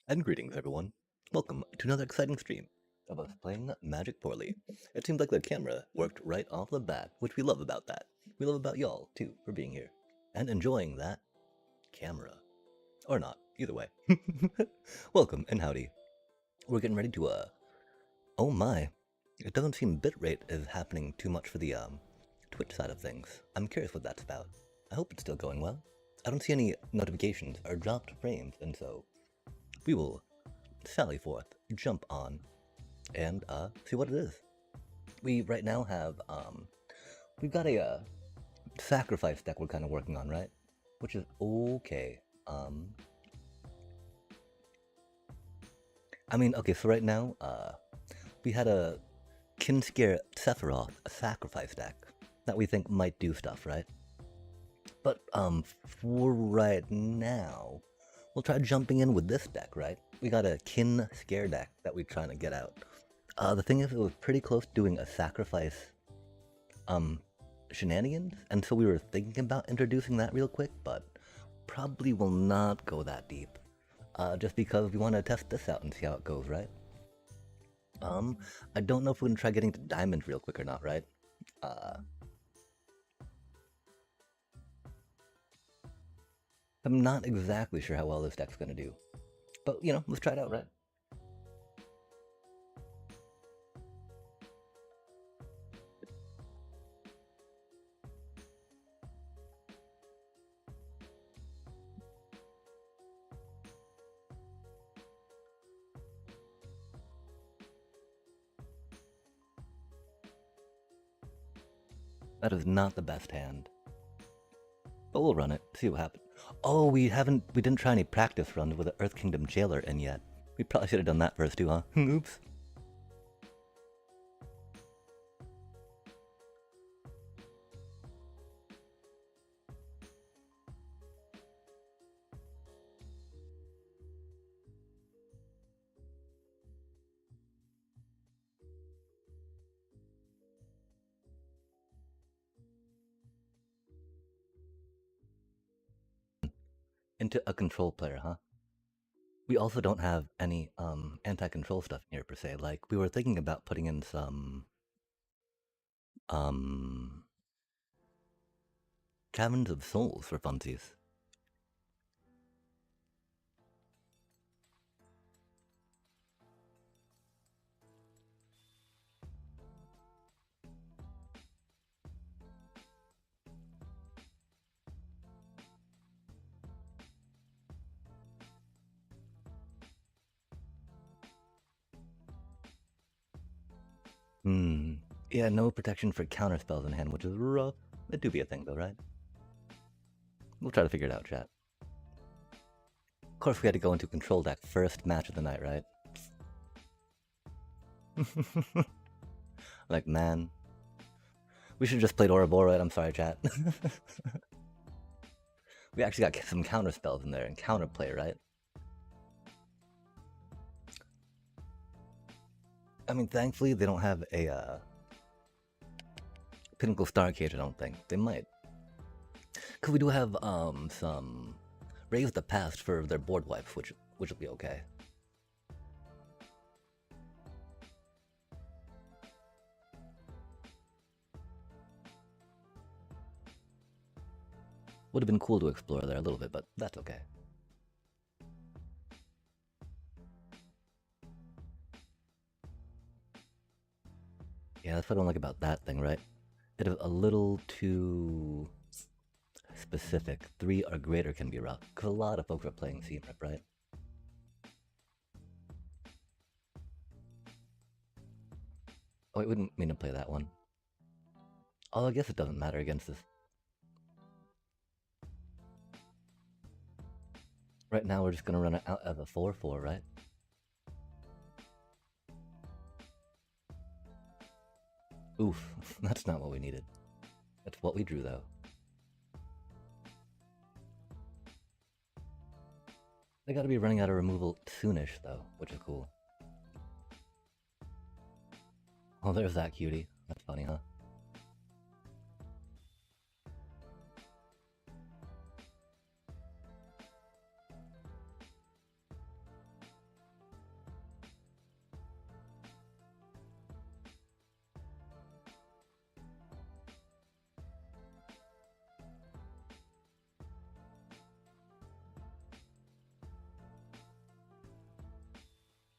And greetings, everyone. Welcome to another exciting stream of us playing Magic Poorly. It seems like the camera worked right off the bat, which we love about that. We love about y'all, too, for being here and enjoying that camera. Or not, either way. Welcome and howdy. We're getting ready to, oh my. It doesn't seem bitrate is happening too much for the, Twitch side of things. I'm curious what that's about. I hope it's still going well. I don't see any notifications or dropped frames, and so we will sally forth, jump on, and see what it is. We right now have we've got a sacrifice deck we're kind of working on, right? Which is okay. I mean, okay, so right now we had a Kinskir Sephiroth, a sacrifice deck that we think might do stuff, right? But for right now, we'll try jumping in with this deck, right? We got a Kin Scare deck that we're trying to get out. The thing is, it was pretty close to doing a sacrifice shenanigans, and so we were thinking about introducing that real quick, but probably will not go that deep. Just because we want to test this out and see how it goes, right? I don't know if we're gonna try getting to diamond real quick or not, right? I'm not exactly sure how well this deck's gonna do. But, you know, let's try it out, right? That is not the best hand. But we'll run it, see what happens. Oh, we didn't try any practice runs with the Earth Kingdom Jailer in yet. We probably should have done that first too, huh? Oops. Into a control player, huh? We also don't have any anti-control stuff here per se. Like, we were thinking about putting in some Caverns of Souls for funsies. Yeah, no protection for counter spells in hand, which is rough. It do be a thing though, right? We'll try to figure it out, chat. Of course, we had to go into control deck first match of the night, right? Like, man. We should have just played Ouroboros, I'm sorry, chat. We actually got some counter spells in there and counterplay, right? I mean, thankfully, they don't have a Pinnacle Star Cage, I don't think. They might. Because we do have some Raise the Past for their board wipes, which will be okay. Would have been cool to explore there a little bit, but that's okay. Yeah, that's what I don't like about that thing, right? It is a little too specific. 3 or greater can be rough, because a lot of folks are playing CMRIP, right? Oh, I wouldn't mean to play that one. Oh, I guess it doesn't matter against this. Right now, we're just gonna run it out of a 4-4, right? Oof, that's not what we needed. That's what we drew, though. They gotta be running out of removal soonish, though, which is cool. Oh, there's that cutie. That's funny, huh?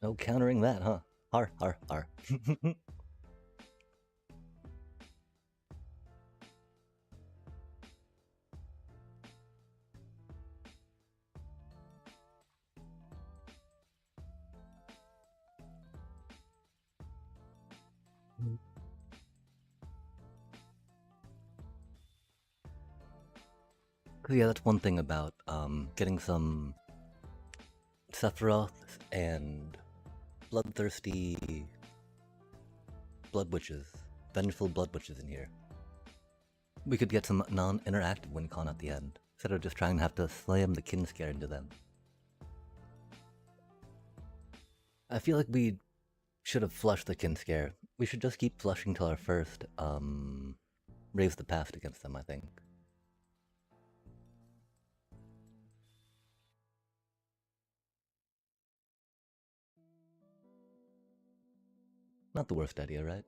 No countering that, huh? Har, har, har. Yeah, that's one thing about getting some Sephiroth and bloodthirsty blood witches, vengeful blood witches in here. We could get some non-interactive win con at the end, instead of just trying to have to slam the kin scare into them. I feel like we should have flushed the kin scare. We should just keep flushing till our first raise the past against them, I think. Not the worst idea, right?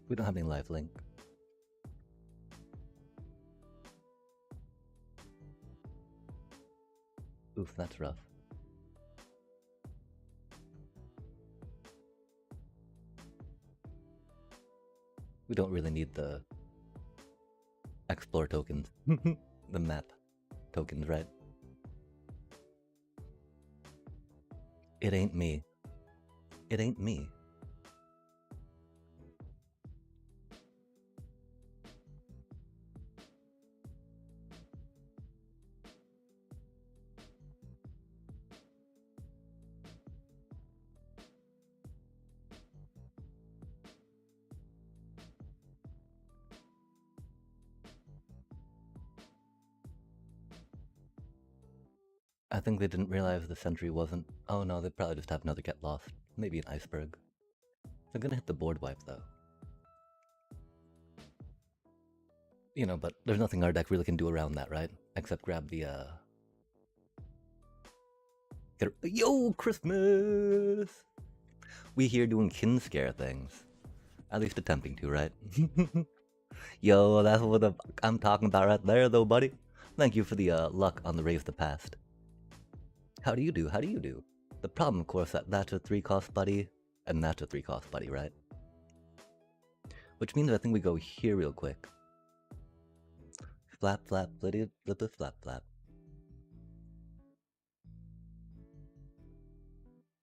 We don't have any life link. Oof, that's rough. We don't really need the explore tokens. The map tokens, right? It ain't me. It ain't me. I think they didn't realize the sentry wasn't. Oh no, they probably just have another get lost. Maybe an iceberg. They're gonna hit the board wipe though. You know, but there's nothing our deck really can do around that, right? Except grab the Yo, Christmas! We here doing kin scare things. At least attempting to, right? Yo, that's what I'm talking about right there though, buddy. Thank you for the luck on the raise the past. How do you do? How do you do? The problem, of course, that's a 3-cost buddy, and that's a 3-cost buddy, right? Which means I think we go here real quick. Flap, flap, flip, flip, flap, flap.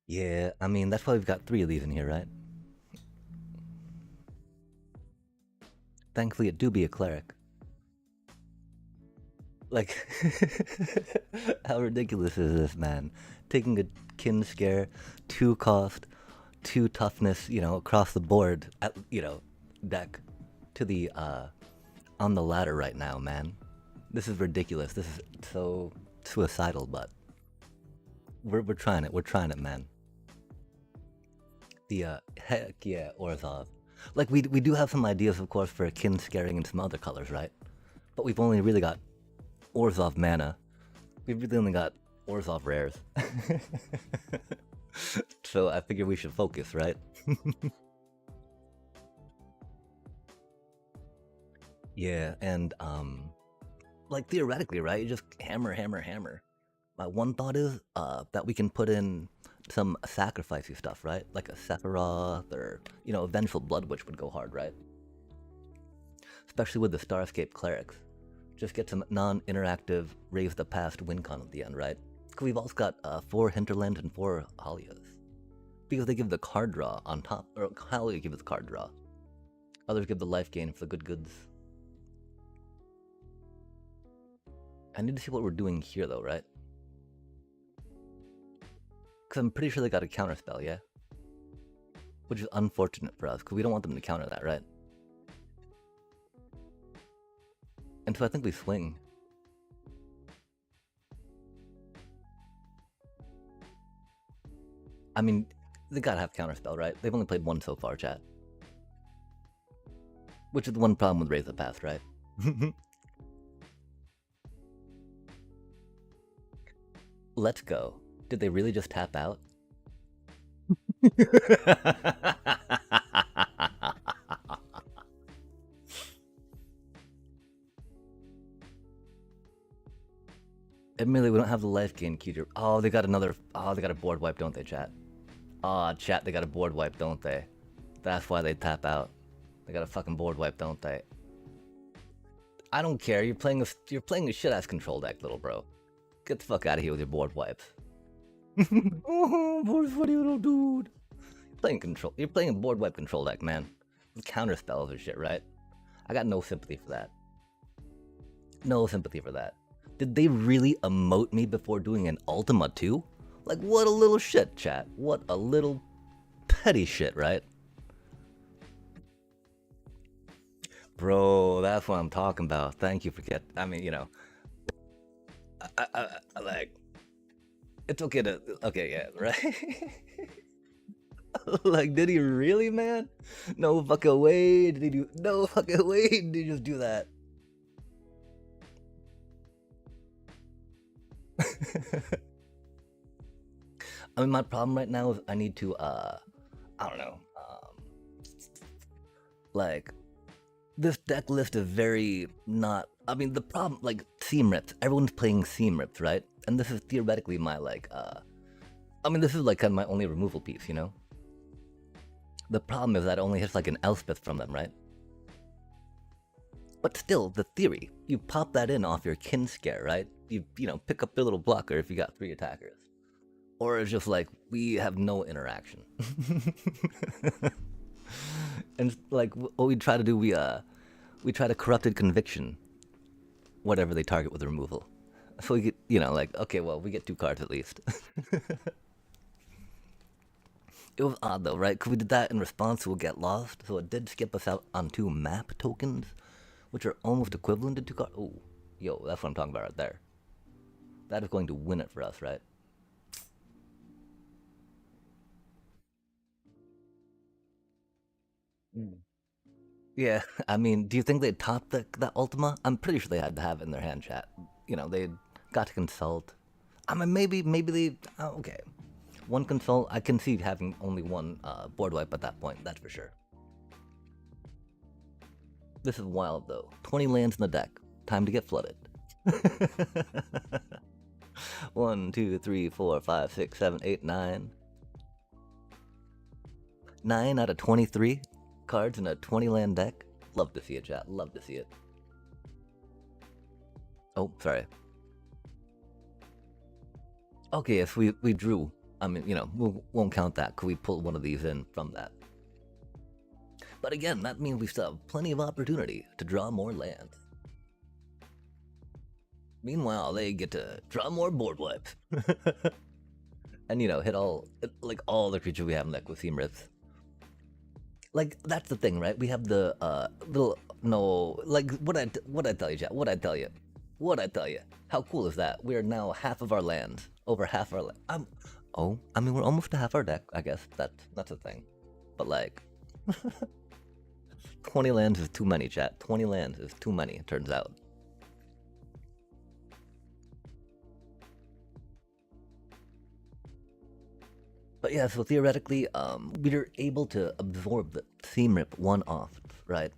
Yeah, I mean, that's why we've got 3 of these in here, right? Thankfully, it do be a cleric. Like, how ridiculous is this, man? Taking a kin scare, 2 cost, 2 toughness, you know, across the board, at, you know, deck to the, on the ladder right now, man. This is ridiculous. This is so suicidal, but we're trying it. We're trying it, man. The, heck yeah, Orzhov. Like, we do have some ideas, of course, for kin scaring in some other colors, right? But we've only really got Orzhov mana. We've really only got Orzhov rares. So I figure we should focus, right? Yeah, and like theoretically, right? You just hammer, hammer, hammer. My one thought is that we can put in some sacrificey stuff, right? Like a Sephiroth or, you know, a Vengeful Blood Witch would go hard, right? Especially with the Starscape Clerics. Just get some non-interactive raise the past win con at the end, right? Because we've also got 4 Hinterlands and 4 Halias. Because they give the card draw on top, or Halia gives the card draw. Others give the life gain for the good goods. I need to see what we're doing here though, right? Because I'm pretty sure they got a counter spell, yeah? Which is unfortunate for us, because we don't want them to counter that, right? And so I think we swing. I mean, they gotta have counterspell, right? They've only played 1 so far, chat. Which is the one problem with Raise the Past, right? Let's go. Did they really just tap out? Admittedly, we don't have the life gain key. Oh, they got another. Oh, they got a board wipe, don't they, chat? Ah, oh, chat, they got a board wipe, don't they? That's why they tap out. They got a fucking board wipe, don't they? I don't care. You're playing a shit ass control deck, little bro. Get the fuck out of here with your board wipes. Oh, board funny little dude. You're playing a board wipe control deck, man. With counter spells or shit, right? I got no sympathy for that. No sympathy for that. Did they really emote me before doing an Ultima too? Like, what a little shit, chat. What a little petty shit, right? Bro, that's what I'm talking about. Thank you for I mean, you know, I like, it's okay to, okay, yeah, right? Like, did he really, man? No fucking way did he do, no fucking way did he just do that. I mean, my problem right now is I need to, I don't know, like, this deck list is very not, I mean, the problem, like, seam rips, everyone's playing seam rips, right? And this is theoretically my, like, I mean, this is, like, kind of my only removal piece, you know? The problem is that it only hits, like, an Elspeth from them, right? But still, the theory, you pop that in off your kin scare, right? You know, pick up your little blocker if you got 3 attackers. Or it's just like, we have no interaction. And like, what we try to do, we try to corrupted conviction whatever they target with removal. So we get, you know, like, okay, well, we get 2 cards at least. It was odd though, right? Because we did that in response to a Get Lost, so it did skip us out on 2 map tokens, which are almost equivalent to 2 cards. Oh, yo, that's what I'm talking about right there. That is going to win it for us, right? Mm. Yeah, I mean, do you think they topped that Ultima? I'm pretty sure they had to have it in their hand, chat. You know, they got to consult. I mean, maybe they. Oh, okay, 1 consult. I can see having only 1 board wipe at that point. That's for sure. This is wild though. 20 lands in the deck. Time to get flooded. 1, 2, 3, 4, 5, 6, 7, 8, 9. 9 out of 23 cards in a 20 land deck. Love to see it, chat. Love to see it. Oh, sorry. Okay, if we drew, I mean, you know, we won't count that. Could we pull one of these in from that? But again, that means we still have plenty of opportunity to draw more lands. Meanwhile, they get to draw more board wipes. And, you know, hit all the creatures we have in deck with Seam Rips. Like, that's the thing, right? We have the little, no, like, what I tell you, chat? What I tell you? How cool is that? We are now half of our lands, over half our land. I mean, we're almost to half our deck, I guess. That's a thing. But, like, 20 lands is too many, chat. 20 lands is too many, it turns out. But yeah, so theoretically, we're able to absorb the Seam Rip one-off, right?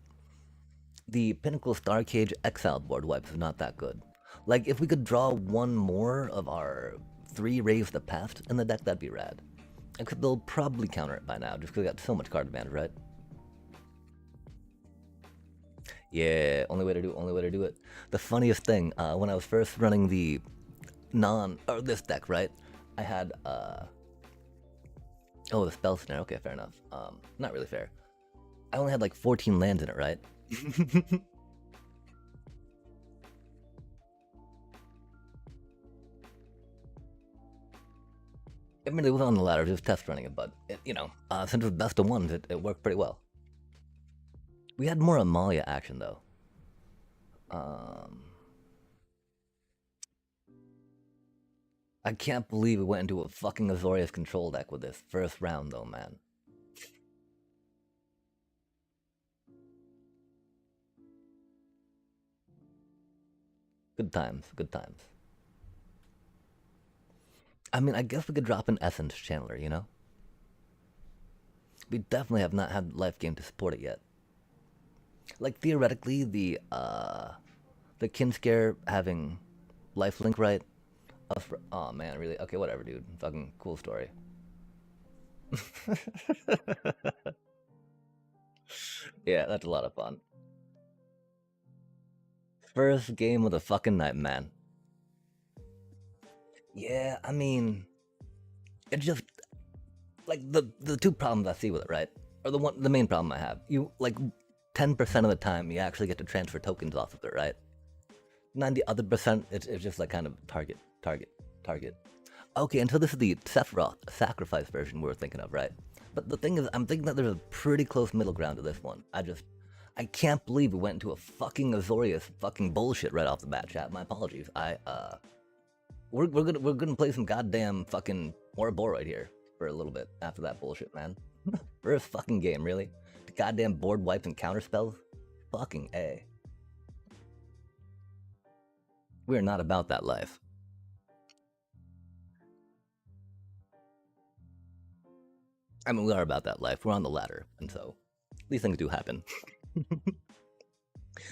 The Pinnacle Star Cage Exile board wipes is not that good. Like, if we could draw 1 more of our 3 Raves the Past in the deck, that'd be rad. Except they'll probably counter it by now, just because we got so much card advantage, right? Yeah, only way to do it. The funniest thing, when I was first running the this deck, right? I had, oh, the spell snare. Okay, fair enough. Not really fair. I only had like 14 lands in it, right? I mean, it was on the ladder, just test running it, but you know, since it was best of ones, it worked pretty well. We had more Amalia action though. I can't believe we went into a fucking Azorius control deck with this first round though, man. Good times, good times. I mean, I guess we could drop an Essence Channeler, you know? We definitely have not had life game to support it yet. Like, theoretically, the Kinscare having lifelink, right? Oh man, really? Okay, whatever, dude. Fucking cool story. Yeah, that's a lot of fun. First game of the fucking night, man. Yeah, I mean, it just like the two problems I see with it, right? Or the main problem I have. You like 10% of the time you actually get to transfer tokens off of it, right? 90 other percent it's just like kind of target. Okay, and so this is the Sephiroth sacrifice version we were thinking of, right? But the thing is, I'm thinking that there's a pretty close middle ground to this one. I can't believe we went into a fucking Azorius fucking bullshit right off the bat, chat. My apologies. We're gonna play some goddamn fucking Ouroboros here for a little bit after that bullshit, man. First fucking game, really? The goddamn board wipes and counter spells? Fucking A. We're not about that life. I mean, we are about that life. We're on the ladder, and so these things do happen.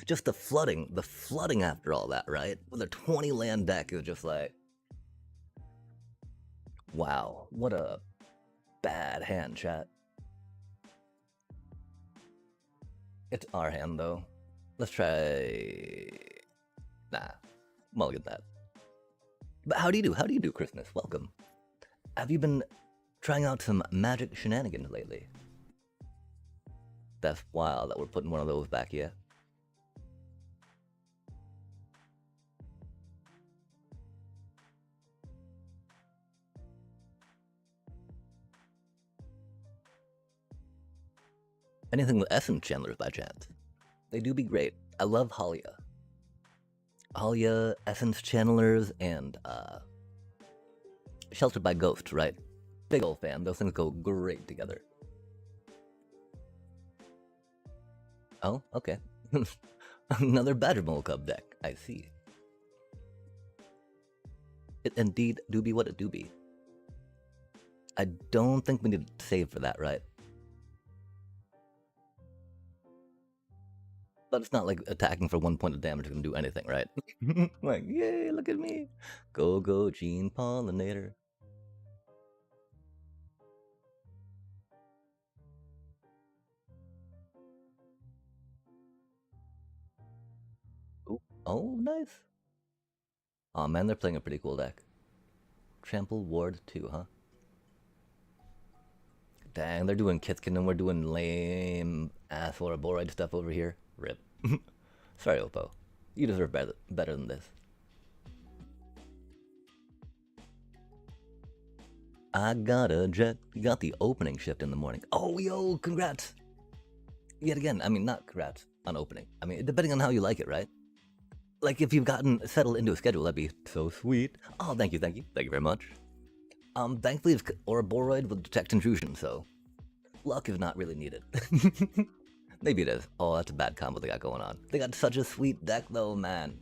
Just the flooding after all that, right? With a 20 land deck is just like, wow, what a bad hand, chat. It's our hand, though. Let's try. Nah, mulligan that. But how do you do? How do you do, Christmas? Welcome. Have you been trying out some magic shenanigans lately? That's wild that we're putting one of those back here. Anything with essence channelers by chance? They do be great. I love Halia. Halia, essence channelers, and Sheltered by Ghosts, right? Big old fan. Those things go great together. Oh, okay. Another Badger Mole Cub deck. I see. It indeed do be what it do be. I don't think we need to save for that, right? But it's not like attacking for 1 point of damage can do anything, right? Like, yay, look at me. Go, Gene Pollinator. Ooh. Oh, nice. Oh man, they're playing a pretty cool deck. Trample Ward 2, huh? Dang, they're doing Kitskin and we're doing lame ass Ouroboros stuff over here. Rip. Sorry, Oppo. You deserve better than this. I got a jet. You got the opening shift in the morning. Oh, yo, congrats. Yet again, I mean, not congrats on opening. I mean, depending on how you like it, right? Like, if you've gotten settled into a schedule, that'd be so sweet. Oh, thank you very much. Thankfully, it's Ouroboros will detect intrusion, so luck is not really needed. Maybe it is. Oh, that's a bad combo they got going on. They got such a sweet deck, though, man.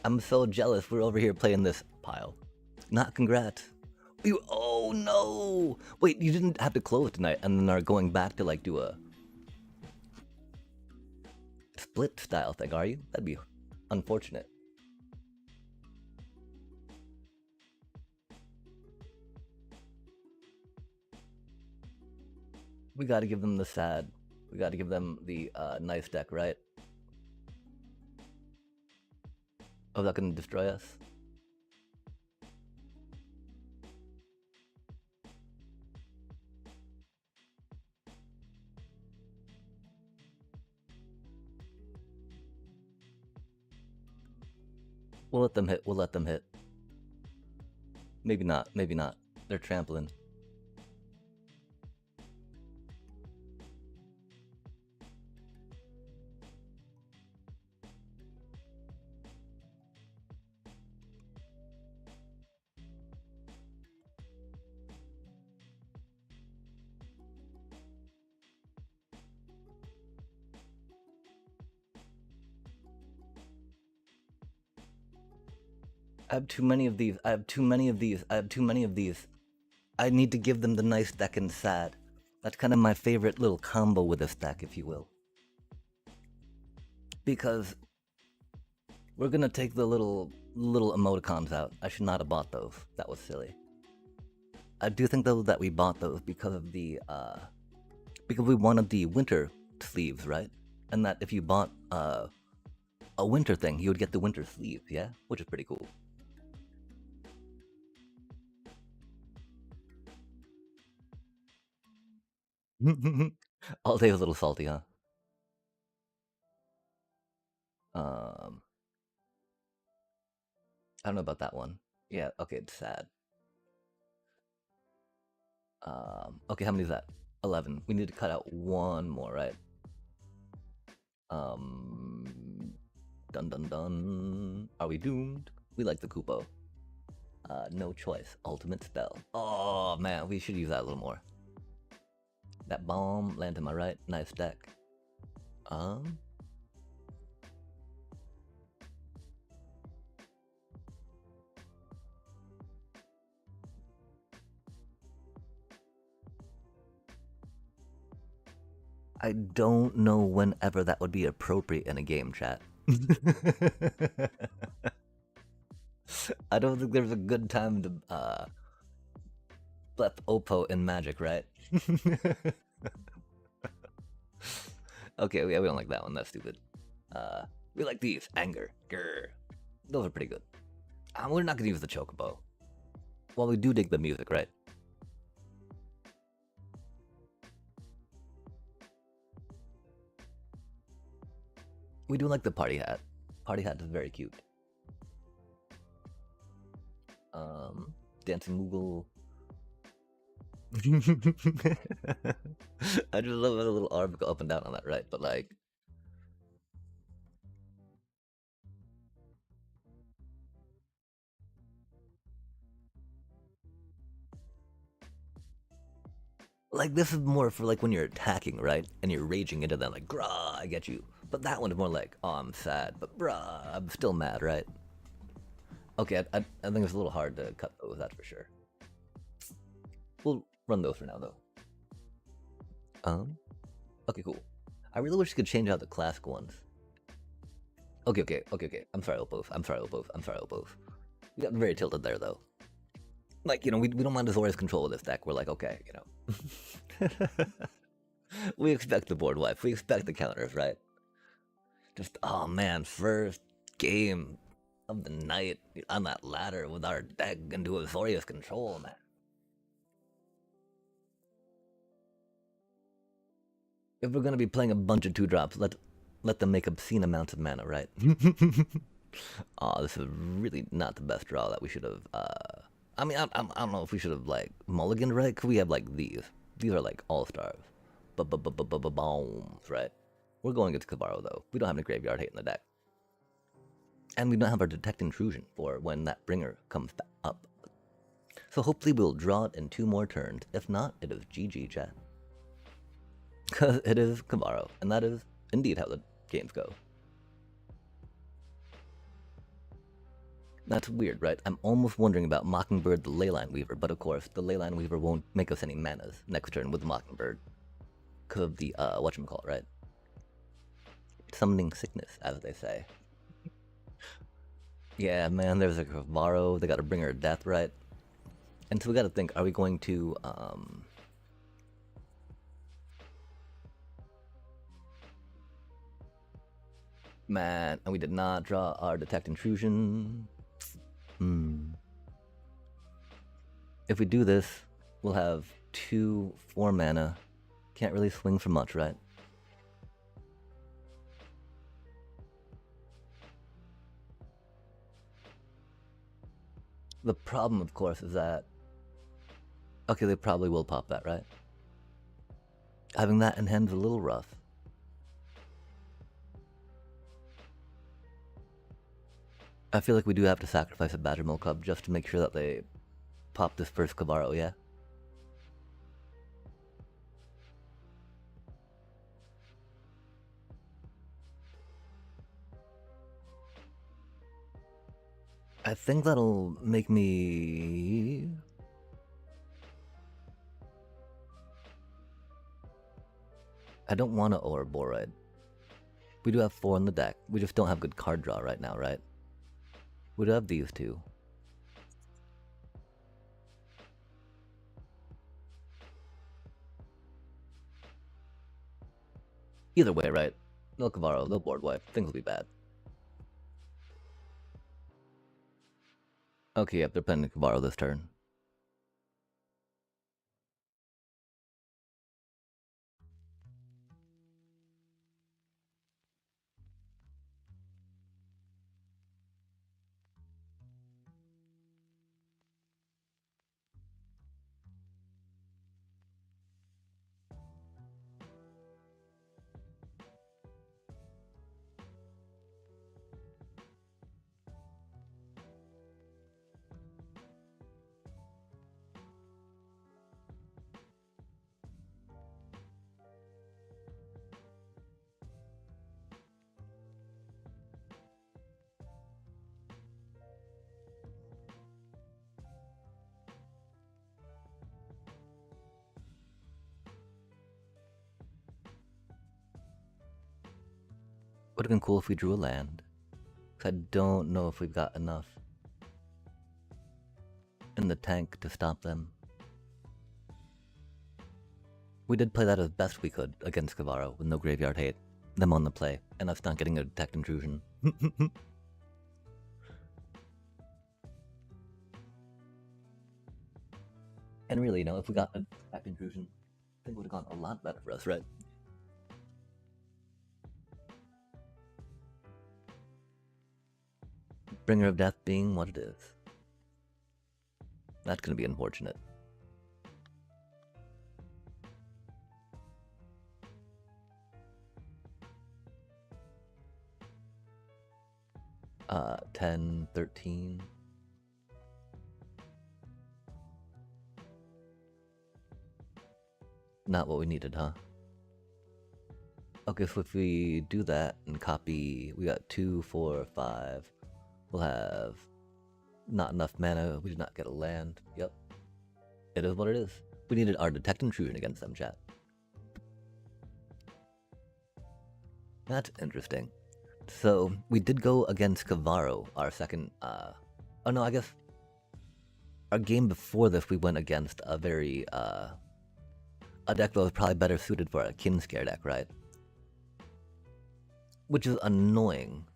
I'm so jealous. We're over here playing this pile. Not congrats. Oh no! Wait, you didn't have to close tonight, and then are going back to like do a split style thing, are you? That'd be unfortunate. We gotta give them the sad. We gotta give them the nice deck, right? Oh, that can destroy us? We'll let them hit. We'll let them hit. Maybe not. Maybe not. They're trampling. I have too many of these. I have too many of these. I have too many of these. I need to give them the nice deck and sad. That's kind of my favorite little combo with this deck, if you will. Because we're gonna take the little little emoticons out. I should not have bought those. That was silly. I do think though that we bought those because of the because we wanted the winter sleeves, right? And that if you bought a winter thing, you would get the winter sleeve, yeah? Which is pretty cool. All day was a little salty, huh? Um, I don't know about that one. Yeah, okay, it's sad. Okay, how many is that? 11. We need to cut out one more, right? Um, dun dun dun. Are we doomed? We like the Kupo. No choice. Ultimate spell. Oh man, we should use that a little more. That bomb land to my right. Nice deck. Um, I don't know whenever that would be appropriate in a game, chat. I don't think there's a good time to blep Oppo in Magic, right? Okay, yeah, we don't like that one. That's stupid. We like these. Anger. Grr. Those are pretty good. We're not gonna use the Chocobo. Well, we do dig the music, right? We do like the party hat. Party hat is very cute. Dancing Moogle. I just love the little arm go up and down on that, right? But like, this is more for like when you're attacking, right? And you're raging into them, like, grah, I get you. But that one is more like, oh, I'm sad, but bruh, I'm still mad, right? Okay, I think it's a little hard to cut those, that's for sure. We'll run those for now, though. Okay, cool. I really wish you could change out the classic ones. Okay. I'm sorry, Opos. We got very tilted there, though. Like, we don't mind Azorius control of this deck. We're like, okay, we expect the board wipe. We expect the counters, right? Just, oh man, first game of the night on that ladder with our deck into Azorius control, man. If we're gonna be playing a bunch of 2-drops, let them make obscene amounts of mana, right? Oh, this is really not the best draw that we should have. I mean, I don't know if we should have like mulliganed, right? Cause we have like these. These are like all stars. Bombs, right? We're going into Cabarro though. We don't have any graveyard hate in the deck, and we don't have our detect intrusion for when that bringer comes back up. So hopefully we'll draw it in 2 more turns. If not, it is GG, chat. Because it is Cabarro, and that is indeed how the games go. That's weird, right? I'm almost wondering about Mockingbird the Leyline Weaver, but of course, the Leyline Weaver won't make us any manas next turn with Mockingbird. Because of the, whatchamacallit, right? Summoning sickness, as they say. Yeah, man, there's a Cabarro, they gotta bring her death, right? And so we gotta think, are we going to, man, and we did not draw our Detect Intrusion. If we do this, we'll have 2 4 mana. Can't really swing for much, right? The problem, of course, is that... Okay, they probably will pop that, right? Having that in hand is a little rough. I feel like we do have to sacrifice a Badger Milk Cup just to make sure that they pop this first Cabarro, yeah? I think that'll make me... I don't want to Ouroboros. We do have 4 in the deck. We just don't have good card draw right now, right? We'd have these two. Either way, right? No Kavaro, no board wipe. Things will be bad. Okay, yep, they're playing Kavaro this turn. Would have been cool if we drew a land. I don't know if we've got enough in the tank to stop them. We did play that as best we could against Kavaro with no graveyard hate, them on the play, and us not getting a detect intrusion. And really, if we got a detect intrusion, I think it would have gone a lot better for us, right? Bringer of Death being what it is. That's gonna be unfortunate. Uh, 10, 13. Not what we needed, huh? Okay, so if we do that and copy, we got 2, 4, 5. We'll have not enough mana. We did not get a land. Yep. It is what it is. We needed our detect intrusion against them, chat. That's interesting. So we did go against Kavaro, our second. Oh no, I guess our game before this we went against a very a deck that was probably better suited for a Kinscare deck, right? Which is annoying,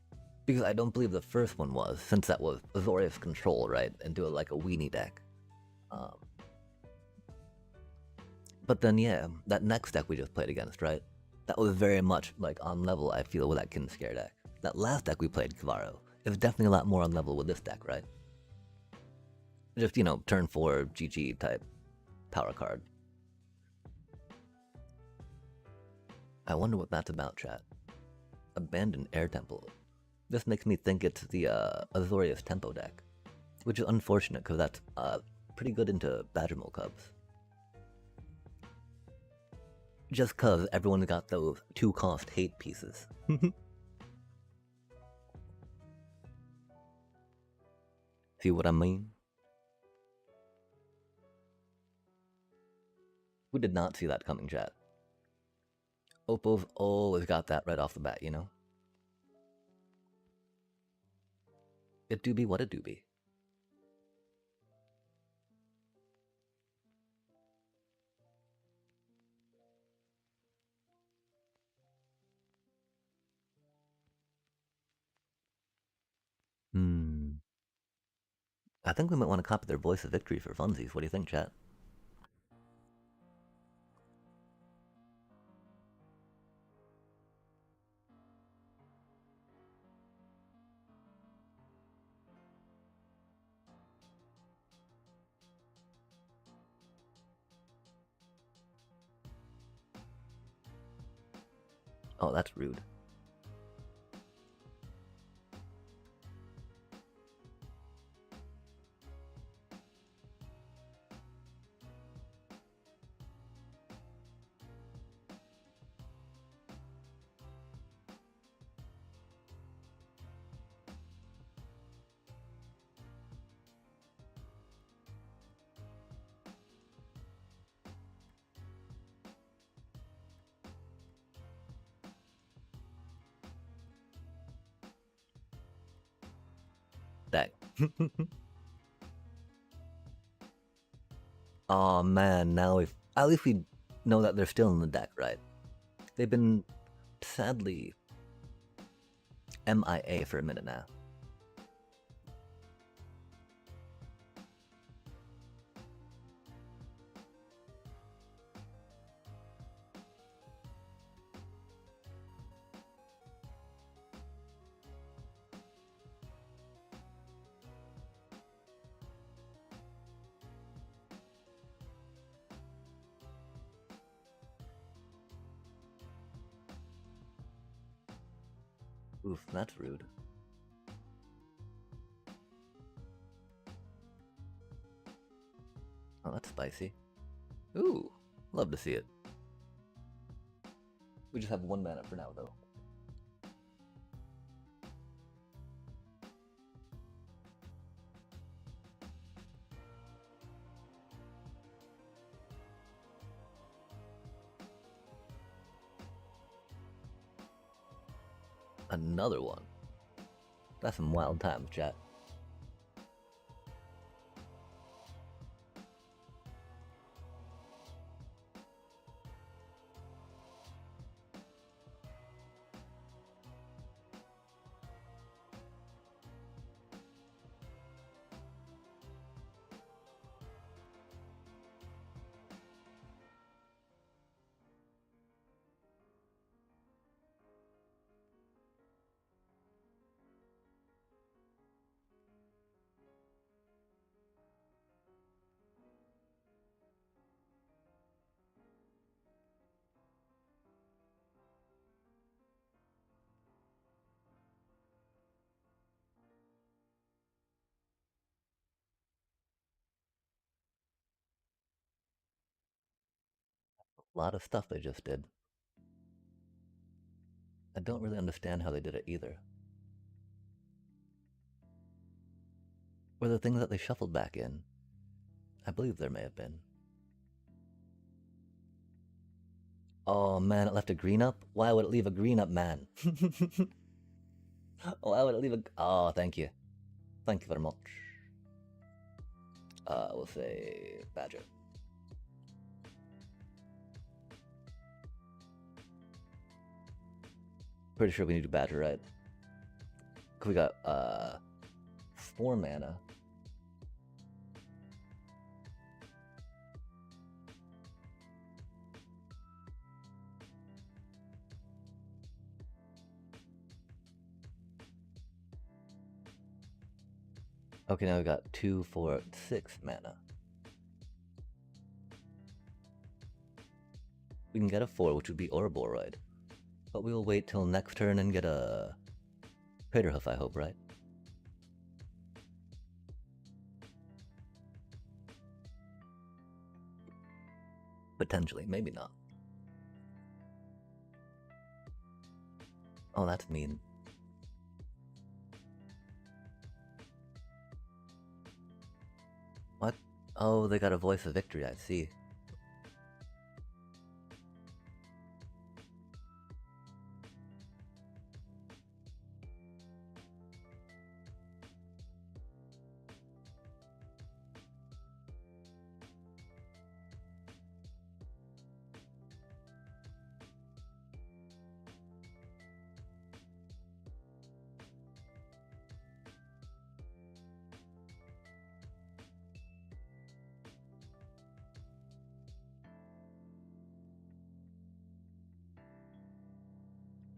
because I don't believe the first one was, since that was Azorius Control, right? And do it like a weenie deck. But then, yeah, that next deck we just played against, right? That was very much like on level, I feel, with that Kinscare deck. That last deck we played, Kavaro, is definitely a lot more on level with this deck, right? Just, turn 4 GG type power card. I wonder what that's about, chat. Abandoned Air Temple. This makes me think it's the Azorius Tempo deck, which is unfortunate because that's pretty good into Badgermole Cubs. Just cause everyone got those 2-cost hate pieces. See what I mean? We did not see that coming, chat. Oppo's always got that right off the bat, It do be what it do be. I think we might want to copy their Voice of Victory for funsies. What do you think, chat? Oh, that's rude. Oh man, now if at least we know that they're still in the deck, right? They've been sadly MIA for a minute now. Oof, that's rude. Oh, that's spicy. Ooh, love to see it. We just have 1 mana for now, though. Another one. That's some wild times, chat. A lot of stuff they just did. I don't really understand how they did it either. Were there things that they shuffled back in? I believe there may have been. Oh man, it left a green up? Why would it leave a green up, man? Why would it leave a... Oh, thank you. Thank you very much. We'll say Badger. Pretty sure we need to Badger, right? We got 4 mana. Okay, now we got 2, 4, 6 mana. We can get a 4, which would be Ouroboros. But we will wait till next turn and get a Craterhoof, I hope, right? Potentially, maybe not. Oh, that's mean. What? Oh, they got a Voice of Victory, I see.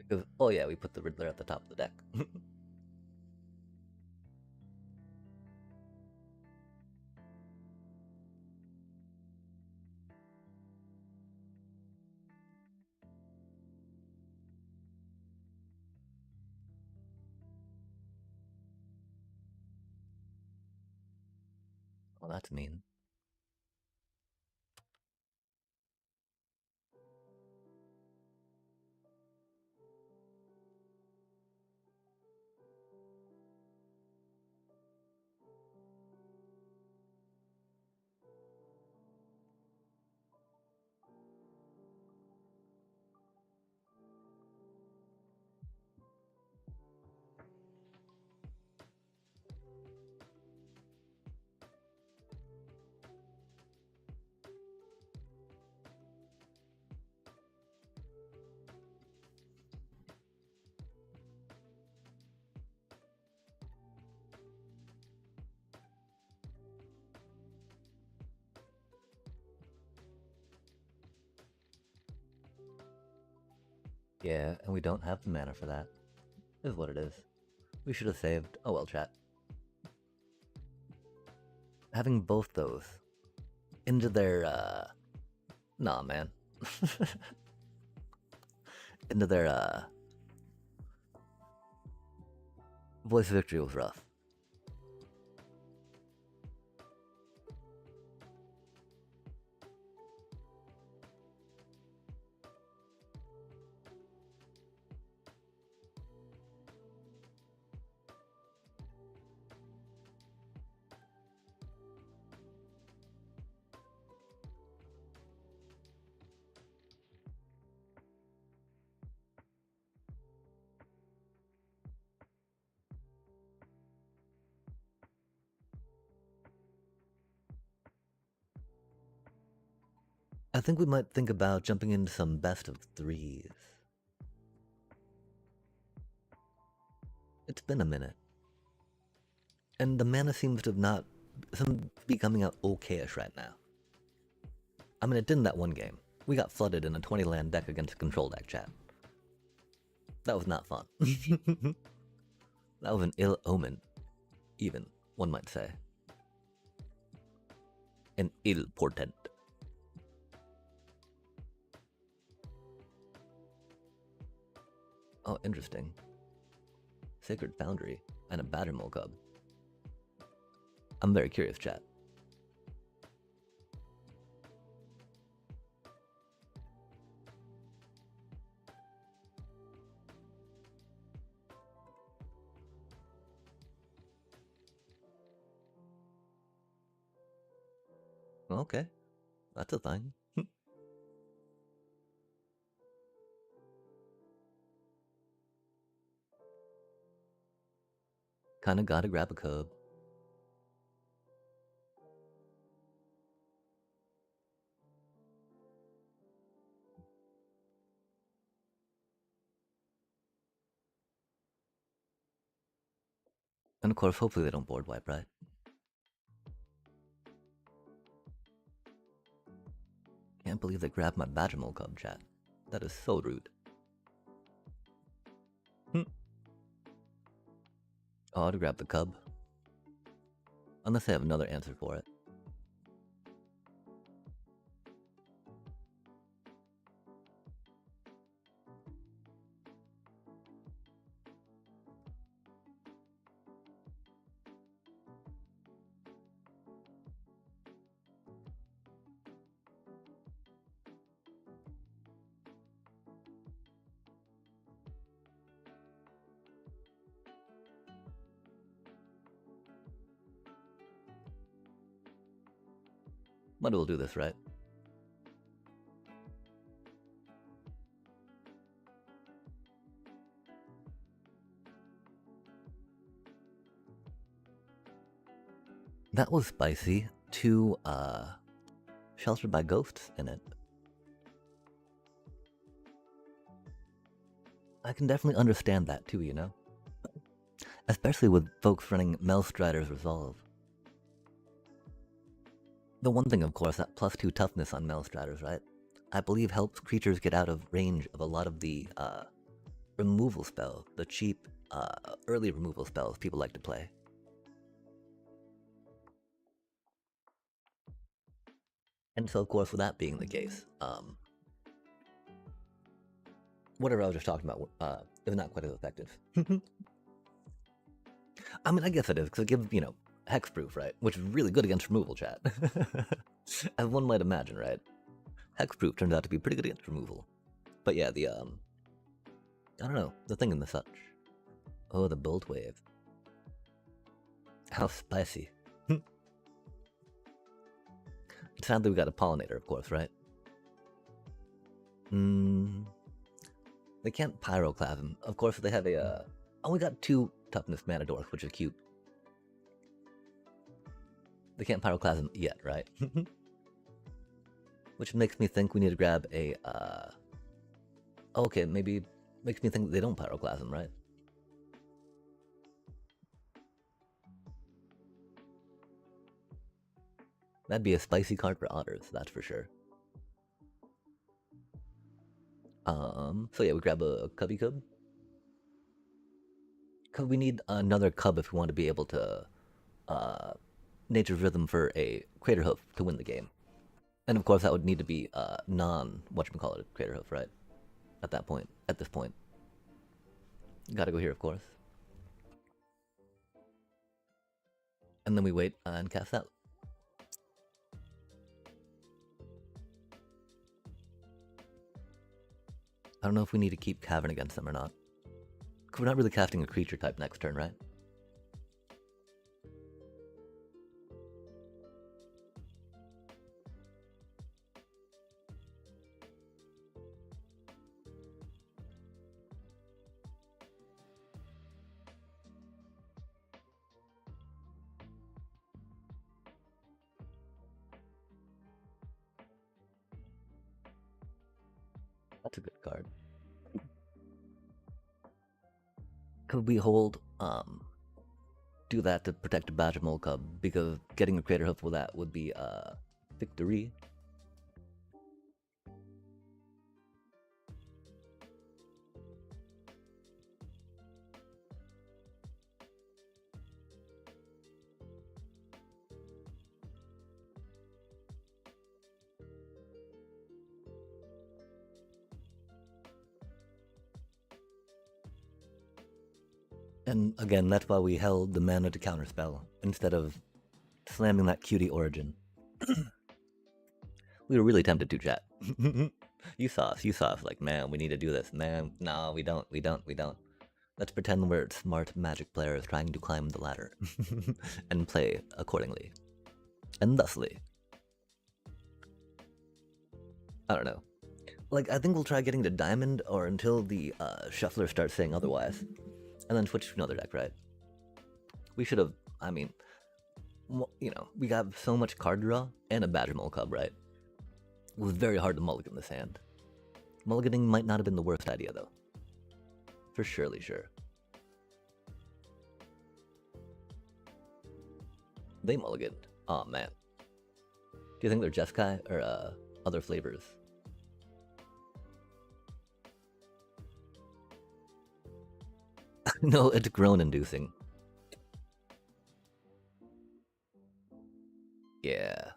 Because, oh yeah, we put the Riddler at the top of the deck. Oh, that's mean. Yeah, and we don't have the mana for that. Is what it is. We should have saved. Oh well, chat. Having both those into their, nah, man. into their, voice of victory was rough. I think we might think about jumping into some best of threes. It's been a minute. And the mana seems to have not be coming out okayish right now. I mean, it did in that one game. We got flooded in a 20 land deck against a control deck, chat. That was not fun. That was an ill omen, even, one might say. An ill portent. Oh, interesting. Sacred Foundry and a Badgermole Cub. I'm very curious, chat. Okay, that's a thing. Kinda gotta grab a cub. And of course, hopefully they don't board wipe, right? Can't believe they grabbed my Badgermole Cub, chat. That is so rude. Oh, to grab the cub. Unless they have another answer for it. Might as well do this, right? That was spicy. Two, Sheltered by Ghosts in it. I can definitely understand that too, you know? Especially with folks running Melstrider's Resolve. The one thing, of course, that +2 toughness on Melstriders, right? I believe helps creatures get out of range of a lot of the removal spells, the cheap early removal spells people like to play. And so, of course, with that being the case, whatever I was just talking about is not quite as effective. I mean, I guess it is, because it gives, you know, hexproof, right? Which is really good against removal, chat. As one might imagine, right? Hexproof turns out to be pretty good against removal. But yeah, the, I don't know, the thing and the such. Oh, the Bolt Wave. How spicy. Sadly, we got a Pollinator, of course, right? They can't Pyroclasm. Of course, they have a, oh, we got 2 Toughness Manadorks, which is cute. They can't Pyroclasm yet, right? Which makes me think we need to grab a, okay, maybe makes me think they don't Pyroclasm, right? That'd be a spicy card for Otters, that's for sure. So yeah, we grab a cubby cub. Cause we need another cub if we want to be able to nature's rhythm for a crater hoof to win the game. And of course, that would need to be non whatchamacallit crater hoof, right? At that point, at this point, gotta go here, of course. And then we wait and cast out. I don't know if we need to keep Cavern against them or not. Cause we're not really casting a creature type next turn, right? That's a good card. Could we hold do that to protect a Badger Mole Cub, because getting a Crater Hoof with that would be victory. And again, that's why we held the mana to counterspell instead of slamming that cutie origin. We were really tempted to, chat. You saw us like, man, we need to do this. Man, no, we don't. Let's pretend we're smart magic players trying to climb the ladder and play accordingly. And thusly. I don't know. Like, I think we'll try getting to Diamond or until the Shuffler starts saying otherwise. And then switch to another deck, right? We should have, I mean, you know, we got so much card draw and a Badger Mole Cub, right? It was very hard to mulligan this hand. Mulliganing might not have been the worst idea, though. For surely sure. They mulliganed. Aw, oh, man. Do you think they're Jeskai or other flavors? No, it's groan-inducing. Yeah.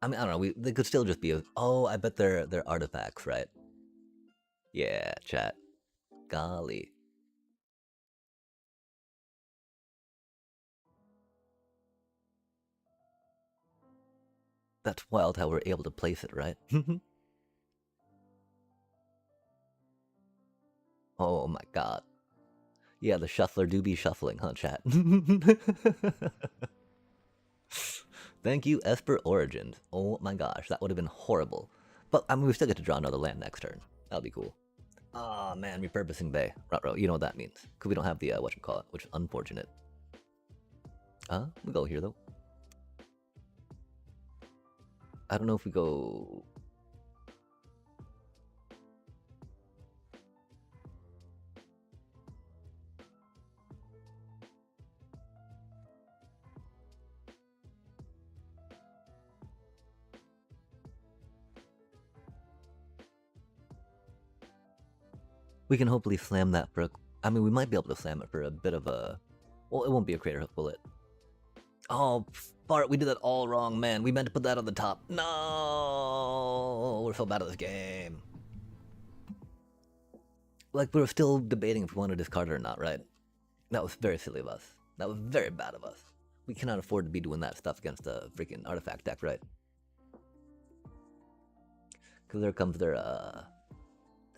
I mean, I don't know. They could still just be. Oh, I bet they're artifacts, right? Yeah, chat. Golly. That's wild how we're able to place it, right? Oh my god. Yeah, the shuffler do be shuffling, huh, chat? Thank you, Esper Origins. Oh my gosh, that would have been horrible. But, I mean, we still get to draw another land next turn. That'll be cool. Ah, oh, man, repurposing Bay. Ruh-roh, you know what that means. Because we don't have the, whatchamacallit, which is unfortunate. We go here, though. I don't know if we go... We can hopefully slam that for... I mean, we might be able to slam it for a bit of a... Well, it won't be a crater hoof, will it? Oh, Bart, we did that all wrong, man. We meant to put that on the top. No! We're so bad at this game. Like, we were still debating if we want to discard it or not, right? That was very silly of us. That was very bad of us. We cannot afford to be doing that stuff against a freaking artifact deck, right? Because there comes their,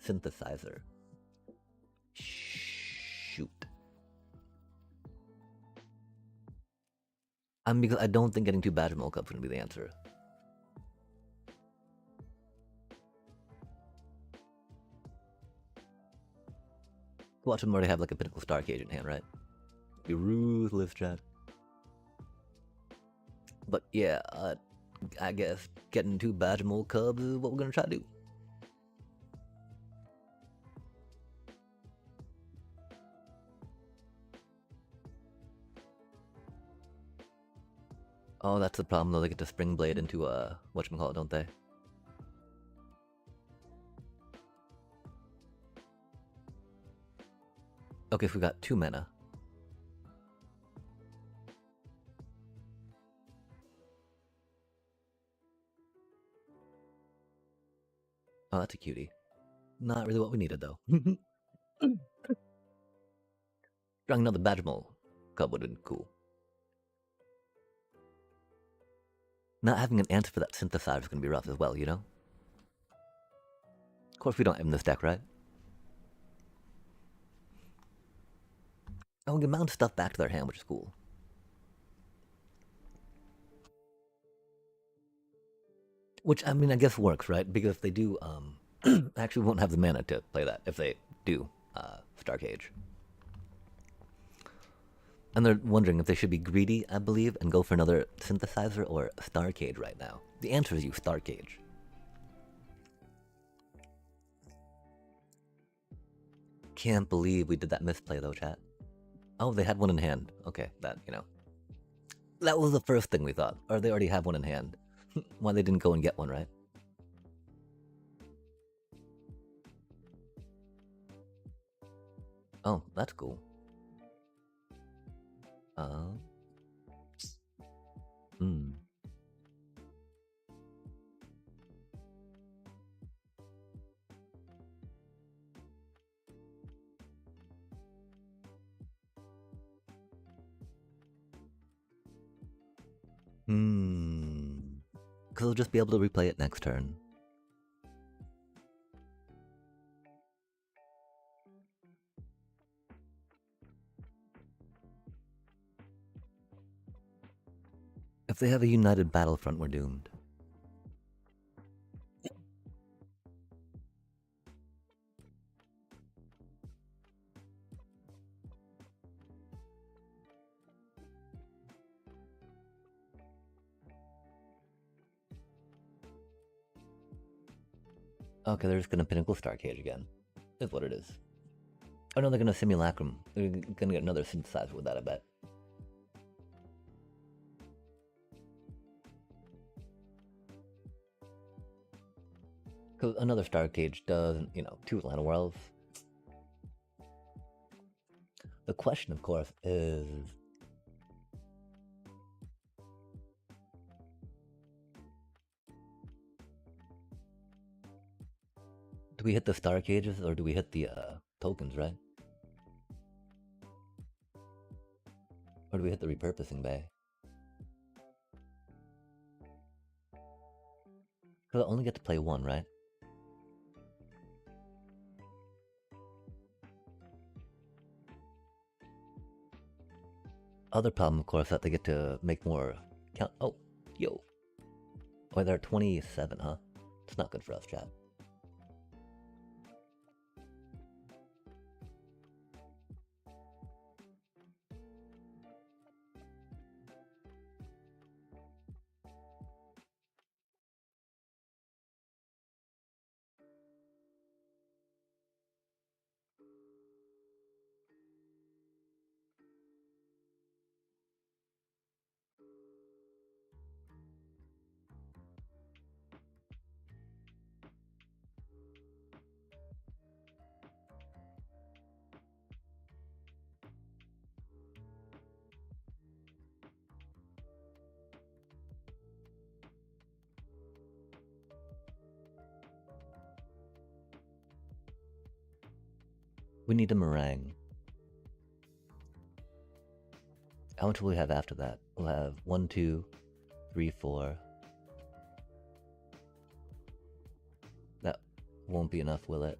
synthesizer. Shoot. Because I don't think getting 2 Badger Mole Cups is going to be the answer. Watch him already have like a Pinnacle Starcade in hand, right? Be ruthless, chat. But yeah, I guess getting 2 Badger Mole Cubs is what we're going to try to do. Oh, that's the problem though, they get to Spring Blade into whatchamacallit, don't they? Okay, so we got 2 mana. Oh, that's a cutie. Not really what we needed, though. Drawing another badge mole cub would have been cool. Not having an answer for that synthesizer is going to be rough as well, you know? Of course, we don't have in this deck, right? Oh, we can mount stuff back to their hand, which is cool. Which, I mean, I guess works, right? Because if they do, actually won't have the mana to play that if they do Star Cage. And they're wondering if they should be greedy, I believe, and go for another synthesizer or Star Cage right now. The answer is you Star Cage. Can't believe we did that misplay though, chat. Oh, they had one in hand. Okay, that, you know. That was the first thing we thought. Or they already have one in hand. Why they didn't go and get one, right? Oh, that's cool. Hmm. Because they'll just be able to replay it next turn. If they have a united battlefront, we're doomed. Okay, they're just gonna Pinnacle Star Cage again. Is what it is. Oh no, they're gonna Simulacrum. They're gonna get another synthesizer with that, I bet. Because another Star Cage doesn't, you know, 2 Atlanta Worlds. The question, of course, is... do we hit the Star Cages or do we hit the tokens, right? Or do we hit the repurposing bay? Because I only get to play 1, right? Other problem, of course, that they get to make more count. Oh, yo. Oh, they're at 27, huh? It's not good for us, chat. We need a meringue. How much will we have after that? We'll have 1, 2, 3, 4. That won't be enough, will it?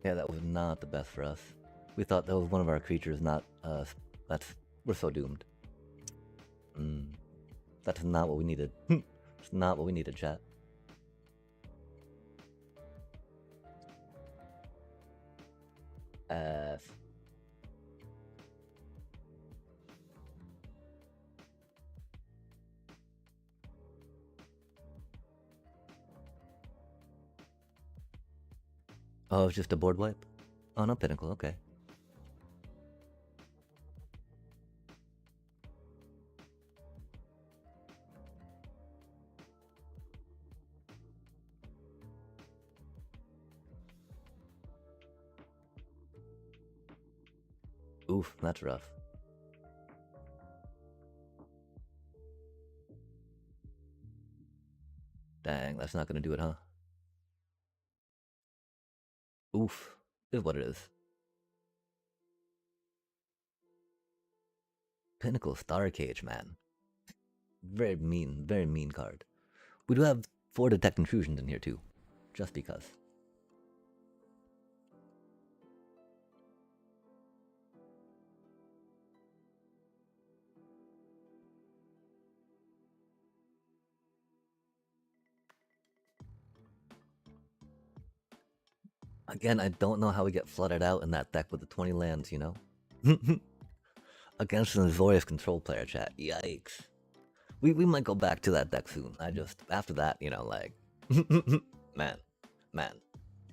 Yeah, that was not the best for us. We thought that was one of our creatures, not us. We're so doomed. That's not what we needed. It's not what we needed, chat. Oh, it's just a board wipe? Oh, no pinnacle, okay. Oof, that's rough. Dang, that's not gonna do it, huh? Oof, is what it is. Pinnacle Star Cage, man. Very mean card. We do have 4 Detect Intrusions in here too, just because. Again, I don't know how we get flooded out in that deck with the 20 lands, you know? Against an Azorius control player, chat. Yikes. We might go back to that deck soon. I just, after that, you know, like... man.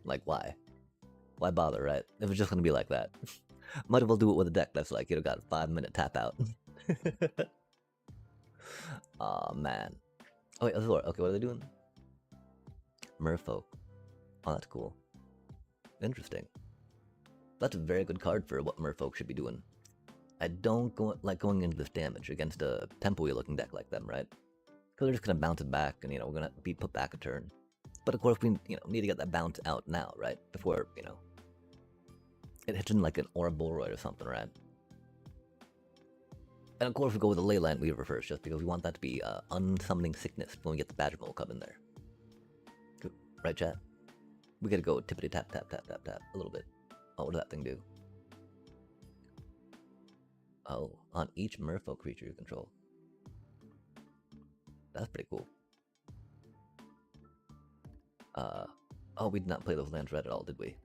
Like, why? Why bother, right? If it's just gonna be like that. Might as well do it with a deck that's like, you know, got a 5-minute tap out. Aw, man. Oh, wait, Azor. Okay, what are they doing? Merfolk. Oh, that's cool. Interesting. That's a very good card for what Merfolk should be doing. I don't like going into this damage against a tempo-y looking deck like them, right? Because they're just gonna bounce it back, and you know we're gonna be put back a turn. But of course we need to get that bounce out now, right? Before it hits in like an Ouroboros or something, right? And of course we go with the Leyline Weaver first, just because we want that to be unsummoning sickness when we get the Badger Mole Cub in there. Right, chat? We gotta go tippity tap tap tap tap tap a little bit. Oh, what does that thing do? Oh, on each Merfolk creature you control. That's pretty cool. Oh, we did not play those lands red at all, did we?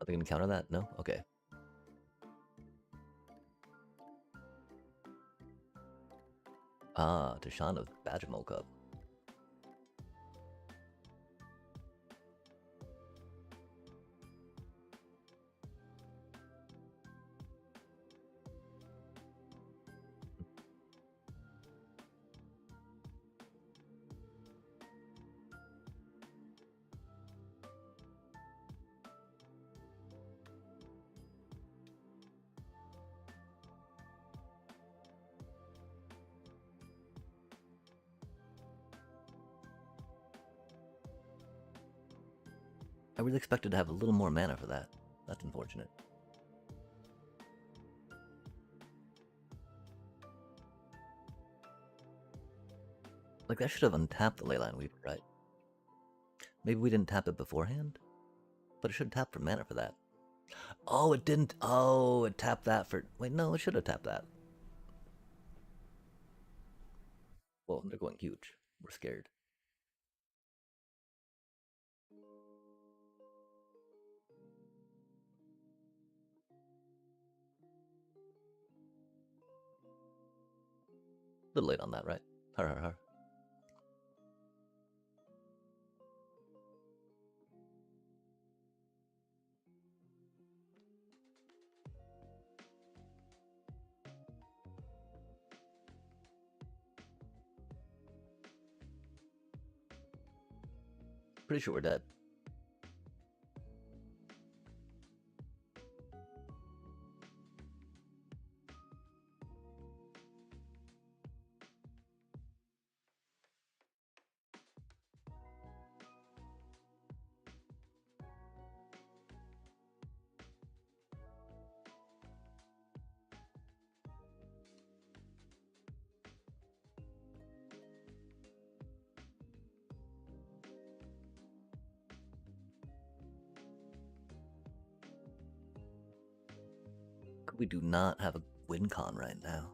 Are they gonna counter that? No? Okay. Ah, Tashana's Badger Mole Cub. I really expected to have a little more mana for that. That's unfortunate. Like, that should have untapped the Leyline Weaver, right? Maybe we didn't tap it beforehand? But it should have tapped for mana for that. Oh, it didn't. Oh, it tapped that for... Wait, no, it should have tapped that. Well, they're going huge. We're scared. A little late on that, right? Har har har. Pretty sure we're dead. We do not have a win con right now.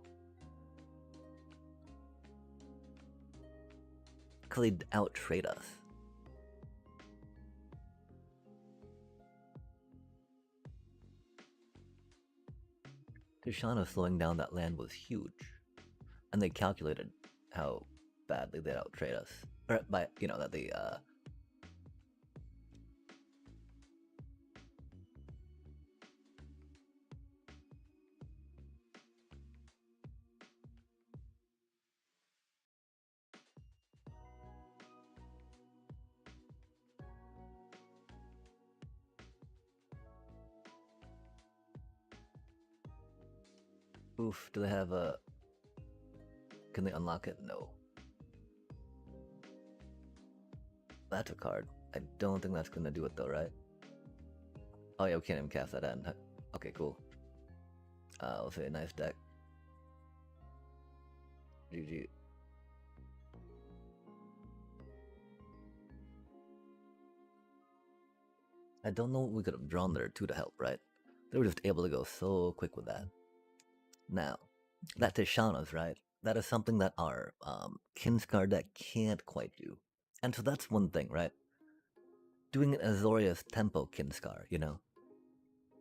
Because they'd out-trade us. Tishana slowing down that land was huge. And they calculated how badly they'd out-trade us. Or by, you know, that they, oof, do they have a... Can they unlock it? No. That's a card. I don't think that's gonna do it though, right? Oh yeah, we can't even cast that in. Okay, cool. I'll say a nice deck. GG. I don't know what we could have drawn there too to help, right? They were just able to go so quick with that. Now, that Tishana's, right? That is something that our Kinscar deck can't quite do. And so that's one thing, right? Doing an Azorius Tempo Kinscar, you know?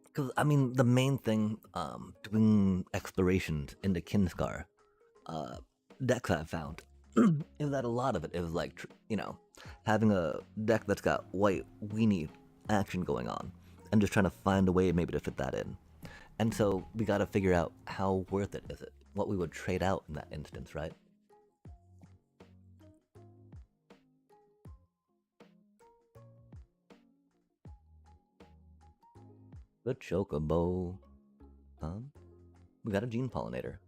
Because, I mean, the main thing, doing explorations into Kinscar, decks I've found, is that a lot of it is like, you know, having a deck that's got white weenie action going on, and just trying to find a way maybe to fit that in. And so we gotta figure out how worth it is it, what we would trade out in that instance, right? The Chocobo. We got a Gene Pollinator.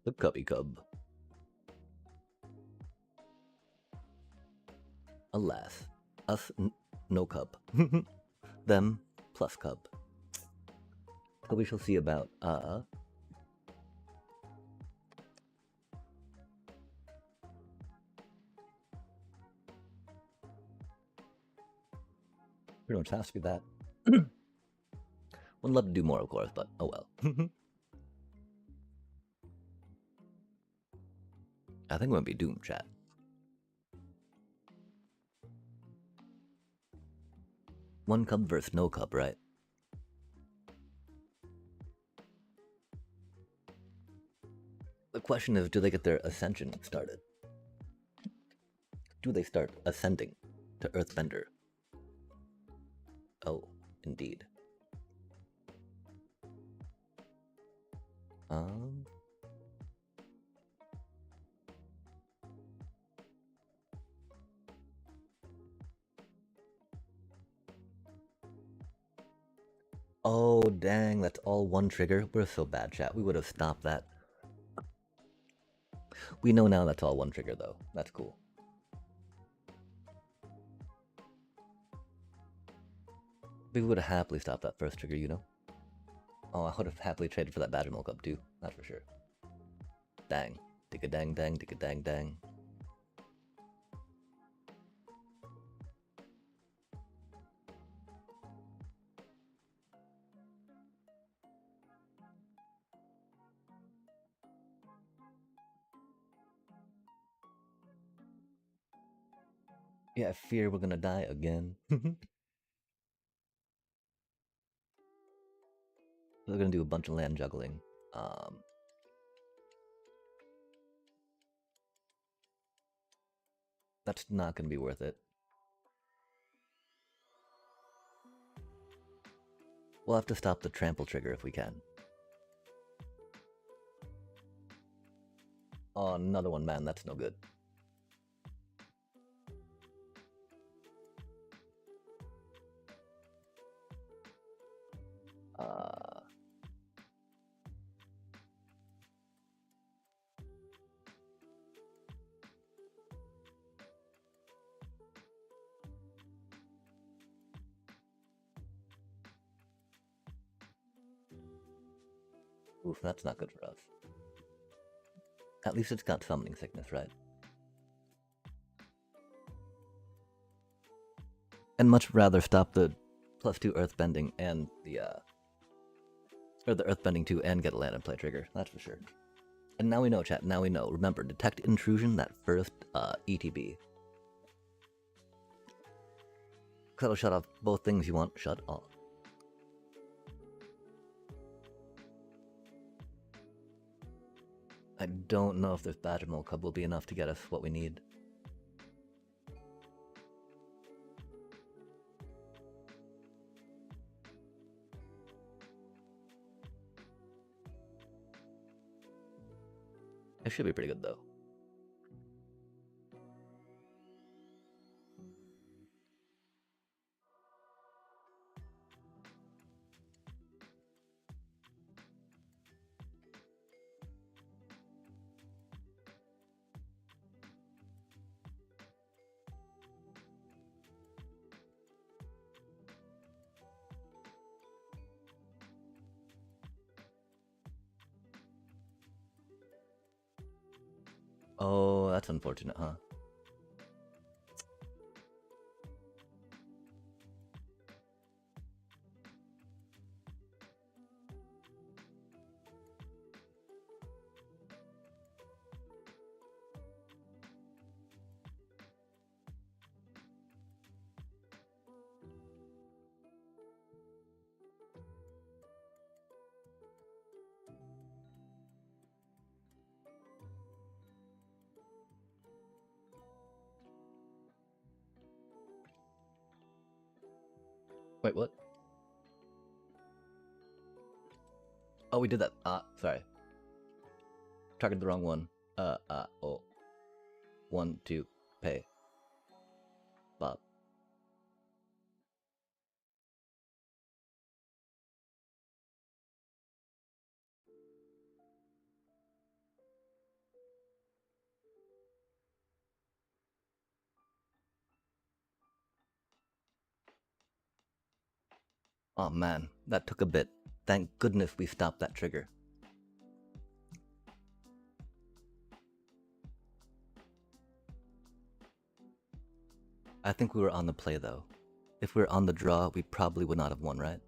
The Cubby Cub. Alas, us no cub. Them plus cub. So we shall see about pretty much has to be that. Would love to do more, of course, but oh well. I think I'm gonna be doomed, chat. One cub versus no cub, right? The question is, do they get their ascension started? Do they start ascending to Earthbender? Oh, indeed. Oh, dang, that's all one trigger? We're so bad, chat. We would have stopped that. We know now that's all one trigger, though. That's cool. We would have happily stopped that first trigger, you know? Oh, I would have happily traded for that Badger Milk up, too. That's for sure. Dang. Digga-dang, dang, digga-dang, dang. Yeah, I fear we're gonna die again. We're gonna do a bunch of land juggling. That's not gonna be worth it. We'll have to stop the trample trigger if we can. Oh, another one, man. That's no good. Oof, that's not good for us. At least it's got summoning sickness, right? And much rather stop the +2 earthbending and the or the earthbending 2 and get a land and play trigger, that's for sure. And now we know, chat, now we know. Remember, detect intrusion, that first ETB. That'll shut off both things you want shut off. I don't know if this Badger Mole Cub will be enough to get us what we need. It should be pretty good, though. Oh, that's unfortunate, huh? Wait, what? Oh, we did that. Sorry. Targeted the wrong one. Oh. 1, 2, pay. Bob. Oh man, that took a bit. Thank goodness we stopped that trigger. I think we were on the play though. If we were on the draw, we probably would not have won, right?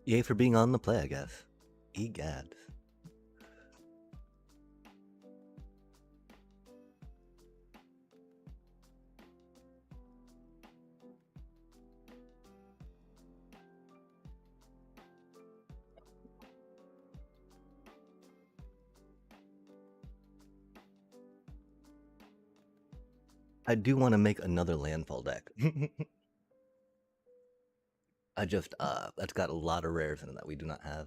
Yay for being on the play, I guess. Egad. I do want to make another landfall deck. I just, that's got a lot of rares in it that we do not have.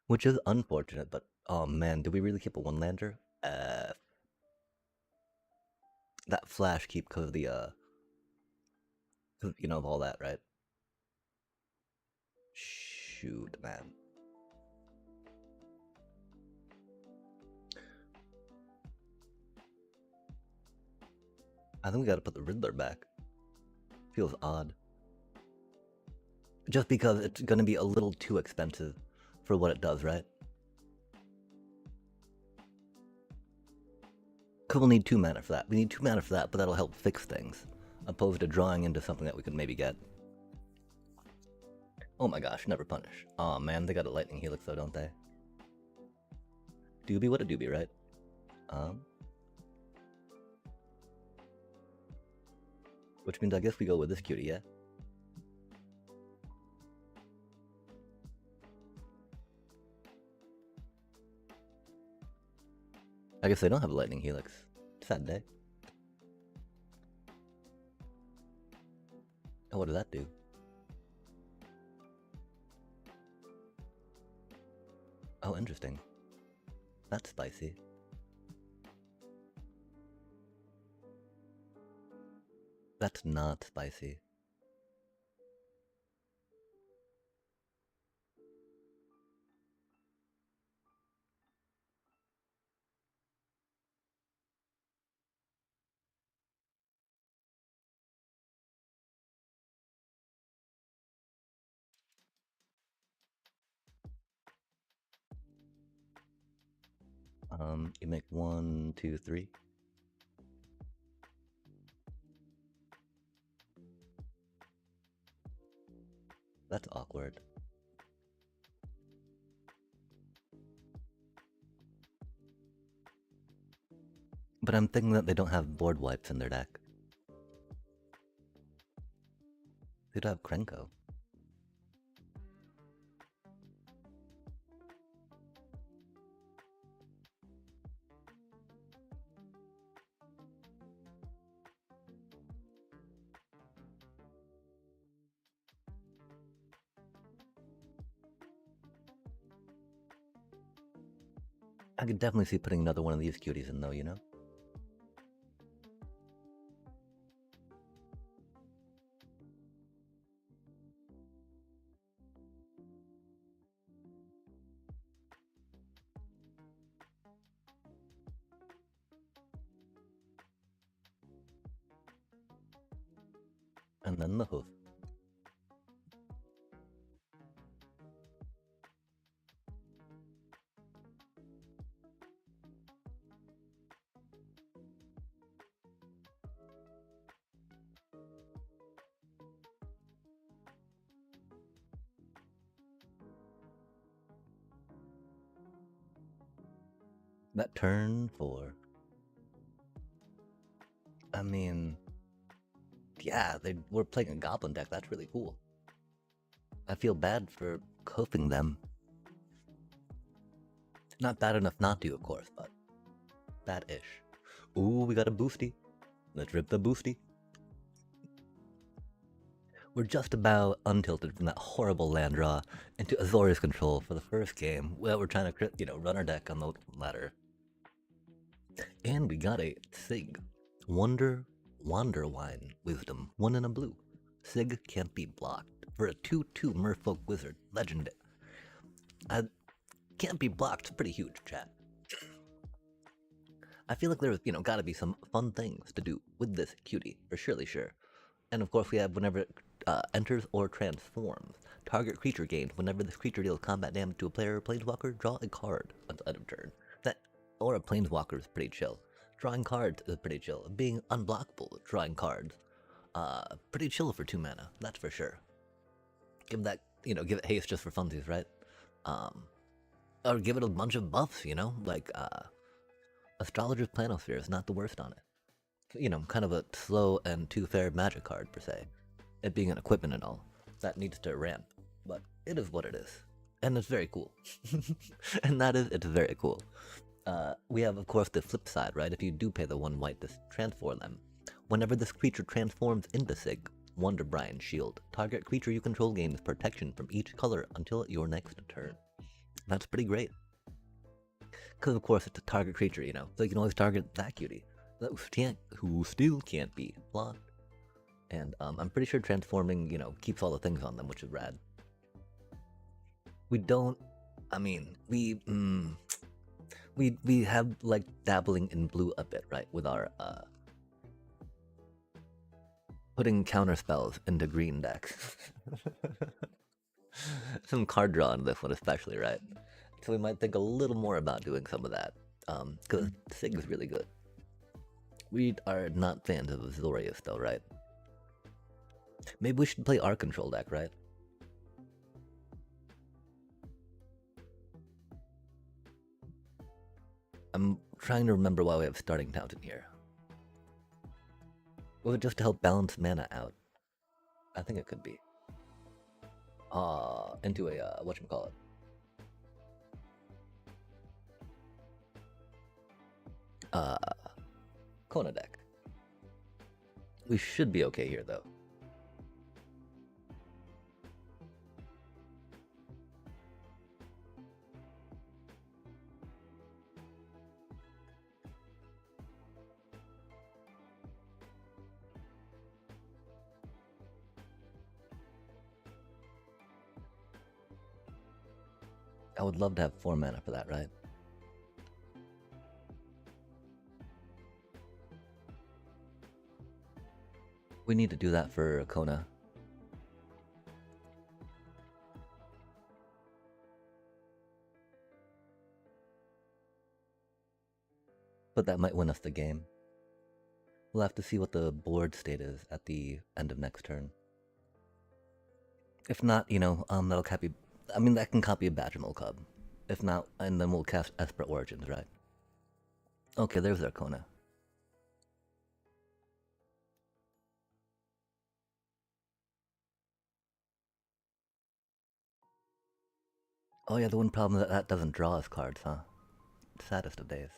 Which is unfortunate, but, oh man, do we really keep a one-lander? That flash keep because of the, you know, of all that, right? Shoot, man. I think we gotta put the Riddler back. Feels odd. Just because it's gonna be a little too expensive for what it does, right? Cause we'll need 2 mana for that. We need 2 mana for that, but that'll help fix things. Opposed to drawing into something that we could maybe get. Oh my gosh, never punish. Aw man, they got a lightning helix though, don't they? Doobie, what a doobie, right? Which means I guess we go with this cutie, yeah? I guess they don't have a lightning helix. Sad day. Oh, what did that do? Oh, interesting. That's spicy. That's not spicy. You make 1, 2, 3. That's awkward. But I'm thinking that they don't have board wipes in their deck. They'd have Krenko. I could definitely see putting another one of these cuties in though, you know? And then the hoof. That turn 4. I mean, yeah, they were playing a goblin deck. That's really cool. I feel bad for hoofing them. Not bad enough not to, of course, but bad-ish. Ooh, we got a boosty. Let's rip the boosty. We're just about untilted from that horrible land draw into Azorius control for the first game. Well, we're trying to, run our deck on the ladder. And we got a Sig. Wander Wine Wisdom. 1 in a blue. Sig can't be blocked. For a 2/2 Merfolk Wizard. Legend. Can't be blocked. It's pretty huge, chat. I feel like there's, gotta be some fun things to do with this cutie, for surely sure. And of course we have whenever it enters or transforms. Target creature gains whenever this creature deals combat damage to a player or planeswalker, draw a card until end of turn. That, or a planeswalker is pretty chill. Drawing cards is pretty chill. Being unblockable, drawing cards, pretty chill for 2 mana, that's for sure. Give that, give it haste just for funsies, right? Or give it a bunch of buffs, like, Astrologer's Planosphere is not the worst on it. Kind of a slow and too fair magic card, per se. It being an equipment and all. That needs to ramp. But it is what it is. And it's very cool. And that is, it's very cool. We have, of course, the flip side, right? If you do pay the 1 white to transform them, whenever this creature transforms into Sig, Wonder Brian Shield, target creature you control gains protection from each color until your next turn. That's pretty great. Because, of course, it's a target creature, so you can always target that cutie. Who still can't be blocked. And I'm pretty sure transforming, keeps all the things on them, which is rad. We don't, I mean, we have, like, dabbling in blue a bit, right? With our, putting counter spells into green decks. Some card draw in this one especially, right? So we might think a little more about doing some of that. Because Sig is really good. We are not fans of Azorius though, right? Maybe we should play our control deck, right? I'm trying to remember why we have starting Fountain here. Was it just to help balance mana out? I think it could be. Into a, whatchamacallit. Kona deck. We should be okay here though. I would love to have 4 mana for that, right? We need to do that for Kona. But that might win us the game. We'll have to see what the board state is at the end of next turn. If not, that'll copy. I mean, that can copy a Badgermole Cub. If not, and then we'll cast Esper Origins, right? Okay, there's our Kona. Oh yeah, the one problem is that doesn't draw us cards, huh? Saddest of days.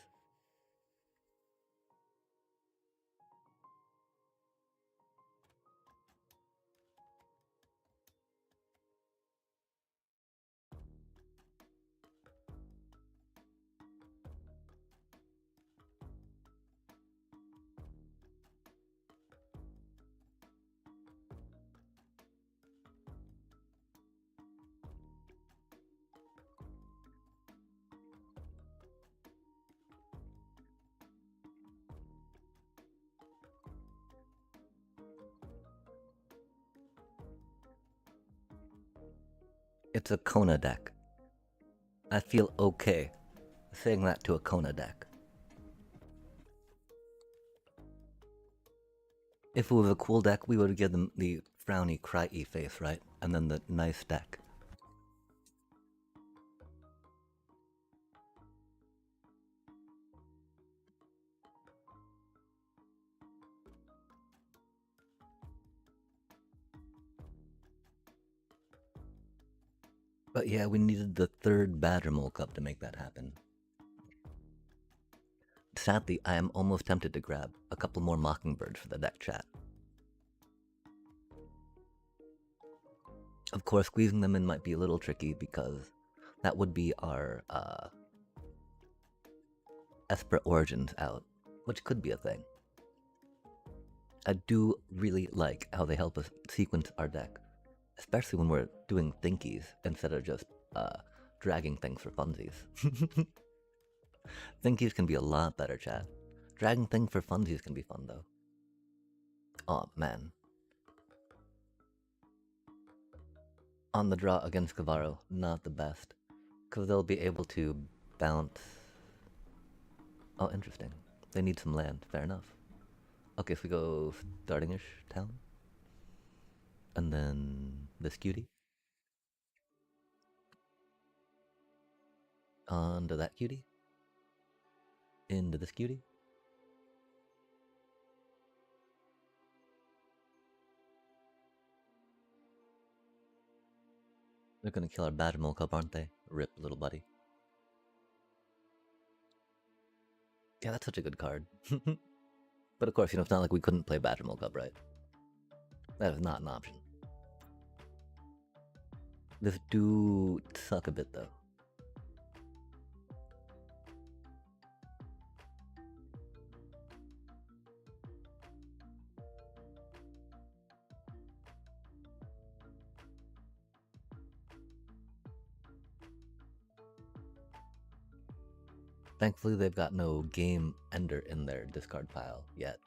It's a Kona deck. I feel okay saying that to a Kona deck. If it was a cool deck, we would give them the frowny, cryy face, right? And then the nice deck. But yeah, we needed the 3rd Badgermole Cup to make that happen. Sadly, I am almost tempted to grab a couple more Mockingbirds for the deck chat. Of course, squeezing them in might be a little tricky because that would be our Esper Origins out, which could be a thing. I do really like how they help us sequence our deck, especially when we're doing thinkies instead of just dragging things for funsies. Thinkies can be a lot better, chat. Dragging things for funsies can be fun, though. Oh, man. On the draw against Kavaro, not the best. Because they'll be able to bounce... Oh, interesting. They need some land, fair enough. Okay, so we go starting-ish town. And then this cutie. Onto that cutie. Into this cutie. They're gonna kill our Badgermole Cup, aren't they? Rip, little buddy. Yeah, that's such a good card. But of course, it's not like we couldn't play Badgermole Cup, right? That is not an option. This do suck a bit, though. Thankfully, they've got no game ender in their discard pile yet.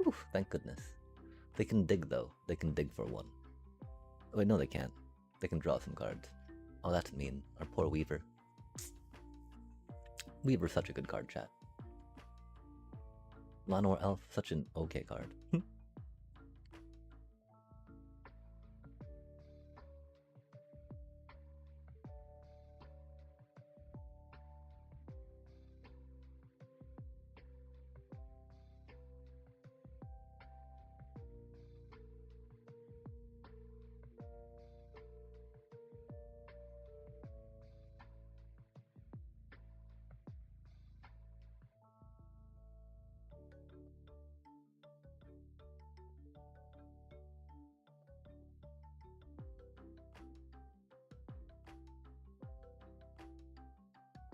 Oof, thank goodness. They can dig, though. They can dig for 1. Oh, wait, no, they can't. They can draw some cards. Oh, that's mean. Our poor Weaver. Weaver's such a good card, chat. Llanowar Elf, such an okay card.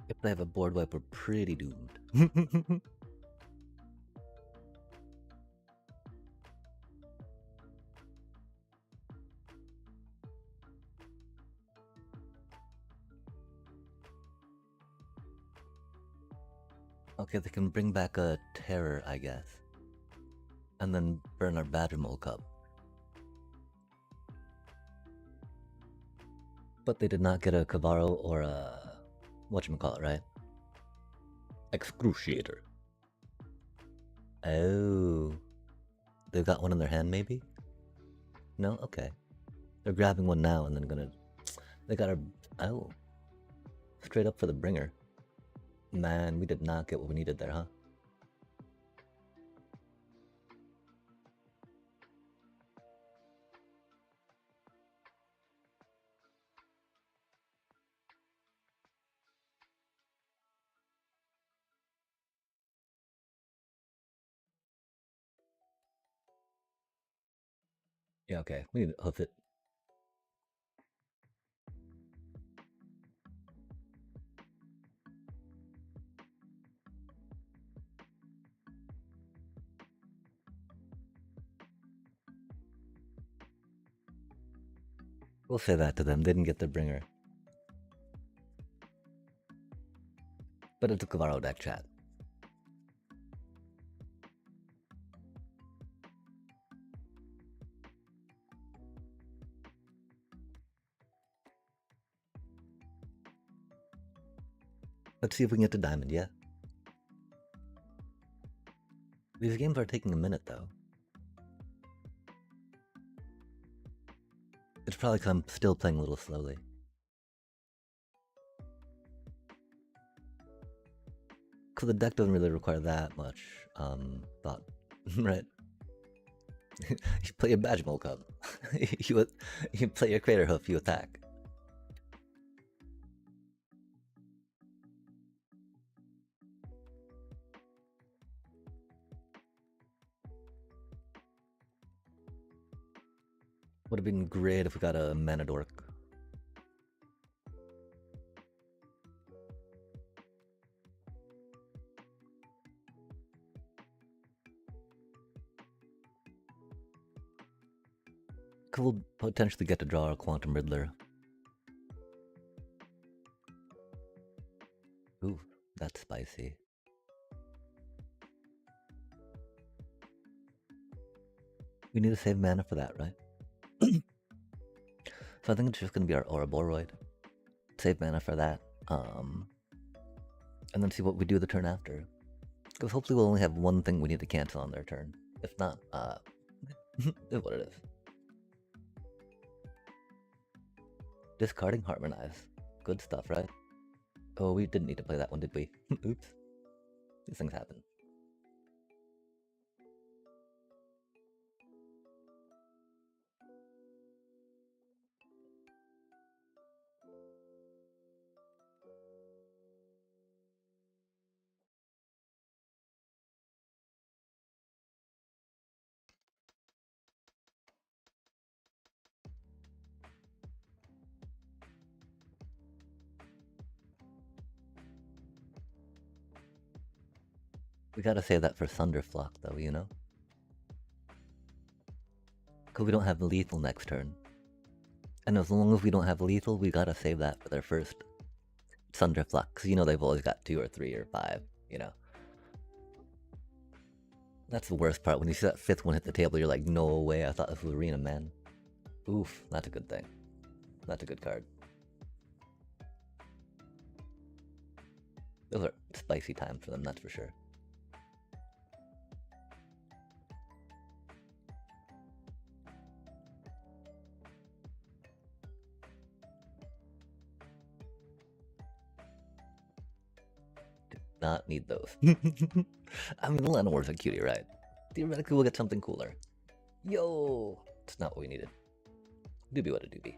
If they have a board wipe, we're pretty doomed. Okay, they can bring back a terror, I guess. And then burn our Badgermole cup. But they did not get a Cavarro or a... whatchamacallit, right? Excruciator. Oh. They've got one in their hand, maybe? No? Okay. They're grabbing one now and then gonna... They got a... Oh. Straight up for the bringer. Man, we did not get what we needed there, huh? Yeah, okay. We need to hoof it. We'll say that to them. They didn't get their bringer. But it's a Cavarro deck, chat. Let's see if we can get to Diamond, yeah? These games are taking a minute, though. It's probably because I'm still playing a little slowly. Because the deck doesn't really require that much, thought, right? You play a Badgermole Cub. you play your Crater Hoof, you attack. Would have been great if we got a Manadork. Could potentially get to draw a Quantum Riddler. Ooh, that's spicy. We need to save mana for that, right? So I think it's just going to be our Ouroboros. Save mana for that. And then see what we do the turn after. Because hopefully we'll only have one thing we need to cancel on their turn. If not, it's what it is. Discarding Harmonize. Good stuff, right? Oh, we didn't need to play that one, did we? Oops. These things happen. We gotta save that for Thunderflock, though, you know? Because we don't have lethal next turn. And as long as we don't have lethal, we gotta save that for their first Thunderflock. Because you know they've always got 2 or 3 or 5, you know? That's the worst part. When you see that 5th one hit the table, you're like, no way, I thought this was Arena, man. Oof, that's a good thing. That's a good card. Those are spicy times for them, that's for sure. Not need those. I mean, the Llanowars are cutie, right? Theoretically, we'll get something cooler. Yo! It's not what we needed. Doobie what a doobie.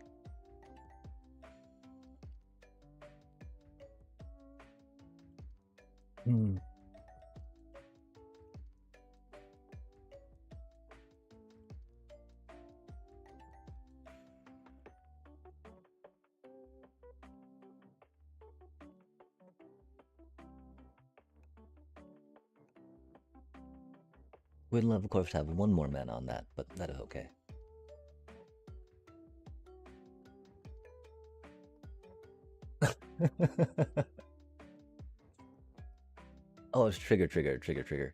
Hmm. We'd love, of course, to have one more mana on that, but that is okay. Oh, it's trigger, trigger, trigger, trigger.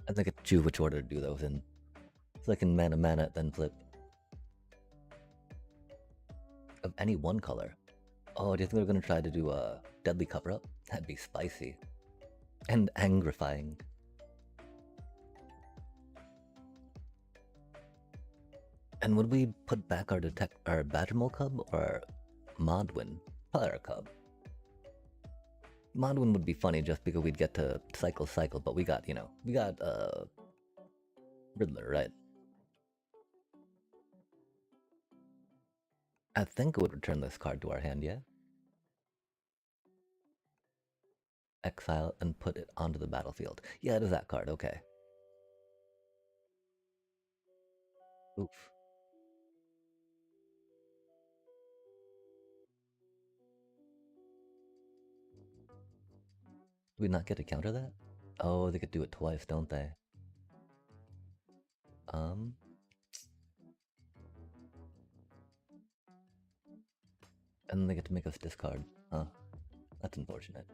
I think I can choose which order to do those in. So I can mana mana, then flip. Of any one color. Oh, do you think they're gonna try to do a deadly cover-up? That'd be spicy. And angrifying. And would we put back our Badgermole Cub or Modwin? Probably our Cub. Modwin would be funny just because we'd get to cycle, but we got, we got Riddler, right? I think it would return this card to our hand, yeah? Exile and put it onto the battlefield. Yeah, it is that card, okay. Oof. Do we not get to counter that? Oh, they could do it twice, don't they? Um. And then they get to make us discard. Huh. That's unfortunate.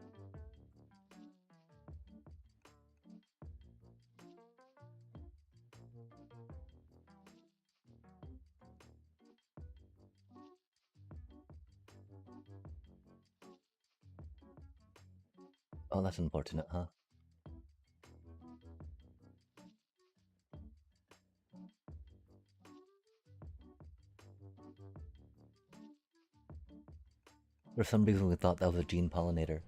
Oh, that's unfortunate, huh? For some reason we thought that was a gene pollinator.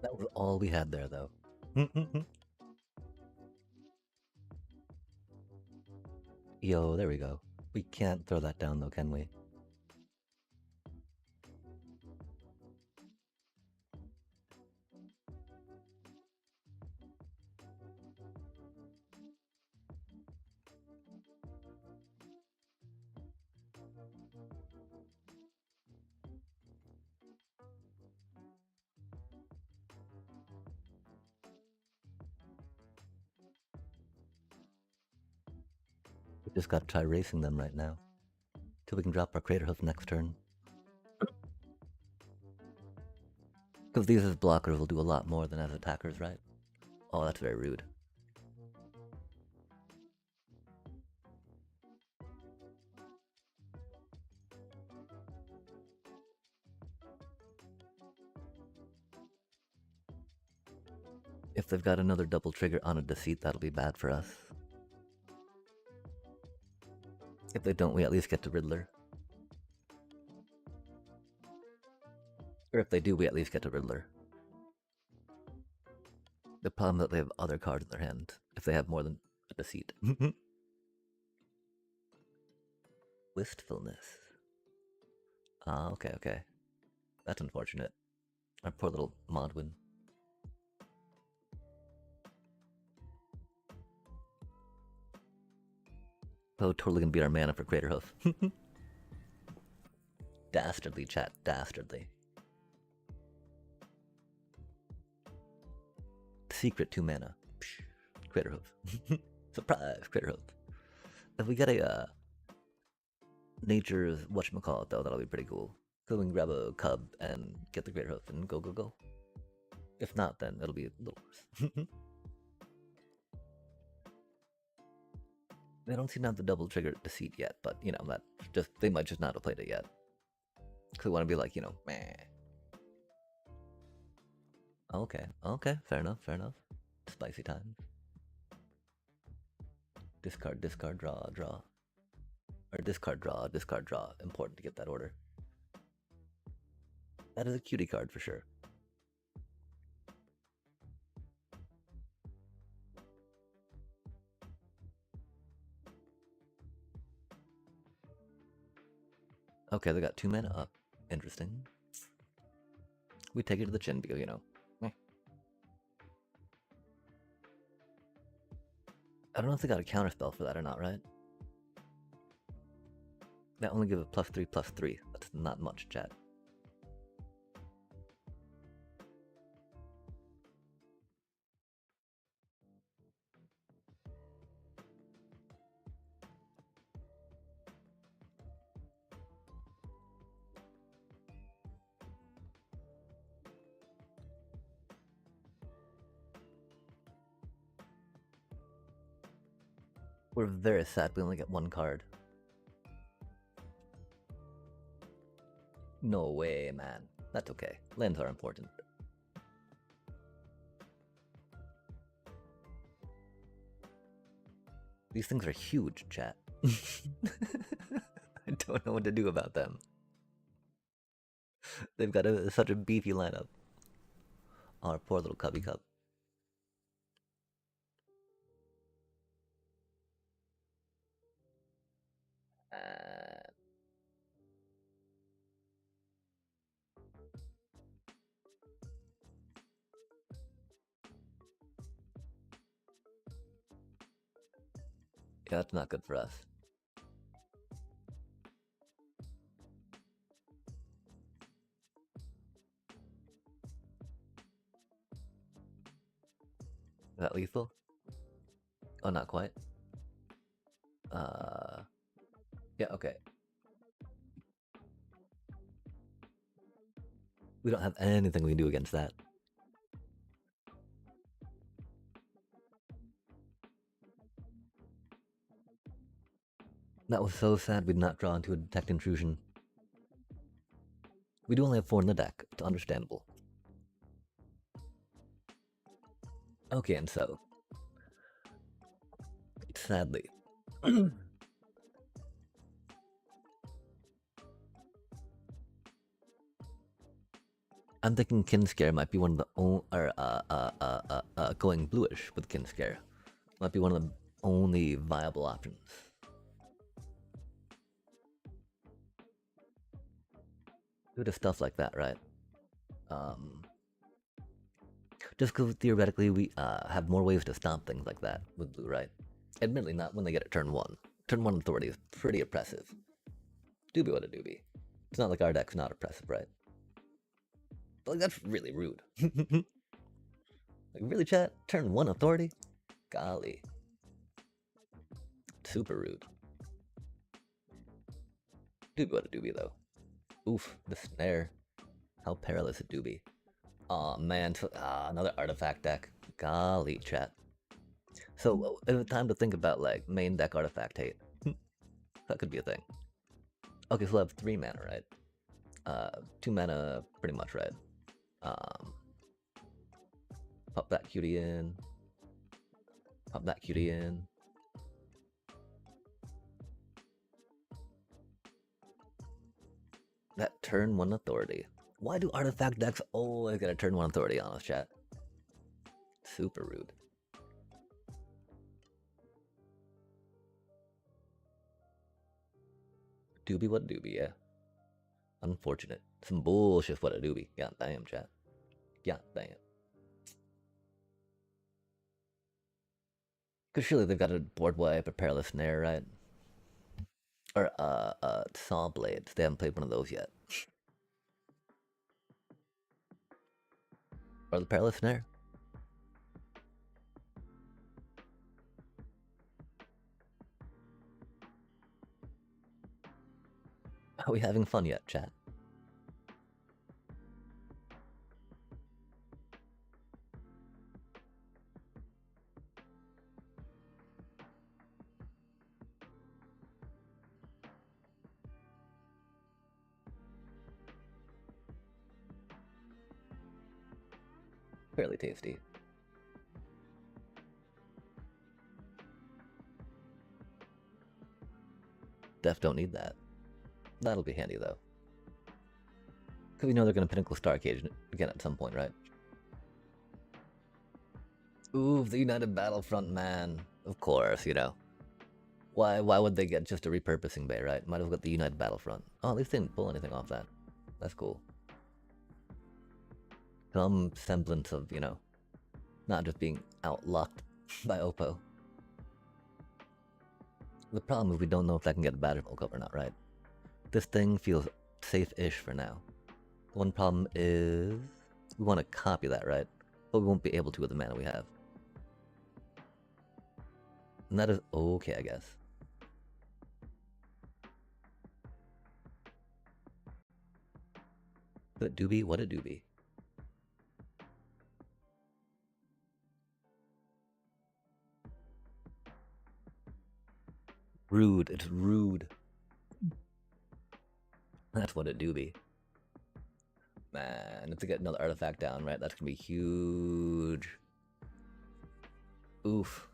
That was all we had there, though. Yo, there we go. We can't throw that down, though, can we? We just gotta try racing them right now. Till we can drop our Crater Hoof next turn. Because these as blockers will do a lot more than as attackers, right? Oh, that's very rude. If they've got another double trigger on a Deceit, that'll be bad for us. If they don't, we at least get to Riddler. Or if they do, we at least get to Riddler. The problem is that they have other cards in their hand, if they have more than a Deceit. Wistfulness. Ah, okay, okay. That's unfortunate. Our poor little Modwin. Oh, totally gonna beat our mana for Crater Hoof. Dastardly, chat. Dastardly. Secret 2 mana. Psh, Crater Hoof. Surprise, Crater Hoof. If we get a nature's whatchamacallit, though, that'll be pretty cool. So we can grab a cub and get the Crater Hoof and go, go, go. If not, then it'll be a little worse. They don't seem to have the double trigger Deceit yet, but that just they might just not have played it yet. Cause they want to be like, meh. Okay, okay, fair enough, fair enough. Spicy times. Discard, discard, draw, draw. Or discard, draw, discard, draw. Important to get that order. That is a cutie card for sure. Okay, they got 2 mana up. Interesting. We take it to the chin because, you know. I don't know if they got a counterspell for that or not, right? That only gives a +3/+3. That's not much, chat. We're very sad we only get one card. No way, man. That's okay. Lands are important. These things are huge, chat. I don't know what to do about them. They've got such a beefy lineup. Our poor little cubby cub. Yeah, that's not good for us. Is that lethal? Oh, not quite. Yeah, okay. We don't have anything we can do against that. That was so sad we did not draw into a detect intrusion. We do only have 4 in the deck. It's understandable. Okay, and so... sadly... I'm thinking Kinscare might be one of the only... going bluish with Kinscare. Might be one of the only viable options. Due to stuff like that, right? Just because theoretically we have more ways to stop things like that with blue, right? Admittedly, not when they get it turn 1. Turn 1 authority is pretty oppressive. Doobie what a doobie. It's not like our deck's not oppressive, right? But like, that's really rude. Like, really, chat? Turn 1 authority? Golly. Super rude. Doobie what a doobie, though. Oof, the snare. How perilous it do be. Aw, man, another artifact deck. Golly, chat. So, time to think about, like, main deck artifact hate. That could be a thing. Okay, so we'll have 3 mana, right? 2 mana, pretty much, right? Pop that cutie in. Pop that cutie in. That turn 1 authority. Why do artifact decks always get a turn 1 authority on us, chat? Super rude. Doobie what a doobie, yeah. Unfortunate. Some bullshit what a doobie. God damn, chat. God damn. Because surely they've got a board wipe, a perilous snare, right? Or saw blades. They haven't played one of those yet. Or the perilous snare. Are we having fun yet, chat? Fairly tasty. Def don't need that. That'll be handy, though. Because we know they're going to Pinnacle Starcade again at some point, right? Ooh, the United Battlefront, man. Of course, you know. Why would they get just a repurposing bay, right? Might as well get the United Battlefront. Oh, at least they didn't pull anything off that. That's cool. Some semblance of, not just being outlocked by Oppo. The problem is we don't know if that can get a battery bulk up or not, right? This thing feels safe-ish for now. The one problem is we want to copy that, right? But we won't be able to with the mana we have. And that is okay, I guess. But doobie, what a doobie. Rude, it's rude. That's what it doobie. Man, to get another artifact down, right? That's gonna be huge. Oof.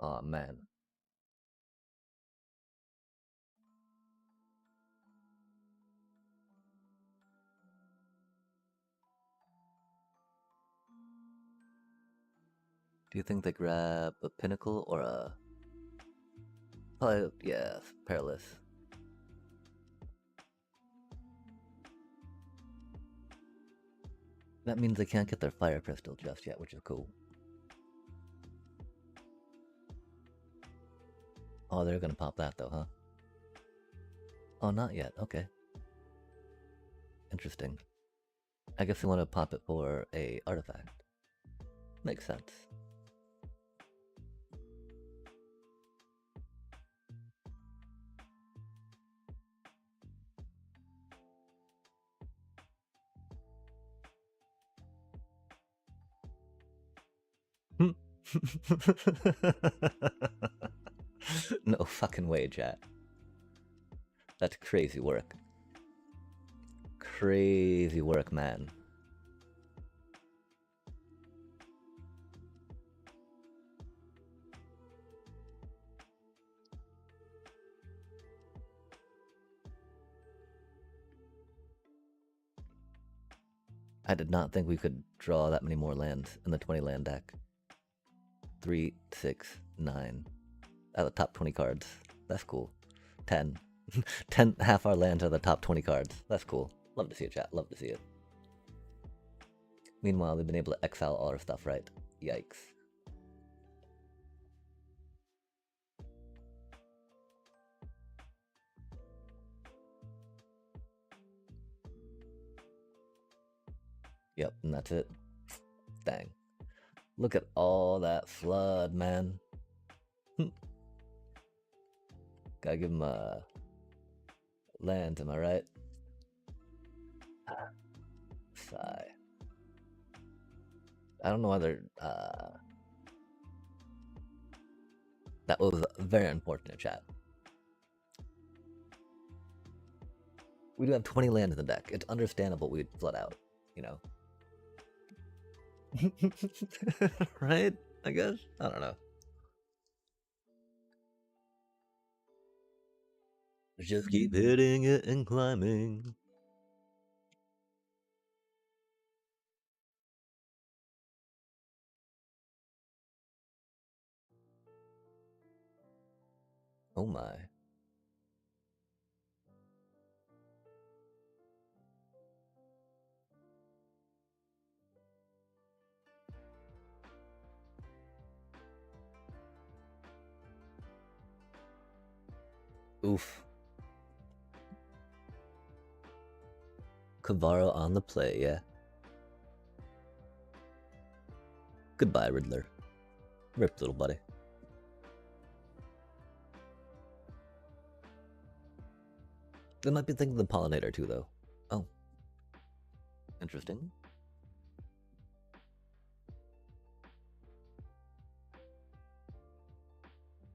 Oh man. Do you think they grab a pinnacle or a... Oh, yeah, perilous. That means they can't get their fire crystal just yet, which is cool. Oh, they're gonna pop that though, huh? Oh, not yet. Okay. Interesting. I guess they want to pop it for a artifact. Makes sense. No fucking way, chat. That's crazy work. Crazy work, man. I did not think we could draw that many more lands in the 20 land deck. 3, 6, 9. Out of the top 20 cards. That's cool. 10. 10, half our lands are the top 20 cards. That's cool. Love to see it, chat. Love to see it. Meanwhile, they've been able to exile all our stuff, right? Yikes. Yep, and that's it. Dang. Look at all that flood, man. Gotta give him a land, am I right? Sigh. I don't know whether that was very unfortunate, chat. We do have 20 land in the deck. It's understandable we'd flood out, you know. Right? I guess? I don't know. Just keep hitting it and climbing. Oh my. Oof. Cavaro on the play, yeah. Goodbye, Riddler. Rip, little buddy. They might be thinking the Pollinator too, though. Oh. Interesting.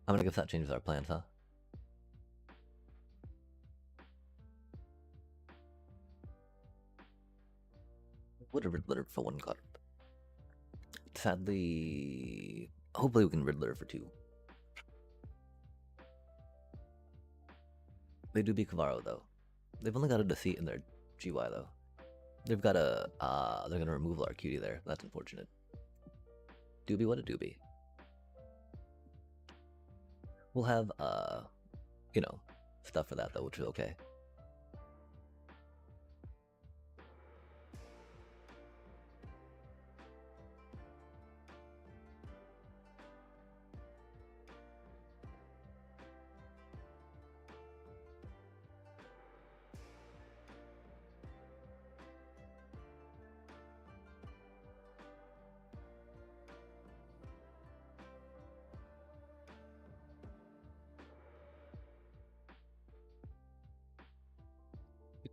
I'm gonna guess that changes our plans, huh? Would a Riddler for 1 card. Sadly, hopefully we can Riddler for 2. They do beat Cavaro though. They've only got a Deceit in their GY though. They've got a, they're gonna remove our cutie there. That's unfortunate. Doobie, what a doobie. We'll have, you know, stuff for that though, which is okay.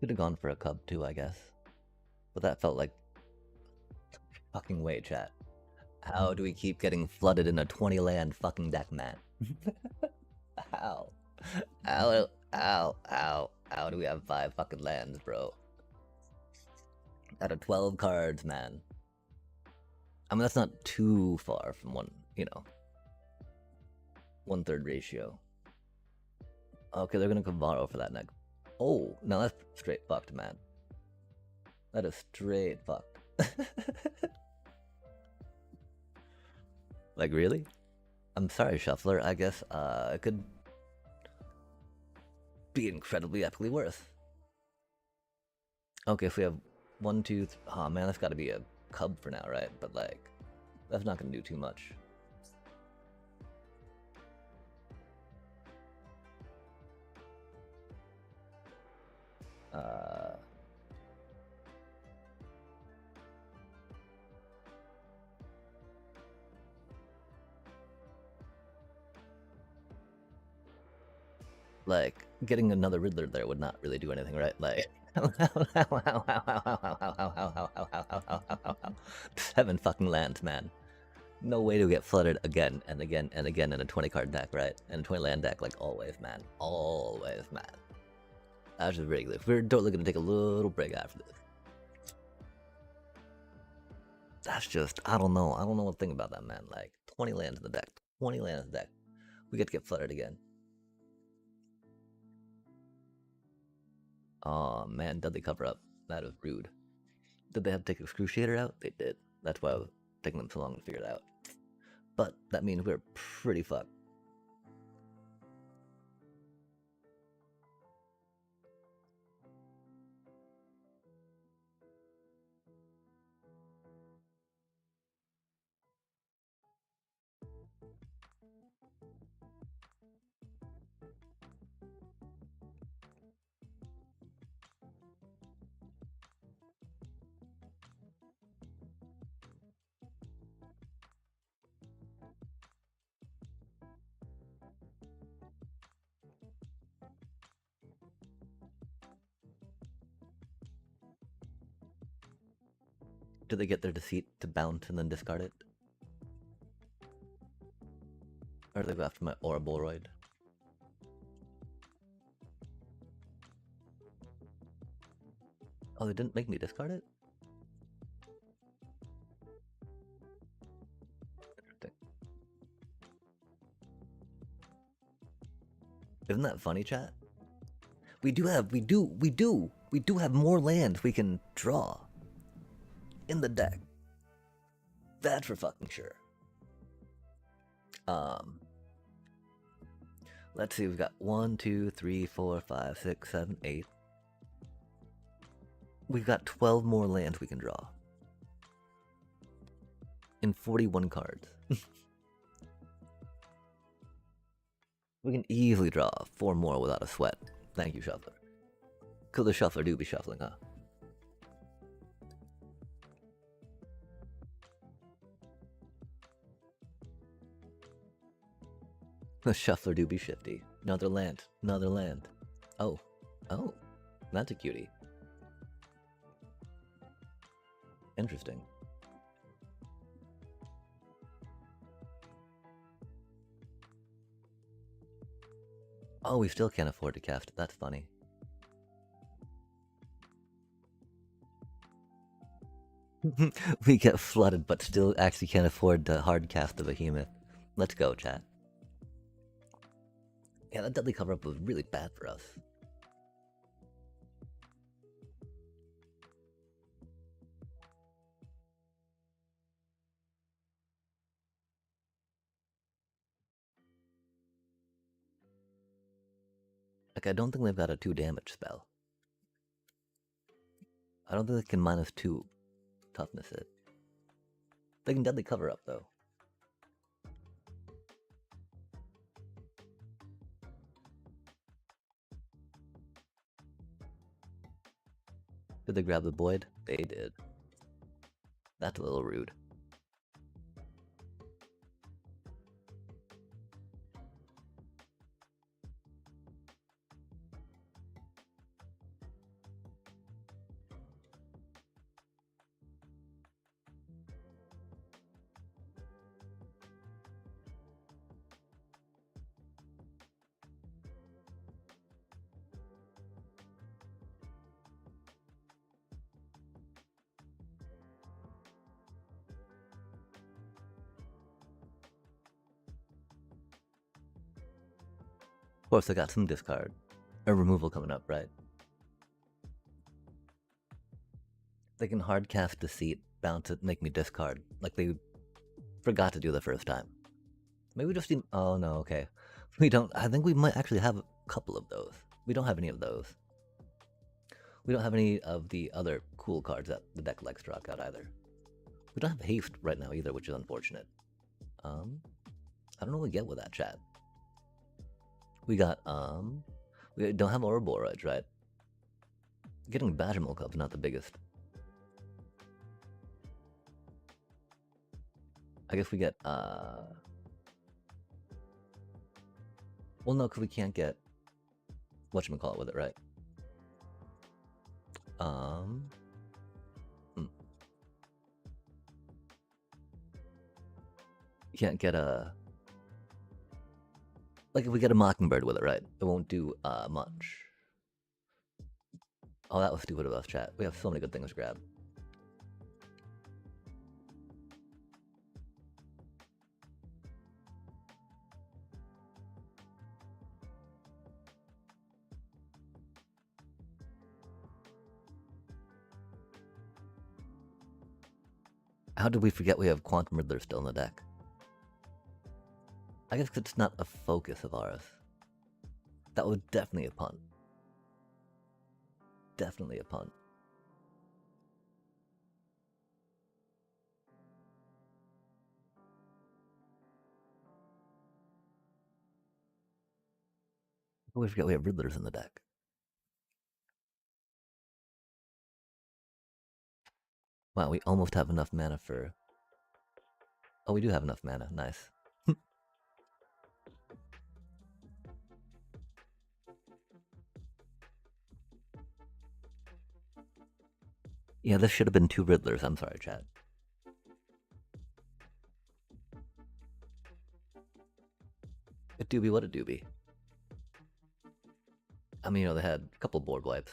Could have gone for a cub too, I guess. But that felt like fucking way, chat. How do we keep getting flooded in a 20 land fucking deck, man? Ow. Ow, ow, ow. How do we have 5 fucking lands, bro? Out of 12 cards, man. I mean, that's not too far from one, you know, 1/3 ratio. Okay, they're gonna Cavaro for that next. Oh, no, that's straight fucked, man. That is straight fucked. Like, really? I'm sorry, Shuffler. I guess it could be incredibly epically worse. Okay, so we have 1, 2, 3. Oh man, that's got to be a cub for now, right? But like, that's not gonna do too much. Like, getting another Riddler there would not really do anything, right? Like, 7 fucking lands, man. No way to get flooded again and again and again in a 20 card deck, right? And a 20 land deck, like always, man. Always, man. That's just ridiculous. We're totally gonna take a little break after this. That's just, I don't know what to think about that, man. Like, 20 lands in the deck. 20 lands in the deck. We get to get flooded again. Oh man, did they cover up? That was rude. Did they have to take Excruciator out? They did. That's why it was taking them so long to figure it out. But that means we're pretty fucked. Do they get their Deceit to bounce and then discard it? Or do they go after my Ouroboros? Oh, they didn't make me discard it? Interesting. Isn't that funny, chat? We do have more lands we can draw in the deck. That's for fucking sure. Let's see, we've got 1, 2, 3, 4, 5, 6, 7, 8. We've got 12 more lands we can draw. In 41 cards. We can easily draw 4 more without a sweat. Thank you, Shuffler. Because the Shuffler do be shuffling, huh? The shuffler do be shifty. Another land. Another land. Oh. Oh. That's a cutie. Interesting. Oh, we still can't afford to cast it. That's funny. We get flooded, but still actually can't afford to hard cast the behemoth. Let's go, chat. Yeah, that deadly cover-up was really bad for us. Like, I don't think they've got a 2 damage spell. I don't think they can -2 toughness it. They can deadly cover up, though. Did they grab the Boyd? They did. That's a little rude. Of course, they got some discard. Or removal coming up, right? They can hard cast Deceit, bounce it, make me discard. Like they forgot to do the first time. Maybe we just need... Oh, no, okay. We don't... I think we might actually have a couple of those. We don't have any of those. We don't have any of the other cool cards that the deck likes to rock out either. We don't have haste right now either, which is unfortunate. I don't know what we get with that, chat. We got, we don't have Ouroboros, right? Getting Badgermole Club's not the biggest. I guess we get, well, no, because we can't get whatchamacallit with it, right? You can't get a... Like, if we get a Mockingbird with it, right? It won't do, much. Oh, that was stupid of us, chat. We have so many good things to grab. How did we forget we have Quantum Riddler still in the deck? I guess it's not a focus of ours. That was definitely a punt. Definitely a punt. We forget we have Riddlers in the deck. Wow, we almost have enough mana for... Oh, we do have enough mana. Nice. Yeah, this should have been 2 Riddlers. I'm sorry, chat. A doobie, what a doobie. I mean, you know, they had a couple board wipes.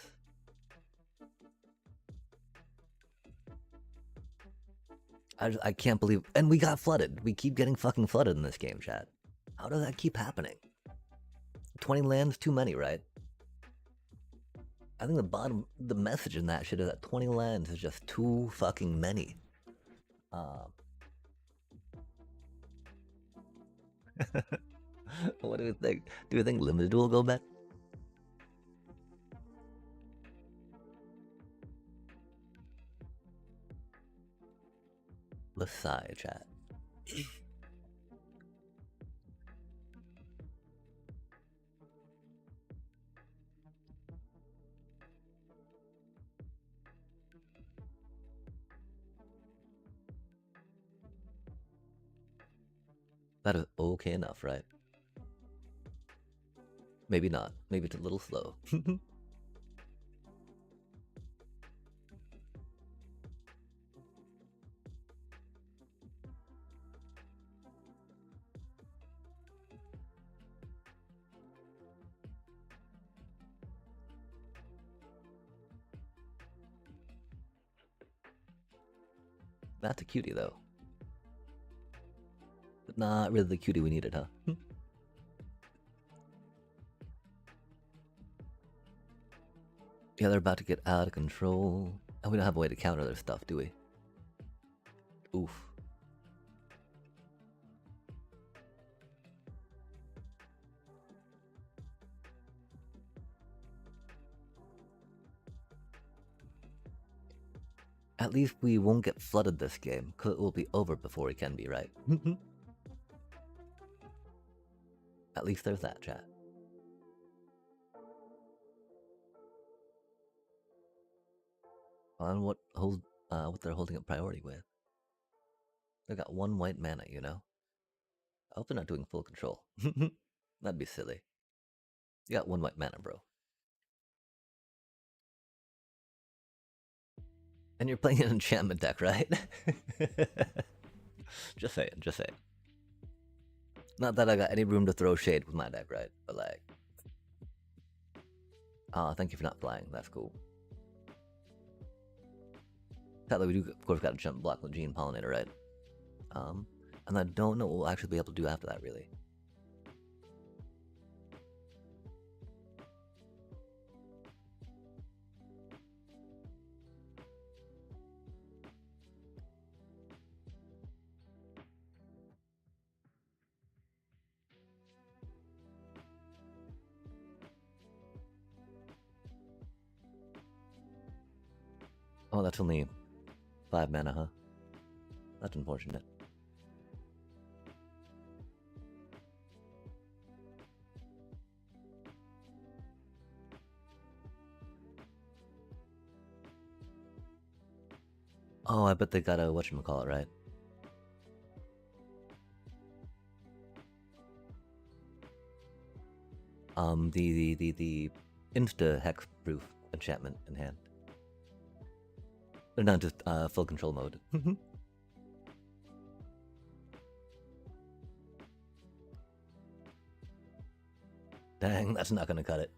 I can't believe... And we got flooded. We keep getting fucking flooded in this game, chat. How does that keep happening? 20 lands, too many, right? I think the message in that shit is that 20 lands is just too fucking many. What do we think? Do we think limited will go back? Let's sigh, chat. That is okay enough, right? Maybe not. Maybe it's a little slow. That's a cutie, though. But not really the cutie we needed, huh? Yeah, they're about to get out of control. And we don't have a way to counter their stuff, do we? Oof. At least we won't get flooded this game, because it will be over before it can be, right? At least there's that, chat. On what they're holding up priority with. They got one white mana, you know? I hope they're not doing full control. That'd be silly. You got one white mana, bro. And you're playing an enchantment deck, right? Just saying, just saying. Not that I got any room to throw shade with my deck, right? But like, thank you for not flying. That's cool. Sadly, we do, of course, got to jump block Legion Pollinator, right? And I don't know what we'll actually be able to do after that, really. Oh, that's only 5 mana, huh? That's unfortunate. Oh, I bet they got a whatchamacallit, right? The insta hexproof enchantment in hand. They're not just full control mode. Dang, that's not gonna cut it.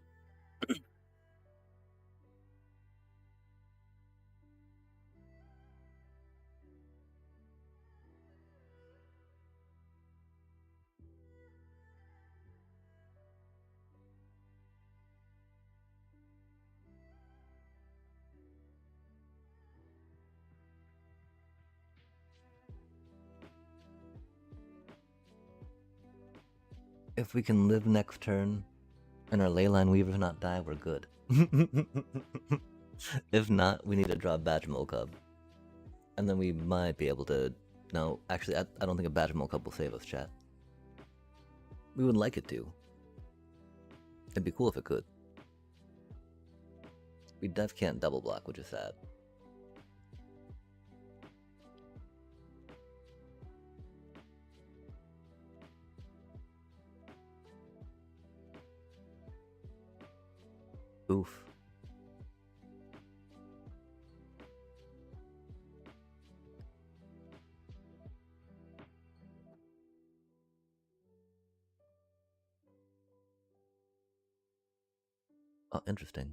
If we can live next turn and our Leyline Weavers not die, we're good. If not, we need to draw Badgermole Cub. And then we might be able to... No, actually, I don't think a Badgermole Cub will save us, chat. We would like it to. It'd be cool if it could. We def can't double block, which is sad. Oof. Oh, interesting.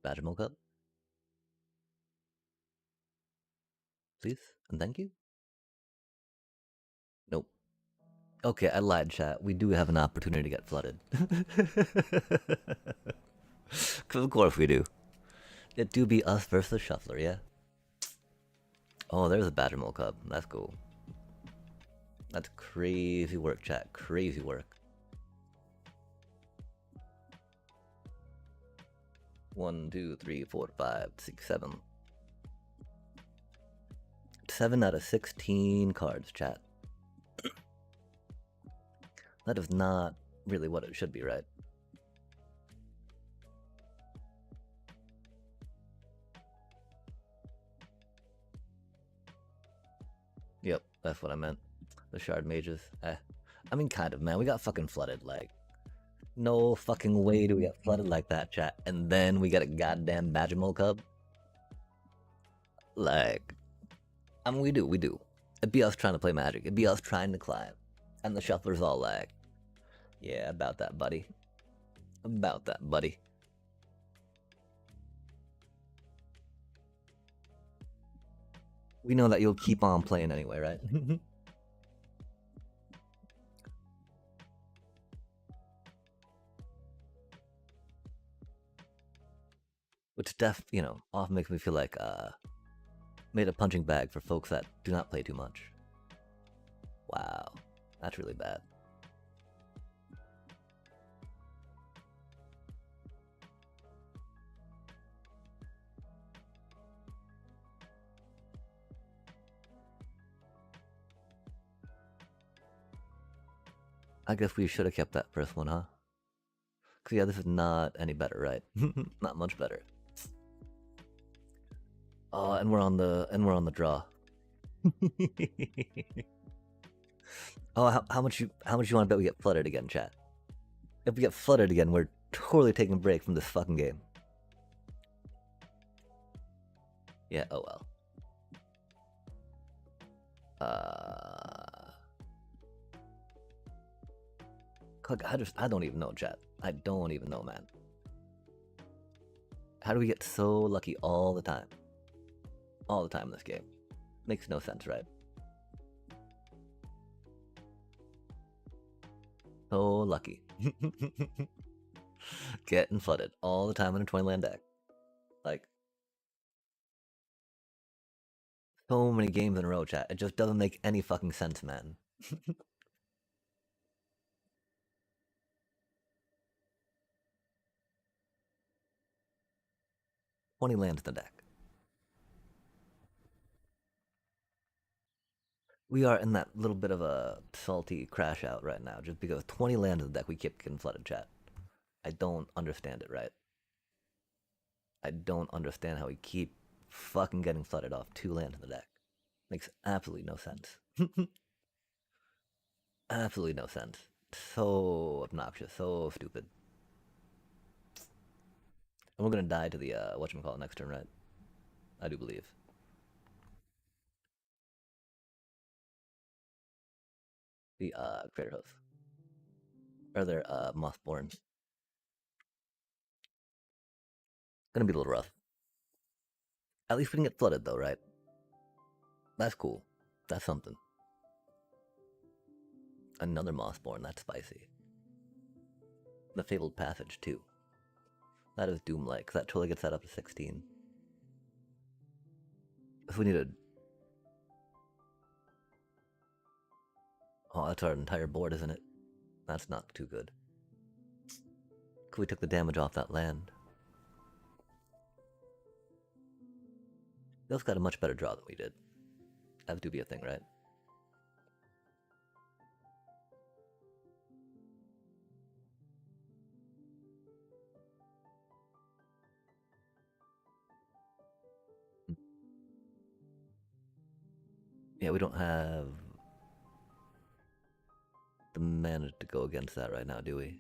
Badgermole Cub? Please? And thank you? Nope. Okay, I lied, chat. We do have an opportunity to get flooded. Of course we do. It do be us versus Shuffler, yeah? Oh, there's a Badgermole Cub. That's cool. That's crazy work, chat. Crazy work. 1, 2, 3, 4, 5, 6, 7. 7 out of 16 cards, chat. That is not really what it should be, right? Yep, that's what I meant. The shard mages. I mean, kind of, man. We got fucking flooded. Like, no fucking way do we get flooded like that, chat. And then we get a goddamn Badgermole cub. Like, I mean, we do. It'd be us trying to play Magic. It'd be us trying to climb. And the shuffler's all like, yeah, about that, buddy. About that, buddy. We know that you'll keep on playing anyway, right? Which often makes me feel like made a punching bag for folks that do not play too much. Wow, that's really bad. I guess we should have kept that first one, huh? Cause yeah, this is not any better, right? Not much better. Oh, and we're on the draw. Oh, how much you want to bet we get flooded again, chat? If we get flooded again, we're totally taking a break from this fucking game. Yeah. Oh well. I don't even know, chat. I don't even know, man. How do we get so lucky all the time? All the time in this game. Makes no sense, right? So lucky. Getting flooded all the time in a 20 land deck. Like, so many games in a row, chat. It just doesn't make any fucking sense, man. 20 lands in the deck. We are in that little bit of a salty crash out right now, just because 20 lands in the deck we keep getting flooded, chat. I don't understand it, right? I don't understand how we keep fucking getting flooded off 2 lands in the deck. Makes absolutely no sense. Absolutely no sense. So obnoxious, so stupid. And we're gonna die to the whatchamacallit next turn, right? I do believe. The Crater Host. Or their Mothborns. Gonna be a little rough. At least we didn't get flooded though, right? That's cool. That's something. Another Mothborn, that's spicy. The Fabled Passage too. That is Doom-like. That totally gets that up to 16. If we needed... Oh, that's our entire board, isn't it? That's not too good. Could we took the damage off that land? Those got a much better draw than we did. That do be a thing, right? Yeah, we don't have the mana to go against that right now, do we?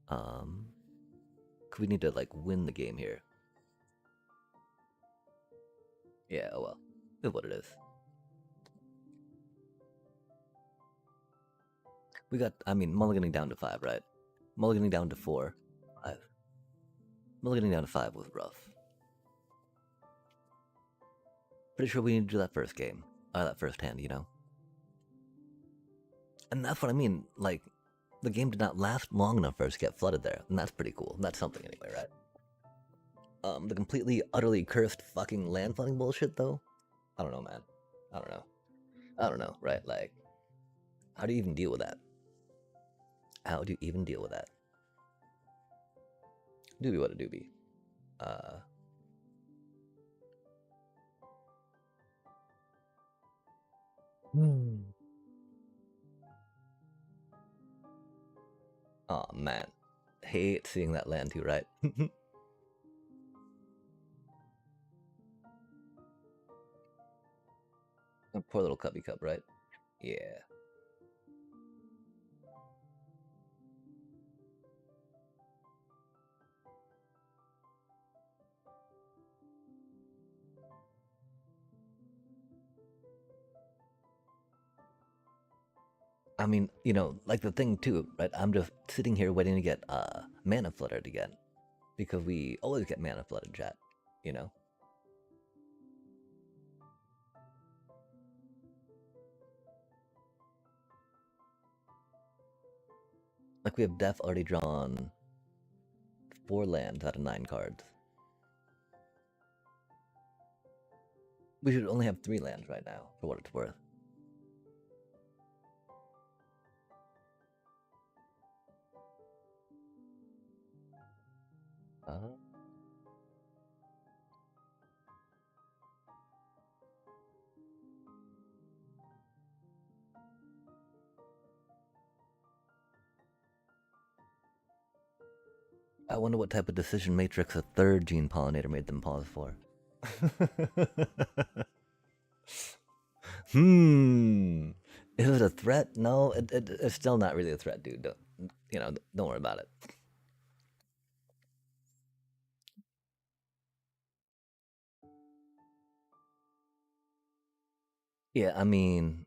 Could we need to like win the game here? Yeah, oh well. It's what it is. We got, I mean, mulliganing down to 5, right? Mulliganing down to 4. 5. Mulliganing down to 5 was rough. Pretty sure we need to do that first game. Or that first hand, you know? And that's what I mean, like, the game did not last long enough for us to get flooded there. And that's pretty cool. That's something anyway, right? The completely, utterly cursed fucking land flooding bullshit, though? I don't know, man. I don't know, right? Like, how do you even deal with that? How do you even deal with that? Doobie what a doobie. Oh man, hate seeing that land too, right? A poor little cubby cub, right? Yeah. I mean, like the thing too, right? I'm just sitting here waiting to get mana flooded again because we always get mana flooded, chat. You know, like we have Def already drawn 4 lands out of 9 cards. We should only have 3 lands right now, for what it's worth. Uh, I wonder what type of decision matrix a third gene pollinator made them pause for. Hmm. Is it a threat? No, it's still not really a threat, dude. Don't worry about it. Yeah, I mean,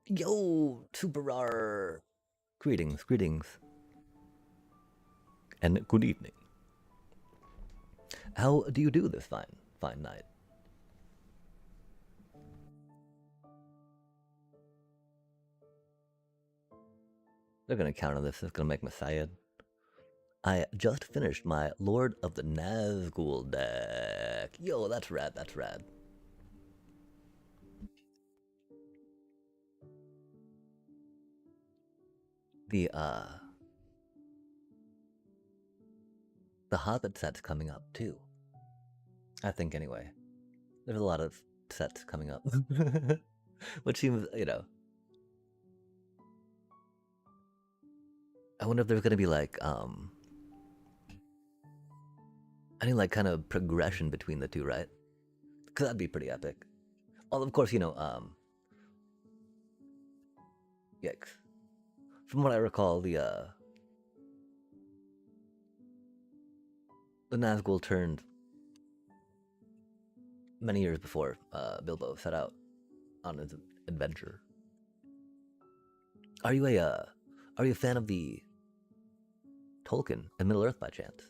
yo, super rare. Greetings, greetings, and good evening. How do you do this fine, fine night? They're gonna counter this. It's gonna make me sad. I just finished my Lord of the Nazgul deck. Yo, that's rad. That's rad. The the Hobbit set's coming up too. I think anyway. There's a lot of sets coming up, which seems, I wonder if there's gonna be like any like kind of progression between the two, right? Because that'd be pretty epic. Well, of course, yikes. From what I recall, the Nazgul turned many years before Bilbo set out on his adventure. Are you a fan of the Tolkien and Middle Earth by chance?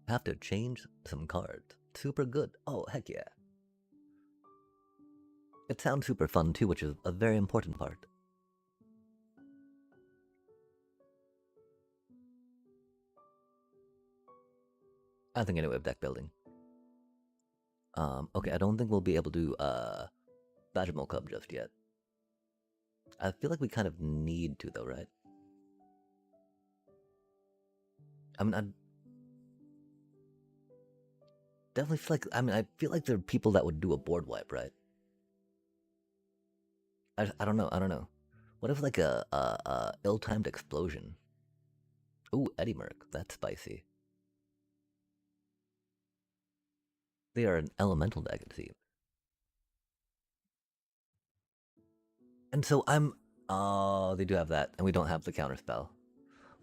Have to change some cards. Super good. Oh, heck yeah. It sounds super fun too, which is a very important part. I think anyway of deck building. Okay, I don't think we'll be able to Vaginal Cub just yet. I feel like we kind of need to though, right? I mean, I definitely feel like, I feel like there are people that would do a board wipe, right? I don't know, I don't know. What if like a ill-timed explosion? Ooh, Eddie Merc, that's spicy. They are an elemental deck, it seems. And so oh, they do have that, and we don't have the counterspell.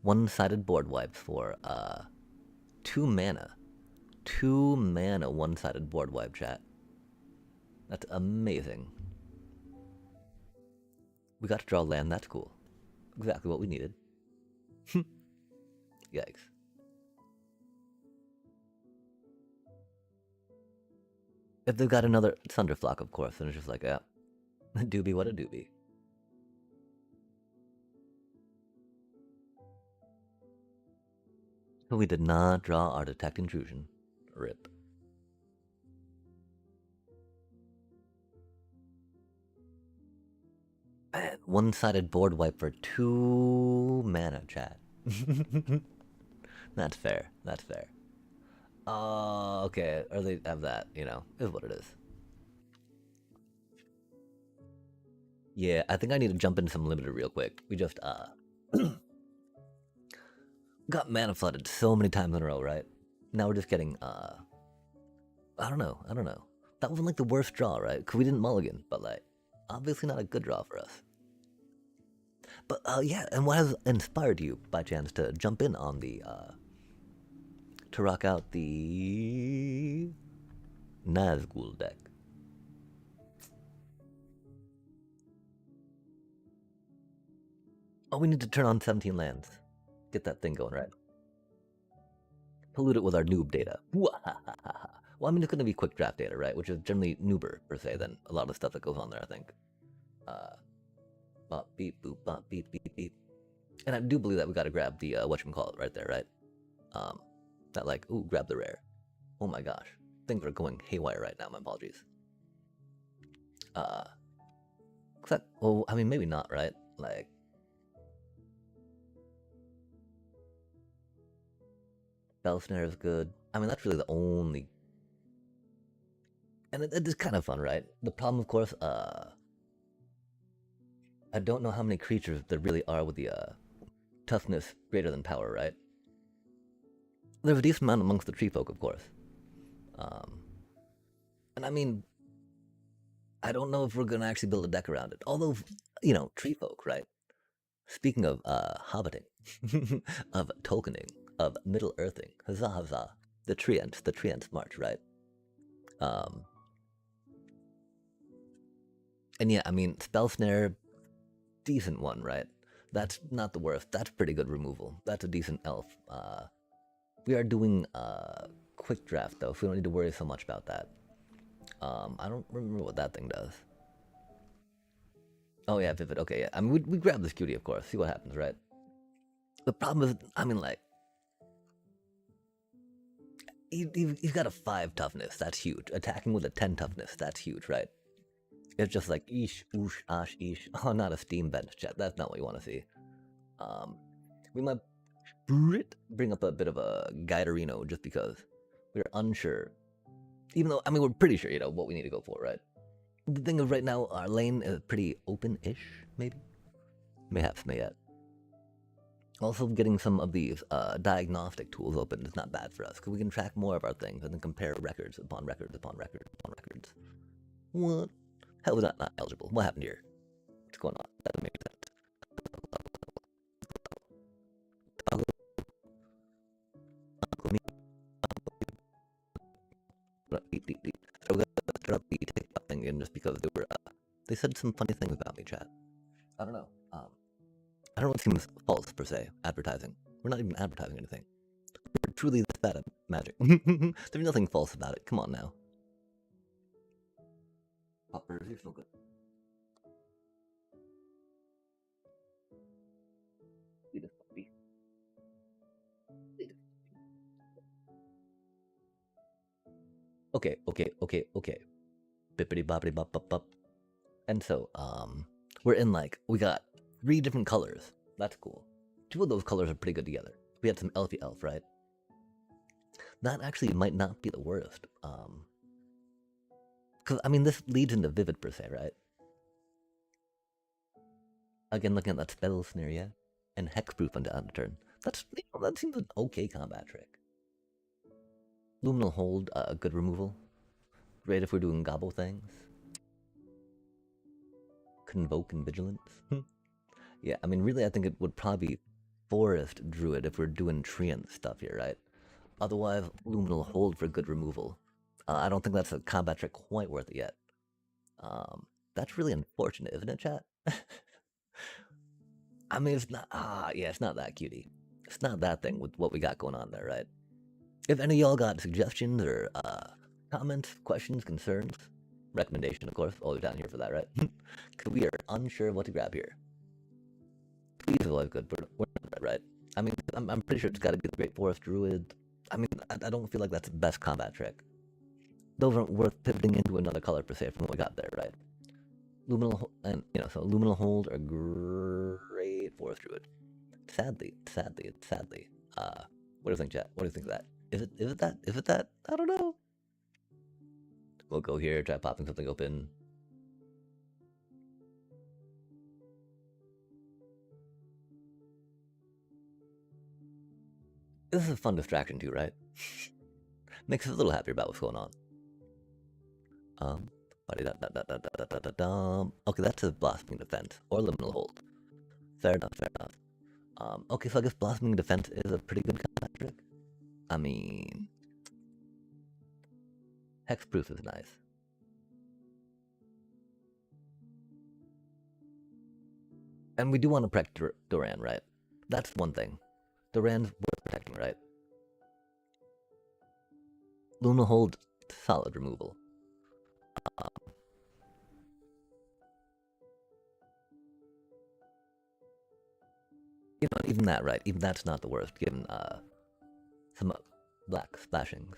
One-sided board wipe for 2 mana. 2 mana one-sided board wipe, chat. That's amazing. We got to draw land, that's cool. Exactly what we needed. Yikes. If they've got another Thunderflock, of course, then it's just like, yeah, doobie what a doobie. So we did not draw our Detect Intrusion. Rip. Man, one-sided board wipe for 2 mana, chat. That's fair. That's fair. Oh, okay. Or they have that, is what it is. Yeah, I think I need to jump into some limited real quick. We just got mana flooded so many times in a row, right? Now we're just getting I don't know. That wasn't like the worst draw, right? Because we didn't mulligan, but like obviously not a good draw for us. But yeah, and what has inspired you by chance to jump in on the to rock out the Nazgul deck? Oh, we need to turn on 17 lands. Get that thing going, right? Pollute it with our noob data. Well, I mean, it's going to be quick draft data, right? Which is generally noober, per se, than a lot of the stuff that goes on there, I think. Bop, beep, boop, bop, beep, beep, beep. And I do believe that we got to grab the, whatchamacallit right there, right? That, like, ooh, grab the rare. Oh my gosh. Things are going haywire right now, my apologies. Well, I mean, maybe not, right? Like, Bell Snare is good. I mean, that's really the only... And it is kind of fun, right? The problem, of course, I don't know how many creatures there really are with the toughness greater than power, right? There's a decent amount amongst the tree folk, of course. And I mean, I don't know if we're going to actually build a deck around it. Although, you know, tree folk, right? Speaking of hobbiting, of tokening, of middle earthing, huzzah huzzah, the treants march, right? And yeah, I mean, Spell Snare, decent one, right? That's not the worst. That's pretty good removal. That's a decent elf. We are doing quick draft though, so we don't need to worry so much about that. I don't remember what that thing does. Oh yeah, Vivid. Okay, yeah. I mean, we grab this cutie, of course. See what happens, right? The problem is, I mean, like, he's got a 5 toughness. That's huge. Attacking with a 10 toughness. That's huge, right? It's just like eesh, oosh, ash, eesh. Oh, not a steam bench chat. That's not what you want to see. We might bring up a bit of a Guiderino just because we're unsure. Even though, I mean, we're pretty sure, you know, what we need to go for, right? The thing is, right now, our lane is pretty open-ish, maybe? Mayhaps, mayet. Also, getting some of these diagnostic tools open is not bad for us, because we can track more of our things and then compare records upon records upon records upon records. What? How is that not eligible? What happened here? What's going on? That doesn't make sense. So we got to start up the TikTok thing again just because they said some funny things about me, chat. I don't know. I don't know what seems false, per se, advertising. We're not even advertising anything. We're truly this bad at magic. There's nothing false about it. Come on now. Poppers, you're so good. Okay. Bippity boppity bop bop bop. And so, we're in like, we got 3 different colors. That's cool. 2 of those colors are pretty good together. We had some elfy elf, right? That actually might not be the worst. Because, I mean, this leads into Vivid per se, right? Again, looking at that Spell Snare, yeah? And Hexproof on the turn. That's, you know, that seems an okay combat trick. Luminal Hold, good removal. Great if we're doing gobble things. Convoke and Vigilance. Yeah, I mean, really, I think it would probably be Forest Druid if we're doing treant stuff here, right? Otherwise, Luminal Hold for good removal. I don't think that's a combat trick quite worth it yet. That's really unfortunate, isn't it, chat? I mean, it's not, yeah, it's not that cutie. It's not that thing with what we got going on there, right? If any of y'all got suggestions or comments, questions, concerns, recommendation, of course, always down here for that, right? Because we are unsure of what to grab here. Please is always good, but we're not right. I mean, I'm pretty sure it's got to be the Great Forest Druid. I mean, I don't feel like that's the best combat trick. Those aren't worth pivoting into another color per se from what we got there, right? Luminal, and you know, so Luminal Hold or Great Forest Druid. Sadly. What do you think, chat? What do you think of that? Is it that? Is it that? I don't know. We'll go here, try popping something open. This is a fun distraction too, right? Makes us a little happier about what's going on. Okay, that's a blossoming defense or liminal hold. Fair enough, fair enough. Okay, so I guess blossoming defense is a pretty good combat trick. I mean, hexproof is nice. And we do want to protect Duran, right? That's one thing. Duran's worth protecting, right? Luna hold, solid removal. You know, even that, right? Even that's not the worst, given some black splashings.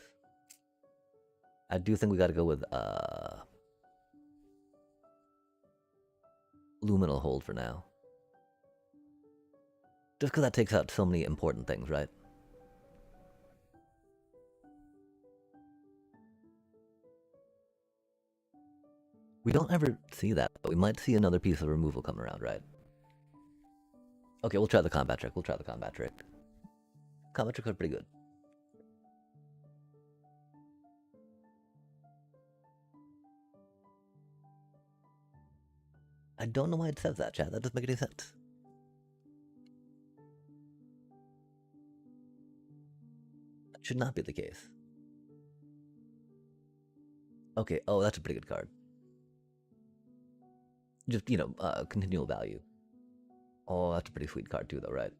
I do think we got to go with luminal hold for now. Just because that takes out so many important things, right? We don't ever see that, but we might see another piece of removal come around, right? Okay, we'll try the combat trick. Combat tricks are pretty good. I don't know why it says that, chat. That doesn't make any sense. That should not be the case. Okay, oh, that's a pretty good card. Just, you know, continual value. Oh, that's a pretty sweet card too, though, right?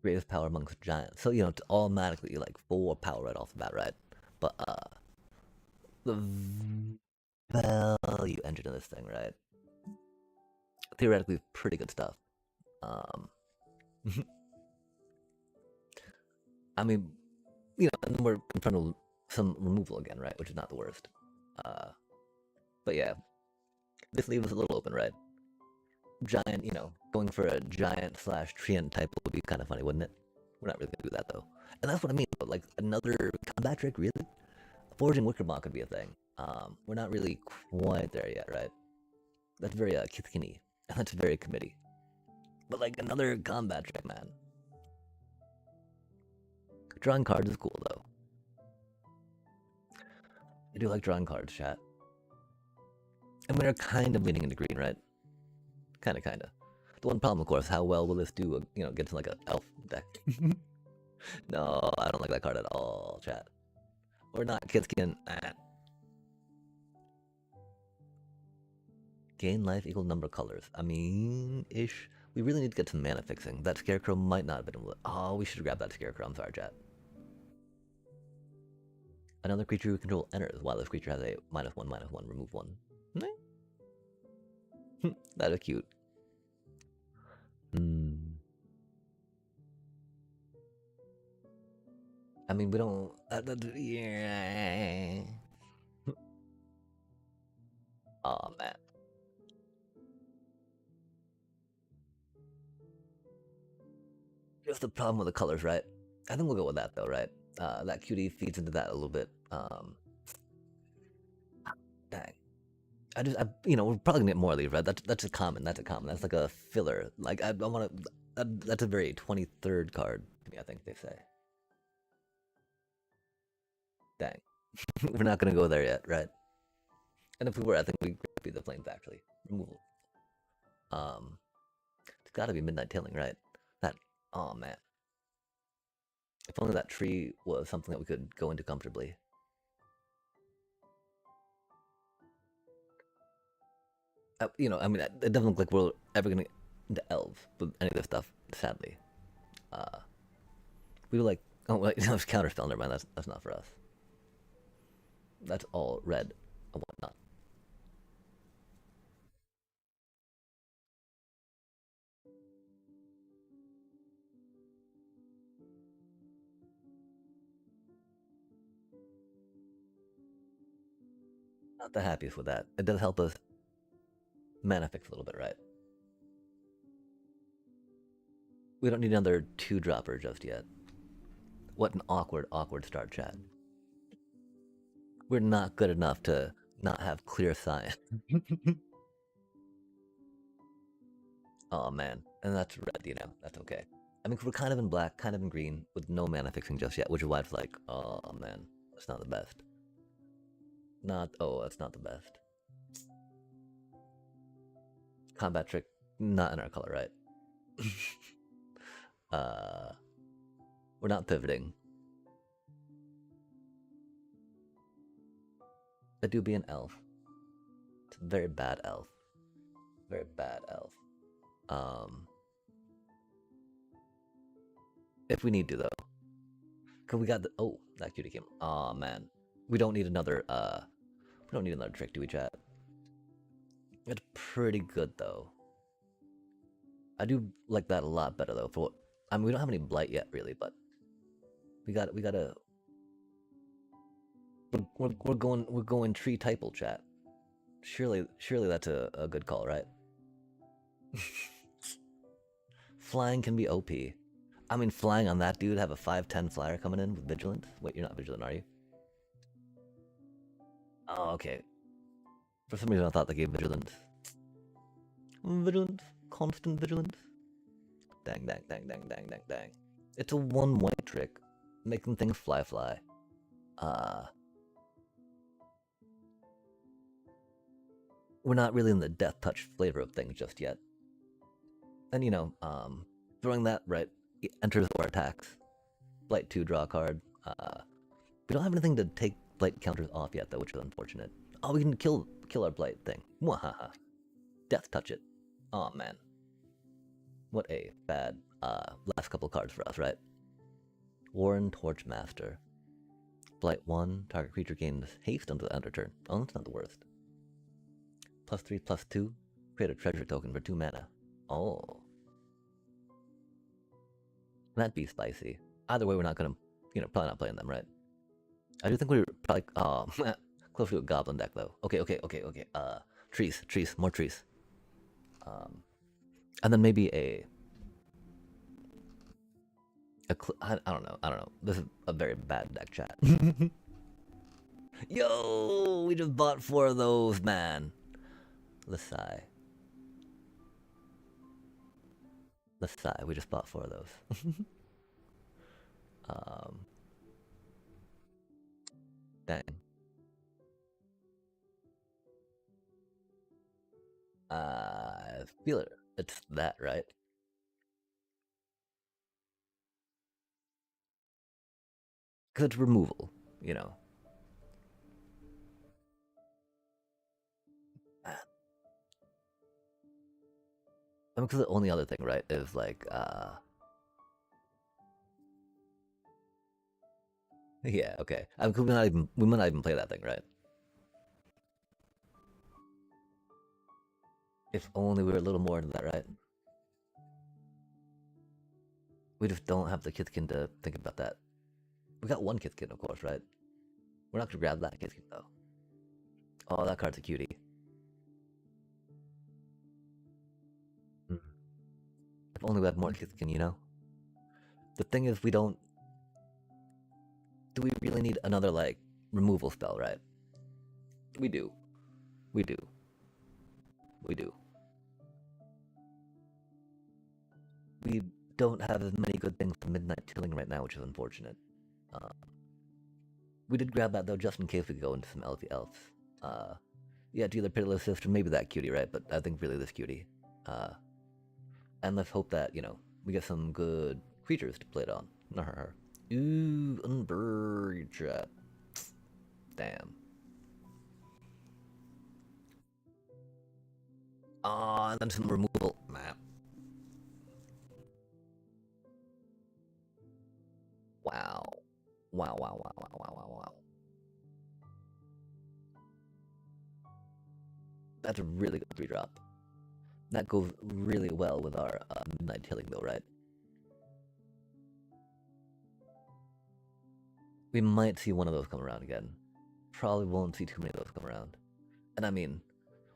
Greatest power amongst giants. So, you know, it's automatically like 4 power right off the bat, right? But, the value engine of this thing, right? Theoretically, pretty good stuff. I mean, you know, and we're in front of some removal again, right? Which is not the worst. But yeah, this leaves us a little open, right? Giant, you know, going for a giant / treant type would be kind of funny, wouldn't it? We're not really gonna do that though, and that's what I mean. But like another combat trick, really? Forging Wickermaw could be a thing. We're not really quite there yet, right? That's very Kithkini, and that's very committee. But like another combat trick, man. Drawing cards is cool though. I do like drawing cards, chat. And we're kind of leaning into green, right? Kinda. The one problem, of course, how well will this do, you know, get to like an elf deck? No, I don't like that card at all, chat. Or not, Kithkin. Gain life equal number of colors. I mean, ish. We really need to get some mana fixing. That Scarecrow might not have been able to... Oh, we should grab that Scarecrow. I'm sorry, chat. Another creature you control enters while this creature has a -1/-1, remove 1. That is cute. I mean, we don't... yeah. Oh, man. Just the problem with the colors, right? I think we'll go with that, though, right? That cutie feeds into that a little bit. Dang. You know, we're probably gonna get more of these, right? That's a common. That's like a filler. Like, I want to... that's a very 23rd card to me, I think they say. Dang. We're not gonna go there yet, right? And if we were, I think we'd be the flames, actually. Removal. It's gotta be Midnight Tailing, right? That... Oh, man. If only that tree was something that we could go into comfortably. You know, I mean, it doesn't look like we're ever gonna get into elves with any of this stuff, sadly. We were like, oh, wait, that was counterspell. Never mind, that's not for us. That's all red and whatnot. Not the happiest with that. It does help us mana fix a little bit, right? We don't need another 2-dropper just yet. What an awkward start, chat. We're not good enough to not have clear sign. Oh man, and that's red, you know, that's okay. I mean, we're kind of in black, kind of in green, with no mana fixing just yet, which is why it's like, oh man, that's not the best. That's not the best. Combat trick, not in our color, right? uh, we're not pivoting. I do be an elf. It's a very bad elf. Very bad elf. Um, if we need to though, cause we got the that cutie came. Oh man, we don't need another. We don't need another trick, do we, chat? It's pretty good though. I do like that a lot better though. For what, I mean, we don't have any blight yet, really, but we gotta. We're going tree typal, chat. Surely that's a good call, right? Flying can be OP. I mean, flying on that dude, have a 5/10 flyer coming in with vigilance. Wait, you're not vigilant, are you? Oh, okay. For some reason, I thought they gave vigilance. Vigilance, constant vigilance. Dang, dang, dang, dang, dang, dang, dang. It's a one white trick, making things fly, fly. We're not really in the death touch flavor of things just yet. And you know, throwing that right enters our attacks. Blight 2, draw a card. We don't have anything to take blight counters off yet, though, which is unfortunate. Oh, we can kill our blight thing. Mwahaha. Death touch it. Oh man, what a bad last couple cards for us, right? Warren Torchmaster. Blight 1, target creature gains haste until the end of turn. Oh, that's not the worst. +3/+2, create a treasure token for 2 mana. Oh. That'd be spicy. Either way, we're not gonna, probably not playing them, right? I do think we were probably, close to a goblin deck, though. Okay. Trees, more trees. And then maybe I don't know. This is a very bad deck, chat. Yo, we just bought 4 of those, man. Lesai. We just bought 4 of those. Dang. I feel it. It's that, right? Because it's removal, you know. I mean, because the only other thing, right, is like, yeah, okay. I mean, we might not even play that thing, right? If only we were a little more into that, right? We just don't have the Kithkin to think about that. We got one Kithkin, of course, right? We're not gonna grab that Kithkin though. Oh, that card's a cutie. Mm. If only we had more Kithkin, you know? The thing is, we don't. Do we really need another, like, removal spell, right? We do. We do. We do. We don't have as many good things for Midnight Tilling right now, which is unfortunate. Uh, we did grab that though, just in case we go into some elfy elves. Uh, yeah, it's either Pitiless Sister, maybe that cutie, right? But I think really this cutie. Uh, and let's hope that, we get some good creatures to play it on. Ooh, unburied chat. Damn. Ah, and then some removal. Map. Wow. Wow. That's a really good 3-drop. That goes really well with our Midnight Tilling, though, right? We might see one of those come around again. Probably won't see too many of those come around. And I mean,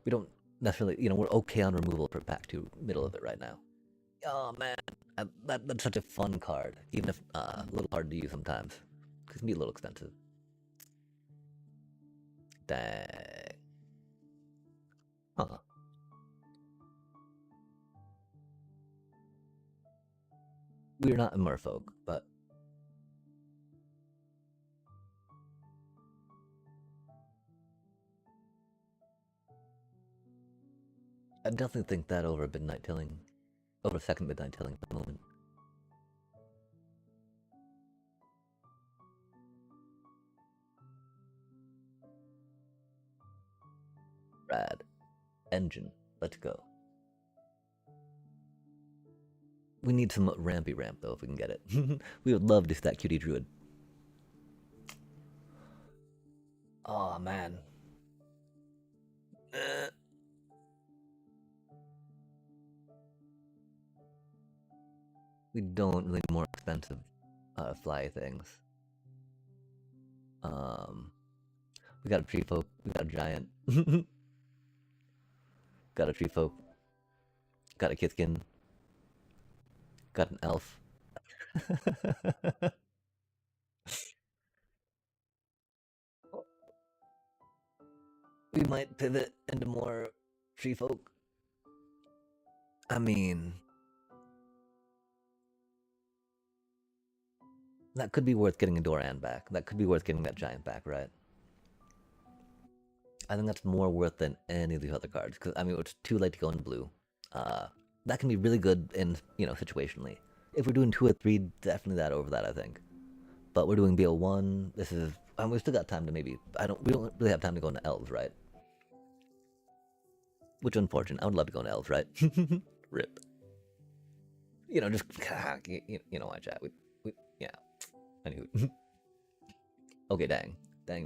we don't necessarily, we're okay on removal for pack 2, middle of it right now. Oh man, that's such a fun card, even if a little hard to use sometimes. Because it can be a little expensive. Dang. Huh. We're not a merfolk, but I definitely think that over midnight tilling, over second midnight tilling at the moment. Rad. Engine. Let's go. We need some rampy ramp though if we can get it. We would love to see that cutie druid. Oh man. We don't really need more expensive fly things. We got a tree folk. We got a giant. Got a tree folk. Got a kithkin. Got an elf. We might pivot into more tree folk. I mean, that could be worth getting a Doran back. That could be worth getting that giant back, right? I think that's more worth than any of these other cards. Because, I mean, it's too late to go in blue. That can be really good in, situationally. If we're doing 2 or 3, definitely that over that, I think. But we're doing BO1. This is... we've still got time to maybe... We don't really have time to go into elves, right? Which unfortunate. I would love to go into elves, right? Rip. Just... You know, I chat. Yeah. Anywho. Okay, dang. Dang.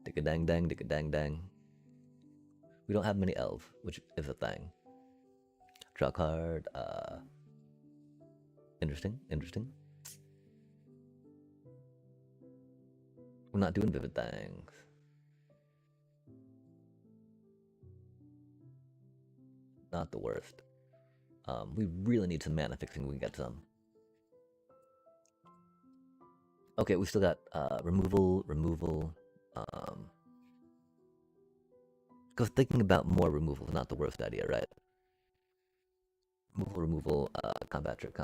Dick a dang. We don't have many elves, which is a thing. Draw card. Interesting. We're not doing vivid things. Not the worst. We really need some mana fixing. We can get some. Okay, we still got removal. Because thinking about more removal is not the worst idea, right? Removal, combat trick.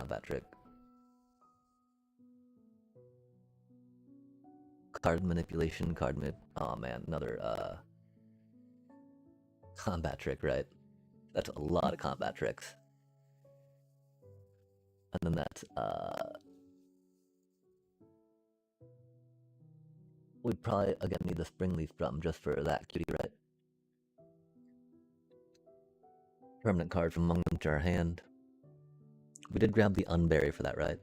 Card manipulation, oh man, another combat trick, right? That's a lot of combat tricks. And then that's we'd probably again need the Springleaf Drum just for that cutie, right? Permanent card from among them to our hand. We did grab the Unbury for that, right?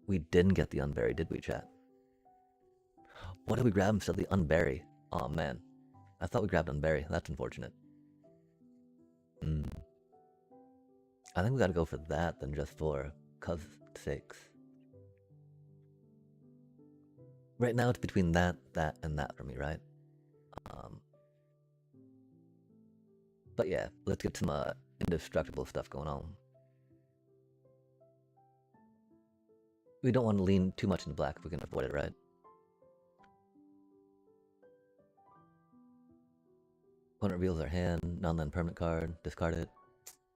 We didn't get the Unbury, did we, chat? What did we grab instead of the Unbury? Oh man, I thought we grabbed Unbury. That's unfortunate. I think we gotta go for that than just for cuz sakes. Right now it's between that, and that for me, right? But yeah, let's get some indestructible stuff going on. We don't want to lean too much into black if we can avoid it, right? Opponent reveals their hand, non-land permanent card, discard it.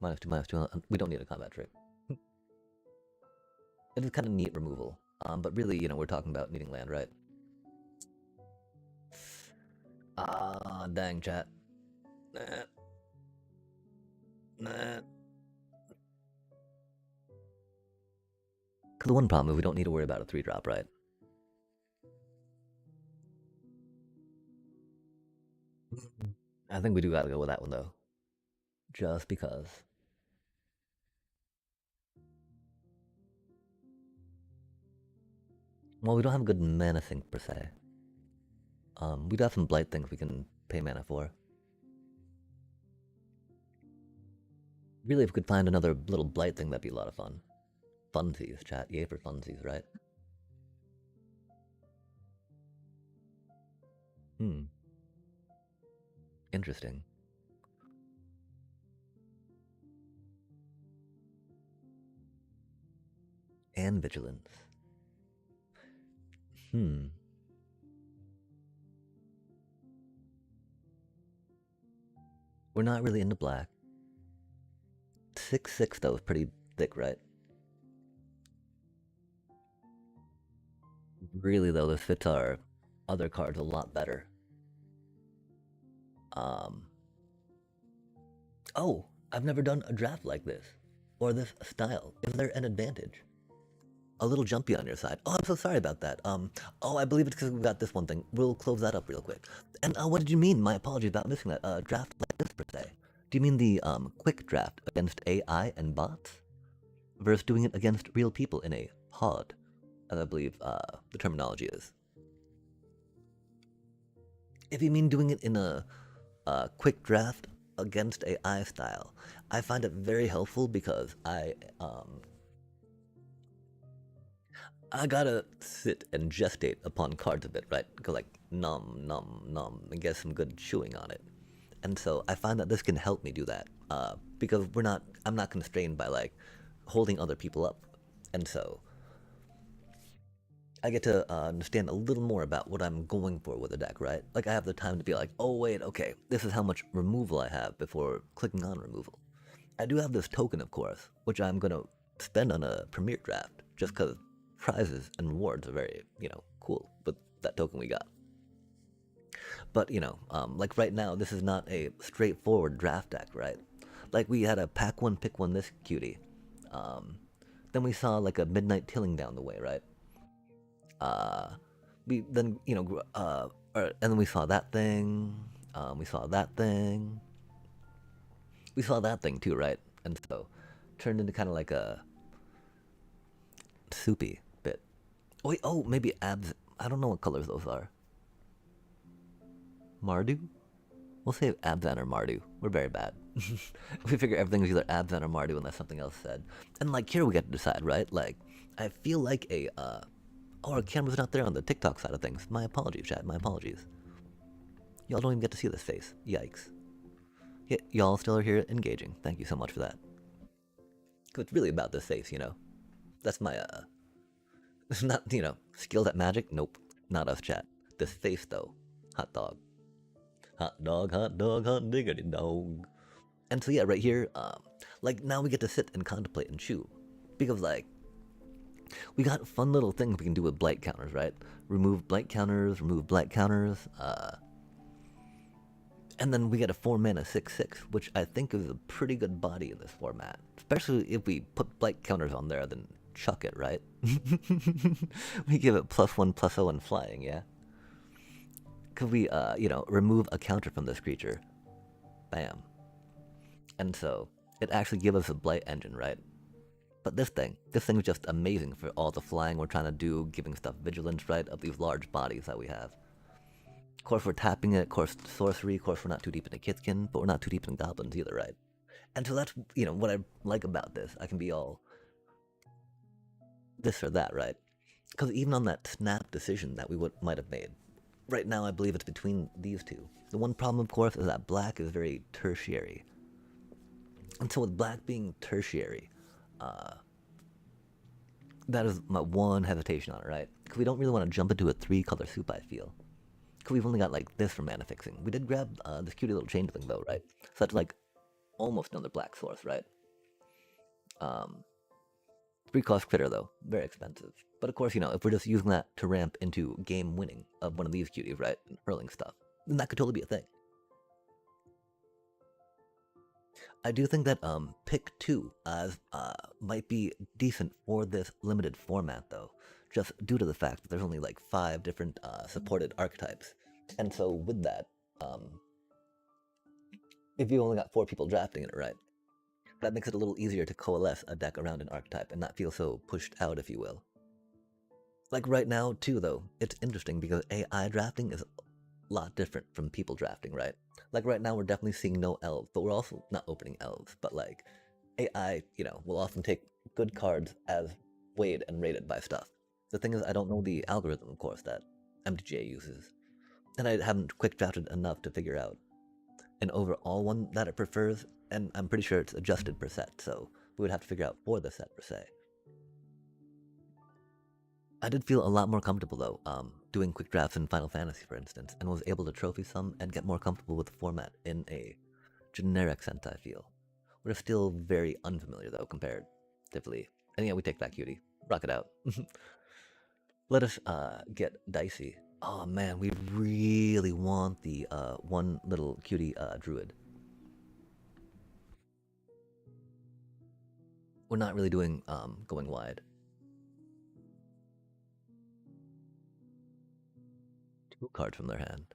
-2/-2. We don't need a combat trick. It is kind of neat removal. But really, we're talking about needing land, right? Dang, chat. Nah. Because the one problem is we don't need to worry about a 3-drop, right? I think we do gotta go with that one, though. Just because. Well, we don't have a good mana sink, per se. We do have some blight things we can pay mana for. Really, if we could find another little blight thing, that'd be a lot of fun. Funsies, chat. Yay for funsies, right? Interesting. And vigilance. We're not really into black. 6/6 though is pretty thick, right? Really though, this fits our other cards a lot better. Um, oh, I've never done a draft like this, or this style. Is there an advantage? A little jumpy on your side. Oh, I'm so sorry about that. Oh, I believe it's because we got this one thing. We'll close that up real quick. And what did you mean? My apologies about missing that. Draft like this per se. Do you mean the quick draft against AI and bots versus doing it against real people in a pod, as I believe the terminology is? If you mean doing it in a quick draft against AI style, I find it very helpful because I gotta sit and gestate upon cards a bit, right? Go like nom nom nom and get some good chewing on it. And so I find that this can help me do that because I'm not constrained by like holding other people up, and so I get to understand a little more about what I'm going for with a deck, right? Like I have the time to be like, oh wait, okay, this is how much removal I have before clicking on removal. I do have this token, of course, which I'm gonna spend on a premier draft just because prizes and rewards are very, cool with that token we got. But like right now, this is not a straightforward draft deck, right? Like we had a pack one, pick one this cutie. Then we saw like a midnight tilling down the way, right? Uh, we then and then we saw that thing. We saw that thing. We saw that thing too, right? And so turned into kind of like a soupy bit. Oh, wait, oh, maybe abs. I don't know what colors those are. Mardu? We'll say Abzan or Mardu. We're very bad. We figure everything's either Abzan or Mardu unless something else said. And like here we get to decide, right? Like I feel like oh, our camera's not there on the TikTok side of things. My apologies, chat. My apologies. Y'all don't even get to see this face. Yikes. Yeah, y'all still are here engaging. Thank you so much for that. It's really about this face, That's my not skills at magic. Nope, not us, chat. This face though, hot dog. Hot dog, hot dog, hot diggity dog. And so yeah, right here, like now we get to sit and contemplate and chew, because like we got fun little things we can do with blight counters, right? Remove blight counters, remove blight counters, and then we get a 4-mana 6/6, which I think is a pretty good body in this format, especially if we put blight counters on there, then chuck it, right? We give it +1/+0 and flying, yeah. Could we, remove a counter from this creature? Bam. And so, it actually gives us a blight engine, right? But this thing is just amazing for all the flying we're trying to do, giving stuff vigilance, right, of these large bodies that we have. Of course, we're tapping it, of course, sorcery, of course, we're not too deep into Kithkin, but we're not too deep in goblins either, right? And so that's, what I like about this. I can be all this or that, right? Because even on that snap decision that we might have made, right now I believe it's between these two. The one problem, of course, is that black is very tertiary. And so with black being tertiary, that is my one hesitation on it, right? Because we don't really want to jump into a 3-color soup, I feel. Because we've only got like this for mana fixing. We did grab this cutie little changeling though, right? So that's like almost another black source, right? 3-cost critter though, very expensive. But of course, if we're just using that to ramp into game winning of one of these cuties, right? And hurling stuff, then that could totally be a thing. I do think that pick 2 might be decent for this limited format though, just due to the fact that there's only like 5 different supported archetypes. And so with that, if you only got 4 people drafting it, right? That makes it a little easier to coalesce a deck around an archetype and not feel so pushed out, if you will. Like right now, too, though, it's interesting because AI drafting is a lot different from people drafting, right? Like right now, we're definitely seeing no elves, but we're also not opening elves. But like AI, will often take good cards as weighed and rated by stuff. The thing is, I don't know the algorithm, of course, that MTGA uses, and I haven't quick drafted enough to figure out an overall one that it prefers, and I'm pretty sure it's adjusted per set, so we would have to figure out for the set per se. I did feel a lot more comfortable though, doing quick drafts in Final Fantasy, for instance, and was able to trophy some and get more comfortable with the format in a generic sense, I feel. We're still very unfamiliar though, comparatively. And yeah, we take that cutie. Rock it out. Let us get dicey. Oh man, we really want the one little cutie druid. We're not really doing going wide. Two cards from their hand.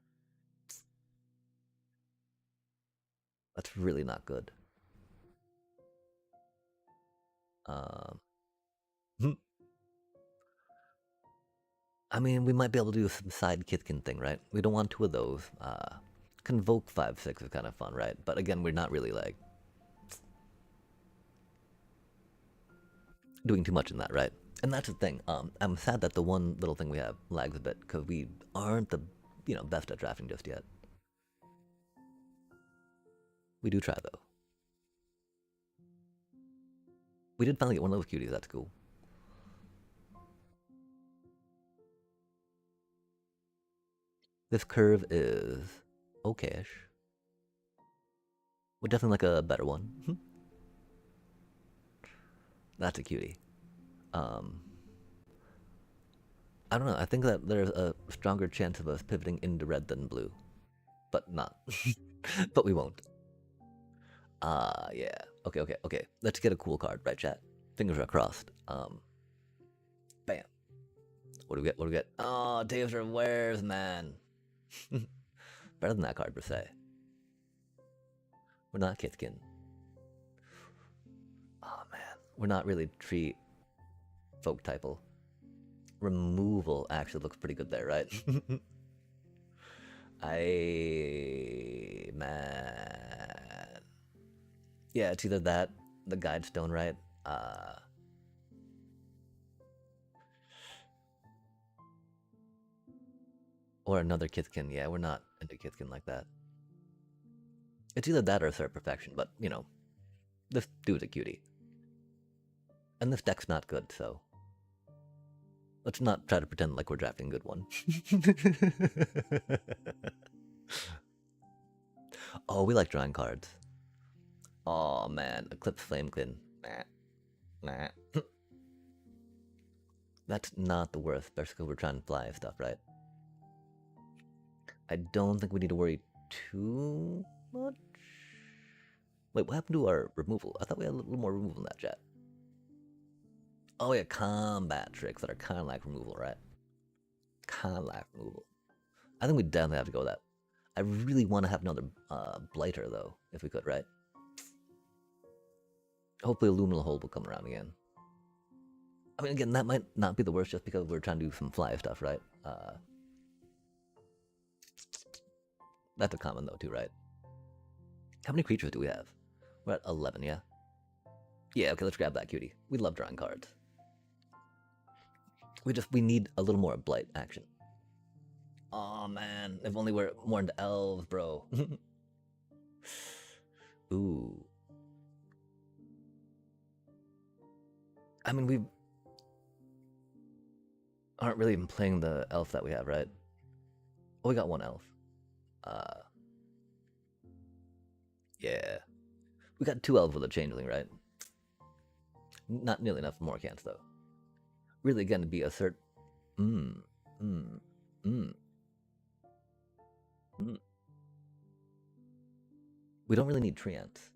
That's really not good. Um, I mean, we might be able to do some side Kitkin thing, right? We don't want two of those. Convoke 5/6 is kind of fun, right? But again, we're not really like doing too much in that, right? And that's the thing. I'm sad that the one little thing we have lags a bit because we aren't the best at drafting just yet. We do try though. We did finally get one of those cuties. That's cool. This curve is okayish. Would definitely like a better one. That's a cutie. I don't know. I think that there's a stronger chance of us pivoting into red than blue, but not. But we won't. Yeah. Okay. Let's get a cool card, right, chat? Fingers are crossed. Bam. What do we get? What do we get? Oh, Dave's Wares, man. Better than that card per se. We're not Kithkin. Oh man, we're not really tree folk typal. Removal actually looks pretty good there, right? Man. Yeah, it's either that, the guide stone, right? Or another Kithkin. Yeah, we're not into Kithkin like that. It's either that or Third Perfection, but this dude's a cutie. And this deck's not good, so let's not try to pretend like we're drafting a good one. Oh, we like drawing cards. Oh man, Eclipse Flamekin. Nah. That's not the worst, especially because we're trying to fly stuff, right? I don't think we need to worry too much. Wait, what happened to our removal? I thought we had a little more removal in that chat. Oh yeah, combat tricks that are kind of like removal, right? Kind of like removal. I think we definitely have to go with that. I really want to have another blighter though, if we could, right? Hopefully, Luminal Hold will come around again. I mean, again, that might not be the worst, just because we're trying to do some fly stuff, right? That's a common though, too, right? How many creatures do we have? We're at 11, yeah. Yeah, okay, let's grab that cutie. We love drawing cards. We need a little more blight action. Oh man, if only we're more into elves, bro. Ooh. I mean, we aren't really even playing the elf that we have, right? Oh, we got one elf. Yeah. We got two elves with a changeling, right? Not nearly enough more cans, though. Really, again, to be assert. We don't really need treants.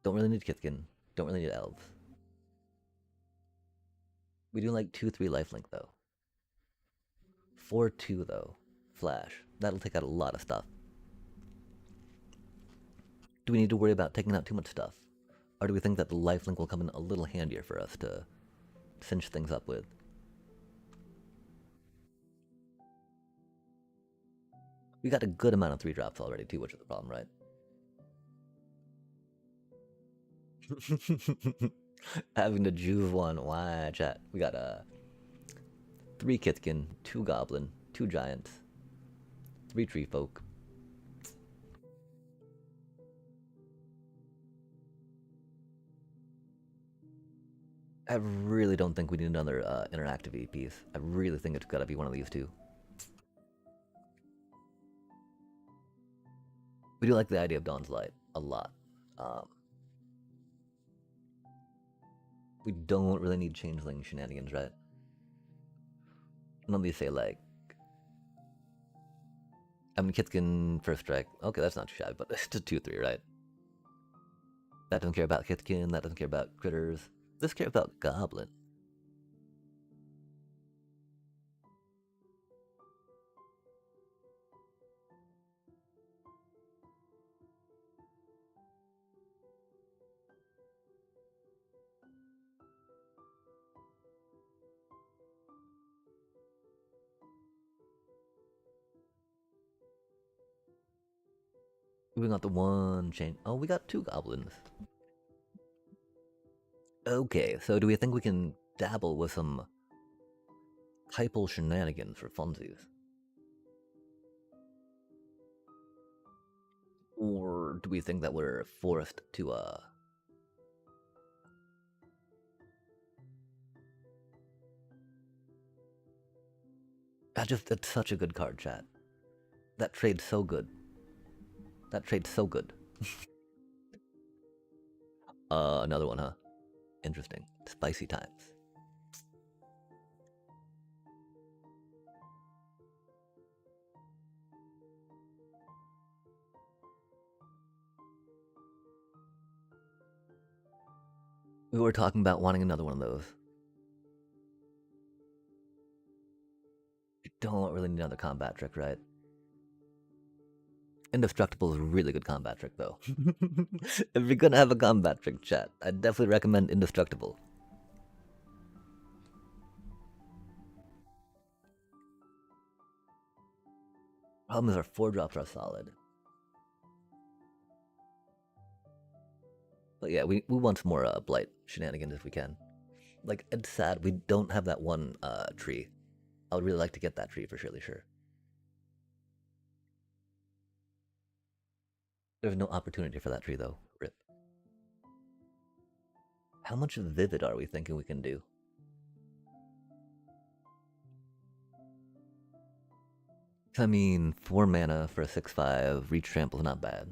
Don't really need Kithkin. Don't really need elves. We do like 2/3 lifelink though. 4/2 though. Flash. That'll take out a lot of stuff. Do we need to worry about taking out too much stuff? Or do we think that the lifelink will come in a little handier for us to cinch things up with? We got a good amount of 3-drops already too, which is the problem, right? Having to choose one. Why, chat? We got 3 Kithkin, 2 Goblin, 2 Giants, 3 Tree Folk. I really don't think we need another interactive piece. I really think it's gotta be one of these two. We do like the idea of Dawn's Light a lot. Um, we don't really need changeling shenanigans, right? Let me say, like, I mean, Kitkin first strike. Okay, that's not too shabby, but it's just 2-3, right? That doesn't care about Kitkin, that doesn't care about critters. This cares about Goblin. We got the one chain. Oh, we got 2 goblins. Okay, so do we think we can dabble with some hypal shenanigans for funsies? Or do we think that we're forced to, it's such a good card, chat. That trade's so good. That trade's so good. Another one, huh? Interesting. Spicy times. We were talking about wanting another one of those. We don't really need another combat trick, right? Indestructible is a really good combat trick, though. If you're gonna have a combat trick, chat, I'd definitely recommend Indestructible. Problem is our 4-drops are solid. But yeah, we want some more Blight shenanigans if we can. Like, it's sad we don't have that one tree. I would really like to get that tree for surely sure. There's no opportunity for that tree, though. Rip. How much Vivid are we thinking we can do? I mean, 4 mana for a 6/5, Reach Trample's not bad.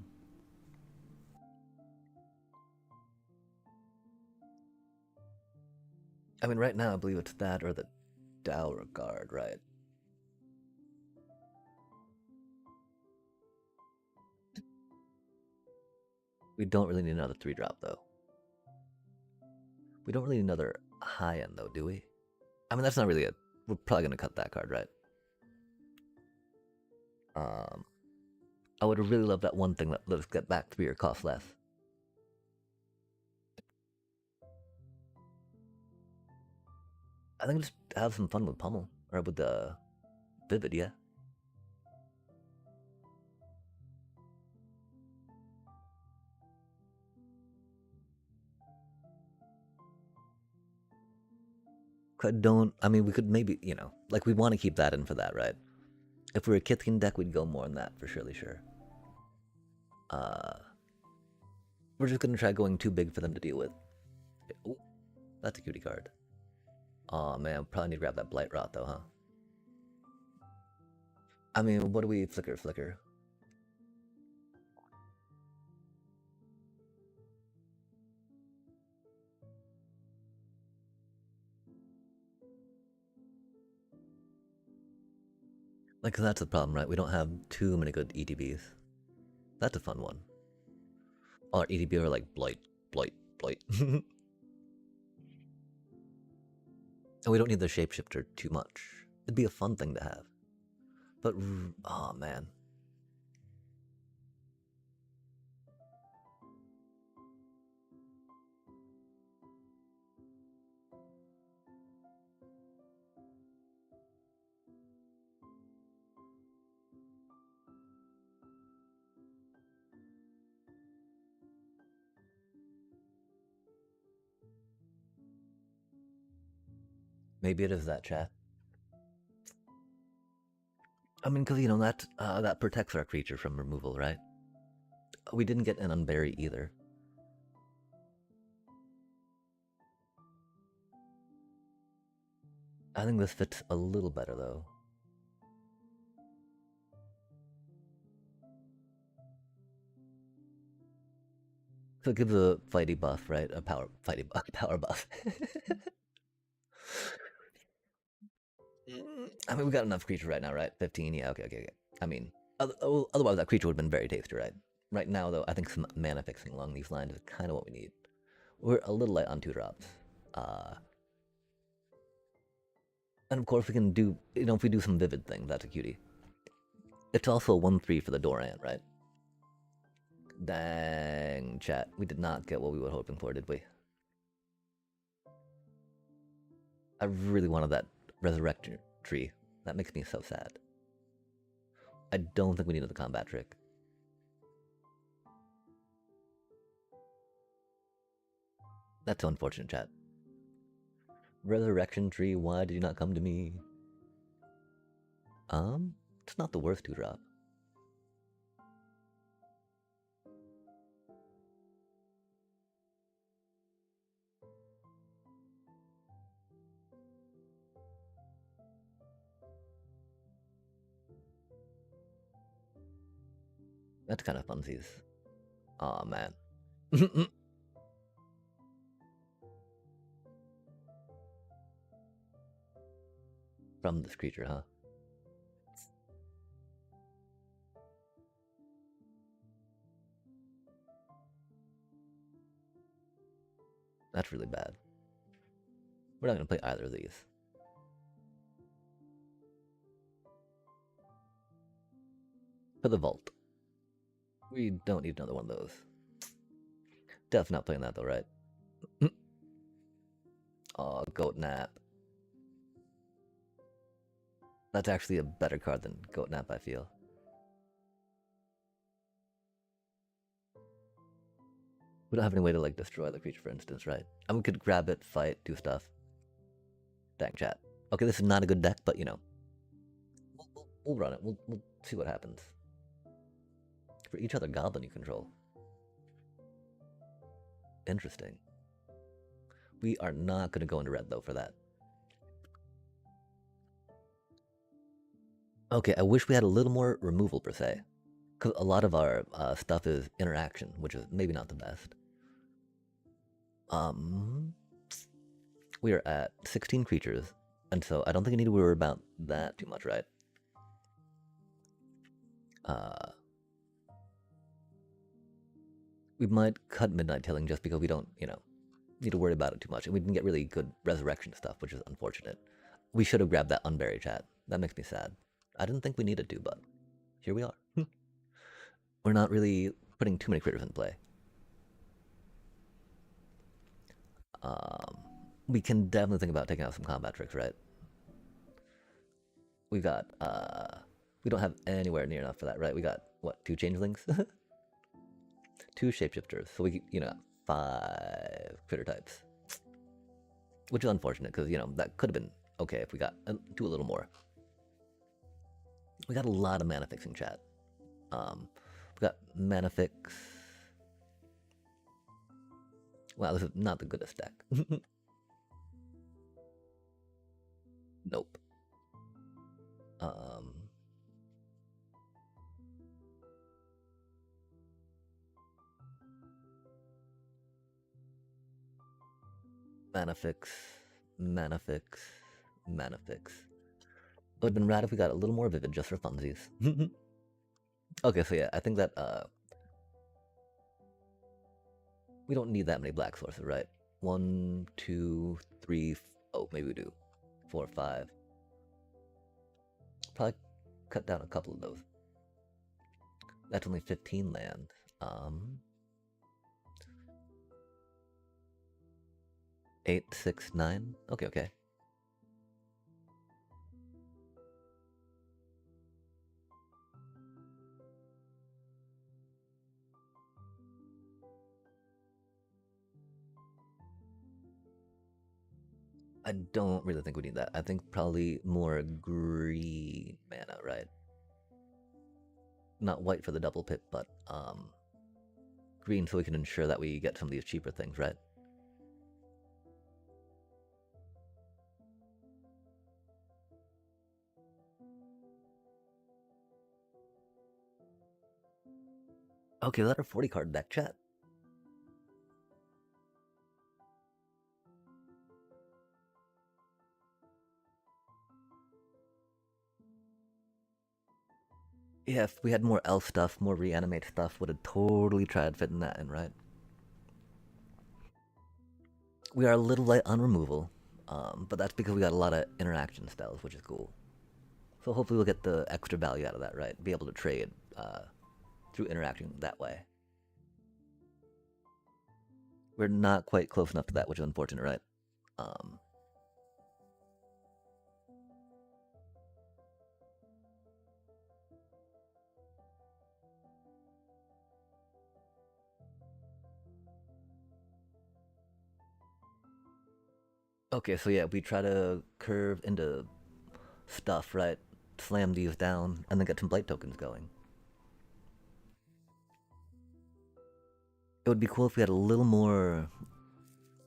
I mean, right now I believe it's that or the Dower Guard, right? We don't really need another 3-drop, though. We don't really need another high end, though, do we? I mean, that's not really it. We're probably gonna cut that card, right? I would really love that one thing that let us get back 3 or cost less. I think just have some fun with Pummel. Or with the Vivid, yeah. I mean, we could maybe, like we want to keep that in for that, right? If we were a Kithkin deck, we'd go more on that for surely sure. Uh, we're just gonna try going too big for them to deal with. Ooh, that's a cutie card. Oh man, probably need to grab that Blight Rot though, huh? I mean, what do we flicker? Like, that's the problem, right? We don't have too many good ETBs. That's a fun one. All our ETB are like Blight. And we don't need the Shapeshifter too much. It'd be a fun thing to have. But, oh man. Maybe it is that, chat. I mean, because, that protects our creature from removal, right? We didn't get an Unbury either. I think this fits a little better, though. So it gives a fighty buff, right? A power fighty buff, power buff. I mean, we got enough creature right now, right? 15, yeah, okay. I mean, otherwise that creature would have been very tasty, right? Right now, though, I think some mana fixing along these lines is kind of what we need. We're a little light on 2 drops. Uh, and of course we can do, if we do some vivid things, that's a cutie. It's also a 1/3 for the Doran, right? Dang, chat. We did not get what we were hoping for, did we? I really wanted that resurrection tree. That makes me so sad. I don't think we needed the combat trick. That's so unfortunate, chat. Resurrection tree, why did you not come to me? It's not the worst 2-drop. That's kind of funsies. Aw, man. From this creature, huh? That's really bad. We're not gonna play either of these. For the vault. We don't need another one of those. Definitely not playing that though, right? Oh, Goat Nap. That's actually a better card than Goat Nap, I feel. We don't have any way to like destroy the creature, for instance, right? And we could grab it, fight, do stuff. Dang, chat. Okay, this is not a good deck, but we'll run it. We'll see what happens. For each other goblin you control. Interesting. We are not going to go into red, though, for that. Okay, I wish we had a little more removal, per se. Because a lot of our stuff is interaction, which is maybe not the best. We are at 16 creatures, and so I don't think I need to worry about that too much, right? We might cut Midnight Tailing just because we don't, need to worry about it too much. And we didn't get really good resurrection stuff, which is unfortunate. We should have grabbed that Unbury, chat. That makes me sad. I didn't think we needed to, but here we are. We're not really putting too many critters in play. We can definitely think about taking out some combat tricks, right? We got, we don't have anywhere near enough for that, right? We got, what, 2 changelings? 2 shapeshifters, so we, 5 critter types. Which is unfortunate, because, that could have been okay if we got do a little more. We got a lot of mana fixing, chat. We got mana fix. Wow, this is not the goodest deck. Nope. Mana fix, mana fix, mana fix. It would have been rad if we got a little more vivid just for funsies. Okay, so yeah, I think that we don't need that many black sources, right? 1, 2, 3. Oh, maybe we do. 4, 5. Probably cut down a couple of those. That's only 15 land. 8, 6, 9. Okay. I don't really think we need that. I think probably more green mana, right? Not white for the double pip, but green so we can ensure that we get some of these cheaper things, right? Okay, let our 40 card deck, chat. Yeah, if we had more elf stuff, more reanimate stuff, would have totally tried fitting that in, right? We are a little light on removal, but that's because we got a lot of interaction spells, which is cool. So hopefully we'll get the extra value out of that, right? Be able to trade through interacting that way. We're not quite close enough to that, which is unfortunate, right? Um, okay, so yeah, we try to curve into stuff, right? Slam these down, and then get some blight tokens going. It would be cool if we had a little more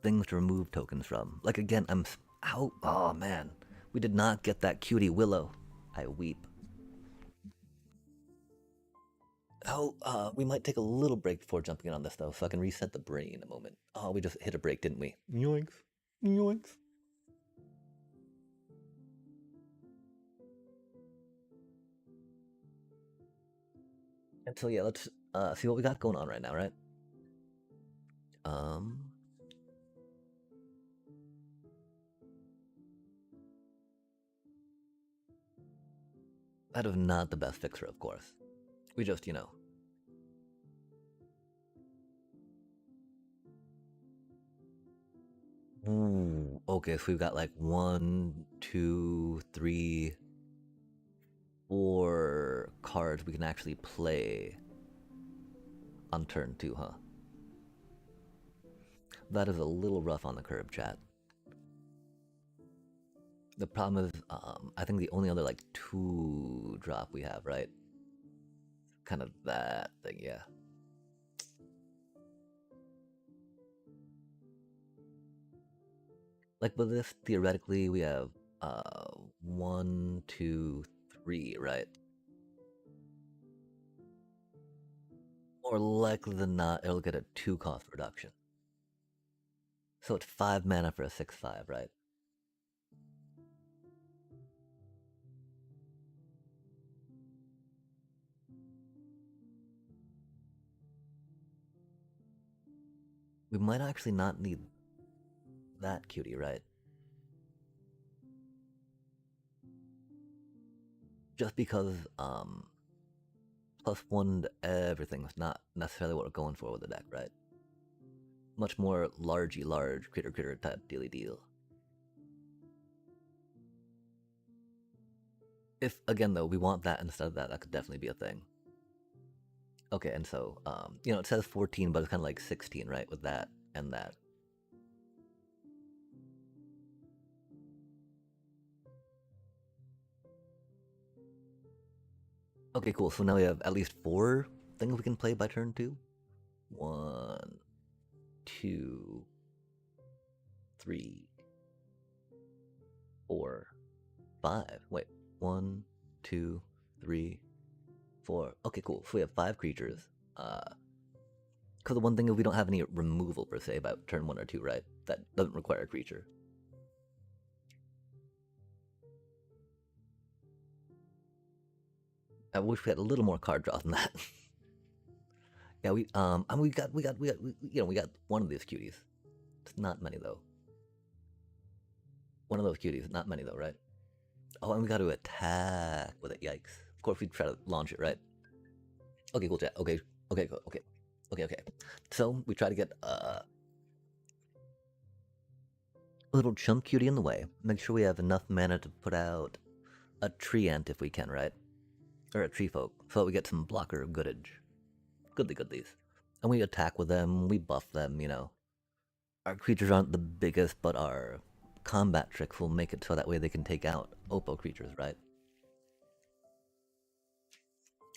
things to remove tokens from. Like again, I'm out. Oh man, we did not get that cutie Willow. I weep. Oh, we might take a little break before jumping in on this though, so I can reset the brain a moment. Oh, we just hit a break, didn't we? Yoinks. Yoinks. And so yeah, let's see what we got going on right now, right? Um, that is not the best fixer, of course. We just, you know. Ooh, okay, so we've got like one, two, three, four cards we can actually play on turn two, huh? That is a little rough on the curb, chat. The problem is, I think the only other like two drop we have, right? Kind of that thing, yeah. Like with this, theoretically, we have one, two, three, right? More likely than not, it'll get a 2 cost reduction. So it's 5 mana for a 6/5, right? We might actually not need that cutie, right? Just because +1 to everything's not necessarily what we're going for with the deck, right? Much more largey large critter type dealy deal. If again though we want that instead of that, that could definitely be a thing. Okay, and so you know, it says 14, but it's kind of like 16, right? With that and that. Okay, cool. So now we have at least 4 things we can play by turn 2. 1, 2, 3, 4, 5. Wait, 1, 2, 3, 4. Okay, cool. So we have 5 creatures. Because the one thing is we don't have any removal per se about turn 1 or 2, right? That doesn't require a creature. I wish we had a little more card draw than that. Yeah, and we got one of these cuties. It's not many though. One of those cuties, not many though, right? Oh, and we got to attack with it. Yikes! Of course, we try to launch it, right? Okay, cool, chat. Okay, okay, okay, okay. So we try to get a little chunk cutie in the way. Make sure we have enough mana to put out a tree ant if we can, right? Or a tree folk, so that we get some blocker goodage. Goodly goodlies. And we attack with them, we buff them, you know. Our creatures aren't the biggest, but our combat tricks will make it so that way they can take out Oppo creatures, right?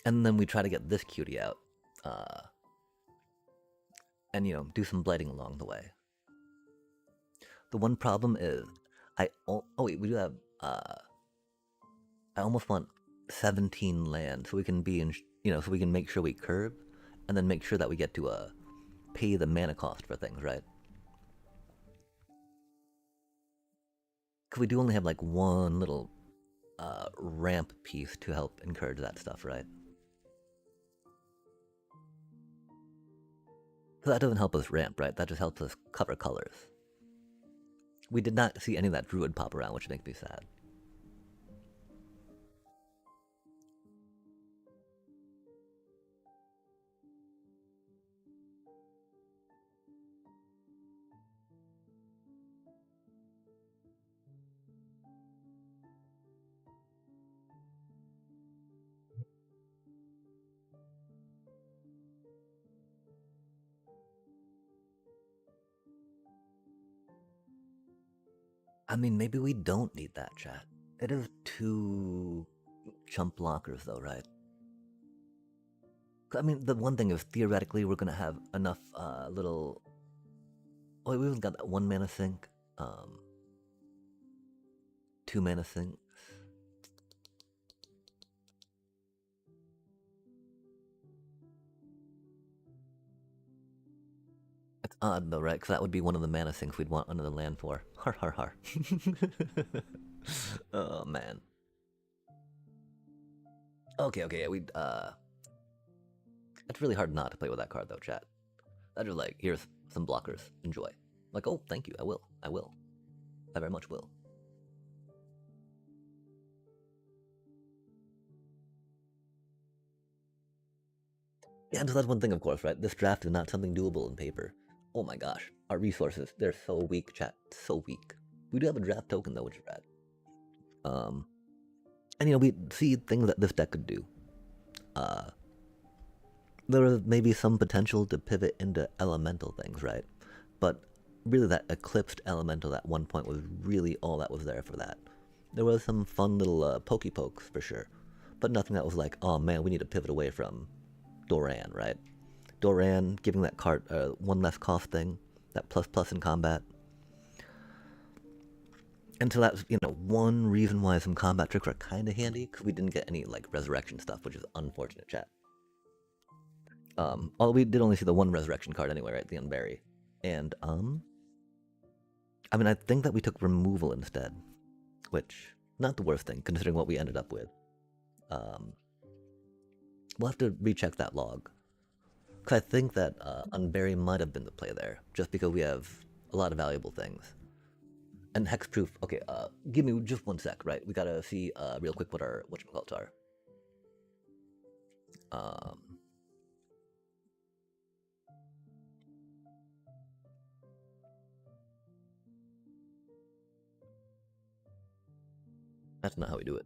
And then we try to get this cutie out. Uh, and, you know, do some blighting along the way. The one problem is, wait, we do have, I almost want 17 land so we can be in, you know, so we can make sure we curve and then make sure that we get to pay the mana cost for things, right? Because we do only have like one little ramp piece to help encourage that stuff, right? So that doesn't help us ramp, right? That just helps us cover colors. We did not see any of that druid pop around, which makes me sad. I mean, maybe we don't need that, chat. It is two chump blockers, though, right? I mean, the one thing is theoretically we're gonna have enough little. Oh, we've got that 1 mana sink, 2 mana sink. It's odd though, right? Because that would be one of the mana sinks we'd want under the land for. Har har har. Oh man. Okay, okay, yeah, we it's really hard not to play with that card though, chat. That just like, here's some blockers. Enjoy. Like, oh, thank you. I will. I will. I very much will. Yeah, and so that's one thing, of course, right? This draft is not something doable in paper. Oh my gosh, our resources, they're so weak, chat. So weak. We do have a draft token though, which is rad. And you know, we see things that this deck could do. There was maybe some potential to pivot into elemental things, right? But really that eclipsed elemental at one point was really all that was there for that. There was some fun little pokey pokes for sure, but nothing that was like, oh man, we need to pivot away from Doran, right? Doran giving that card one less cost thing, that plus in combat. And so that's, you know, one reason why some combat tricks are kind of handy, because we didn't get any like resurrection stuff, which is unfortunate, chat. Although we did only see the one resurrection card anyway, right? The Unbury. And I mean, I think that we took removal instead, which not the worst thing considering what we ended up with. We'll have to recheck that log, because I think that Unbury might have been the play there, just because we have a lot of valuable things. And hexproof. Okay, give me just 1 sec, right? We gotta see real quick what our whatchamacallits are. That's not how we do it.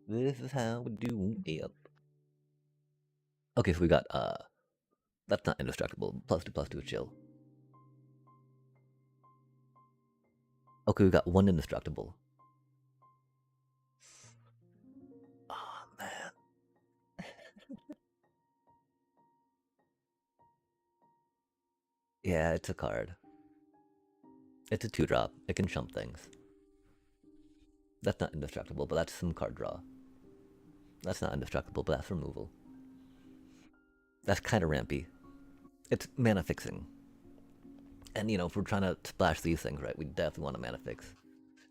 This is how we do it. Okay, so we got that's not indestructible. +2/+2 chill. Okay, we got 1 indestructible. Oh man. Yeah, it's a card. It's a 2-drop. It can chump things. That's not indestructible, but that's some card draw. That's not indestructible, but that's removal. That's kind of rampy. It's mana fixing. And, you know, if we're trying to splash these things, right, we definitely want a mana fix.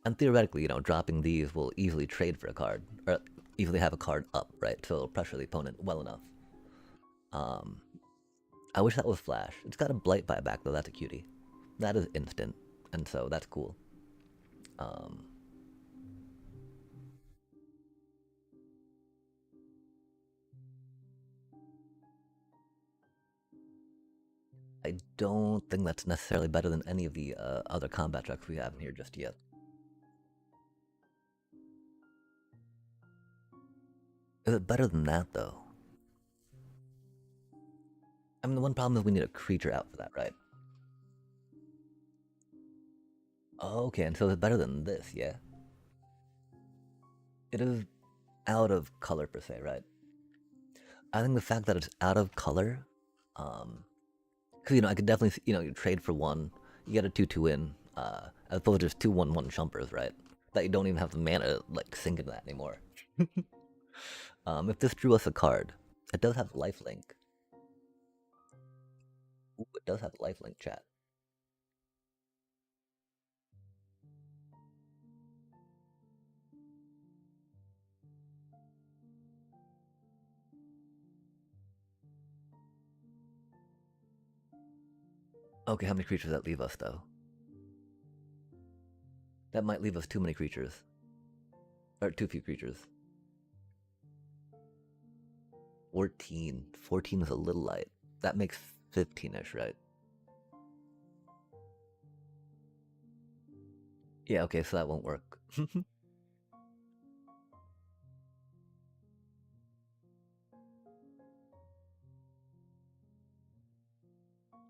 And theoretically, you know, dropping these will easily trade for a card, or easily have a card up, right, so it'll pressure the opponent well enough. I wish that was Flash. It's got a Blight buyback, though. That's a cutie. That is instant, and so that's cool. I don't think that's necessarily better than any of the other combat tracks we have in here just yet. Is it better than that, though? I mean, the one problem is we need a creature out for that, right? Oh, okay, and so it's better than this, yeah? It is out of color, per se, right? I think the fact that it's out of color, because, you know, I could definitely, you know, you trade for 1, you get a 2/2 in, as opposed to just 2/1/1 chumpers, right? That you don't even have the mana to, like, sink into that anymore. If this drew us a card, it does have lifelink. Ooh, it does have lifelink, chat. Okay, how many creatures that leave us, though? That might leave us too many creatures. Or too few creatures. 14. 14 is a little light. That makes 15-ish, right? Yeah, okay, so that won't work.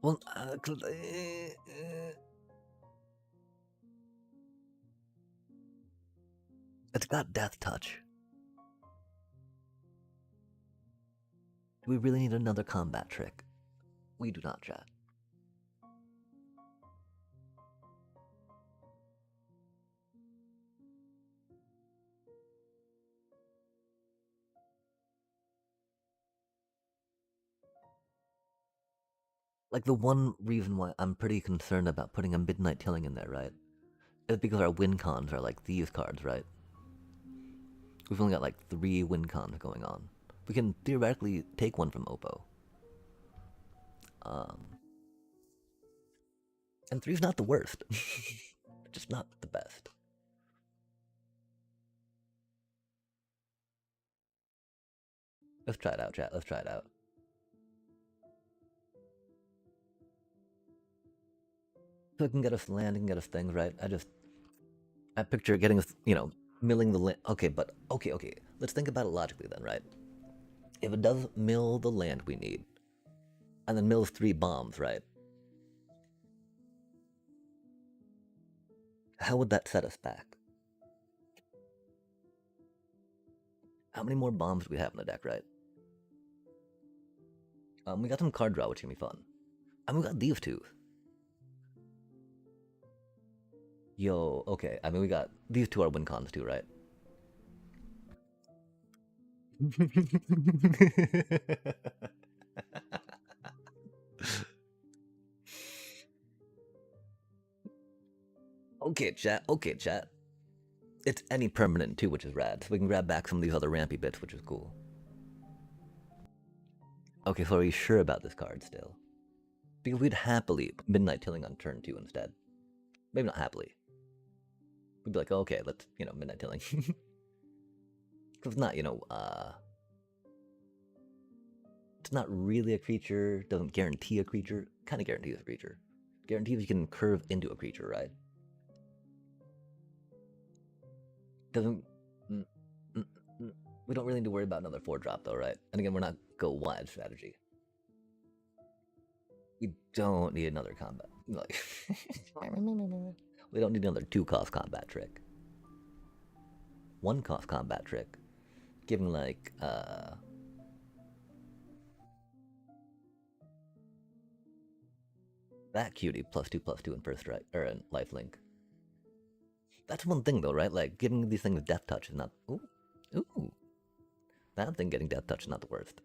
Well, it's got Death Touch. Do we really need another combat trick? We do not, chat. Like, the one reason why I'm pretty concerned about putting a Midnight Tilling in there, right? Is because our win cons are like these cards, right? We've only got like 3 win cons going on. We can theoretically take one from Oppo. And 3's not the worst. Just not the best. Let's try it out, chat. Let's try it out. So it can get us land, it can get us things, right? I picture getting us, milling the land. Okay, but okay. Let's think about it logically then, right? If it does mill the land we need, and then mills 3 bombs, right? How would that set us back? How many more bombs do we have in the deck, right? We got some card draw, which can be fun. And we got these two. Yo, okay. I mean, we got these two are win cons too, right? Okay, chat. Okay, chat. It's any permanent too, which is rad. So we can grab back some of these other rampy bits, which is cool. Okay, so are you sure about this card still? Because we'd happily Midnight Tilling on turn 2 instead. Maybe not happily. We'd be like, okay, let's, Midnight Tilling. Because it's not, it's not really a creature, doesn't guarantee a creature, kind of guarantees a creature. Guarantees you can curve into a creature, right? Doesn't. Mm, mm, we don't really need to worry about another 4-drop though, right? And again, we're not go wide strategy. We don't need another combat. Like, we don't need another 2-cost combat trick. 1-cost combat trick, giving like that cutie +2/+2 in first strike or in lifelink. That's one thing though, right? Like giving these things death touch is not. Ooh. That thing getting death touch is not the worst.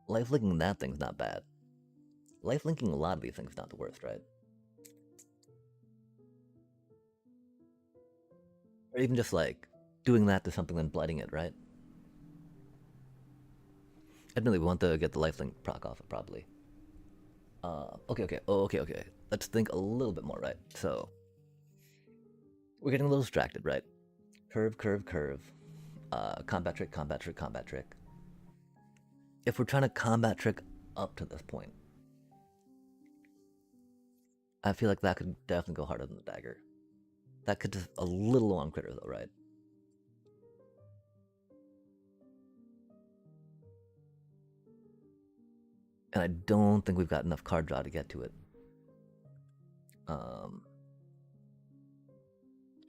Lifelinking that thing's not bad. Lifelinking a lot of these things is not the worst, right? Or even just like doing that to something then blighting it, right? Admittedly, we want to get the lifelink proc off it probably. Okay. Let's think a little bit more, right? So we're getting a little distracted, right? Curve. Combat trick. If we're trying to combat trick up to this point, I feel like that could definitely go harder than the dagger. That could just a little low on critter though, right? And I don't think we've got enough card draw to get to it.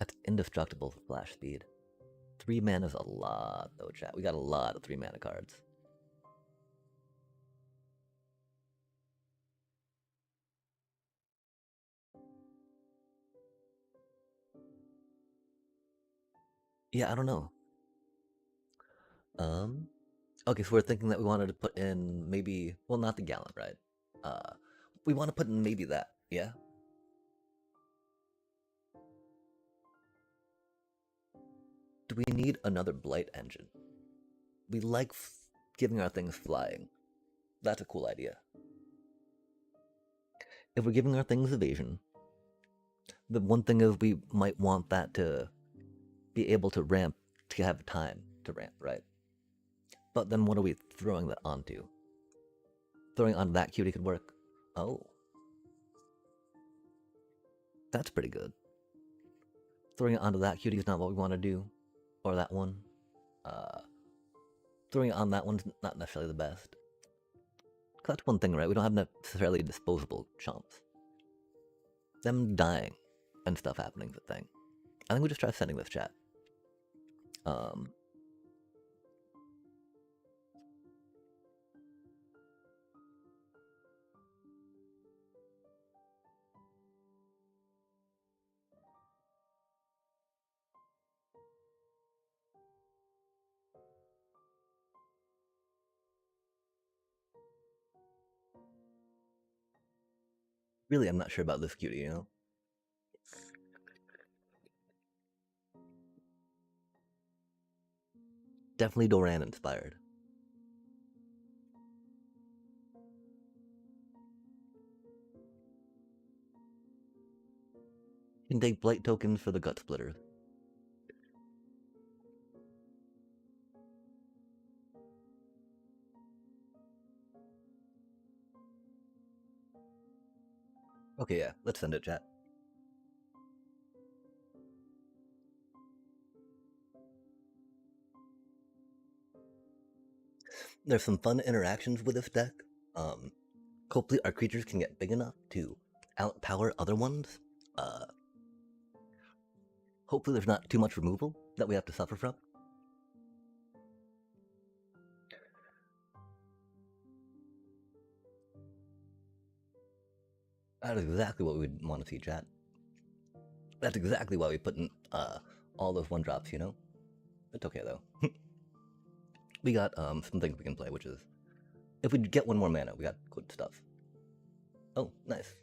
That's indestructible for flash speed. 3 mana is a lot though, chat. We got a lot of 3 mana cards. Yeah, I don't know. Okay, so we're thinking that we wanted to put in maybe, well, not the Gallant, right? We want to put in maybe that, yeah? Do we need another Blight engine? We like giving our things flying. That's a cool idea. if we're giving our things evasion, the one thing is we might want that to be able to ramp, to have time to ramp, right? But then what are we throwing that onto? Throwing onto that cutie could work. Oh. That's pretty good. Throwing it onto that cutie is not what we want to do. Or that one. Throwing it on that one's not necessarily the best. That's one thing, right? We don't have necessarily disposable chumps. Them dying and stuff happening is a thing. I think we just try sending this chat. Really, I'm not sure about this cutie, you know? Definitely Doran inspired. You can take blight tokens for the gut splitter. Okay, yeah, let's send it, chat. There's some fun interactions with this deck. Hopefully our creatures can get big enough to outpower other ones. Hopefully there's not too much removal that we have to suffer from. That is exactly what we'd want to see, chat. That's exactly why we put in all those one drops, you know? It's okay though. We got some things we can play, which is if we get one more mana, we got good stuff. Oh, nice.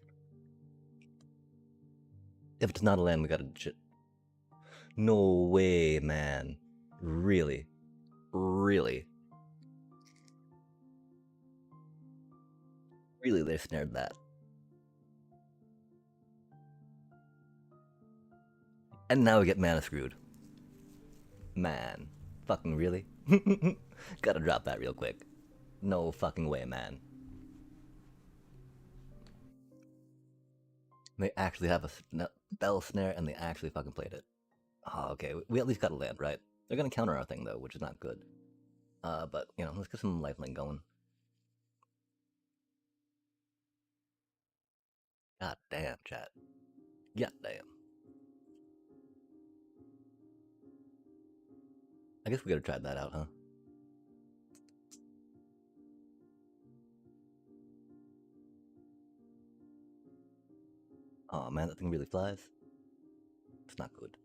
If it's not a land, we got a No way, man. Really? Really? Really, they snared that. And now we get mana screwed. Man. Fucking really? Gotta drop that real quick. No fucking way, man. They actually have a spell snare and they actually fucking played it. Oh, okay. We at least got a land, right? They're gonna counter our thing though, which is not good. But you know, let's get some lifelink going. God damn, chat. God damn. I guess we gotta try that out, huh? Oh man, that thing really flies. It's not good.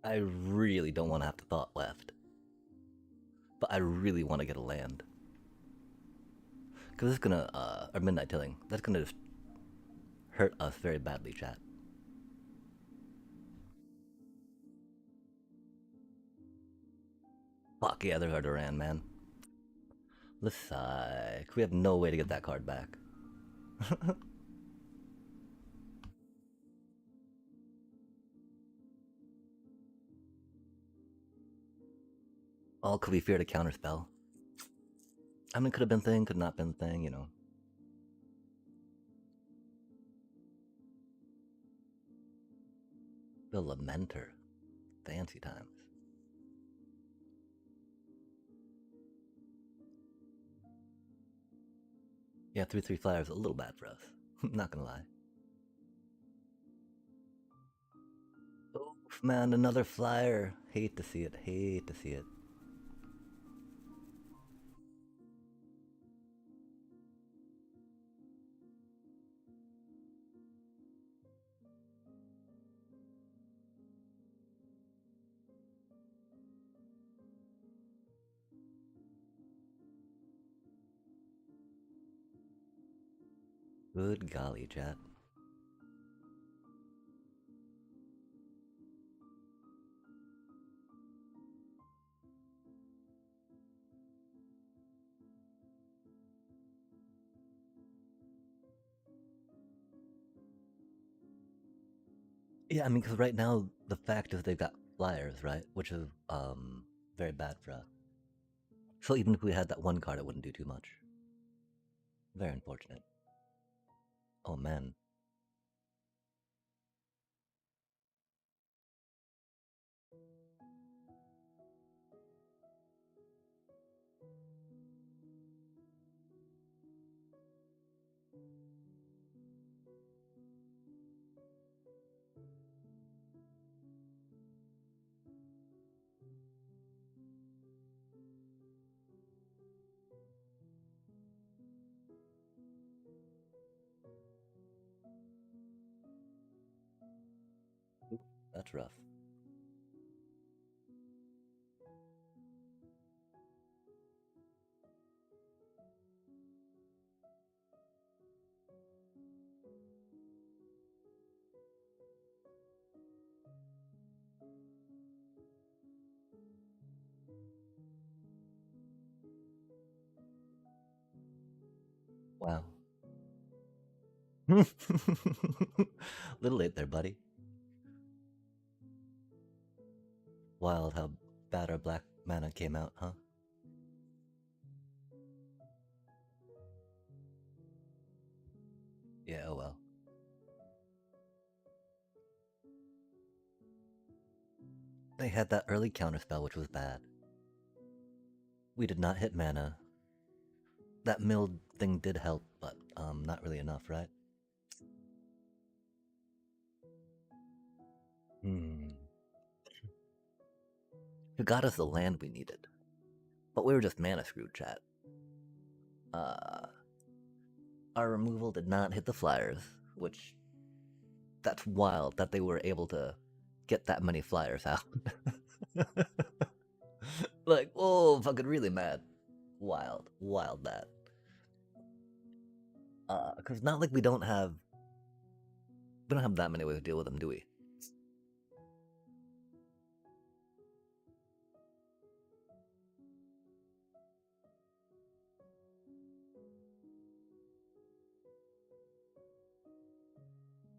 I really don't want to have to thought left. But I really want to get a land. Because it's gonna, or Midnight Tilling, that's gonna just hurt us very badly, chat. Fuck yeah, there's our Duran, man. Let's we have no way to get that card back. All could we fear to counterspell? I mean, could have been thing, could not been thing, you know. The Lamenter. Fancy times. Yeah, 3/3 flyer is a little bad for us. Not gonna lie. Oof, man, another flyer. Hate to see it, hate to see it. Good golly, chat. Yeah, I mean, because right now the fact is they've got flyers, right? Which is very bad for us. So even if we had that one card, it wouldn't do too much. Very unfortunate. Oh man. Ooh, that's rough. Wow. Little late there, buddy. Wild how bad our black mana came out, huh? Yeah, oh well. They had that early counterspell, which was bad. We did not hit mana. That milled thing did help, but not really enough, right? Hmm. It got us the land we needed, but we were just mana screwed, chat. Uh, our removal did not hit the flyers, which that's wild that they were able to get that many flyers out. Like, oh, fucking really mad. Wild, wild that. Because not like we don't have that many ways to deal with them, do we?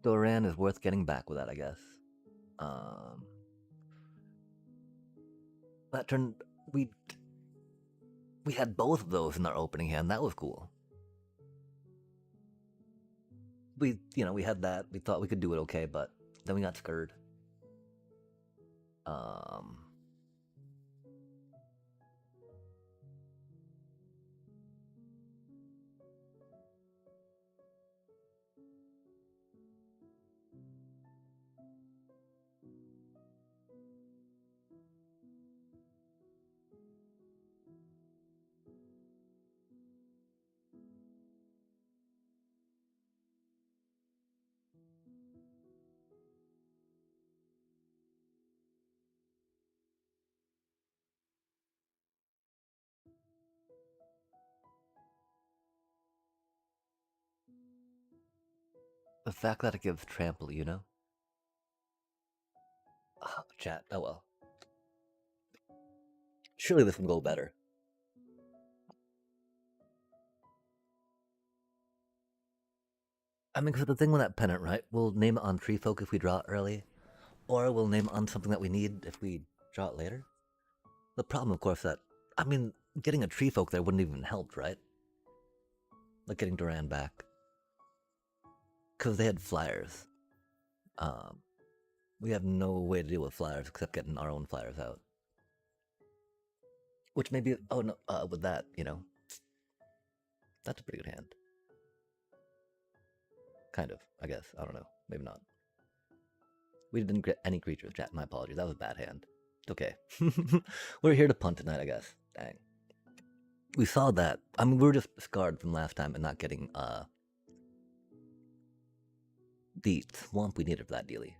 Doran is worth getting back with that, I guess. Um, that turned we we had both of those in our opening hand. That was cool. We had that. We thought we could do it okay, but then we got scared. Um, the fact that it gives trample, chat. Oh well. Surely this can go better. I mean, because the thing with that pennant, right? We'll name it on Tree Folk if we draw it early, or we'll name it on something that we need if we draw it later. The problem, of course, that I mean, getting a Tree Folk there wouldn't even help, right? Like getting Duran back, because they had flyers. Um, we have no way to deal with flyers except getting our own flyers out. Which maybe, oh no, with that, that's a pretty good hand. Kind of, I guess. I don't know. Maybe not. We didn't get any creatures, chat. My apologies. That was a bad hand. It's okay. We're here to punt tonight, I guess. Dang. We saw that. I mean, we were just scarred from last time and not getting the swamp we needed for that dealy.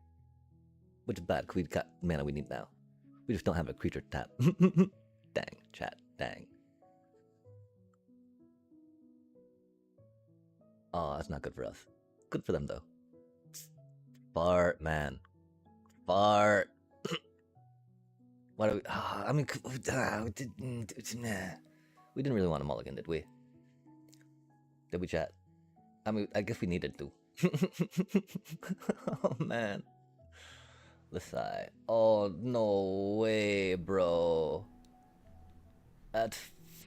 Which is bad, because we got mana we need now. We just don't have a creature to tap. Dang, chat. Dang. Oh, that's not good for us. Good for them, though. Fart, man. Fart. Why do we? I mean, we didn't really want a mulligan, did we? Did we, chat? I mean, I guess we needed to. Oh man. This side. Oh, no way, bro. That's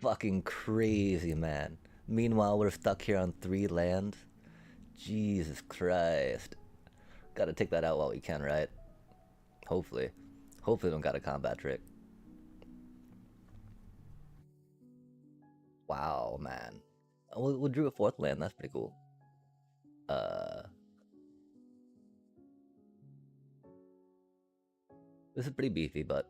fucking crazy, man. Meanwhile, we're stuck here on 3 land. Jesus Christ. Gotta take that out while we can, right? Hopefully. Hopefully we don't got a combat trick. Wow, man. We drew a 4th land, that's pretty cool. Uh, this is pretty beefy, but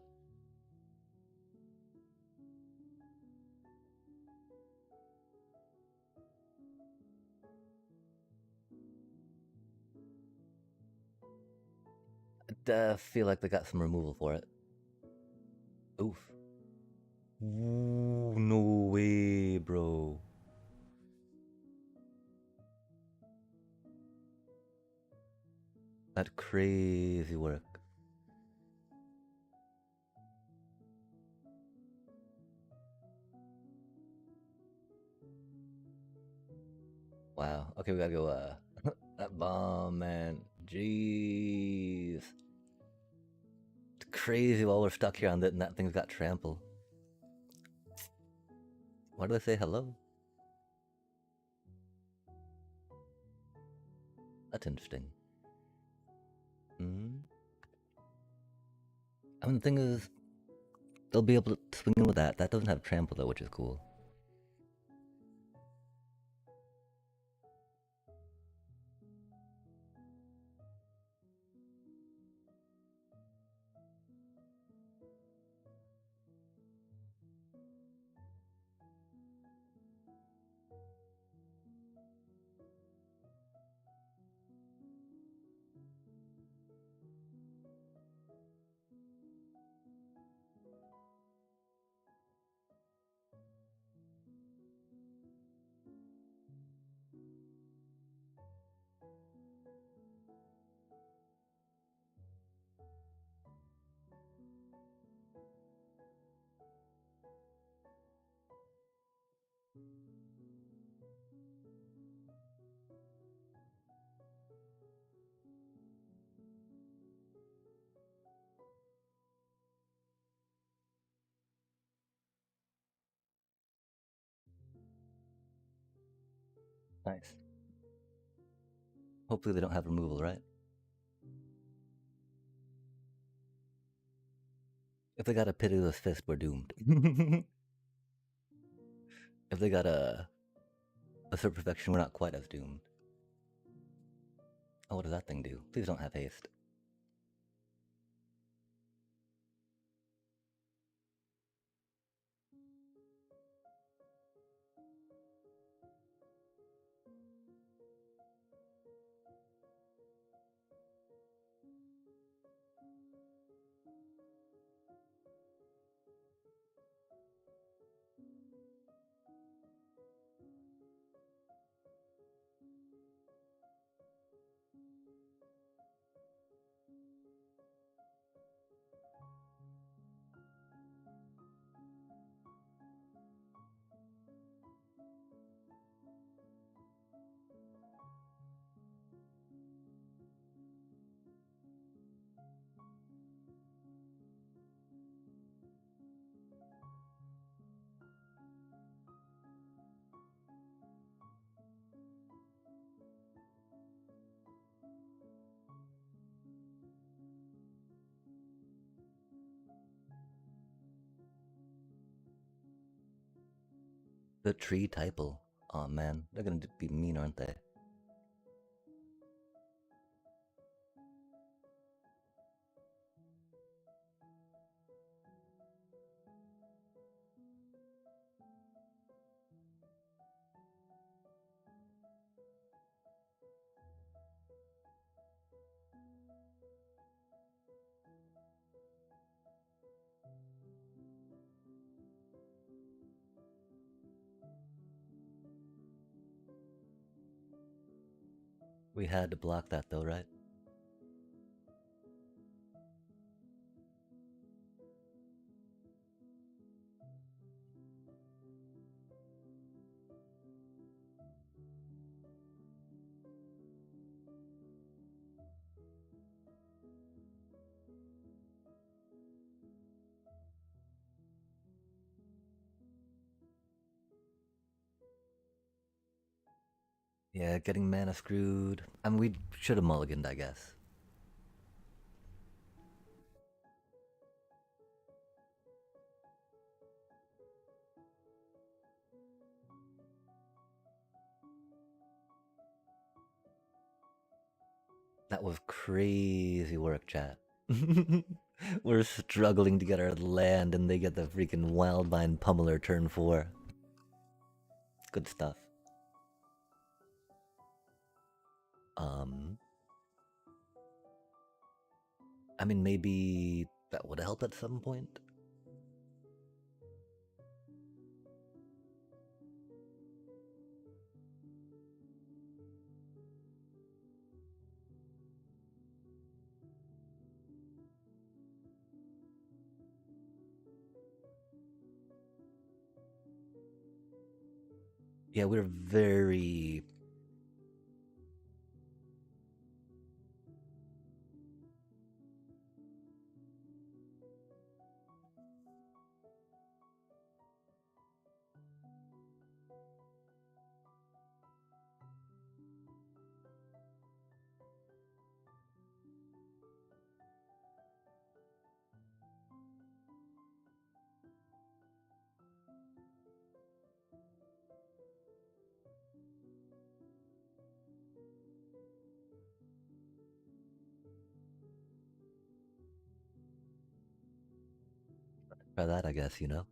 I feel like they got some removal for it. Oof. Ooh, no way, bro. That crazy work. Wow. Okay, we gotta go, that bomb, man. Jeez. It's crazy while we're stuck here on that, and that thing's got trample. Why do they say hello? That's interesting. Hmm. I mean, the thing is, they'll be able to swing in with that. That doesn't have trample though, which is cool. Nice. Hopefully they don't have removal, right? If they got a pitiless fist, we're doomed. If they got a certain perfection, we're not quite as doomed. Oh, what does that thing do? Please don't have haste. The tree typal. Oh man, they're gonna be mean, aren't they? We had to block that though, right? Yeah, getting mana screwed. I mean, we should have mulliganed, I guess. That was crazy work, chat. We're struggling to get our land, and they get the freaking Wildvine Pummeler turn 4. Good stuff. Um, I mean, maybe that would help at some point. Yeah, we're very. Try that, I guess, you know?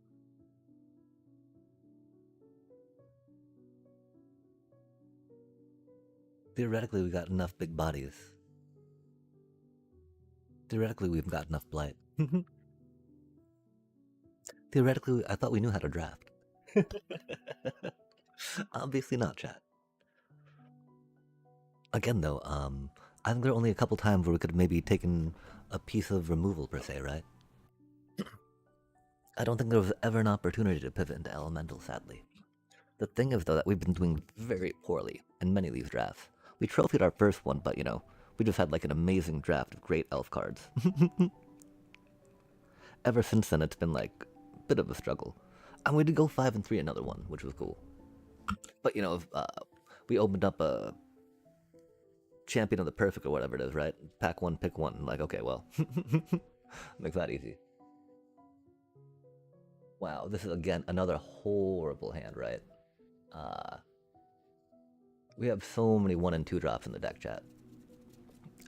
Theoretically, we got enough big bodies. Theoretically, we've got enough blight. Theoretically, I thought we knew how to draft. Obviously not, chat. Again, though, I think there are only a couple times where we could have maybe taken a piece of removal, per se, right? I don't think there was ever an opportunity to pivot into elemental, sadly. The thing is, though, that we've been doing very poorly in many of these drafts. We trophied our first one, but, you know, we just had like an amazing draft of great elf cards. Ever since then, it's been like a bit of a struggle. And we did go 5-3 another one, which was cool. But, you know, we opened up a champion of the perfect or whatever it is, right? Pack one, pick one. Like, okay, well, makes that easy. Wow, this is again another horrible hand, right? Uh, we have so many 1 and 2 drops in the deck, chat.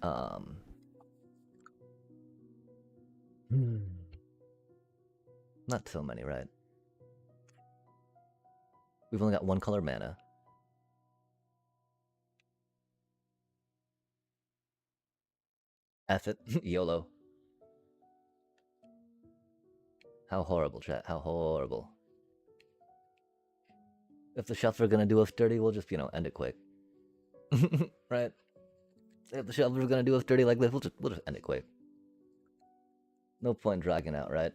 Um, not so many, right? We've only got 1 color mana. F it, YOLO. How horrible, chat. How horrible. If the shuffler are gonna do us dirty, we'll just, you know, end it quick. Right? If the shuffler are gonna do us dirty like this, we'll just end it quick. No point dragging out, right?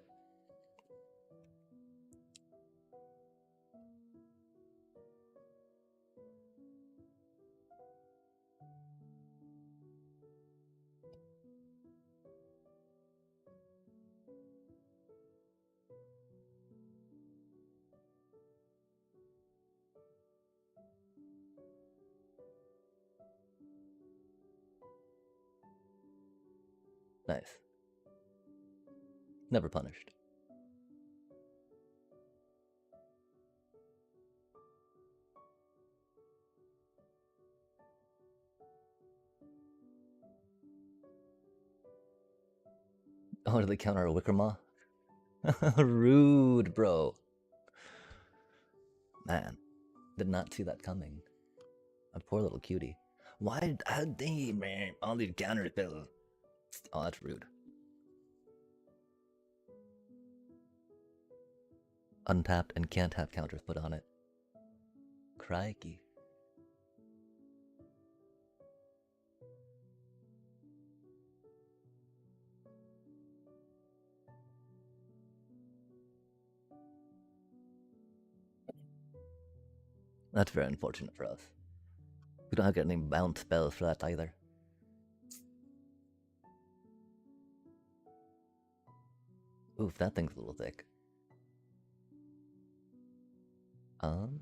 Nice. Never punished. Oh, did they counter a Wickermaw? Rude, bro. Man, did not see that coming. A poor little cutie. Why did they, man? All these counters, Bill. Oh, that's rude. Untapped and can't have counters put on it. Crikey. That's very unfortunate for us. We don't have to get any bounce spells for that either. Oof, that thing's a little thick. Um,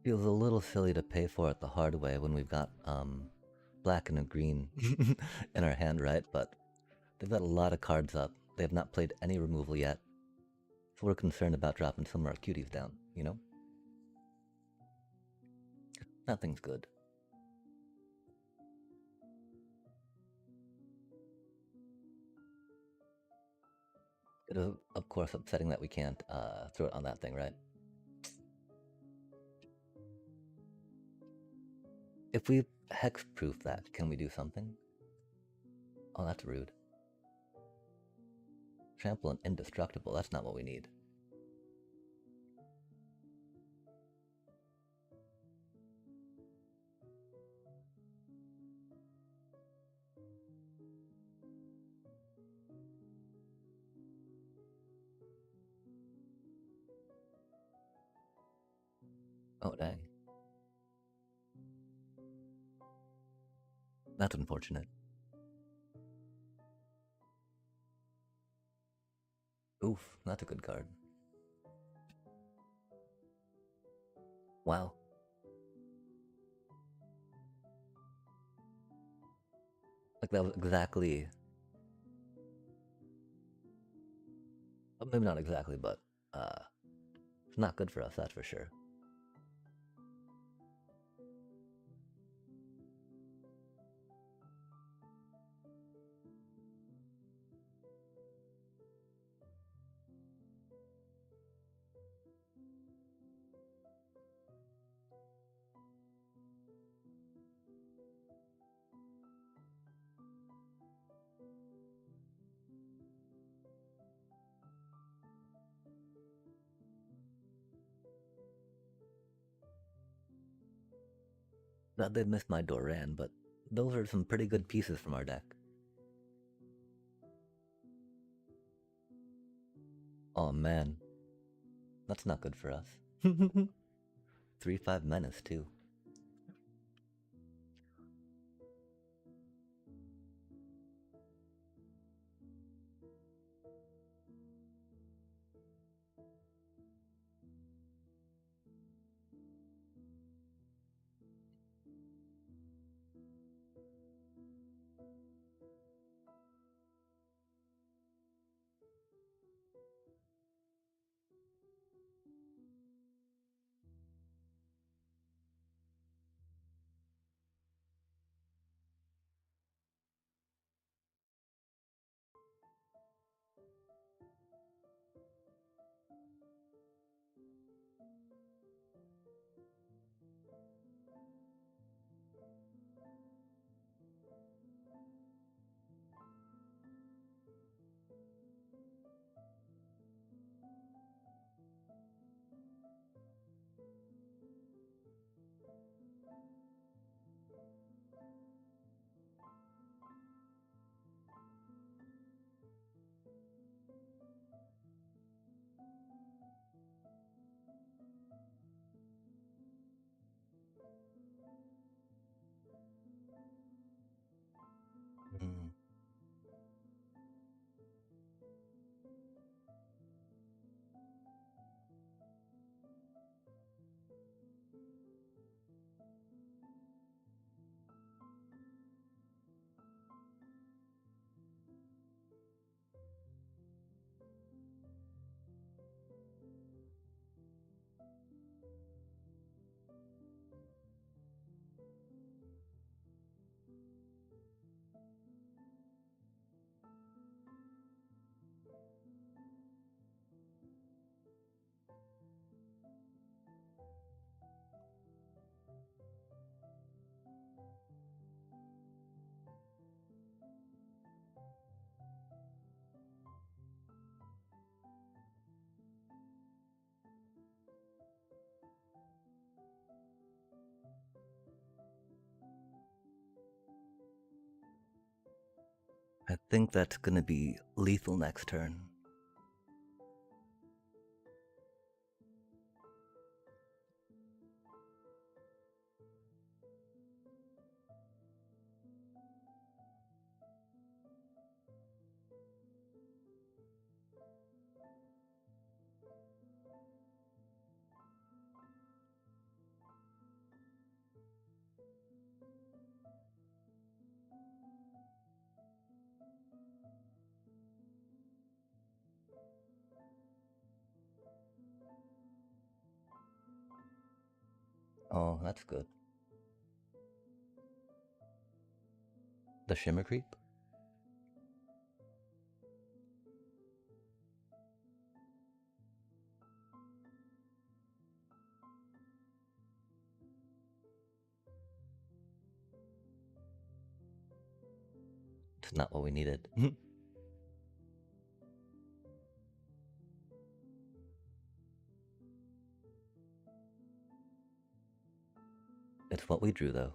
Feels a little silly to pay for it the hard way when we've got black and a green in our hand, right? But they've got a lot of cards up. They have not played any removal yet. So we're concerned about dropping some of our cuties down, you know? Nothing's good. It is, of course, upsetting that we can't throw it on that thing, right? If we hexproof that, can we do something? Oh, that's rude. Trample and indestructible, that's not what we need. Oh, dang. That's unfortunate. Oof, that's a good card. Wow. Like that was exactly... Well, maybe not exactly, but it's not good for us, that's for sure. Glad they missed my Doran, but those are some pretty good pieces from our deck. Oh man, that's not good for us. 3/5 menace too. Mm. I think that's gonna be lethal next turn. Oh, that's good. The Shimmer Creep? It's not what we needed. It's what we drew, though.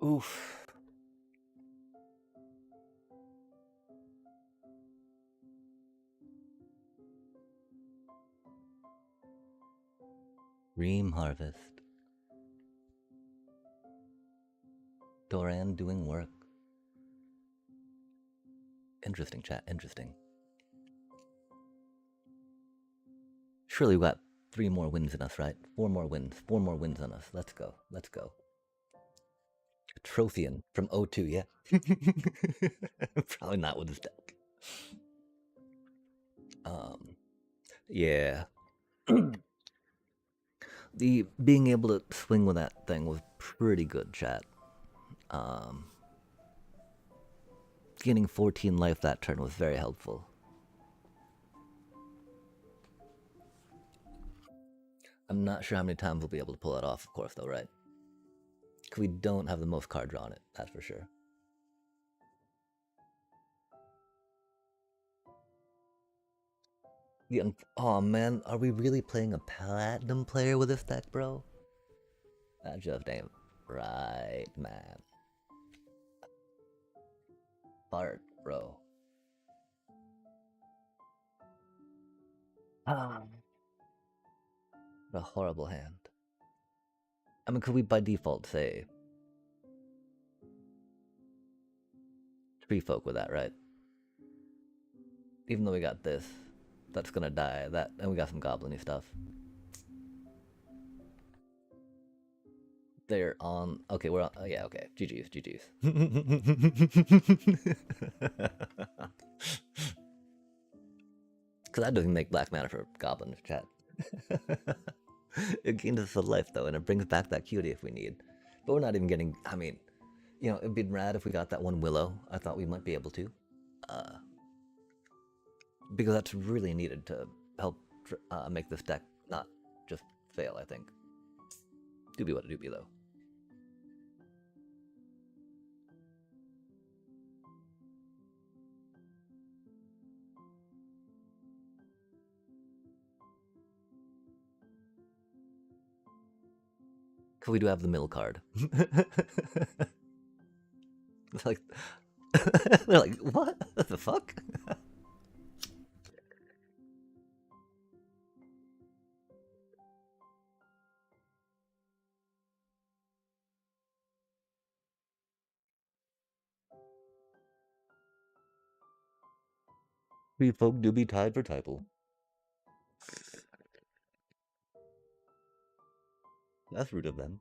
Oof. Ream Harvest. Doran doing work. Interesting, chat. Interesting. Surely we got 3 more wins in us, right? 4 more wins. 4 more wins on us. Let's go. Let's go. Trophian from O2, yeah. Probably not with this deck. Yeah. The being able to swing with that thing was pretty good, chat. Gaining 14 life that turn was very helpful. I'm not sure how many times we'll be able to pull that off, of course, though, right? Because we don't have the most card draw on it, that's for sure. Oh man, are we really playing a platinum player with this deck, bro? That just ain't right, man. Fart, bro. Ah, a horrible hand. I mean, could we by default say Tree Folk with that, right? Even though we got this, that's gonna die. That, and we got some goblin-y stuff. They're on. Okay, we're on. Oh, yeah, okay. GG's, GG's. Because that doesn't make black mana for goblin chat. It gains us a life, though, and it brings back that cutie if we need. But we're not even getting. I mean, you know, it'd be rad if we got that one Willow. I thought we might be able to. Because that's really needed to help make this deck not just fail, I think. Doobie what a doobie, though. Because we do have the mill card. It's like, they're like, what the fuck? We folk do be tied for title. That's rude of them.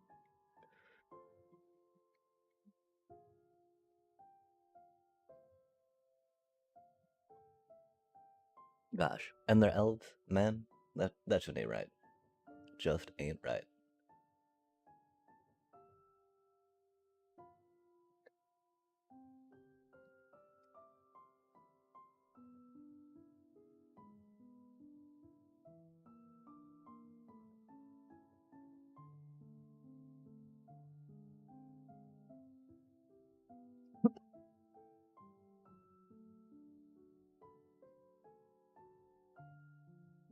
Gosh, and they're elves, man. That just ain't right. Just ain't right.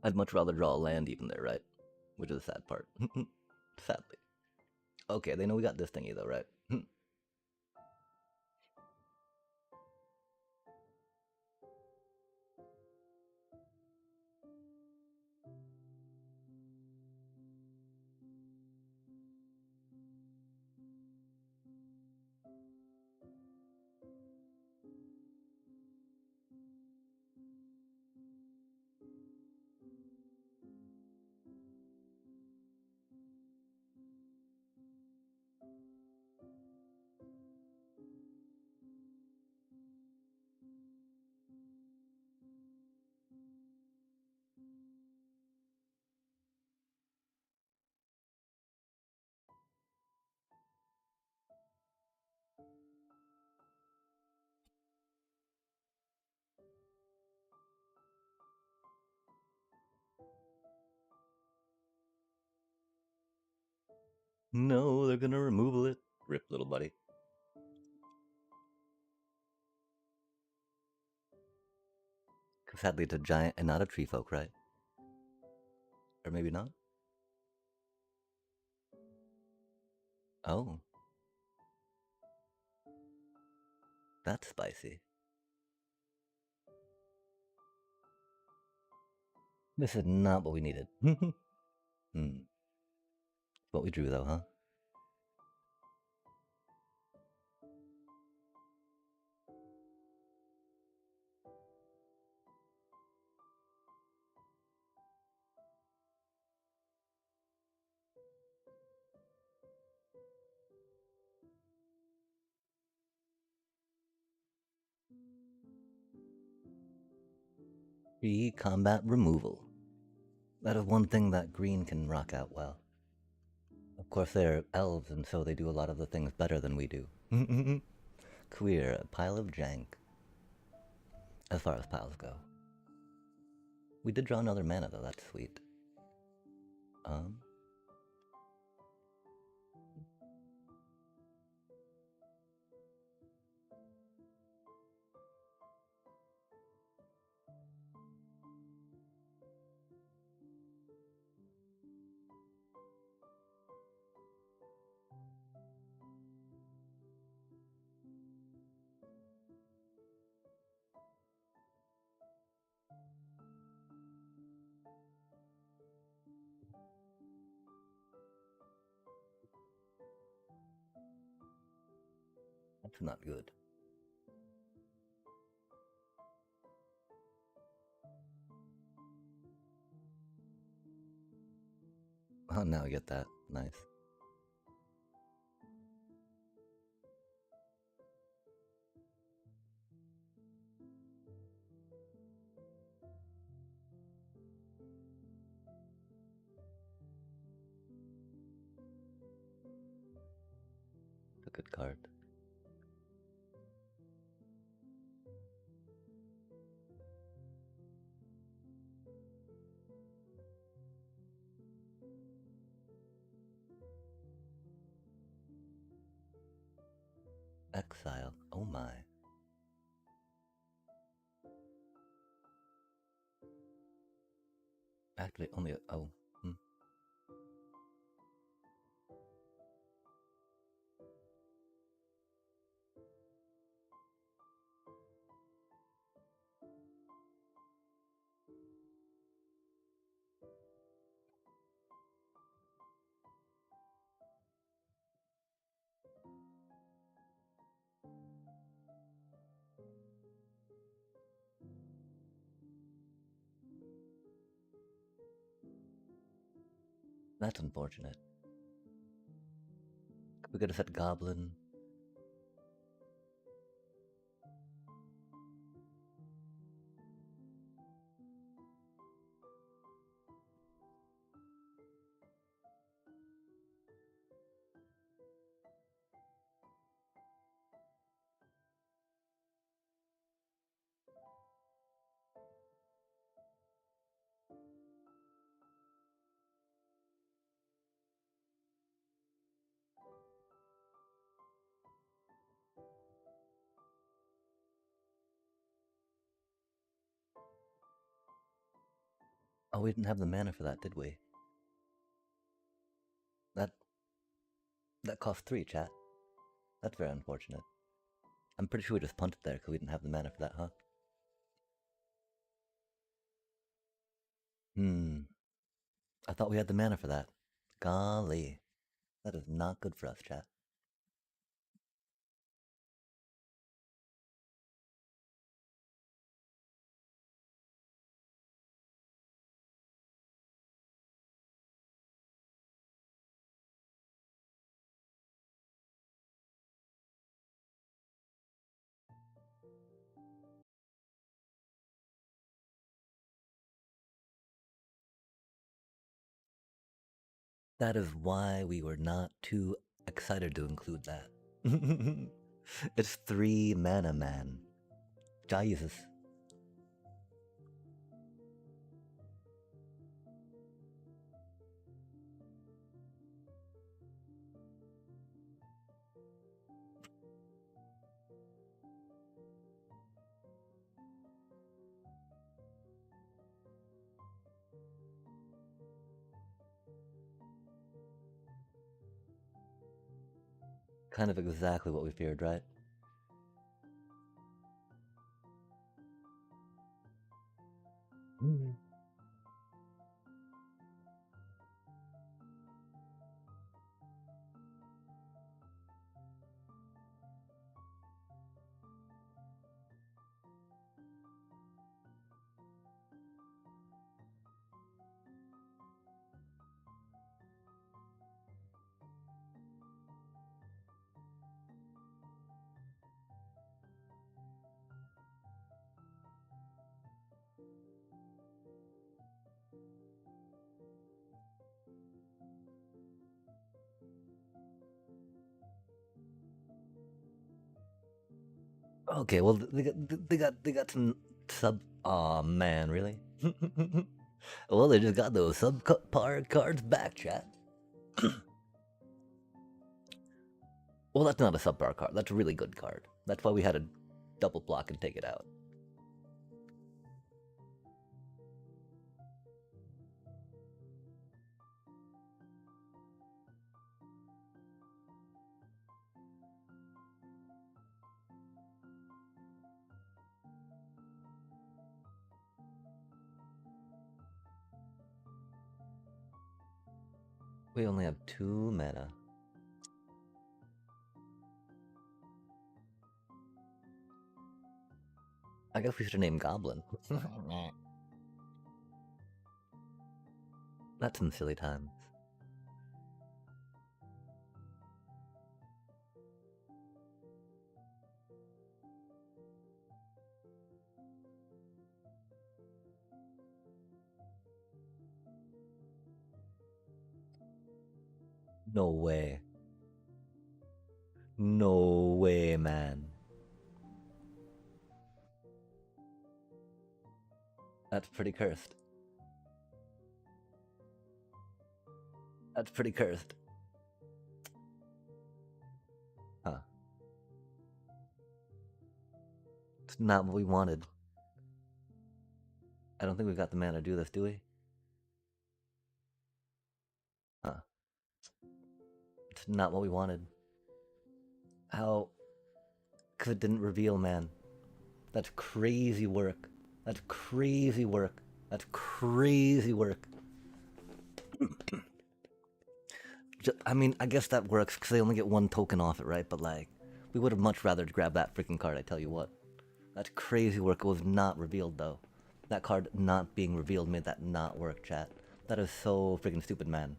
I'd much rather draw a land even there, right? Which is the sad part. Sadly. Okay, they know we got this thingy though, right? No, they're gonna remove it. Rip, little buddy. Sadly, it's a giant and not a tree folk, right? Or maybe not? Oh, that's spicy. This is not what we needed. Hmm. What we drew, though, huh? Free combat removal. That is one thing that green can rock out well. Of course, they're elves, and so they do a lot of the things better than we do. Queer, a pile of jank. As far as piles go. We did draw another mana, though. That's sweet. Um, that's not good. Oh, now I get that. Nice. A good card. Exile. Oh my. Activate only. Oh. Hmm. That's unfortunate. We could have said goblin. Oh, we didn't have the mana for that, did we? That that cost 3, chat. That's very unfortunate. I'm pretty sure we just punted there because we didn't have the mana for that, huh? I thought we had the mana for that. Golly. That is not good for us, chat. That is why we were not too excited to include that. It's 3 mana, man. Jesus. Kind of exactly what we feared, right? Okay, well they got some sub. Aw, man, really? Well, they just got those subpar cards back, chat. Well, that's not a subpar card. That's a really good card. That's why we had to double block and take it out. We only have 2 mana. I guess we should have named Goblin. That's some silly times. No way. No way, man. That's pretty cursed. That's pretty cursed. Huh. It's not what we wanted. I don't think we've got the mana to do this, do we? Huh. It's not what we wanted. How? Because it didn't reveal, man. That's crazy work. That's crazy work. That's crazy work. I mean, I guess that works because they only get 1 token off it, right? But like, we would have much rather grab that freaking card, I tell you what. That's crazy work. It was not revealed, though. That card not being revealed made that not work, chat. That is so freaking stupid, man.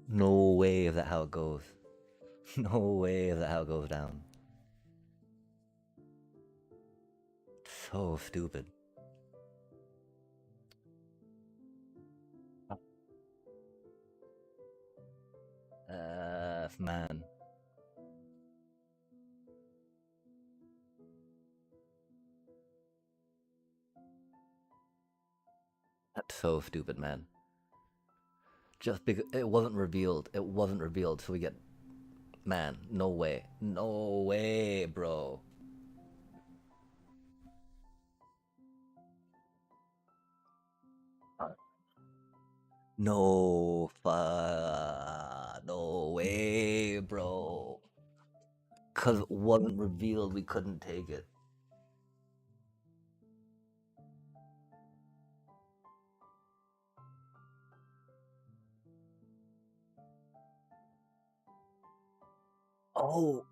No way is that how it goes. No way is that how it goes down. So stupid. Man. That's so stupid, man. Just because it wasn't revealed. It wasn't revealed, so we get... Man, no way. No way, bro. No, no way, bro. Cause it wasn't revealed, we couldn't take it.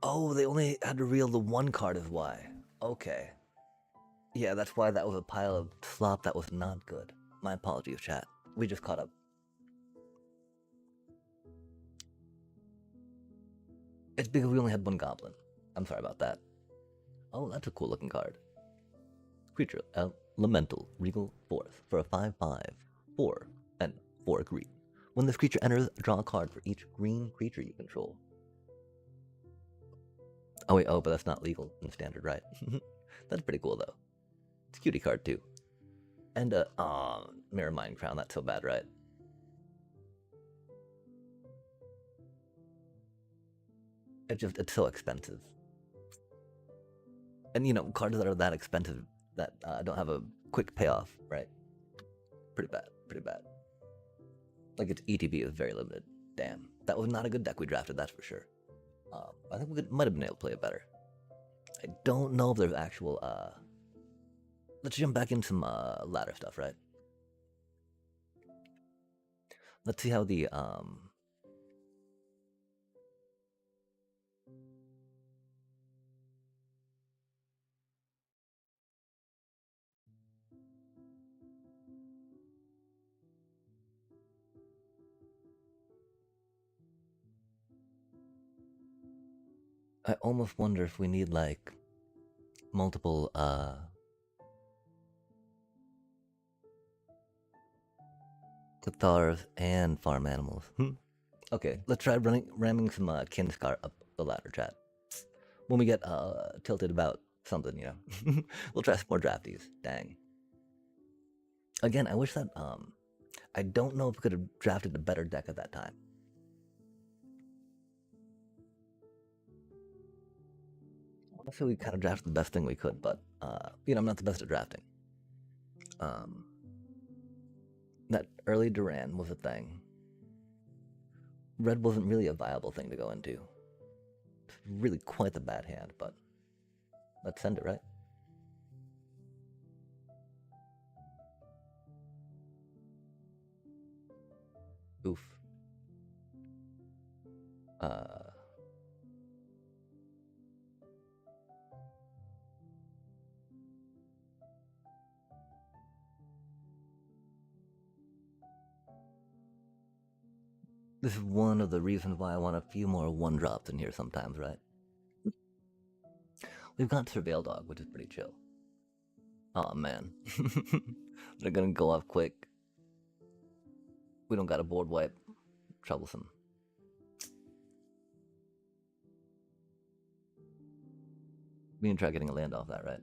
Oh, they only had to reveal the one card is why. Okay. Yeah, that's why that was a pile of slop that was not good. My apologies, chat. We just caught up. It's because we only had one goblin. I'm sorry about that. Oh, that's a cool looking card. Creature, Elemental, Regal Force, for a 5/5, 4, and 4 green. When this creature enters, draw a card for each green creature you control. Oh wait, but that's not legal in standard, right? That's pretty cool though. It's a cutie card too. And Mirror Mind Crown, that's so bad, right? It's so expensive. And cards that are that expensive that don't have a quick payoff, right? Pretty bad, pretty bad. Like its ETB is very limited. Damn, that was not a good deck we drafted, that's for sure. I think might have been able to play it better. I don't know if there's actual. Let's jump back into some ladder stuff, right? Let's see how the I almost wonder if we need like multiple Cathars and farm animals. Okay, let's try ramming some Kinscar up the ladder, chat. When we get tilted about something, we'll try some more drafties. Dang. Again, I wish that I don't know if we could have drafted a better deck at that time. I feel we kind of drafted the best thing we could, but I'm not the best at drafting. Um, that early Duran was a thing. Red wasn't really a viable thing to go into. It's really quite the bad hand, but let's send it, right? Oof. Uh, this is one of the reasons why I want a few more one drops in here sometimes, right? We've got Surveil Dog, which is pretty chill. Oh man. They're gonna go off quick. We don't got a board wipe. Troublesome. We can try getting a land off that, right?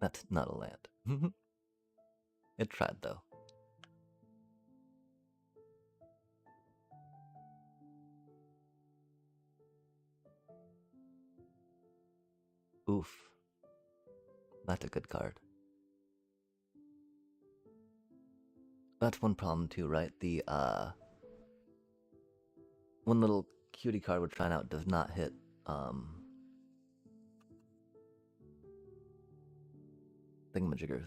That's not a land. It tried though. Oof. That's a good card. That's one problem too, right? The one little cutie card we're trying out does not hit thingamajiggers.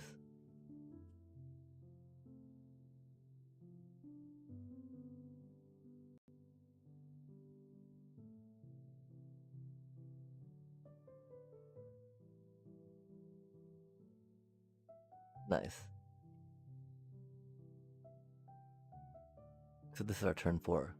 Nice. So this is our turn 4.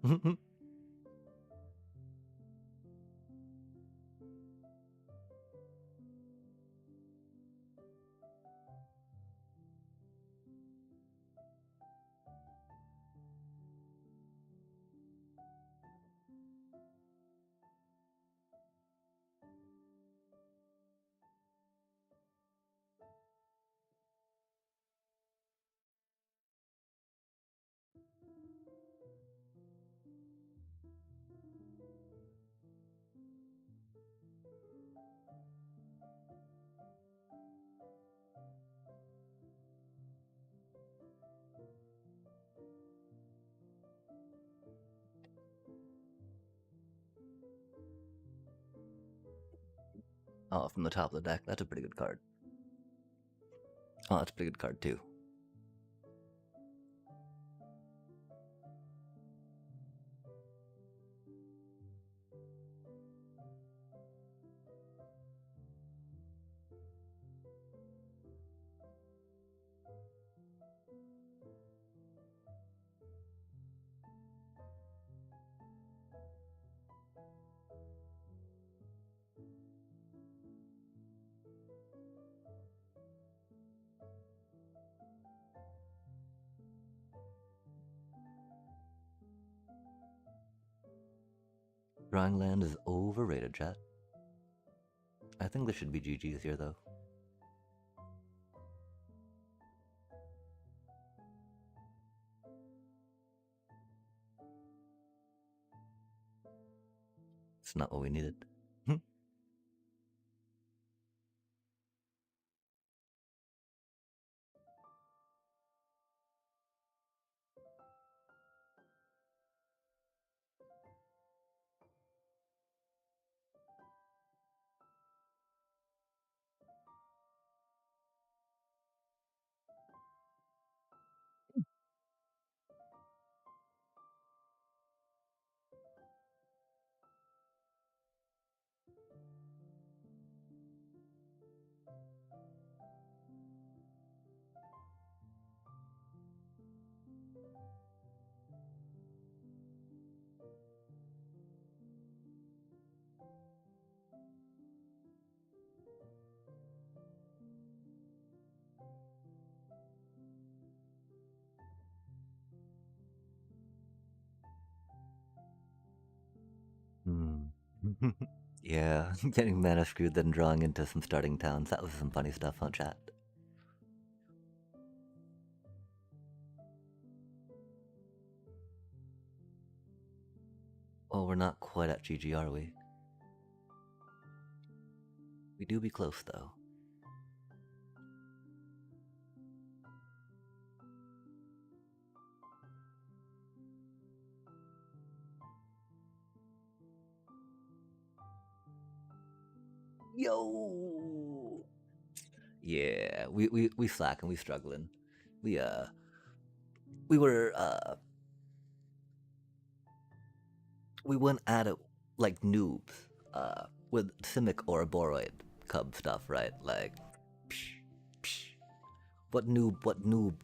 Oh, from the top of the deck. That's a pretty good card. Oh, that's a pretty good card too. Drawing land is overrated, chat. I think this should be GG's here, though. It's not what we needed. Yeah, getting mana screwed, then drawing into some starting towns. That was some funny stuff, huh, chat? Well, we're not quite at GG, are we? We do be close, though. Yo! Yeah, we slacking, we struggling. We were we went at it like noobs, with Simic or Boroid cub stuff, right? Like, psh, psh.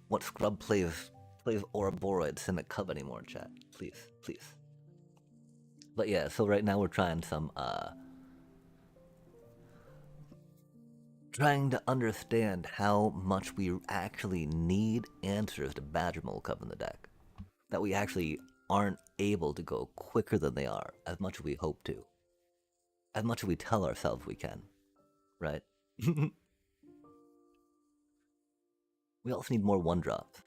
What scrub plays Ouroboros Simic Cub anymore, chat? Please, please. But yeah, so right now we're trying some trying to understand how much we actually need answers to Badger Mole Cub in the deck. That we actually aren't able to go quicker than they are, as much as we hope to. As much as we tell ourselves we can, right? We also need more one drops.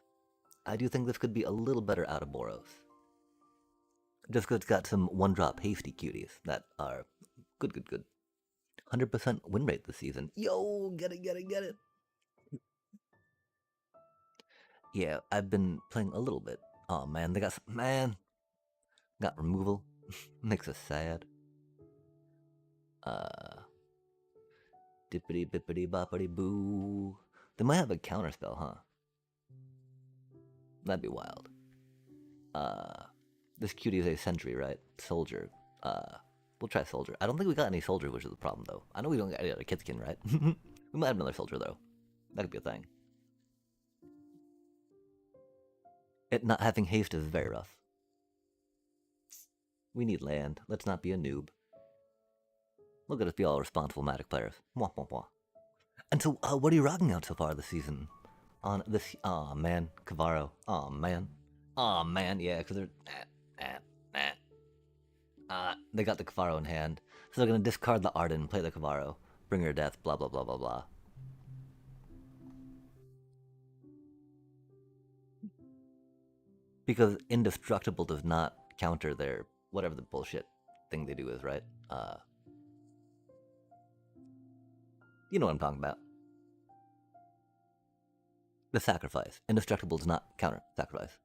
I do think this could be a little better out of Boros. Just because it's got some one drop hasty cuties that are good, good, good. 100% win rate this season. Yo, get it, get it, get it. Yeah, I've been playing a little bit. Oh man, they got some, man, got removal. Makes us sad. Dippity bippity boppity boo. They might have a counter spell, huh? That'd be wild. This cutie is a sentry, right? Soldier. We'll try soldier. I don't think we got any soldier, which is the problem, though. I know we don't got any other Kitskin, right? We might have another soldier, though. That could be a thing. It not having haste is very rough. We need land. Let's not be a noob. Look at us be all responsible Magic players. Mwah, mwah, mwah. And so, what are you rocking out so far this season? On this, aw man, Kavaro. Aw man. Aw man, yeah, because they're, they got the Kavaro in hand. So they're gonna discard the Arden, play the Kavaro, bring her death, blah blah blah blah blah. Because indestructible does not counter their whatever the bullshit thing they do is, right? You know what I'm talking about. The sacrifice. Indestructible does not counter sacrifice.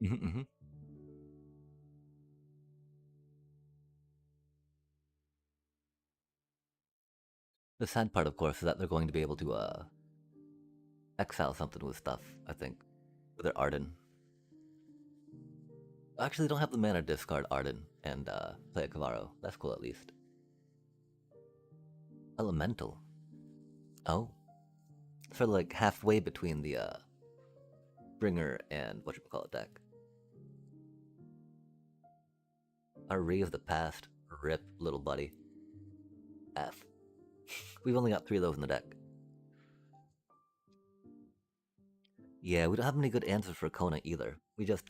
Mm-hmm. The sad part, of course, is that they're going to be able to exile something with stuff, I think. With their Arden. Actually, they don't have the mana to discard Arden and play a Kavaro. That's cool, at least. Elemental. Oh. Sort of like halfway between the Bringer and whatchamacallit deck. Our Ray of the Past. Rip, little buddy. F. We've only got 3 of those in the deck. Yeah, we don't have any good answers for Kona either. We just,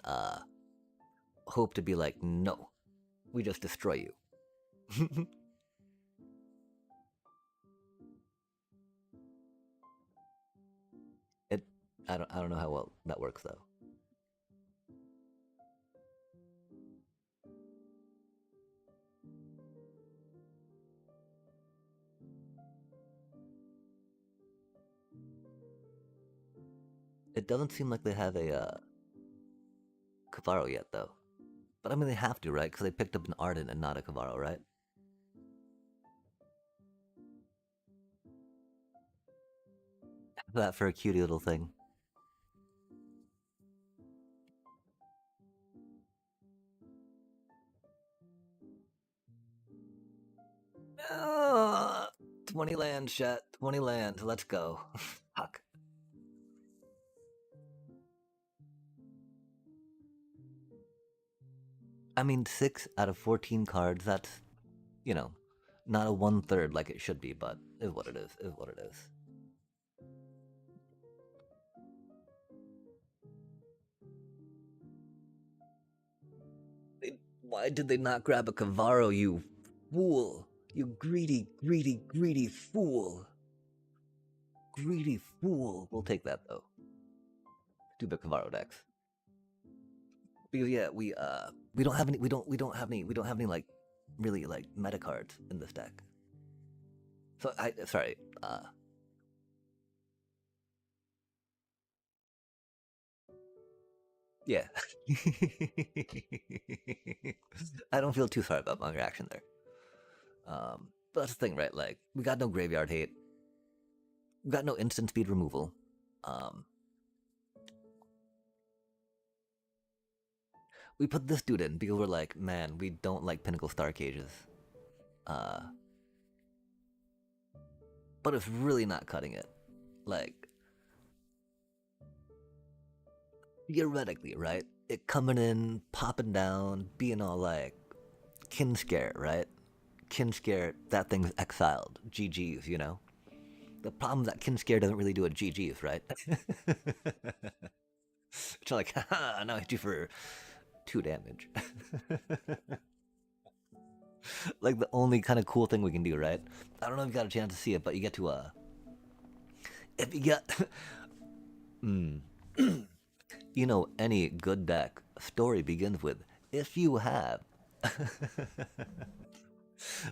hope to be like, no. We just destroy you. it, I don't know how well that works though. It doesn't seem like they have a, Kavaro yet though. But I mean, they have to, right? Because they picked up an Arden and not a Kavaro, right? That for a cutie little thing. Uh, 20 lands, chat. 20 lands. Let's go. Fuck. I mean, 6 out of 14 cards, that's, you know, not a 1/3 like it should be, but is what it is what it is. Why did they not grab a Kavaro, you fool? You greedy, greedy, greedy fool. Greedy fool. We'll take that though. Do the Kavaro decks. Because yeah, we don't have any we don't have any like really like meta cards in this deck. So I sorry, yeah. I don't feel too sorry about my reaction there. But that's the thing, right? Like, we got no graveyard hate. We got no instant speed removal. Um, we put this dude in because we're like, man, we don't like Pinnacle Star Cages. Uh, but it's really not cutting it. Like, theoretically, right? It coming in, popping down, being all like, kin scare, right? Kin scare, that thing's exiled. GG's, you know? The problem is that kin scare doesn't really do a GG's, right? It's like, haha, now I hit you for 2 damage. Like the only kind of cool thing we can do, right? I don't know if you got a chance to see it, but you get to if you get mm, you know, any good deck story begins with if you have.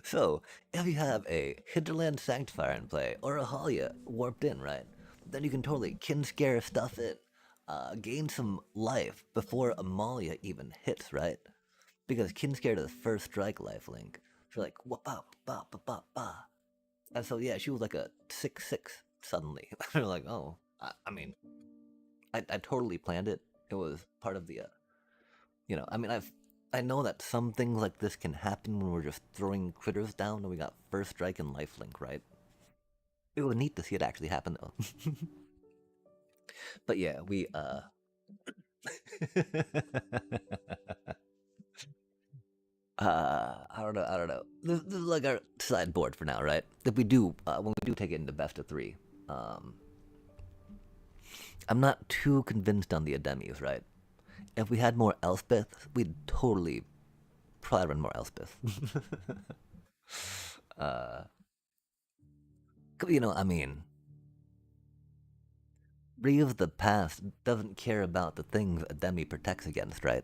So, if you have a Hinterland Sanctifier in play or a Halia warped in, right? Then you can totally kin scare stuff in, gain some life before Amalia even hits, right? Because kin scare is first strike lifelink. So like, whoop ba ba ba ba ba. And so yeah, she was like a 6/6 suddenly. They're like, oh, I mean, I totally planned it. It was part of the, I mean, I know that some things like this can happen when we're just throwing critters down and we got first strike and lifelink, right? It was neat to see it actually happen though. But yeah, we I don't know. This is like our sideboard for now, right? If we do, when we do take it into best of 3, um, I'm not too convinced on the Ademies, right? If we had more Elspeth, we'd totally probably run more Elspeth. uh, I mean, Bree of the past doesn't care about the things a demi protects against, right?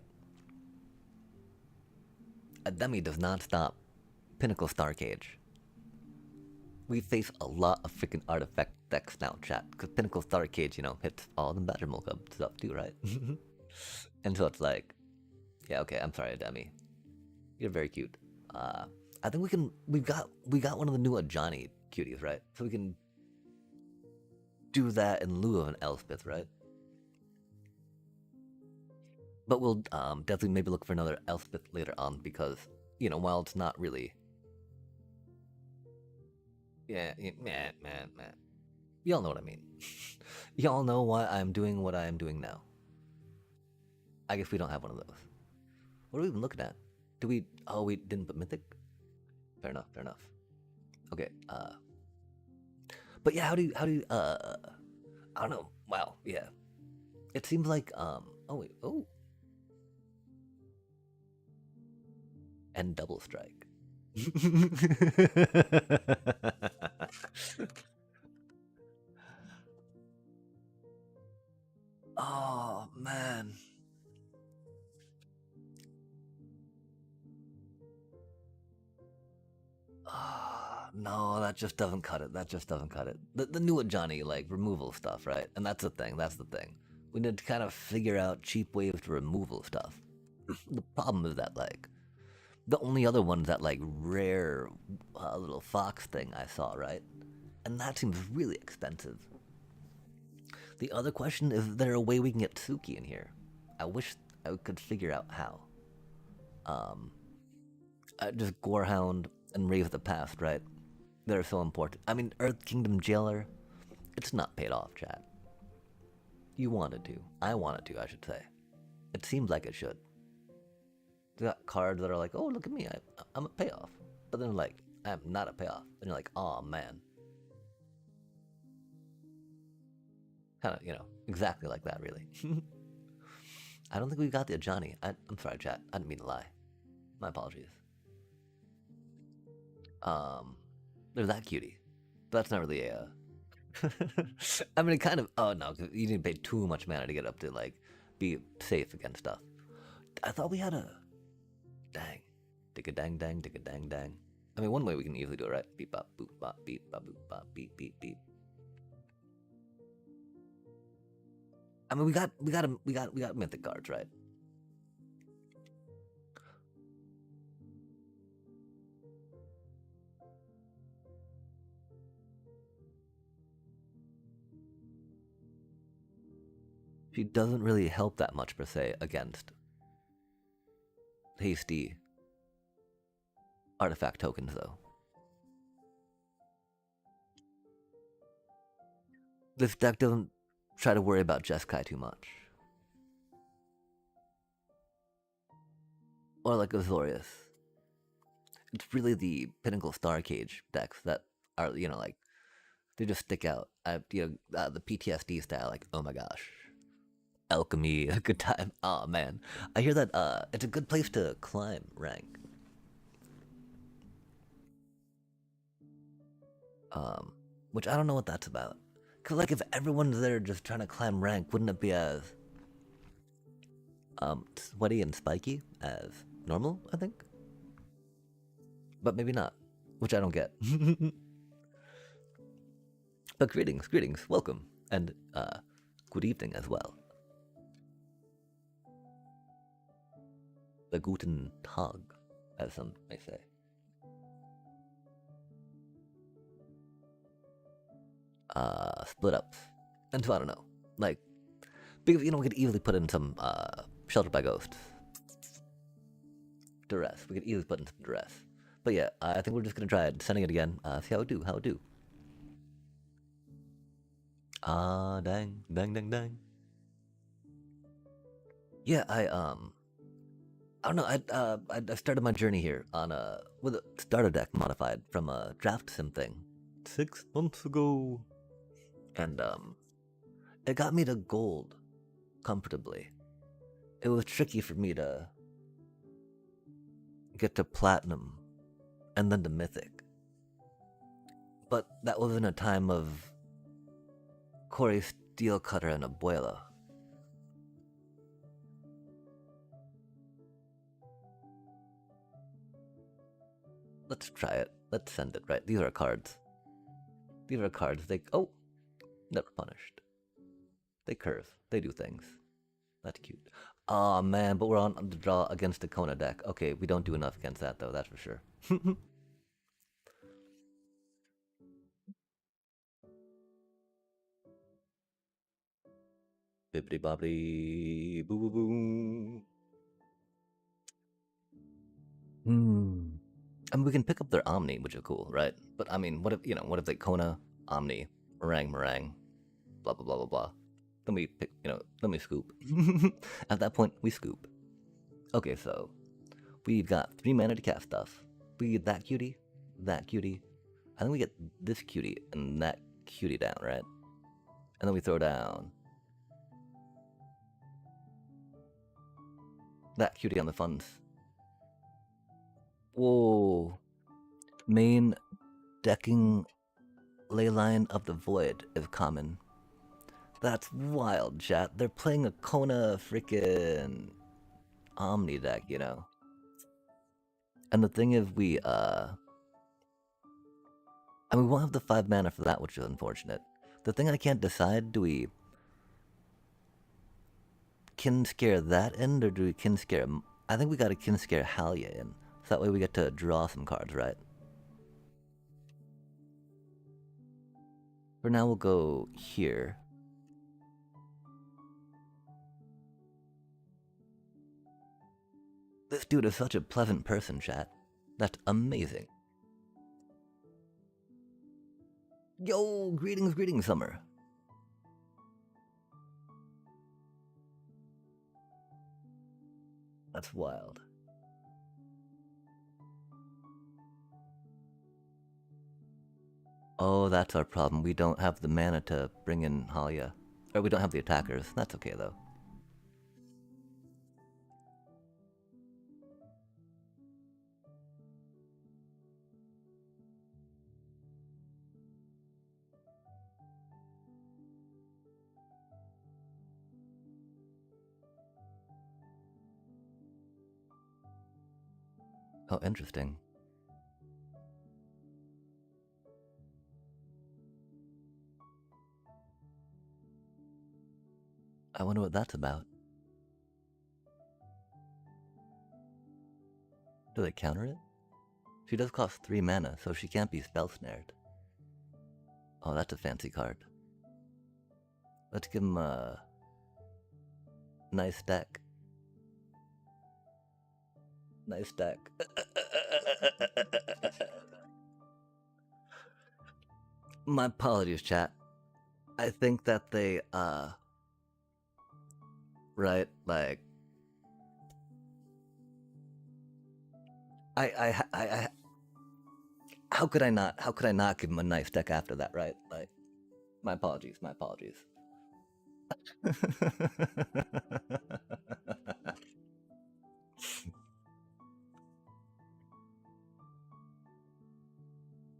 A demi does not stop Pinnacle Star Cage. We face a lot of freaking artifact decks now, chat, because Pinnacle Star Cage, hits all the Badger Club stuff too, right? And so it's like, yeah, okay, I'm sorry, Demi. You're very cute. I think we got one of the new Ajani cuties, right? So we can do that in lieu of an Elspeth, right? But we'll definitely maybe look for another Elspeth later on because, while it's not really. Yeah, man. Y'all know what I mean. Y'all know why I'm doing what I am doing now. I guess we don't have one of those. What are we even looking at? Do we? Oh, we didn't put Mythic? Fair enough. Okay, but yeah, how do you, I don't know. Wow, yeah. It seems like, oh wait, oh. And double strike. Oh, man. No, that just doesn't cut it. The new Johnny, like, removal stuff, right? And that's the thing. We need to kind of figure out cheap ways to removal stuff. The problem is that, like, the only other one's that, like, rare little fox thing I saw, right? And that seems really expensive. The other question is there a way we can get Suki in here? I wish I could figure out how. Just Gorehound and Rave of the Past, right? They're so important. I mean, Earth Kingdom Jailer, it's not paid off, chat. You wanted to. I wanted to, I should say. It seems like it should. They got cards that are like, oh, look at me, I'm a payoff. But then, like, I'm not a payoff. And you're like, oh, man. Kind of, exactly like that, really. I don't think we got the Ajani. I'm sorry, chat. I didn't mean to lie. My apologies. There's that cutie. But that's not really a. I mean, it kind of. Oh no, cause you didn't pay too much mana to get up to like be safe against stuff. I thought we had a. Dang, dig a dang dang, dig a dang dang. I mean, one way we can easily do it, right? Beep bop boop bop beep bop boop bop beep beep beep. I mean, we got mythic cards, right? She doesn't really help that much per se against hasty artifact tokens, though. This deck doesn't try to worry about Jeskai too much. Or like Azorius. It's really the Pinnacle Star Cage decks that are, like, they just stick out. The PTSD style, like, oh my gosh. Alchemy, a good time. Oh man. I hear that it's a good place to climb rank. Which I don't know what that's about. Cause like if everyone's there just trying to climb rank, wouldn't it be as sweaty and spiky as normal, I think? But maybe not. Which I don't get. But greetings, welcome. And good evening as well. The Guten Tag, as some may say. Split ups. And so I don't know. Like, because, we could easily put in some Sheltered by Ghosts. Duress. We could easily put in some Duress. But yeah, I think we're just gonna try it, sending it again. See how it do, Dang. Yeah, I don't know. I started my journey here on with a starter deck modified from a draft sim thing 6 months ago, and it got me to gold comfortably. It was tricky for me to get to platinum and then to mythic, but that was in a time of Corey Steel Cutter and Abuela. Let's try it. Let's send it, right? These are cards. These are cards. They... Oh! Never punished. They curve. They do things. That's cute. Aw, oh, man, but we're on the draw against the Kona deck. Okay, we don't do enough against that, though, that's for sure. Bibbidi bobbidi boo boo boo. I mean, we can pick up their Omni, which is cool, right? But I mean, what if, you know, what if they Kona, Omni, meringue, blah blah blah blah blah. Then we pick, you know, then we scoop. At that point, we scoop. Okay, so we've got 3 mana to cast stuff. We get that cutie, and then we get this cutie and that cutie down, right? And then we throw down that cutie on the funds. Whoa. Main decking Leyline of the Void is common. That's wild, chat. They're playing a Kona freaking Omni deck, you know. And the thing is, we mean, we won't have the 5 mana for that, which is unfortunate. The thing I can't decide, do we Kin Scare that in, or do we Kin Scare... I think we gotta Kin Scare Halia in. So that way we get to draw some cards, right? For now, we'll go here. This dude is such a pleasant person, chat. That's amazing. Yo, greetings, Summer. That's wild. Oh, that's our problem. We don't have the mana to bring in Halia. Or we don't have the attackers. That's okay, though. Oh, interesting. I wonder what that's about. Do they counter it? She does cost 3 mana, so she can't be spell snared. Oh, that's a fancy card. Let's give him a nice deck. Nice deck. My apologies, chat. I think that they, right, like... how could I not give him a nice deck after that, right? Like, my apologies.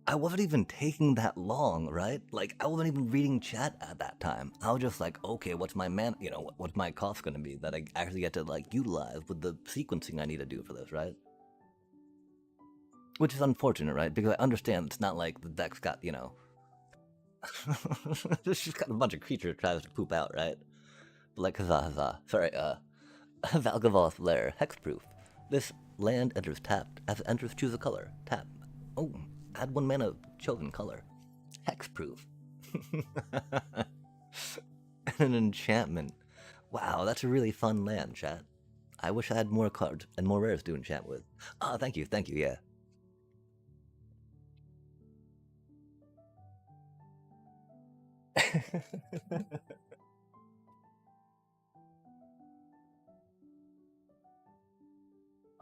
I wasn't even taking that long, right? Like, I wasn't even reading chat at that time. I was just like, okay, what's my what's my cost gonna be that I actually get to, like, utilize with the sequencing I need to do for this, right? Which is unfortunate, right? Because I understand it's not like the deck's got, you know... it's just got a bunch of creatures tries to poop out, right? But like, huzzah. Sorry, Valgavol's Lair, hexproof. This land enters tapped. As it enters, choose a color. Tap. Oh, add 1 mana chosen color. Hexproof. An enchantment. Wow, that's a really fun land, chat. I wish I had more cards and more rares to enchant with. Ah, thank you, yeah.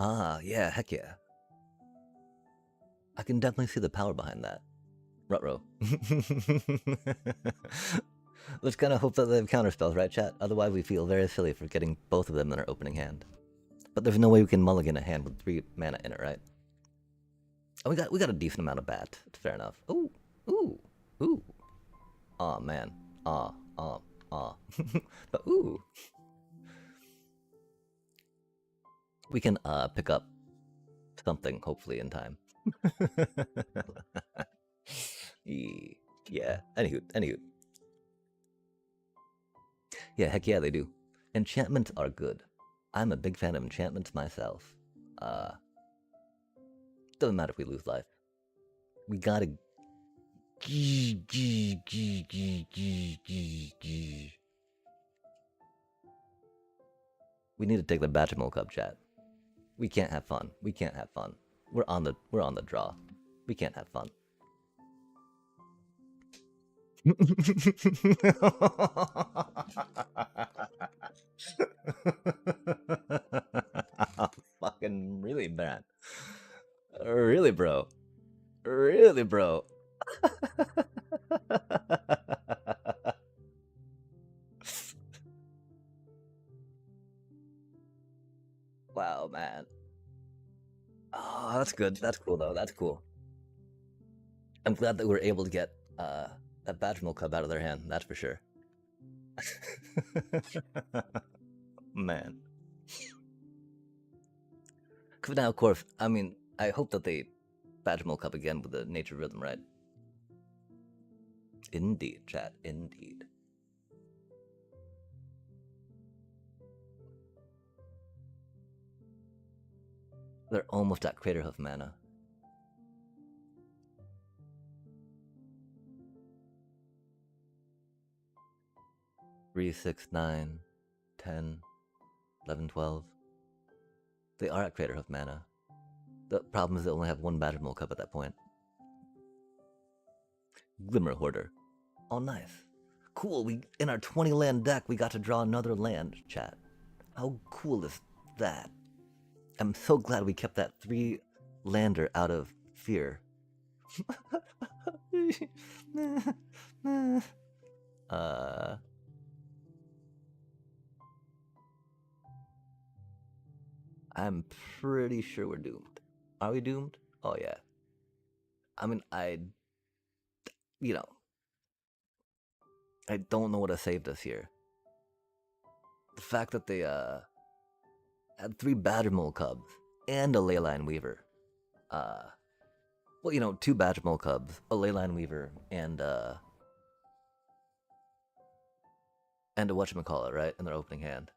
Ah, yeah, heck yeah. I can definitely see the power behind that. Rutrow. Let's kind of hope that they have counterspells, right, chat? Otherwise, we feel very silly for getting both of them in our opening hand. But there's no way we can mulligan a hand with 3 mana in it, right? Oh, we got a decent amount of bat. It's fair enough. Ooh. Aw, man. Aw. Aw. But ooh. We can pick up something hopefully in time. Yeah. Anywho. Yeah, heck yeah, they do. Enchantments are good. I'm a big fan of enchantments myself. Uh, doesn't matter if we lose life. We gotta. We need to take the Bachamo Cup, chat. We can't have fun. We can't have fun. We're on the draw. We can't have fun. Fucking really, man. Really, bro. Really, bro. Wow, man. Oh, that's good. That's cool, though. That's cool. I'm glad that we were able to get that Badgermal Cub out of their hand. That's for sure. Man. Because now, of course, I mean, I hope that they Badgermal Cup again with the nature rhythm, right? Indeed, chat. Indeed. They're almost at Craterhoof mana. Three, 6, 9, 10, 11, 12. They are at Craterhoof mana. The problem is they only have one Badgermole Cup at that point. Glimmer Hoarder. Oh, nice. Cool, we in our 20 land deck, we got to draw another land, chat. How cool is that? I'm so glad we kept that 3 lander out of fear. I'm pretty sure we're doomed. Are we doomed? Oh yeah. I mean, you know, I don't know what has saved us here. The fact that they had 3 Badgermole Cubs and a Leyline Weaver. Well, 2 Badgermole Cubs, a Leyline Weaver, and a whatchamacallit, right? In their opening hand.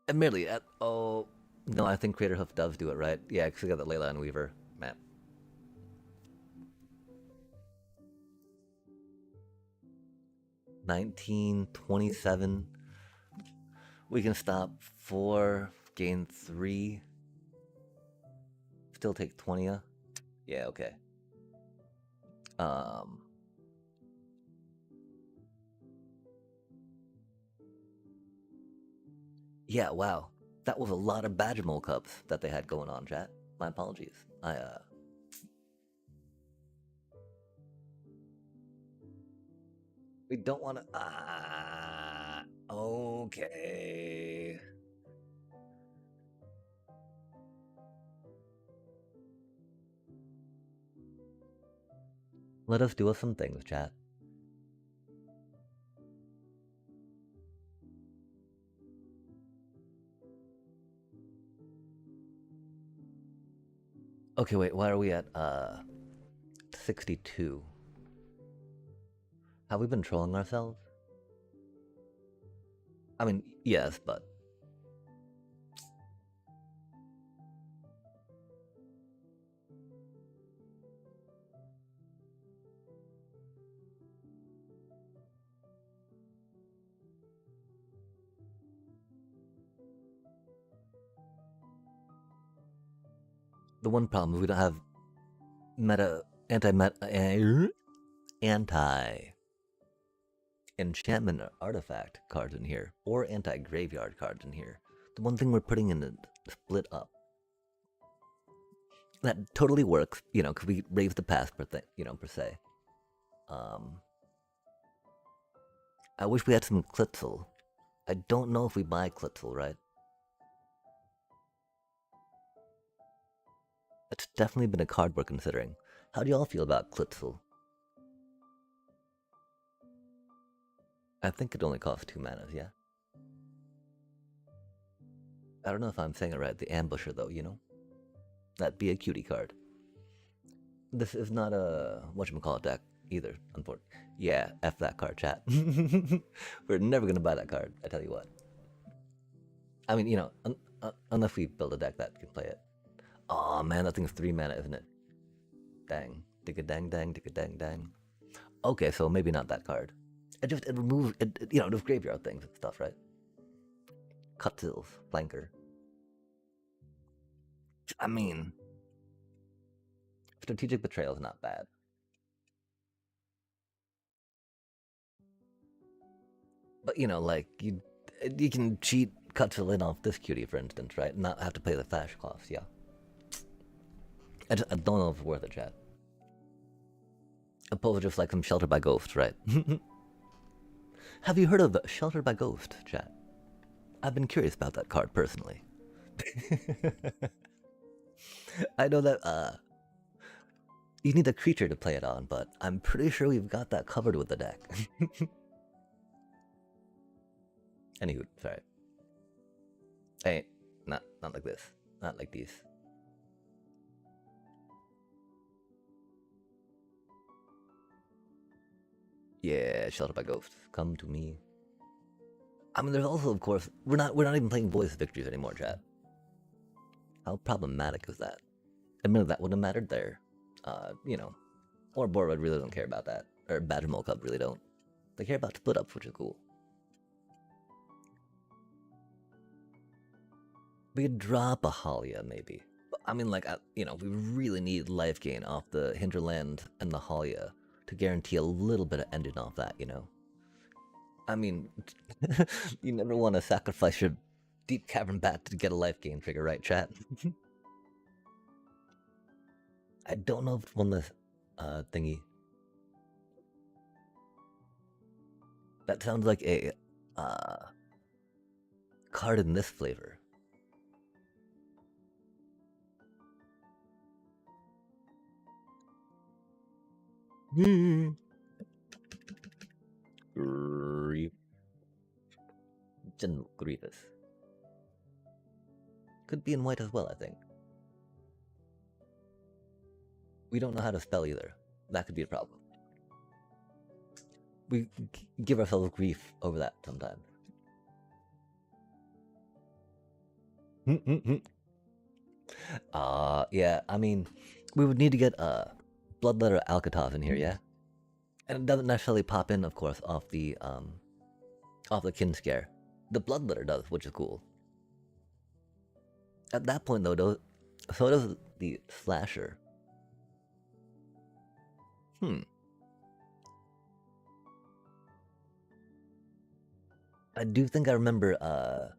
Admittedly, oh, no, I think Craterhoof does do it, right? Yeah, because we got the Leyline Weaver. Man. $19.27. We can stop 4, gain 3. Still take 20. Yeah, okay. Yeah, wow. That was a lot of Badgermole Cups that they had going on, chat. My apologies. We don't want to. Okay. Let us do us some things, chat. Okay, wait, why are we at 62? Have we been trolling ourselves? I mean, yes, but the one problem is we don't have anti enchantment or artifact cards in here, or anti graveyard cards in here. The one thing we're putting in the split up. That totally works, because we raise the pass per se. I wish we had some Klitzel. I don't know if we buy Klitzel, right? It's definitely been a card we're considering. How do y'all feel about Klitzel? I think it only costs 2 manas, yeah? I don't know if I'm saying it right. The Ambusher, though, you know? That'd be a cutie card. This is not a whatchamacallit deck either, unfortunately. Yeah, F that card, chat. We're never gonna buy that card, I tell you what. I mean, you know, unless we build a deck that can play it. Oh man, that thing's 3 mana, isn't it? Dang. Digga dang dang, digga dang dang. Okay, so maybe not that card. It removes, you know, those graveyard things and stuff, right? Cutzils, flanker. I mean, strategic betrayal is not bad. But you know, like you can cheat Cutzil in off this cutie, for instance, right? Not have to pay the flash cost, yeah. I don't know if it's worth it, chat. Opposed to just like some Shelter by Ghost, right? Have you heard of Shelter by Ghost, chat? I've been curious about that card personally. I know that you need a creature to play it on, but I'm pretty sure we've got that covered with the deck. Anywho, sorry. Hey, not like this. Not like these. Yeah, Shelter by Ghost. Come to me. I mean, there's also, of course, we're not even playing voice victories anymore, chat. How problematic is that? Admittedly, that would have mattered there. You know, or Borwood really don't care about that, or Badger Mole Cub really don't. They care about split ups, which is cool. We could drop a Halia, maybe. But, I mean, like, you know, we really need life gain off the Hinterland and the Halia to guarantee a little bit of ending off that, you know? I mean, you never want to sacrifice your Deep Cavern Bat to get a life gain trigger, right, chat? I don't know if it's one this thingy. That sounds like a card in this flavor. General Grievous. Could be in white as well, I think. We don't know how to spell either. That could be a problem. We give ourselves grief over that sometimes. Yeah, I mean, we would need to get Bloodletter Alcatraz in here, yeah? And it doesn't necessarily pop in, of course, off the kin scare. The Bloodletter does, which is cool. At that point, though, so does the Slasher. I do think I remember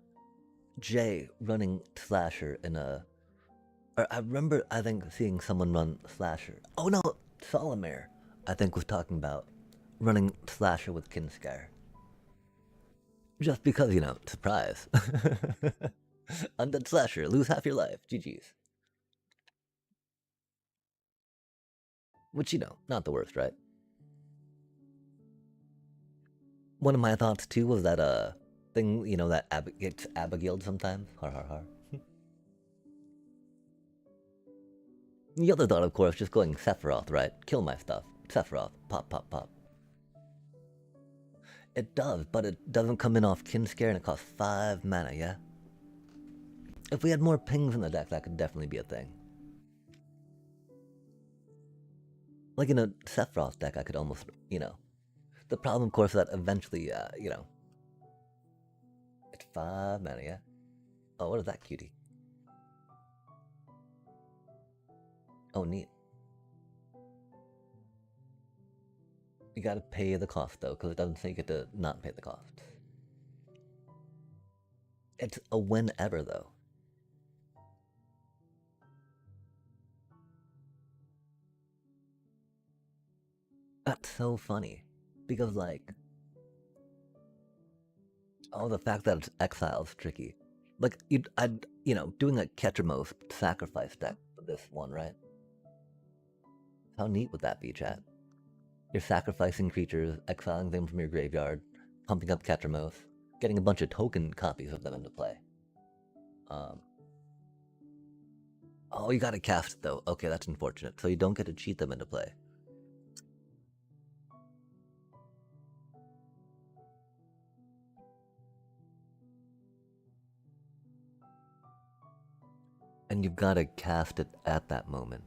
Jay running Slasher in a. Or I remember, I think, seeing someone run Slasher. Oh no, Solomare, I think, was talking about running Slasher with Kinscare. Just because, you know, surprise. Undead Slasher, lose half your life. GG's. Which, you know, not the worst, right? One of my thoughts, too, was that, thing, you know, that gets Abigailed sometimes. Har har har. The other thought, of course, just going Sephiroth, right? Kill my stuff. Sephiroth. Pop, pop, pop. It does, but it doesn't come in off Kinscare and it costs 5 mana, yeah? If we had more pings in the deck, that could definitely be a thing. Like in a Sephiroth deck, I could almost, you know. The problem, of course, is that eventually, you know. It's 5 mana, yeah? Oh, what is that, cutie? Oh, neat. You gotta pay the cost, though, because it doesn't say you get to not pay the cost. It's a whenever, though. That's so funny. Because, like... Oh, the fact that it's exile is tricky. Like, you know, doing a Ketramos sacrifice deck this one, right? How neat would that be, chat? You're sacrificing creatures, exiling them from your graveyard, pumping up Catrimos, getting a bunch of token copies of them into play. Oh, you gotta cast it though. Okay, that's unfortunate. So you don't get to cheat them into play. And you've gotta cast it at that moment.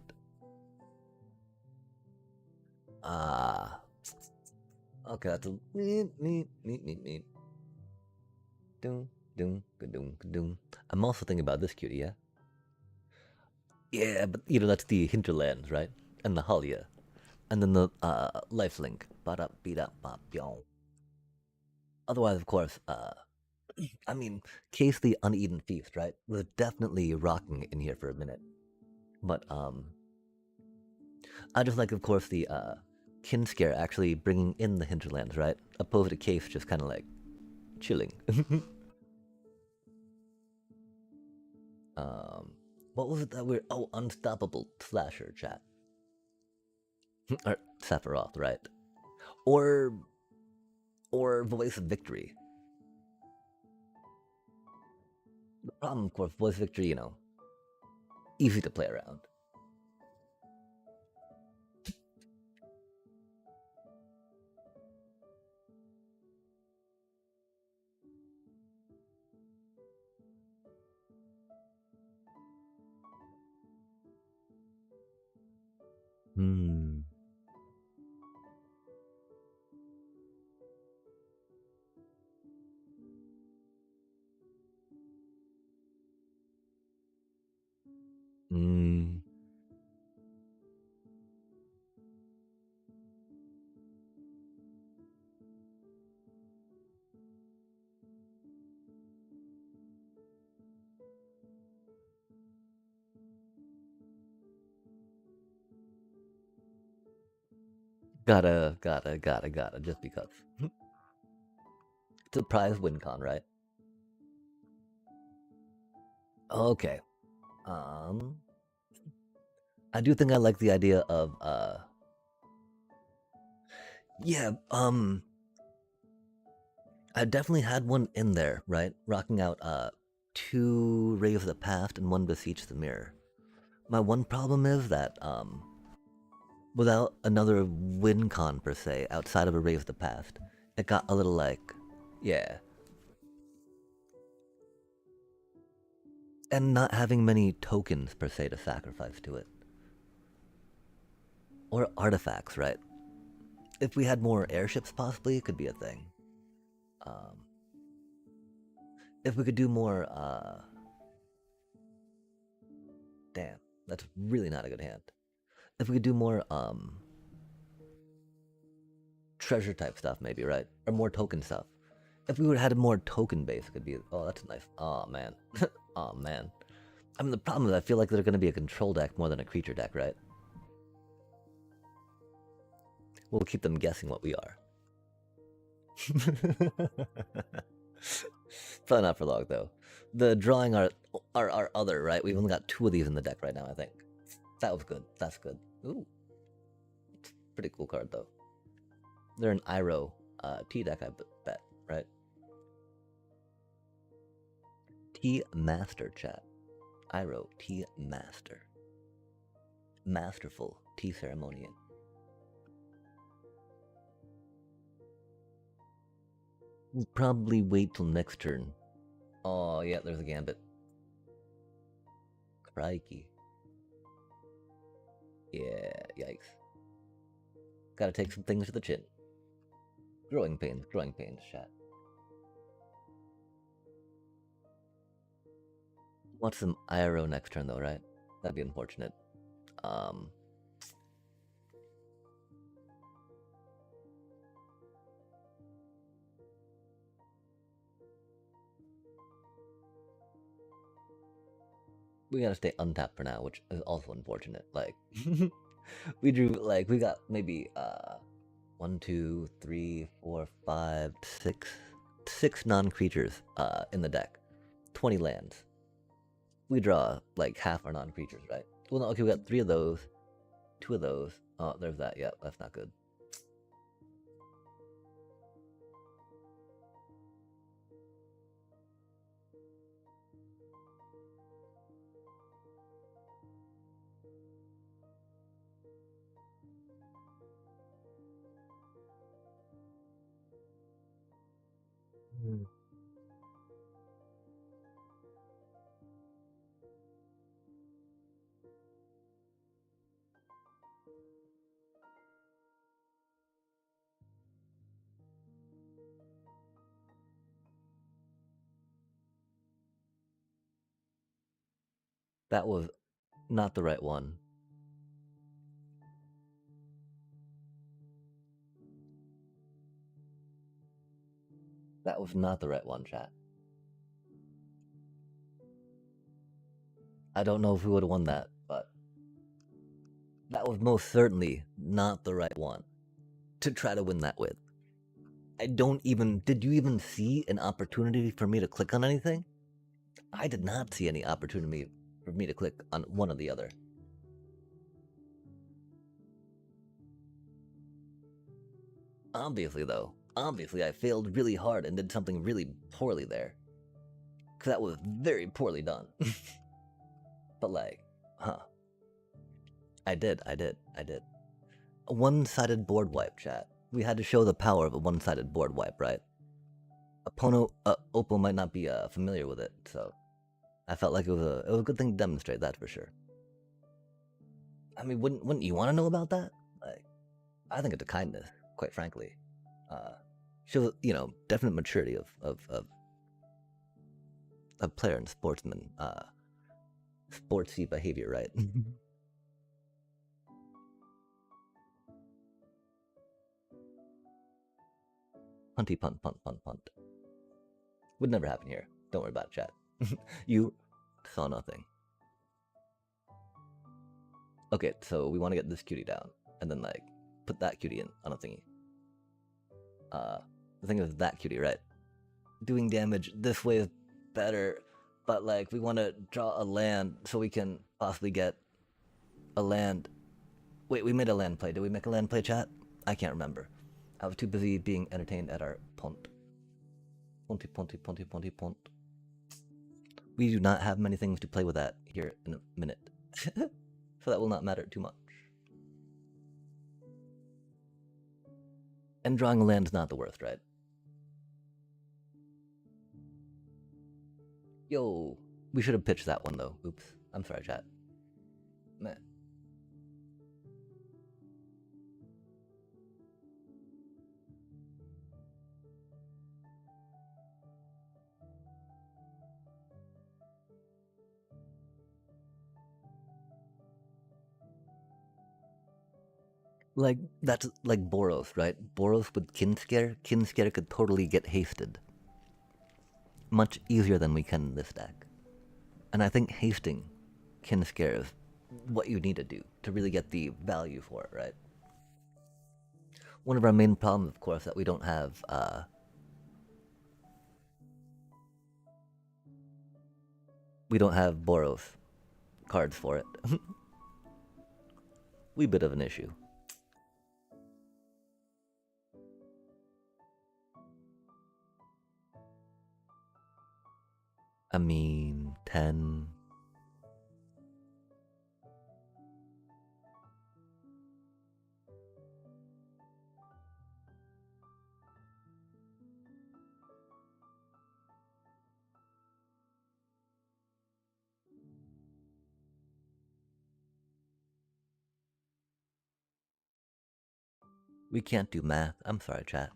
Ah. Okay, that's a neat. Doom, doom, doom, doom. I'm also thinking about this cutie, yeah? Yeah, but you know, that's the hinterlands, right? And the Halia. And then the lifelink. Otherwise, of course, I mean, Case the Uneaten Feast, right? Was definitely rocking in here for a minute. But I just like, of course, the Kinscare actually bringing in the hinterlands, right? Opposed to Case just kind of like chilling. What was it that we're... Oh, Unstoppable Slasher, chat. Or Sephiroth, right? Or Voice of Victory. The problem, of course, Voice of Victory, you know, easy to play around. Hmm. Hmm. Gotta, just because. Surprise WinCon, right? Okay. I do think I like the idea of, yeah, I definitely had one in there, right? Rocking out, 2 Rays of the Past and 1 Beseech the Mirror. My one problem is that, without another WinCon per se, outside of a Ray of the Past, it got a little like, yeah. And not having many tokens per se to sacrifice to it. Or artifacts, right? If we had more airships, possibly, it could be a thing. If we could do more, damn, that's really not a good hand. If we could do more, treasure type stuff, maybe, right? Or more token stuff. If we would have had a more token base, it could be, oh, that's nice. Oh, man. Oh, man. I mean, the problem is I feel like they're going to be a control deck more than a creature deck, right? We'll keep them guessing what we are. Probably not for long, though. The drawing are other, right? We've only got 2 of these in the deck right now, I think. That was good. That's good. Ooh. Pretty cool card, though. They're an Iroh T deck, I bet, right? T Master, chat. Iroh T Master. Masterful T Ceremonian. We'll probably wait till next turn. Oh, yeah, there's a Gambit. Crikey. Yeah, yikes. Gotta take some things to the chin. Growing pains, chat. Want some Iroh next turn, though, right? That'd be unfortunate. We gotta stay untapped for now, which is also unfortunate. Like, we drew, like, we got maybe, 1, 2, 3, 4, 5, 6 non-creatures, in the deck. 20 lands. We draw, like, half our non-creatures, right? Well, no, okay, we got 3 of those. 2 of those. Oh, there's that. Yeah, that's not good. That was not the right one. That was not the right one, chat. I don't know if we would have won that, but that was most certainly not the right one to try to win that with. I don't even. Did you even see an opportunity for me to click on anything? I did not see any opportunity for me to click on one or the other. Obviously, though, I failed really hard and did something really poorly there. Because that was very poorly done. But, like, huh. I did. A one-sided board wipe, chat. We had to show the power of a one-sided board wipe, right? Oppo might not be familiar with it, so I felt like it was a good thing to demonstrate that for sure. I mean, wouldn't you want to know about that? Like, I think it's a kindness, quite frankly. Shows, definite maturity of player and sportsman, sportsy behavior, right? Punty punt. Would never happen here. Don't worry about it, chat. You saw nothing. Okay, so we want to get this cutie down, and then like put that cutie in on a thingy. The thing is that cutie, right? Doing damage this way is better, but like we want to draw a land so we can possibly get a land. Wait, we made a land play. Did we make a land play, chat? I can't remember. I was too busy being entertained at our pont. Pont. We do not have many things to play with that here in a minute. So that will not matter too much. And drawing a land is not the worst, right? Yo, we should have pitched that one though. Oops. I'm sorry, chat. Man. Like, that's like Boros, right? Boros with Kinscare. Kinscare could totally get hasted. Much easier than we can in this deck. And I think hasting Kinscare is what you need to do to really get the value for it, right? One of our main problems, of course, that we don't have, we don't have Boros cards for it. Wee bit of an issue. I mean, 10. We can't do math. I'm sorry, chat.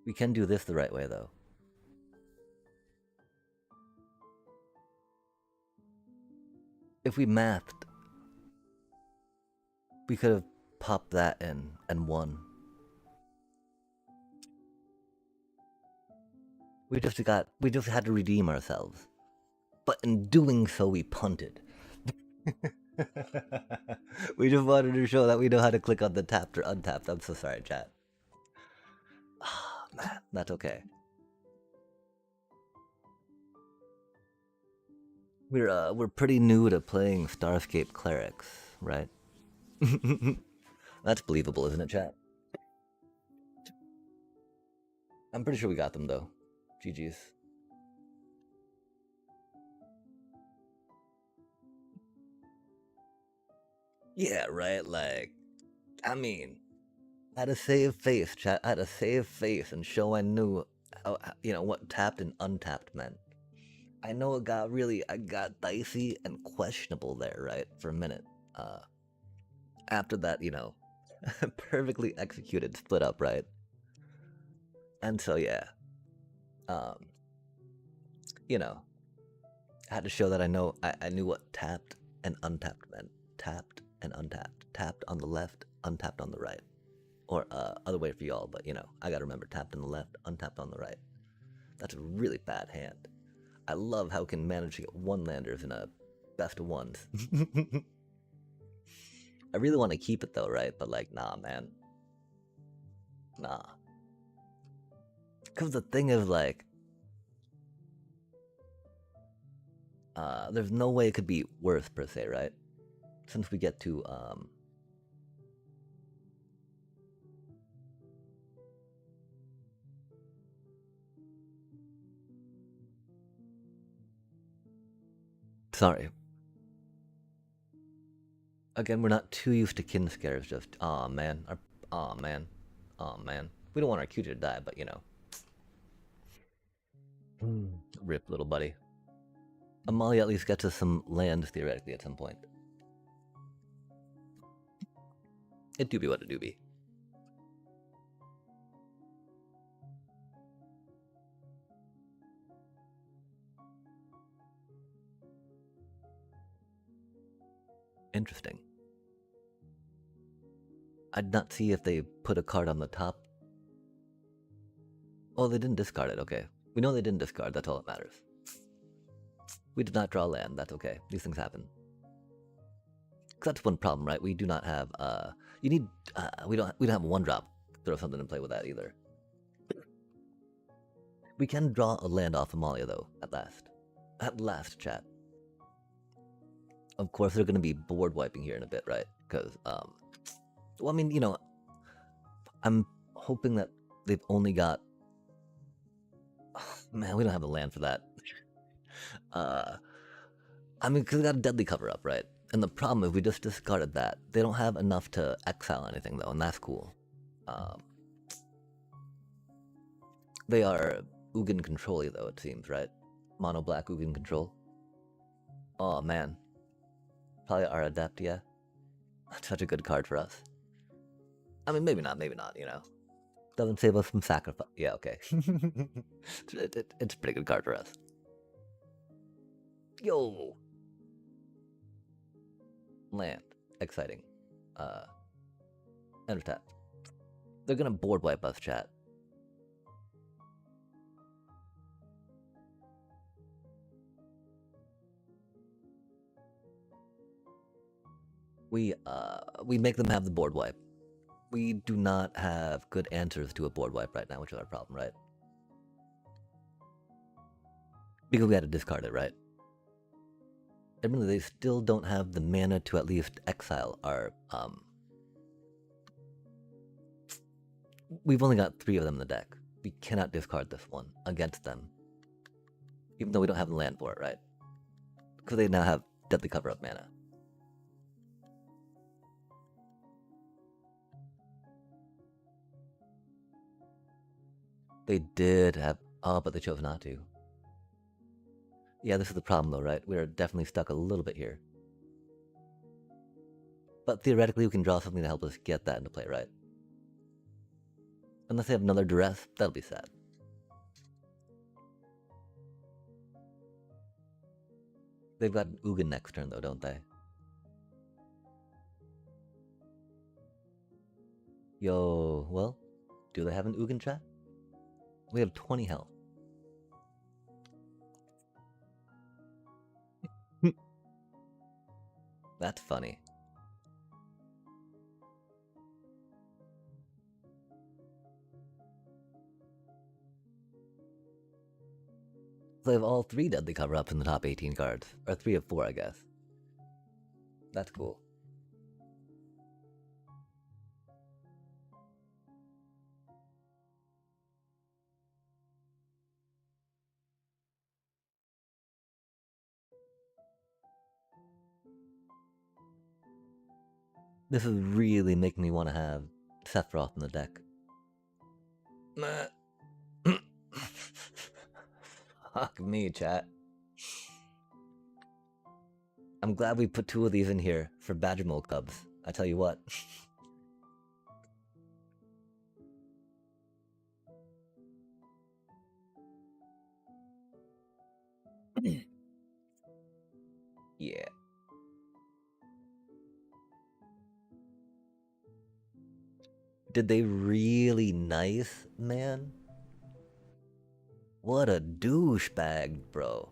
We can do this the right way, though. If we mathed, we could have popped that in and won. We just had to redeem ourselves. But in doing so, we punted. We just wanted to show that we know how to click on the tapped or untapped. I'm so sorry, chat. Ah, man, that's okay. We're pretty new to playing Starscape clerics, right? That's believable, isn't it, chat? I'm pretty sure we got them though. GG's. Yeah, right. Like, I mean, I had to save face, chat. I had to save face and show I knew what tapped and untapped meant. I know I got dicey and questionable there, right, for a minute. Uh, After that, perfectly executed split up, right? And so yeah, um, you know, I had to show that I knew what tapped and untapped meant. Tapped and untapped. Tapped on the left, untapped on the right. Or other way for y'all, but I gotta remember tapped on the left, untapped on the right. That's a really bad hand. I love how it can manage to get one landers in a best of ones. I really want to keep it though, right? But like, nah, man. Nah. Because the thing is, like, there's no way it could be worse per se, right? Since we get to, sorry. Again, we're not too used to kin scares, just, aw, man. Aw, man. Aw, man. We don't want our cutie to die, but Rip, little buddy. Amalia at least gets us some land, theoretically, at some point. It do be what it do be. Interesting. I did not see if they put a card on the top. Oh, they didn't discard it, okay. We know they didn't discard, that's all that matters. We did not draw land, that's okay. These things happen. That's one problem, right? We do not have, you need, we don't have one drop. Throw something and play with that either. We can draw a land off Amalia, though, at last. At last, chat. Of course, they're going to be board wiping here in a bit, right? Because, well, I mean, I'm hoping that they've only got. Oh, man, we don't have the land for that. I mean, because they got a deadly cover up, right? And the problem is we just discarded that. They don't have enough to exile anything, though, and that's cool. They are Ugin control though, it seems, right? Mono black Ugin control. Oh, man. Probably our adept, yeah. That's such a good card for us. I mean, maybe not, Doesn't save us from sacrifice. Yeah, okay. It's a pretty good card for us. Yo! Land. Exciting. Enter tap. They're gonna board wipe us, chat. We make them have the board wipe. We do not have good answers to a board wipe right now, which is our problem, right? Because we had to discard it, right? Admittedly, they still don't have the mana to at least exile our, We've only got 3 of them in the deck. We cannot discard this one against them. Even though we don't have the land for it, right? Because they now have deadly cover-up mana. They did have... Oh, but they chose not to. Yeah, this is the problem though, right? We're definitely stuck a little bit here. But theoretically, we can draw something to help us get that into play, right? Unless they have another duress, that'll be sad. They've got an Ugin next turn though, don't they? Yo, well, do they have an Ugin, chat? We have 20 health. That's funny. So they have all 3 deadly cover-ups in the top 18 cards. Or 3 of 4, I guess. That's cool. This is really making me want to have Sephiroth in the deck. Fuck me, chat. I'm glad we put 2 of these in here for Badgermole Cubs. I tell you what. Yeah. Did they really nice, man? What a douchebag, bro.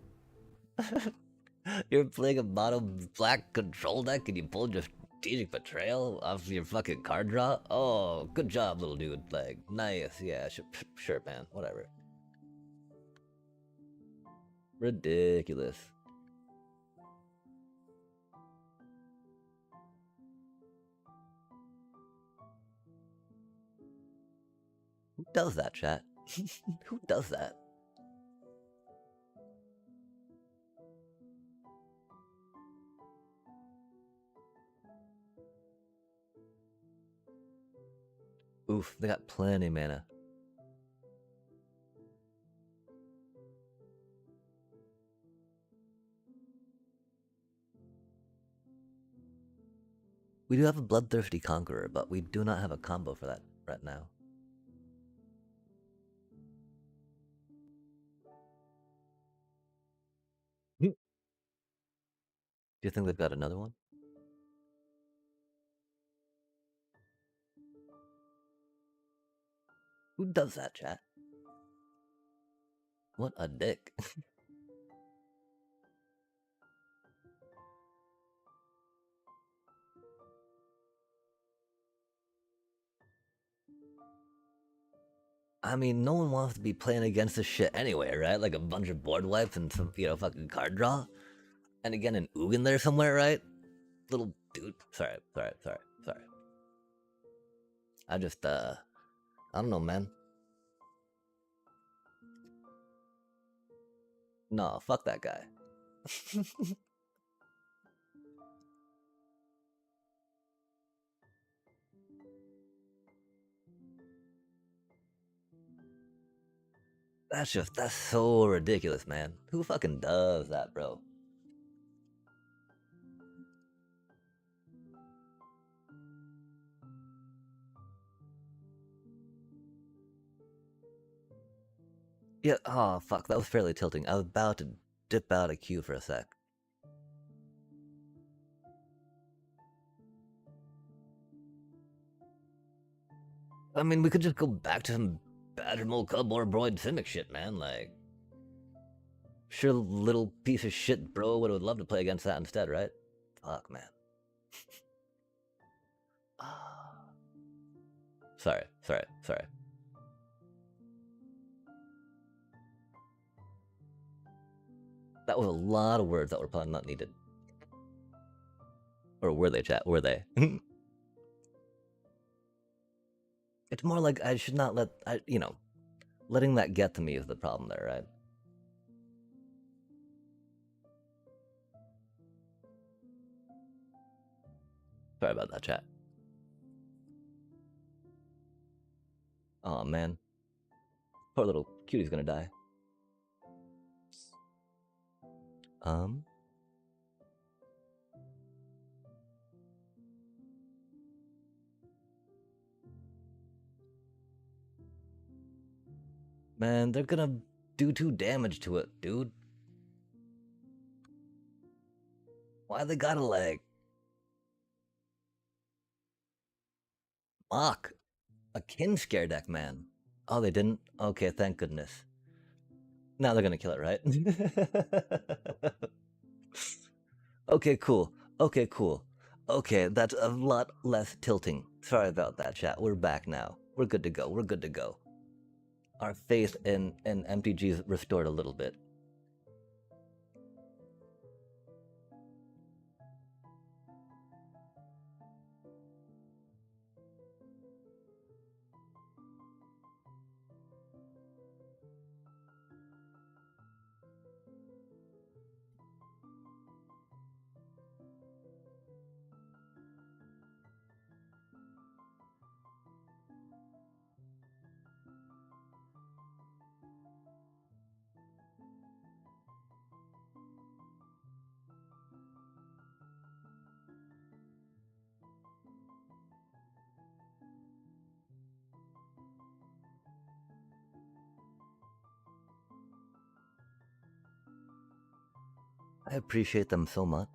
You're playing a mono black control deck and you pulled your strategic betrayal off your fucking card draw? Oh, good job, little dude. Like, nice. Yeah, sure, man. Whatever. Ridiculous. Who does that, chat? Who does that? Oof, they got plenty of mana. We do have a Bloodthirsty Conqueror, but we do not have a combo for that right now. Do you think they've got another one? Who does that, chat? What a dick. I mean, no one wants to be playing against this shit anyway, right? Like a bunch of board wipes and some, fucking card draw. And again, an Ugin there somewhere, right? Little dude. Sorry. I just, I don't know, man. No, fuck that guy. That's so ridiculous, man. Who fucking does that, bro? Yeah, oh, fuck, that was fairly tilting. I was about to dip out of queue for a sec. I mean, we could just go back to some Badgermole Cub or Broid Simic shit, man. Like, sure, little piece of shit bro would love to play against that instead, right? Fuck, man. Sorry. That was a lot of words that were probably not needed. Or were they, chat? Were they? It's more like I should not let, letting that get to me is the problem there, right? Sorry about that, chat. Oh, man. Poor little cutie's gonna die. Man, they're gonna do 2 damage to it, dude. Why they gotta, like... mock a kin scare deck, man? Oh, they didn't? Okay, thank goodness. Now they're gonna kill it, right? Okay, cool. Okay, that's a lot less tilting. Sorry about that, chat. We're back now. We're good to go. Our faith in MTG is restored a little bit. I appreciate them so much.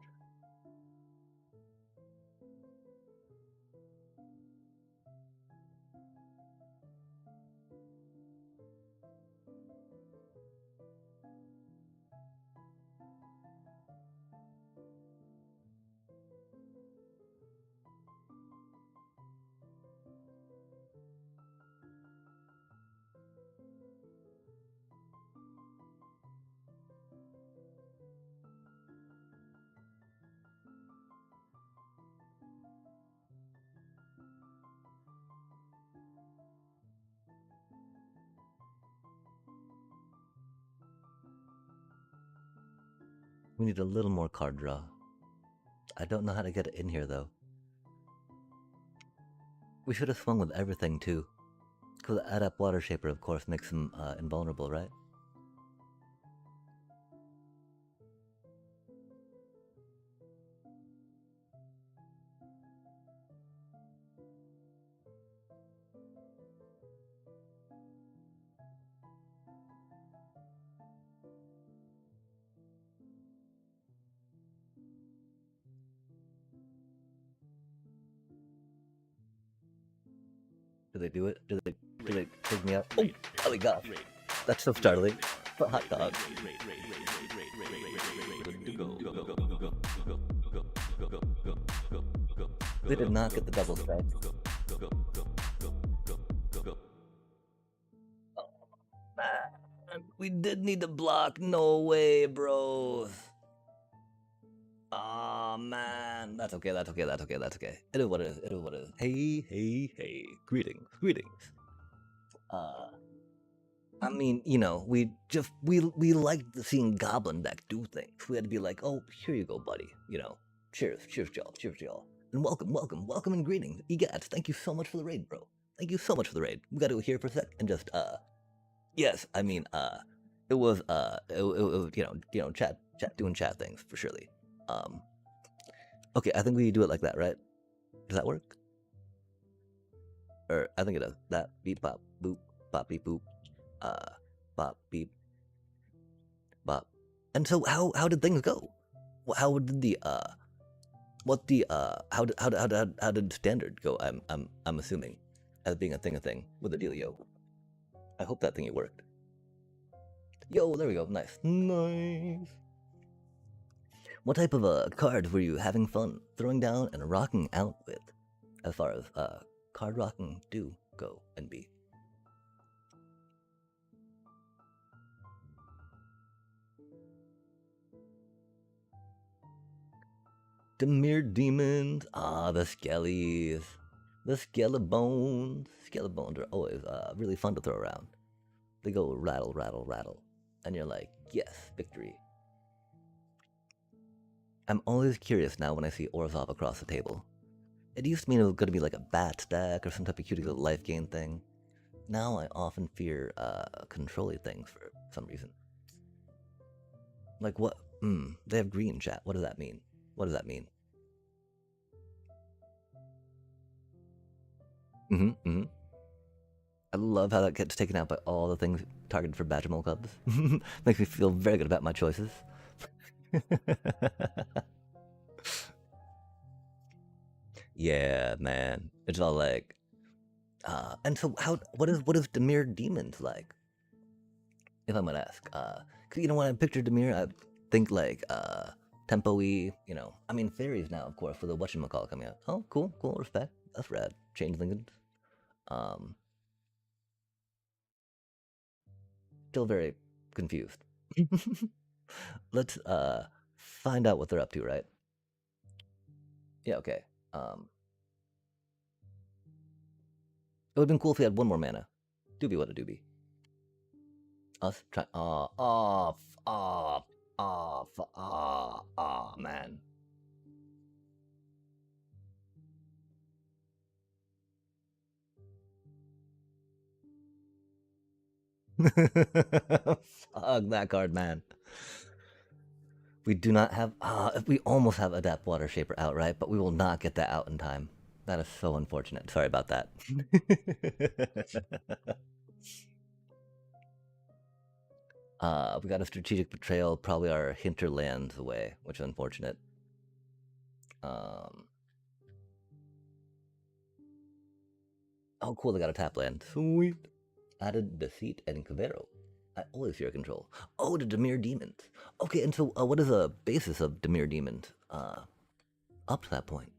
We need a little more card draw. I don't know how to get it in here though. We should have swung with everything too. Because the Adept Water Shaper, of course, makes him invulnerable, right? Do they do it? Do they take me out? Oh my god. That's so startling. But hot dog. They did not get the double strike. Oh, man. We did need to block. No way, bros. Aw, man. That's okay, that's okay, that's okay, that's okay. It is what it is, it is what it is. Hey, hey, hey. Greetings, greetings. I mean, you know, we liked seeing Goblin Deck do things. We had to be like, oh, here you go, buddy. You know, cheers, cheers, y'all, cheers, y'all. And welcome and greetings. Egats, thank you so much for the raid, bro. Thank you so much for the raid. We gotta go here for a sec and just, yes, I mean, it was, you know, chat, doing chat things, for surely. Okay, I think we do it like that, right? Does that work? Or, I think it does. That, beep, bop, boop, bop, beep, boop. Bop, beep, bop. And so, how did things go? How did the how did standard go? I'm assuming, as being a thing with the dealio. I hope that thingy worked. Yo, there we go. Nice, nice. What type of card were you having fun throwing down and rocking out with, as far as card rocking do go and be? Demir Demons. Ah, the Skellies. The Skelebones. Skelebones are always really fun to throw around. They go rattle, rattle, rattle. And you're like, yes, victory. I'm always curious now when I see Orzhov across the table. It used to mean it was going to be like a bat stack or some type of cute little life gain thing. Now I often fear controlling things for some reason. Like what? They have green chat. What does that mean? What does that mean? I love how that gets taken out by all the things targeted for Badgermole Cubs. Makes me feel very good about my choices. Yeah, man. It's all like, and so what is Demir Demons like? If I'm gonna ask, cause you know when I picture Demir, I think like tempo-y, you know. I mean fairies now, of course, for the whatchamacallit coming out. Oh, cool, respect. That's rad. Changelings. Still very confused. Let's find out what they're up to, right? Yeah, okay. It would've been cool if we had one more mana. Doobie what a doobie. Us try man. Fuck that card, man. We do not have. We almost have Adapt Water Shaper out, right? But we will not get that out in time. That is so unfortunate. Sorry about that. We got a strategic betrayal, probably our hinterlands away, which is unfortunate. Um, oh, cool, they got a tap land. Sweet. Added Deceit and Cavero. I always fear control. Oh, the Demir Demons. Okay, and so what is the basis of Demir Demons? Up to that point.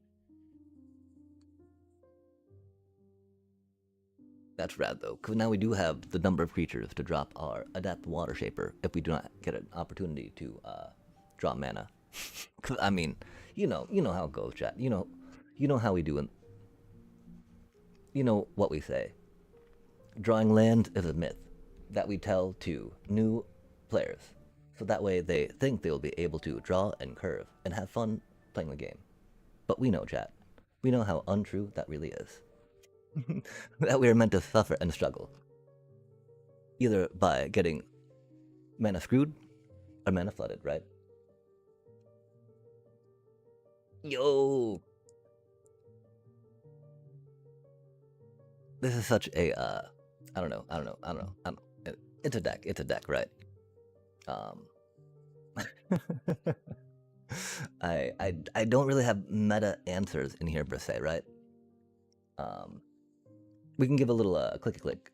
That's rad though, because now we do have the number of creatures to drop our Adept Water Shaper if we do not get an opportunity to draw mana. Cause I mean, you know how it goes, chat. You know how we do, and you know what we say. Drawing land is a myth that we tell to new players, so that way they think they will be able to draw and curve and have fun playing the game. But we know, chat. We know how untrue that really is. That we are meant to suffer and struggle, either by getting mana screwed or mana flooded, right? Yo, this is such a I don't know, It's a deck, right? Um, I don't really have meta answers in here per se, right? We can give a little click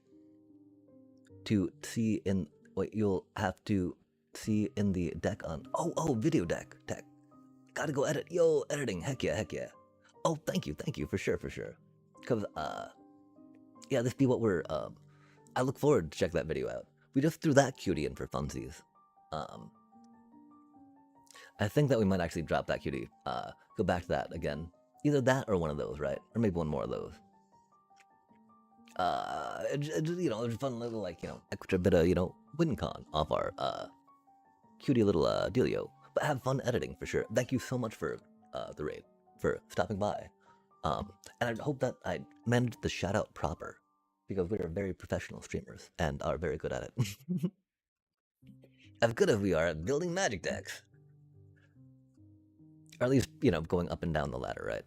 to see in what you'll have to see in the deck on. Oh, video deck. Gotta go edit. Yo, editing. Heck yeah. Oh, thank you for sure. Cause yeah, this be what we're I look forward to check that video out. We just threw that cutie in for funsies. I think that we might actually drop that cutie. Go back to that again. Either that or one of those, right? Or maybe one more of those. It's fun little, like, extra bit of, win con off our cutie little dealio. But have fun editing for sure. Thank you so much for the raid, for stopping by. And I hope that I managed the shout out proper, because we are very professional streamers and are very good at it. As good as we are at building magic decks. Or at least, going up and down the ladder, right?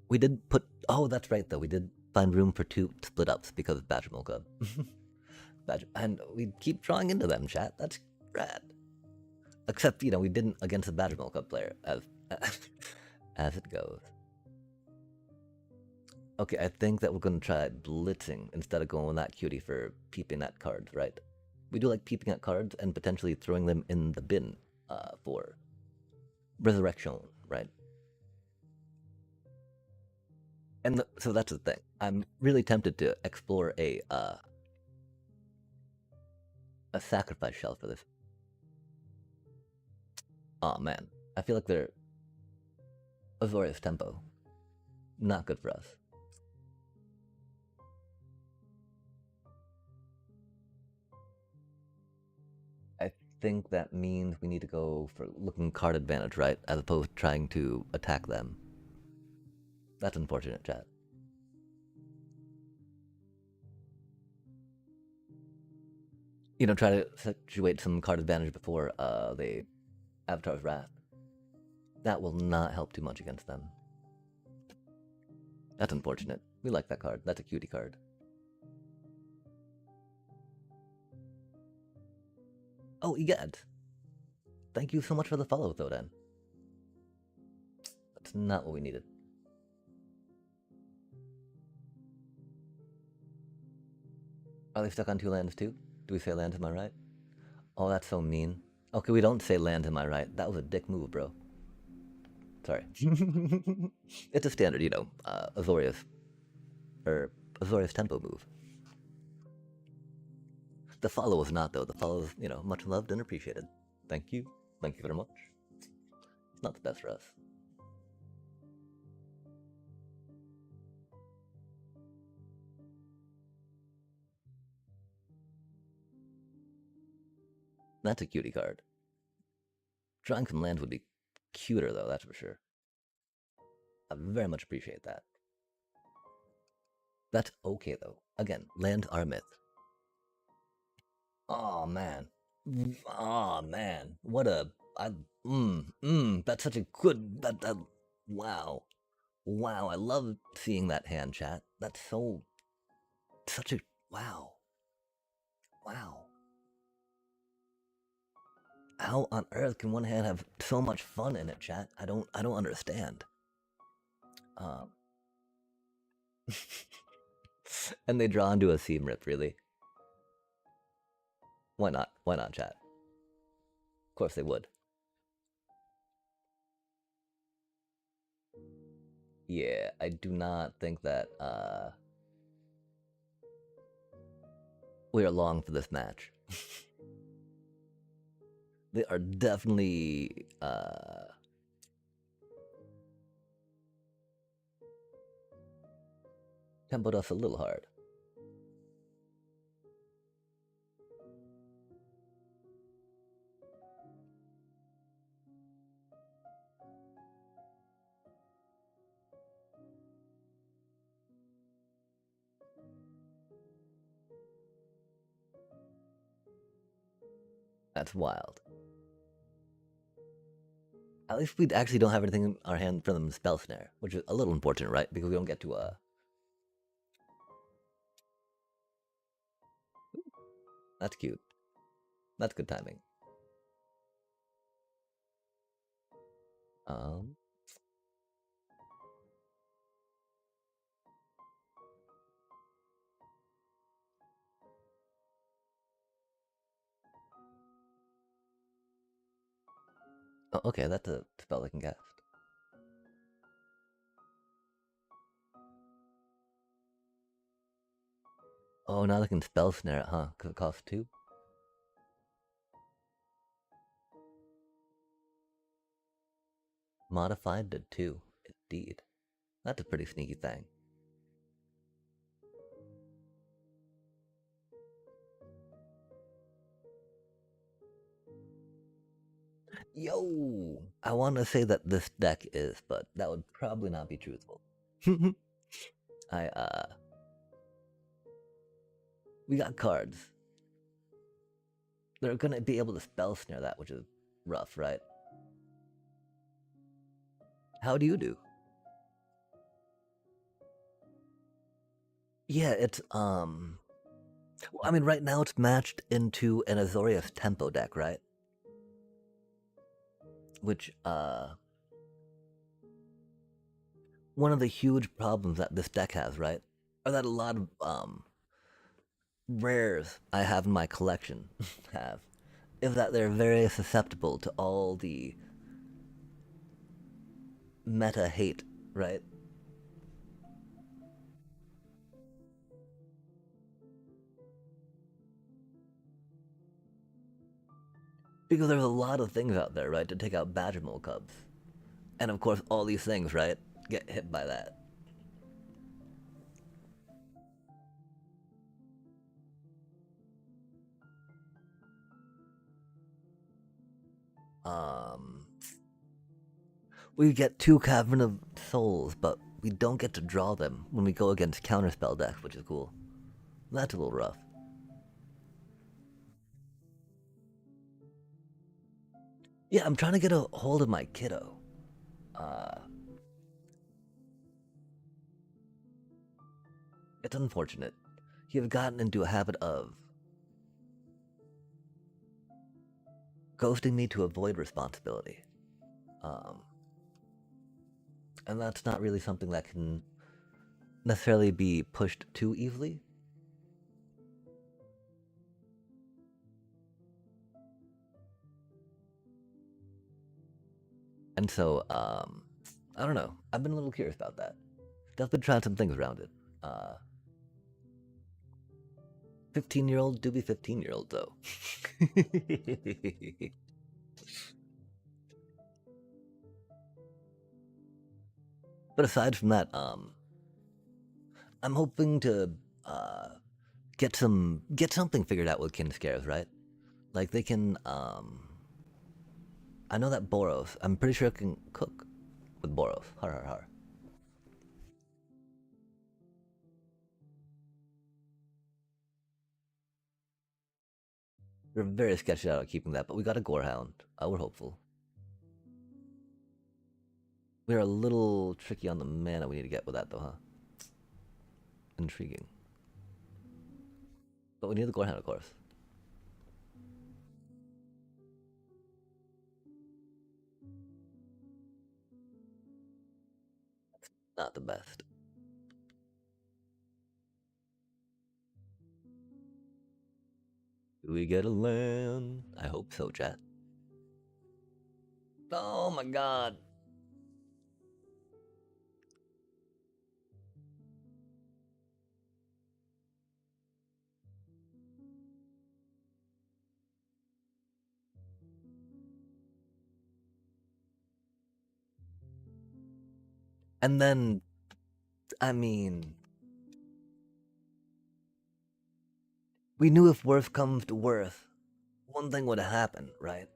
We did put. Oh, that's right, though. We did find room for 2 split ups because of Badger Milk Club. And we keep drawing into them, chat. That's rad. Except, we didn't against the Badger Milk Club player, as it goes. Okay, I think that we're going to try blitzing instead of going with that cutie for peeping at cards, right? We do like peeping at cards and potentially throwing them in the bin for resurrection, right? And so that's the thing. I'm really tempted to explore a sacrifice shell for this. Oh man, I feel like they're Azorius tempo. Not good for us. I think that means we need to go for looking card advantage, right? As opposed to trying to attack them. That's unfortunate, chat. Try to situate some card advantage before the Avatar's Wrath. That will not help too much against them. That's unfortunate. We like that card. That's a cutie card. Oh, Egad. Thank you so much for the follow, Thodan. That's not what we needed. Are they stuck on 2 lands too? Do we say land, am I right? Oh, that's so mean. Okay, we don't say land, am I right? That was a dick move, bro. Sorry. It's a standard, Azorius. Or Azorius tempo move. The follow was not, though. The follow is, much loved and appreciated. Thank you. Thank you very much. It's not the best for us. That's a cutie card. Drawing some lands would be cuter, though, that's for sure. I very much appreciate that. That's okay, though. Again, lands are a myth. Oh, man. Oh, man. What a... that's such a good... Wow. Wow, I love seeing that hand, chat. That's so... Such a... Wow. Wow. How on earth can one hand have so much fun in it, chat? I don't understand. Um, and they draw into a seam rip, really. Why not? Why not, chat? Of course they would. Yeah, I do not think that we are long for this match. They are definitely tempoed us a little hard. That's wild. At least we actually don't have anything in our hand for them spell snare, which is a little important, right? Because we don't get to That's cute. That's good timing. Um. Oh, okay, that's a spell I can cast. Oh, now they can spell snare it, huh? Because it costs 2? Modified to 2. Indeed. That's a pretty sneaky thing. Yo! I want to say that this deck is, but that would probably not be truthful. I, we got cards. They're gonna be able to spell snare that, which is rough, right? How do you do? Yeah, it's, I mean, right now it's matched into an Azorius tempo deck, right? Which, one of the huge problems that this deck has, right? Or that a lot of, rares I have in my collection have, is that they're very susceptible to all the meta hate, right? Because there's a lot of things out there, right, to take out Badgermole cubs. And of course, all these things, right, get hit by that. Um, we get 2 Cavern of Souls, but we don't get to draw them when we go against counterspell decks, which is cool. That's a little rough. Yeah, I'm trying to get a hold of my kiddo. Uh, it's unfortunate. He has gotten into a habit of ghosting me to avoid responsibility. Um, and that's not really something that can necessarily be pushed too easily. And so, I don't know. I've been a little curious about that. I've been trying some things around it. 15-year-old do be 15-year-old though. But aside from that, I'm hoping to uh, get something figured out with kin scares, right? Like they can. I know that Boros. I'm pretty sure it can cook with Boros. Har har har. We're very sketched out at keeping that, but we got a Gorehound. We're hopeful. We're a little tricky on the mana we need to get with that, though, huh? Intriguing. But we need the Gorehound, of course. Not the best. Do we get a land? I hope so, chat. Oh my god. And then, I mean, we knew if worse comes to worse, one thing would happen, right?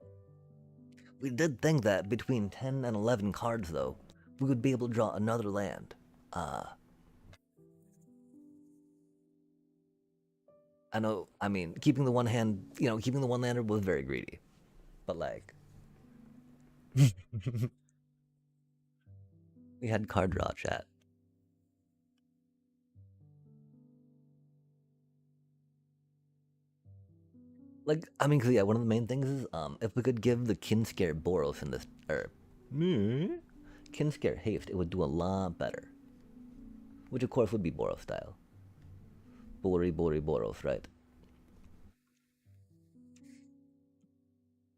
We did think that between 10 and 11 cards, though, we would be able to draw another land. I know, I mean, keeping the one hand, keeping the one lander was very greedy. But, like, we had card draw chat. Like, I mean, cause yeah, one of the main things is, if we could give the Kinscare Boros in this, or, Kinscare Haste, it would do a lot better. Which, of course, would be Boros style. Bori, Boros, right?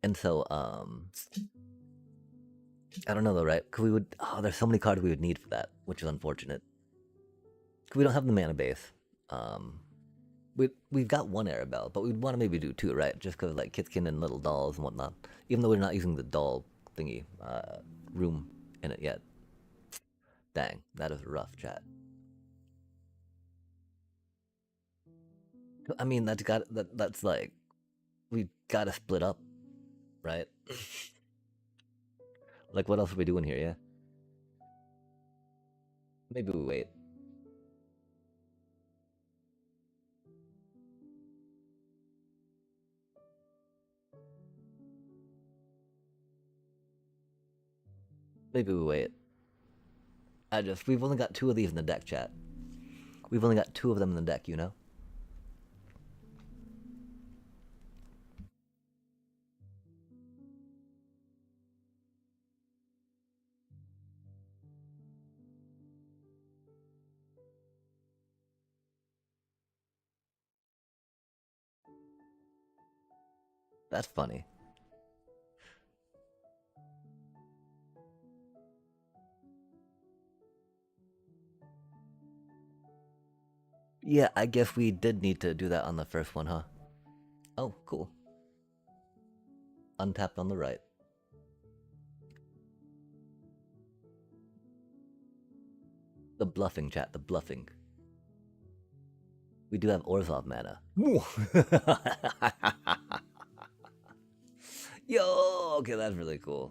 And so, I don't know though, right? Cause we would, there's so many cards we would need for that, which is unfortunate. Cause we don't have the mana base. Um, we've got one Arabelle, but we'd want to maybe do two, right? Just cause like Kitkin and little dolls and whatnot. Even though we're not using the doll thingy, room in it yet. Dang, that is rough, chat. I mean, that's like, we gotta split up, right? Like, what else are we doing here, yeah? Maybe we wait. Maybe we wait. We've only got two of these in the deck, chat. We've only got two of them in the deck, you know? That's funny. Yeah, I guess we did need to do that on the first one, huh? Oh, cool. Untapped on the right. The bluffing, chat, the bluffing. We do have Orzhov mana. Yo, okay, that's really cool.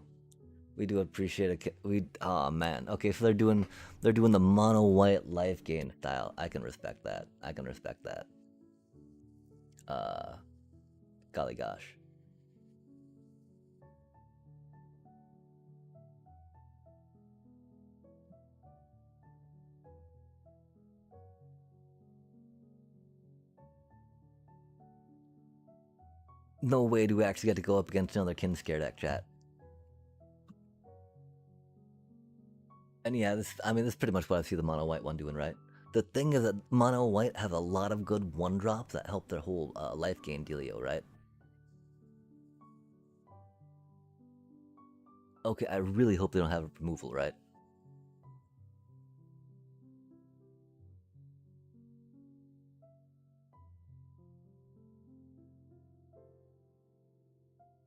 We do appreciate it. Oh man. Okay, so they're doing the mono white life gain style. I can respect that. I can respect that. Uh, golly gosh. No way do we actually get to go up against another Kinscare deck, chat. And yeah, this is pretty much what I see the mono white one doing, right? The thing is that mono white has a lot of good one drops that help their whole life gain dealio, right? Okay, I really hope they don't have removal, right?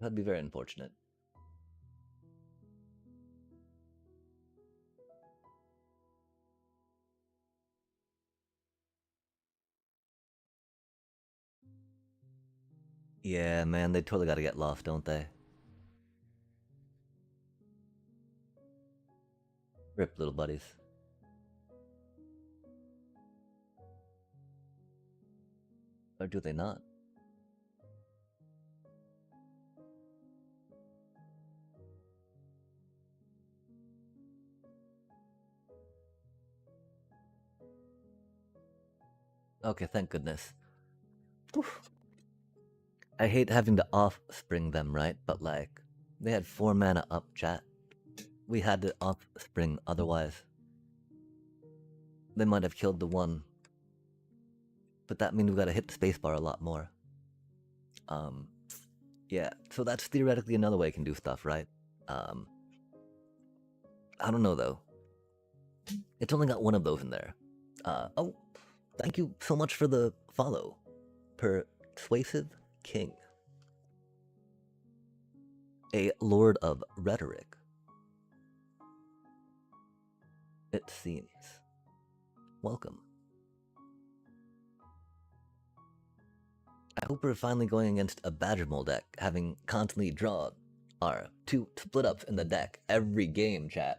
That'd be very unfortunate. Yeah, man, they totally gotta get lost, don't they? Rip, little buddies. Or do they not? Okay, thank goodness. Oof. I hate having to offspring them, right? But like, they had 4 mana up, chat. We had to offspring otherwise. they might have killed the one. But that means we gotta hit the spacebar a lot more. Yeah, so that's theoretically another way I can do stuff, right? I don't know though. It's only got one of those in there. Oh, thank you so much for the follow. Persuasive King. A Lord of Rhetoric. It seems. Welcome. I hope we're finally going against a Badger Mole deck, having constantly drawn our 2 split ups in the deck every game, chat.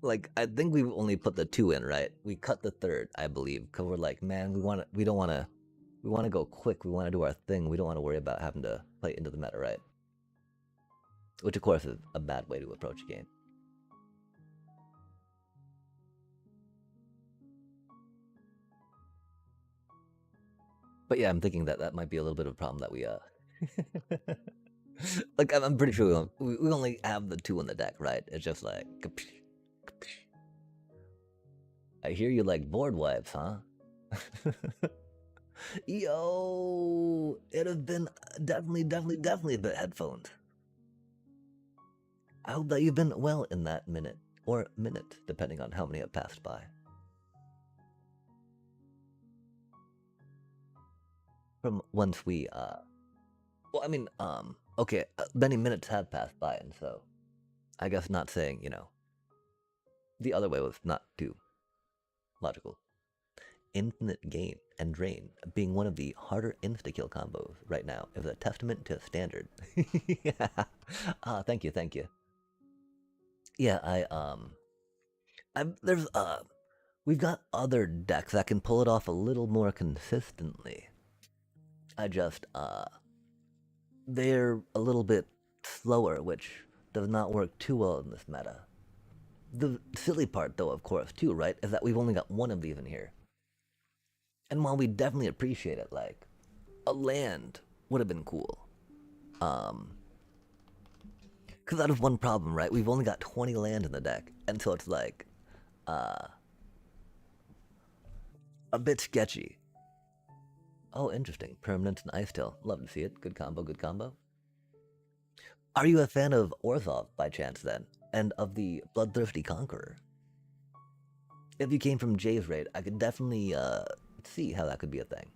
Like, I think we only put the 2 in, right? We cut the third, I believe, because we're like, man, we don't want to go quick. We want to do our thing. We don't want to worry about having to play into the meta, right? Which, of course, is a bad way to approach a game. But yeah, I'm thinking that might be a little bit of a problem that we like I'm pretty sure we only have the 2 in the deck, right? It's just like I hear you like board wipes, huh? Yo, it'd have been definitely the headphones. I hope that you've been well in that minute, or minute, depending on how many have passed by. From once we, well, I mean, okay, many minutes have passed by, and so I guess not saying, you know, the other way was not too logical. Infinite gain and drain being one of the harder insta-kill combos right now is a testament to standard. Yeah. Thank you, thank you. Yeah, there's, we've got other decks that can pull it off a little more consistently. I just, they're a little bit slower, which does not work too well in this meta. The silly part, though, of course, too, right, is that we've only got one of these in here. And while we definitely appreciate it, like, a land would have been cool. Because that is one problem, right? We've only got 20 land in the deck, and so it's like, a bit sketchy. Oh, interesting. Permanence and Ice Tail. Love to see it. Good combo, good combo. Are you a fan of Orzhov, by chance, then? And of the Bloodthirsty Conqueror? If you came from Jay's raid, I could definitely, see how that could be a thing.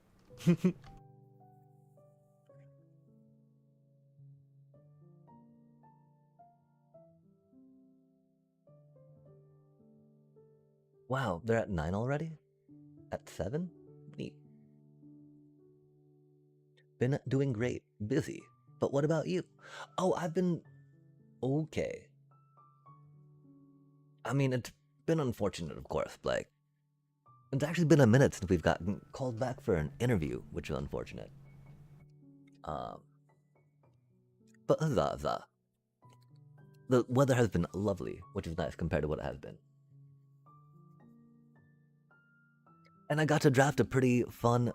Wow, they're at 9 already? At 7? Neat. Been doing great. Busy. But what about you? Oh, I've been okay. I mean, it's been unfortunate, of course. Like, it's actually been a minute since we've gotten called back for an interview, which is unfortunate. But huzzah. The weather has been lovely, which is nice compared to what it has been. And I got to draft a pretty fun,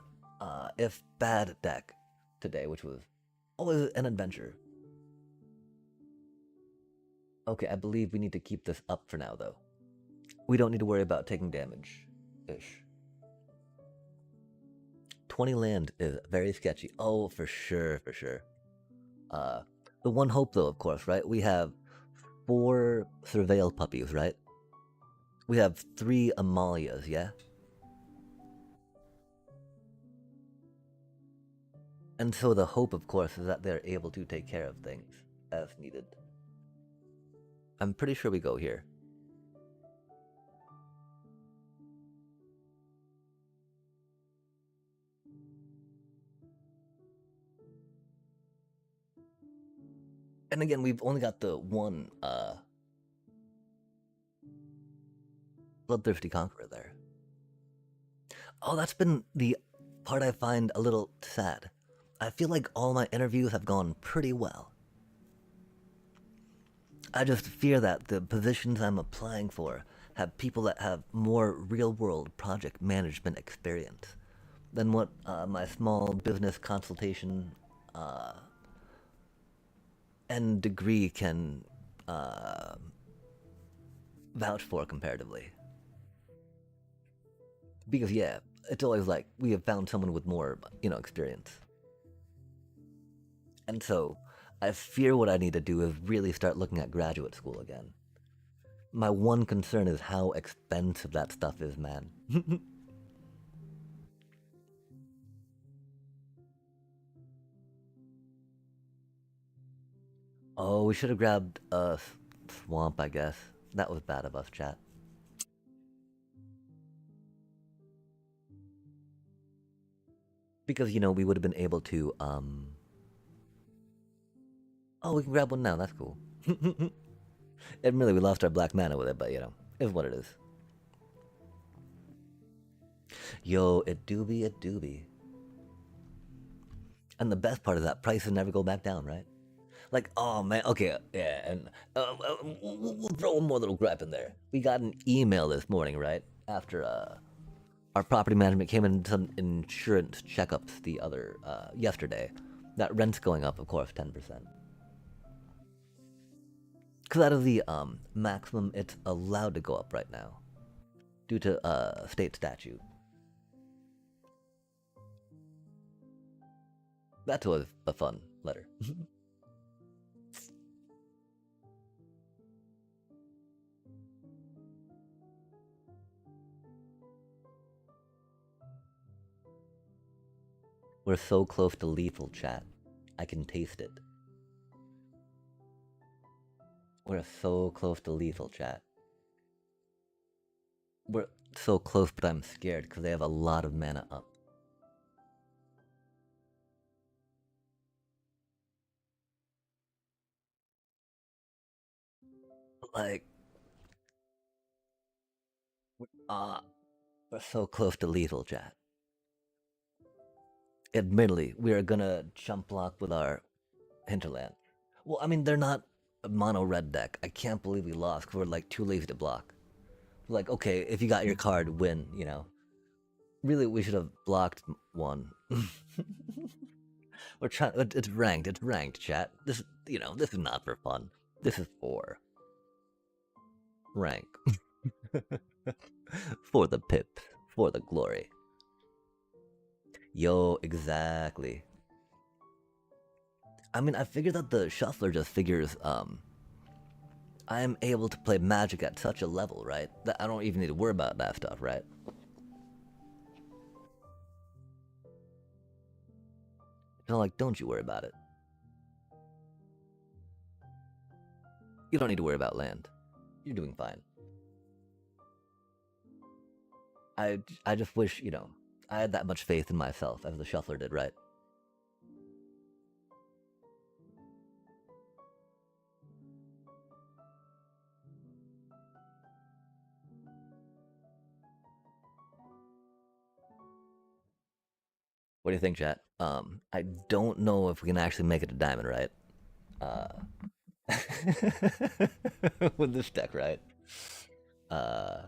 if bad deck today, which was always an adventure. Okay, I believe we need to keep this up for now, though. We don't need to worry about taking damage-ish. 20 land is very sketchy. Oh, for sure. The one hope, though, of course, right? We have 4 Surveil puppies, right? We have 3 Amalias, yeah? And so the hope, of course, is that they're able to take care of things as needed. I'm pretty sure we go here. And again, we've only got the one, Bloodthirsty Conqueror there. Oh, that's been the part I find a little sad. I feel like all my interviews have gone pretty well. I just fear that the positions I'm applying for have people that have more real-world project management experience than what my small business consultation and degree can vouch for comparatively. Because yeah, it's always like we have found someone with more, experience. And so I fear what I need to do is really start looking at graduate school again. My one concern is how expensive that stuff is, man. Oh, we should have grabbed a swamp, I guess. That was bad of us, chat. Because, we would have been able to, Oh, we can grab one now, that's cool. Admittedly, we lost our black mana with it, but, is what it is. Yo, it do be. And the best part is that prices never go back down, right? Like, oh man, okay, yeah, and we'll throw one more little gripe in there. We got an email this morning, right? After our property management came in some insurance checkups the other yesterday. That rent's going up, of course, 10%. Because that is the maximum it's allowed to go up right now, due to state statute. That was a fun letter. We're so close to lethal, chat. I can taste it. We're so close to lethal, chat. We're so close, but I'm scared because they have a lot of mana up. Like, uh, we're so close to lethal, chat. Admittedly, we are gonna jump block with our hinterland. Well, I mean, they're not a mono red deck. I can't believe we lost because we're like too lazy to block. Like, okay, if you got your card, win. Really, we should have blocked one. We're trying. It's ranked. It's ranked, chat. This is not for fun. This is for rank. For the pips. For the glory. Yo, exactly. I mean, I figured that the shuffler just figures, I am able to play Magic at such a level, right? That I don't even need to worry about that stuff, right? Like, don't you worry about it. You don't need to worry about land. You're doing fine. I just wish, I had that much faith in myself as the shuffler did, right? What do you think, chat? I don't know if we can actually make it a diamond, right? Uh, with this deck, right? Uh,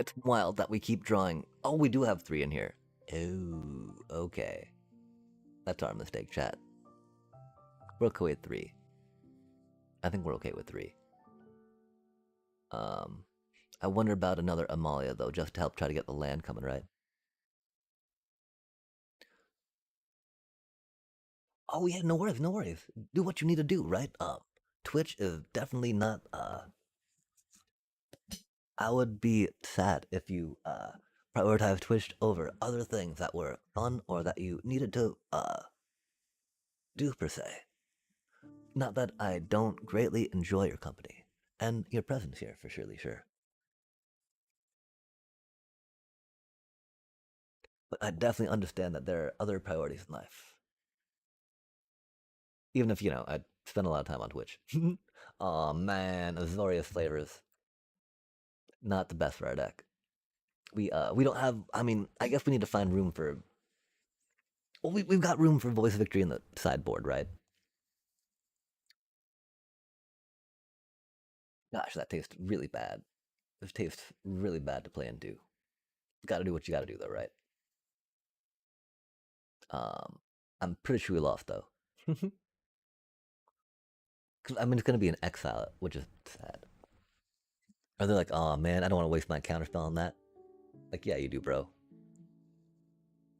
it's wild that we keep drawing. Oh, we do have 3 in here. Oh, okay. That's our mistake, chat. We're okay with 3. I think we're okay with 3. Um, I wonder about another Amalia though, just to help try to get the land coming, right? Oh yeah, no worries, no worries. Do what you need to do, right? Twitch is definitely not. I would be sad if you prioritized Twitch over other things that were fun or that you needed to do per se. Not that I don't greatly enjoy your company and your presence here, for surely sure. But I definitely understand that there are other priorities in life. Even if, I spend a lot of time on Twitch. Oh man, Azorius flavors. Not the best for our deck. We don't have, I mean, I guess we need to find room for, well, we've got room for Voice of Victory in the sideboard, right? Gosh, that tastes really bad. This tastes really bad to play into. Gotta do what you gotta do though, right? Um I'm pretty sure we lost though. 'Cause, I mean, it's gonna be an exile, which is sad. Are they like, oh man, I don't want to waste my counterspell on that? Like, yeah, you do, bro.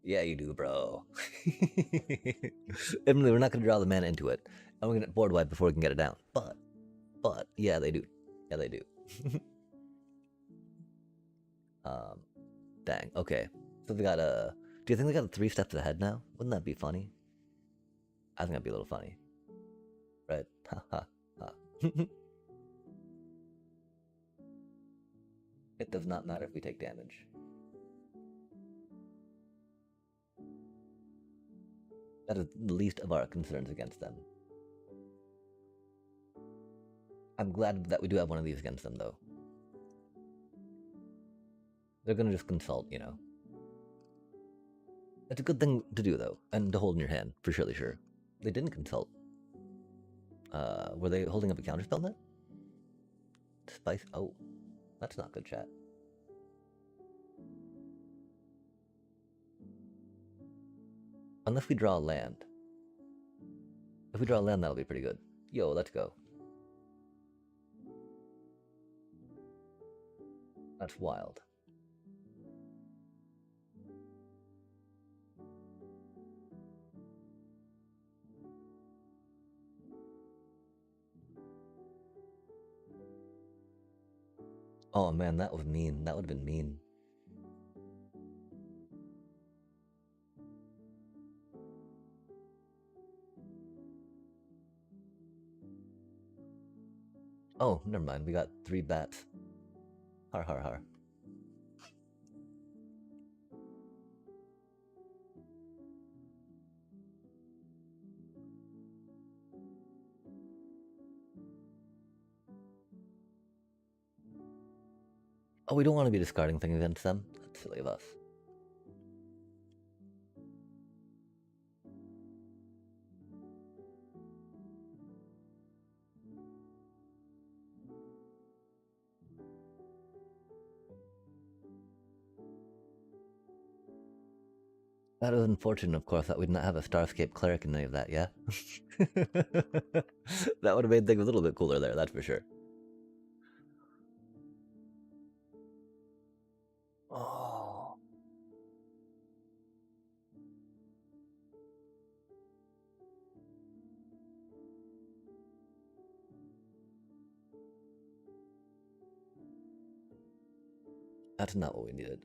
Yeah, you do, bro. Emily, we're not gonna draw the mana into it, and we're gonna board wipe before we can get it down. But, yeah, they do. Yeah, they do. um, dang. Okay, so we got a. Do you think they got 3 steps ahead now? Wouldn't that be funny? I think that'd be a little funny, right? Ha ha ha. It does not matter if we take damage. That is the least of our concerns against them. I'm glad that we do have one of these against them, though. They're gonna just consult, you know. It's a good thing to do, though, and to hold in your hand, for surely sure. They didn't consult. Were they holding up a counterspell net? Spice. Oh, that's not good, chat. Unless we draw a land. If we draw a land, that'll be pretty good. Yo, let's go. That's wild. Oh man, that was mean. That would have been mean. Oh, never mind. We got 3 bats. Har har har. Oh, we don't want to be discarding things against them. That's silly of us. That is unfortunate, of course, that we did not have a Starscape Cleric in any of that, yeah? That would have made things a little bit cooler there, that's for sure. Oh. That's not what we needed.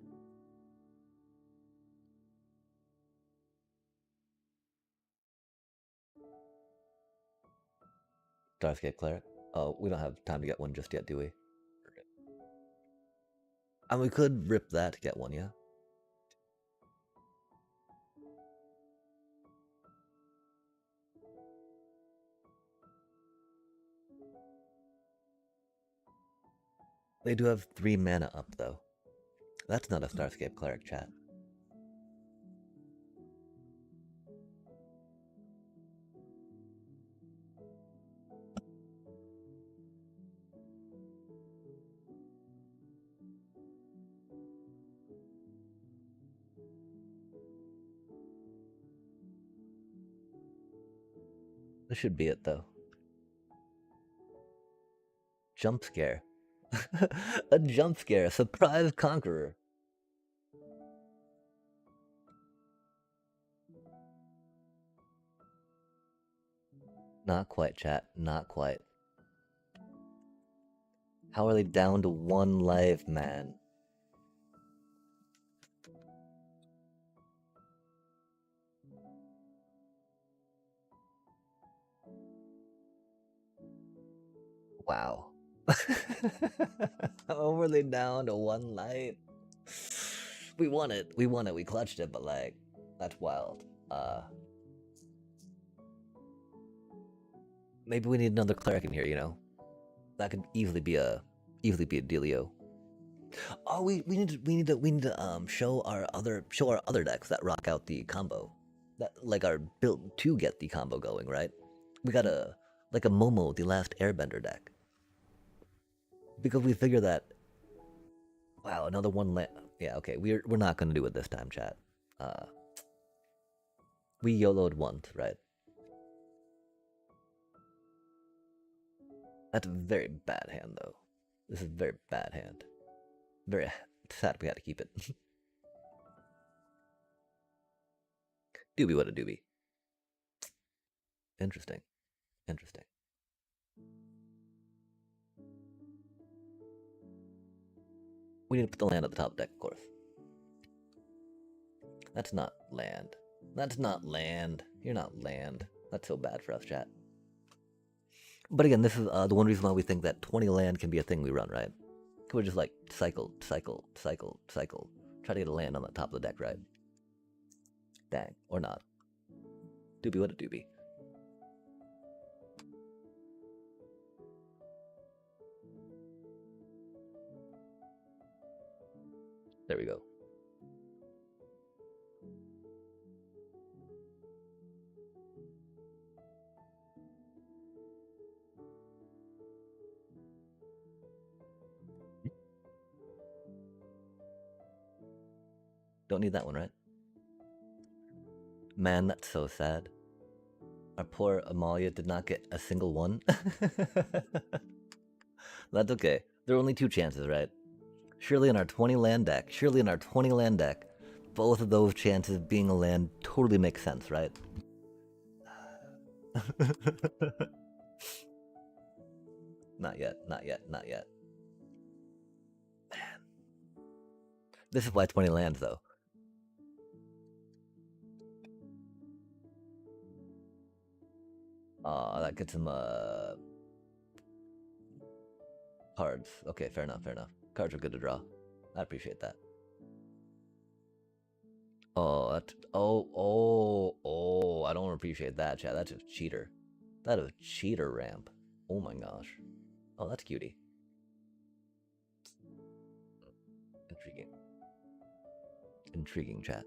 Starscape Cleric? Oh, we don't have time to get one just yet, do we? And we could rip that to get one, yeah? They do have 3 mana up, though. That's not a Starscape Cleric, chat. This should be it, though. Jump scare. A jump scare, a surprise conqueror. Not quite, chat. Not quite. How are they down to 1 life, man? Wow. How were they down to 1 life? We won it. We won it. We clutched it, but like, that's wild. Maybe we need another cleric in here, you know? That could easily be a dealio. Oh, we need to show our other decks that rock out the combo. That like are built to get the combo going, right? We got a like a Momo, the last Airbender deck. Because we figure that wow, another one yeah, okay, we're not gonna do it this time, chat. We YOLO'd once, right? That's a very bad hand, though. This is a very bad hand. Very sad we had to keep it. Doobie, what a doobie. Interesting. Interesting. We need to put the land at the top deck, of course. That's not land. That's not land. You're not land. That's so bad for us, chat. But again, this is the one reason why we think that 20 land can be a thing we run, right? Could we just like cycle, cycle, cycle, cycle, try to get a land on the top of the deck, right? Dang, or not. Doobie, what a doobie. There we go. Don't need that one, right? Man, that's so sad. Our poor Amalia did not get a single one. That's okay. There are only 2 chances, right? Surely in our 20 land deck, both of those chances being a land totally makes sense, right? Not yet, not yet, not yet. Man. This is why 20 lands, though. That gets him, cards. Okay, fair enough, fair enough. Cards are good to draw. I appreciate that. Oh, that's... Oh, I don't appreciate that, chat. That's a cheater. That is a cheater ramp. Oh my gosh. Oh, that's cutie. Intriguing. Intriguing, chat.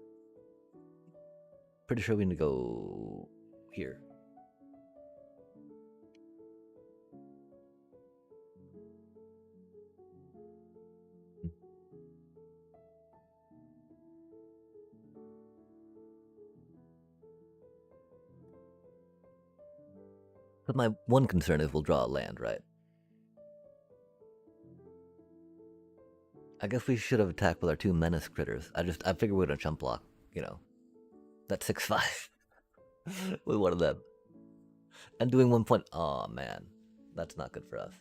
Pretty sure we need to go here. But my one concern is we'll draw a land, right? I guess we should have attacked with our 2 menace critters. I figured we're gonna chump block, you know. That's 6/5 with one of them. And doing 1 point. Oh man. That's not good for us.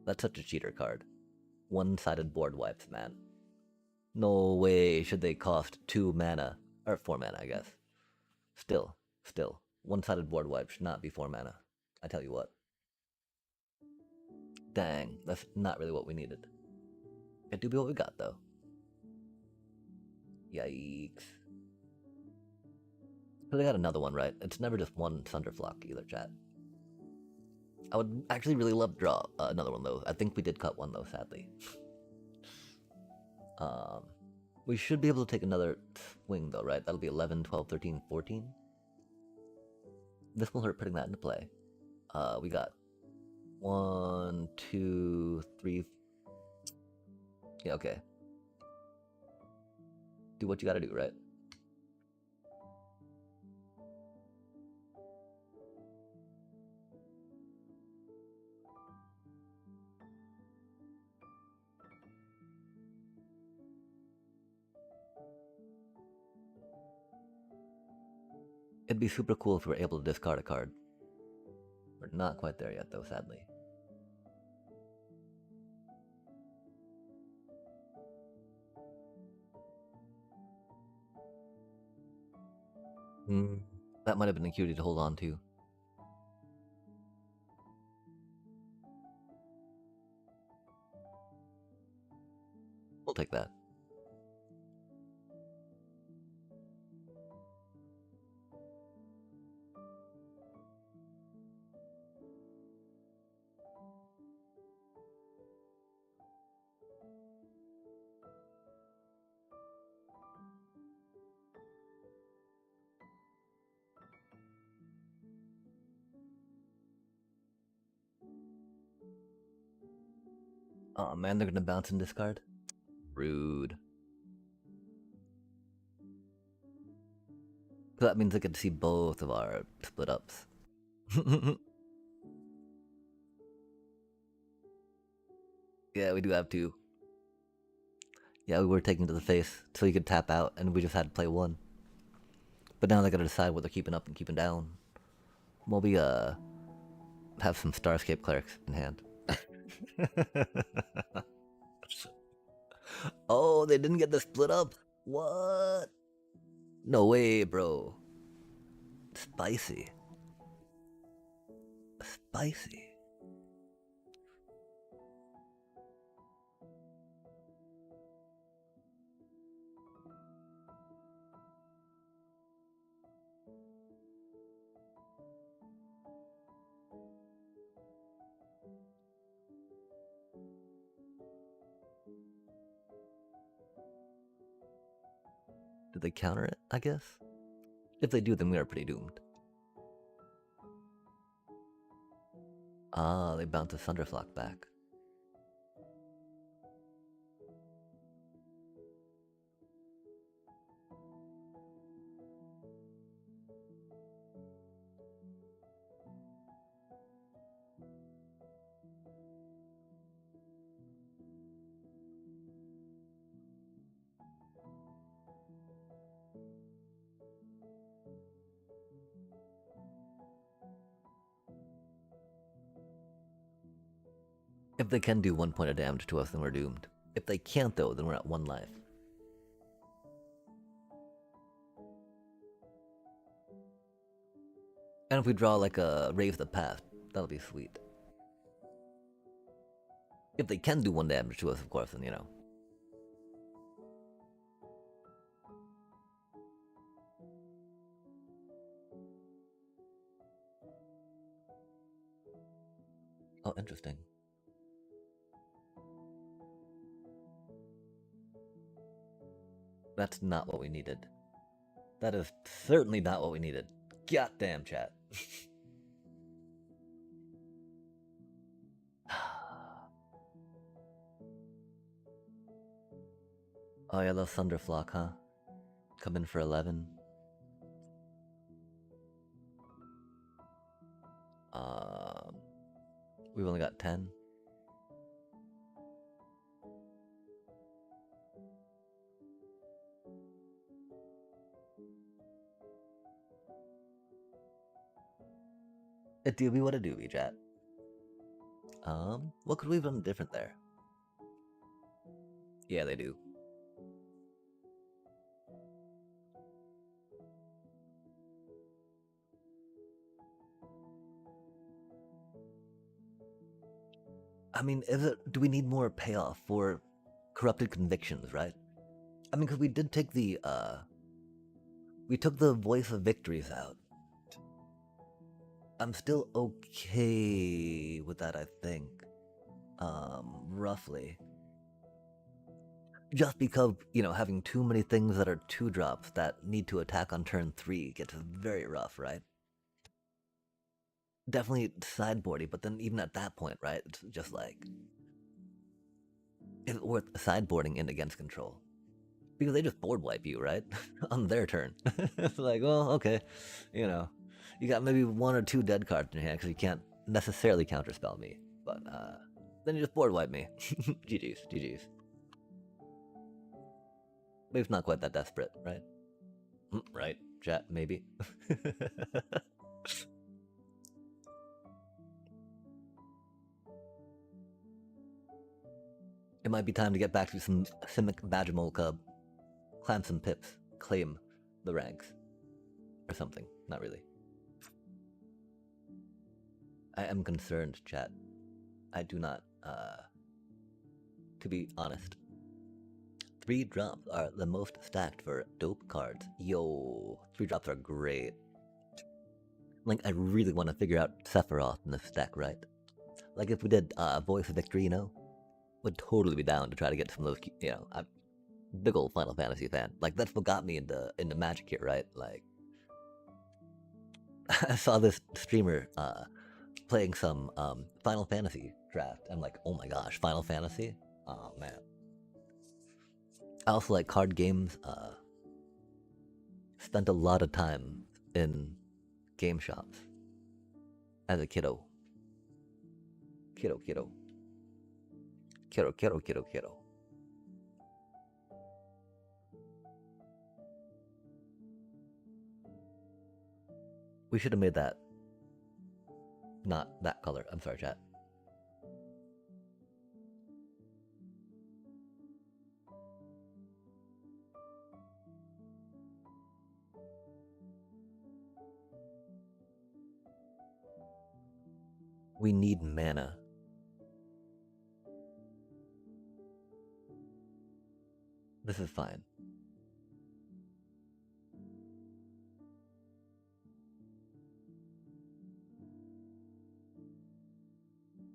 That's such a cheater card. One-sided board wipes, man. No way should they cost 2 mana. Or 4 mana, I guess. Still. One-sided board wipe should not be 4 mana. I tell you what. Dang, that's not really what we needed. It do be what we got, though. Yikes. But they got another one, right? It's never just one Thunderflock either, chat. I would actually really love to draw another one, though. I think we did cut one, though, sadly. We should be able to take another swing, though, right? That'll be 11, 12, 13, 14. This will hurt putting that into play. We got 1, 2, 3. Yeah, okay. Do what you gotta do, right? It'd be super cool if we were able to discard a card. We're not quite there yet, though, sadly. That might have been a cutie to hold on to. We'll take that. Oh man, they're gonna bounce and discard? Rude. So that means I get to see both of our split ups. Yeah, we do have two. Yeah, we were taken to the face so you could tap out, and we just had to play one. But now they gotta decide what they're keeping up and keeping down. While we have some Starscape clerics in hand. Oh, they didn't get the split up. What? No way, bro. Spicy. Spicy. Did they counter it, I guess? If they do, then we are pretty doomed. Ah, they bounce a Thunderflock back. If they can do 1 point of damage to us, then we're doomed. If they can't, though, then we're at 1 life. And if we draw like a Rave the Past, that'll be sweet. If they can do 1 damage to us, of course, then you know. Oh, interesting. That's not what we needed. That is certainly not what we needed. Goddamn, chat. Oh yeah, the Thunderflock, huh? Come in for 11. We've only got 10. It do be what it do be, chat. What could we have done different there? Yeah, they do. I mean, do we need more payoff for corrupted convictions, right? I mean, because we did take the, we took the voice of victories out. I'm still okay with that, I think. Roughly. Just because, you know, having too many things that are 2-drops that need to attack on turn 3 gets very rough, right? Definitely sideboardy, but then even at that point, right, it's just like, is it worth sideboarding in against control? Because they just board wipe you, right? On their turn. It's like, well, okay, you know, you got maybe 1 or 2 dead cards in your hand because you can't necessarily counterspell me, but then you just board wipe me. GG's, GG's. Maybe it's not quite that desperate, right? Right, chat, maybe. It might be time to get back to some Simic Badgermole Cub. Climb some pips. Claim the ranks. Or something. Not really. I am concerned, chat. I do not, to be honest. 3-drops are the most stacked for dope cards. Yo, 3-drops are great. Like, I really want to figure out Sephiroth in this stack, right? Like, if we did Voice of Victory, you know? Would totally be down to try to get some of those, you know, I'm a big old Final Fantasy fan. Like, that's what got me into Magic here, right? Like, I saw this streamer playing some Final Fantasy draft. I'm like, oh my gosh, Final Fantasy? Oh man. I also like card games, spent a lot of time in game shops as a kiddo. Kiddo. We should have made that not that color. I'm sorry, chat. We need mana. This is fine.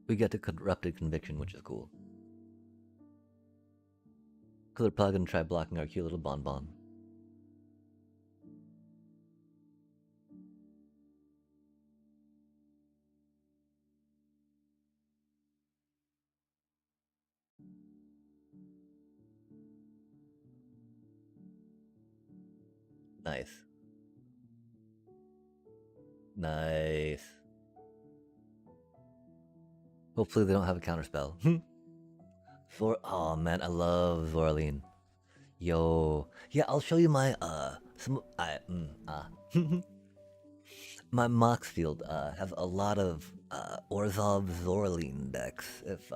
We get to Corrupted Conviction, which is cool. Because they're probably going to try blocking our cute little bonbon. Nice. Nice. Hopefully they don't have a counterspell. Oh man, I love Zoraline. Yo. Yeah, I'll show you my my Mox field has a lot of Orzhov Zoraline decks if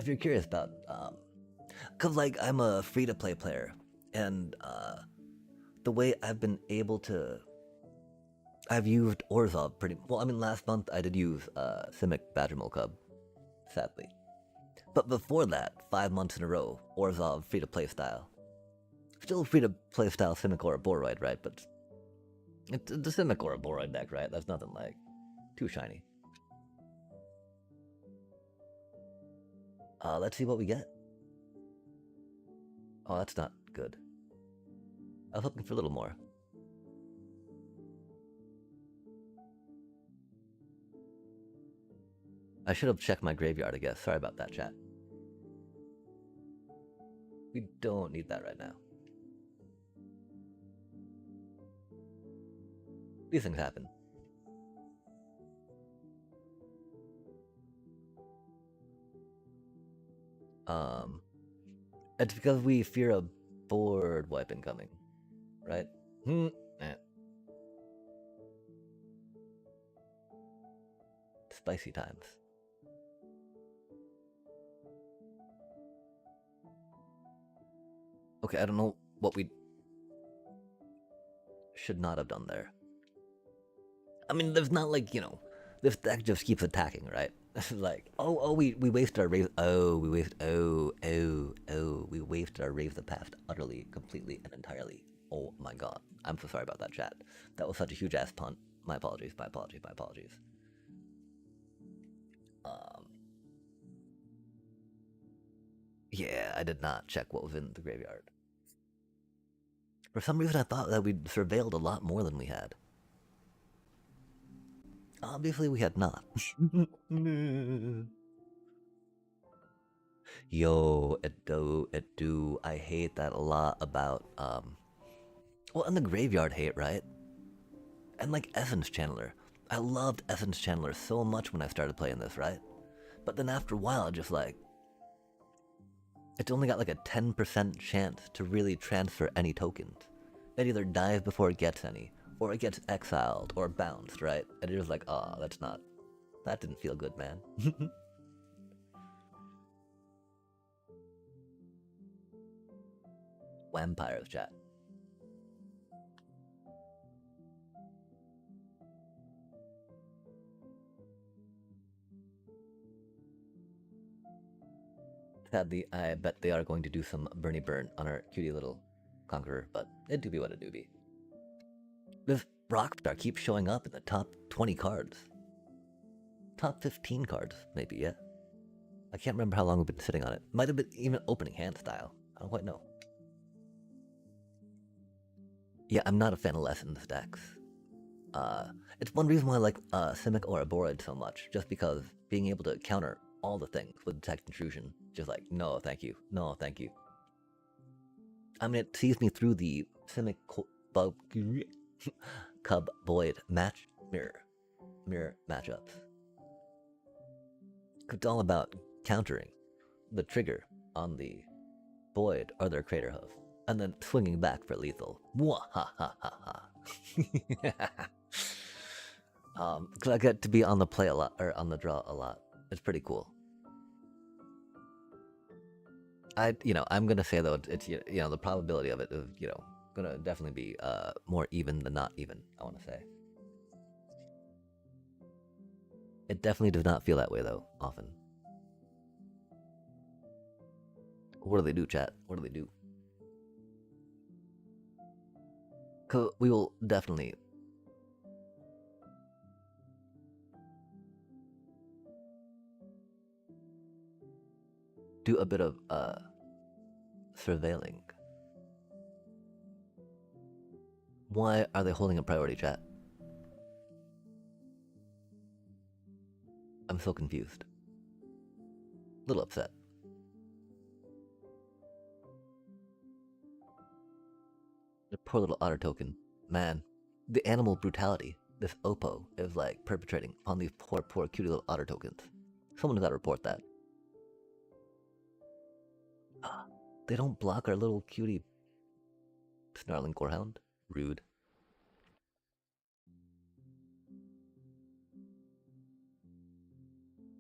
you're curious about cause like I'm a free-to-play player and the way I've been able to I've used Orzhov pretty well. I mean, last month I did use Simic Badgermole Cub, sadly. But before that, 5 months in a row, Orzhov free-to-play style. Still free-to-play style Simic or a Boroid, right? But it's a Simic or a Boroid deck, right? That's nothing like too shiny. Let's see what we get. Oh, that's not good. I was hoping for a little more. I should have checked my graveyard, I guess. Sorry about that, chat. We don't need that right now. These things happen. It's because we fear a board wipe incoming, right? Spicy times. Okay, I don't know what we should not have done there. I mean, there's not like, you know, this deck just keeps attacking, right? Like, we wasted our Rave. We wasted our Rave of the Past utterly, completely, and entirely. Oh my god. I'm so sorry about that, chat. That was such a huge ass punt. My apologies. Yeah, I did not check what was in the graveyard. For some reason, I thought that we'd surveilled a lot more than we had. Obviously, we had not. Yo, it do. I hate that a lot about, well, and the graveyard hate, right? And like Essence Channeler. I loved Essence Channeler so much when I started playing this, right? But then after a while, just like, it's only got like a 10% chance to really transfer any tokens. It either dies before it gets any, or it gets exiled or bounced, right? And you're just like, oh, that didn't feel good, man. Vampires, chat. Sadly, I bet they are going to do some Bernie Burn on our cutie little Conqueror, but it do be what it do be. This Rockstar keeps showing up in the top 20 cards. Top 15 cards, maybe, yeah. I can't remember how long we've been sitting on it. Might have been even opening hand style. I don't quite know. Yeah, I'm not a fan of Lessons decks. It's one reason why I like Simic or Aboroid so much, just because being able to counter all the things with Detect Intrusion, just like, no, thank you. No, thank you. I mean, it sees me through the Simic Bub Cub Void match mirror matchups. It's all about countering the trigger on the Void or their Crater Hoof, and then swinging back for lethal. Cause I get to be on the play a lot, or on the draw a lot. It's pretty cool. I'm gonna say though, it's the probability of it is, gonna definitely be more even than not even. I want to say. It definitely does not feel that way though, often. What do they do, chat? What do they do? We will definitely do a bit of surveilling. Why are they holding a priority, chat? I'm so confused. A little upset. The poor little otter token. Man, the animal brutality this Oppo is like perpetrating on these poor cutie little otter tokens. Someone's gotta report that. They don't block our little cutie snarling gorehound. Rude.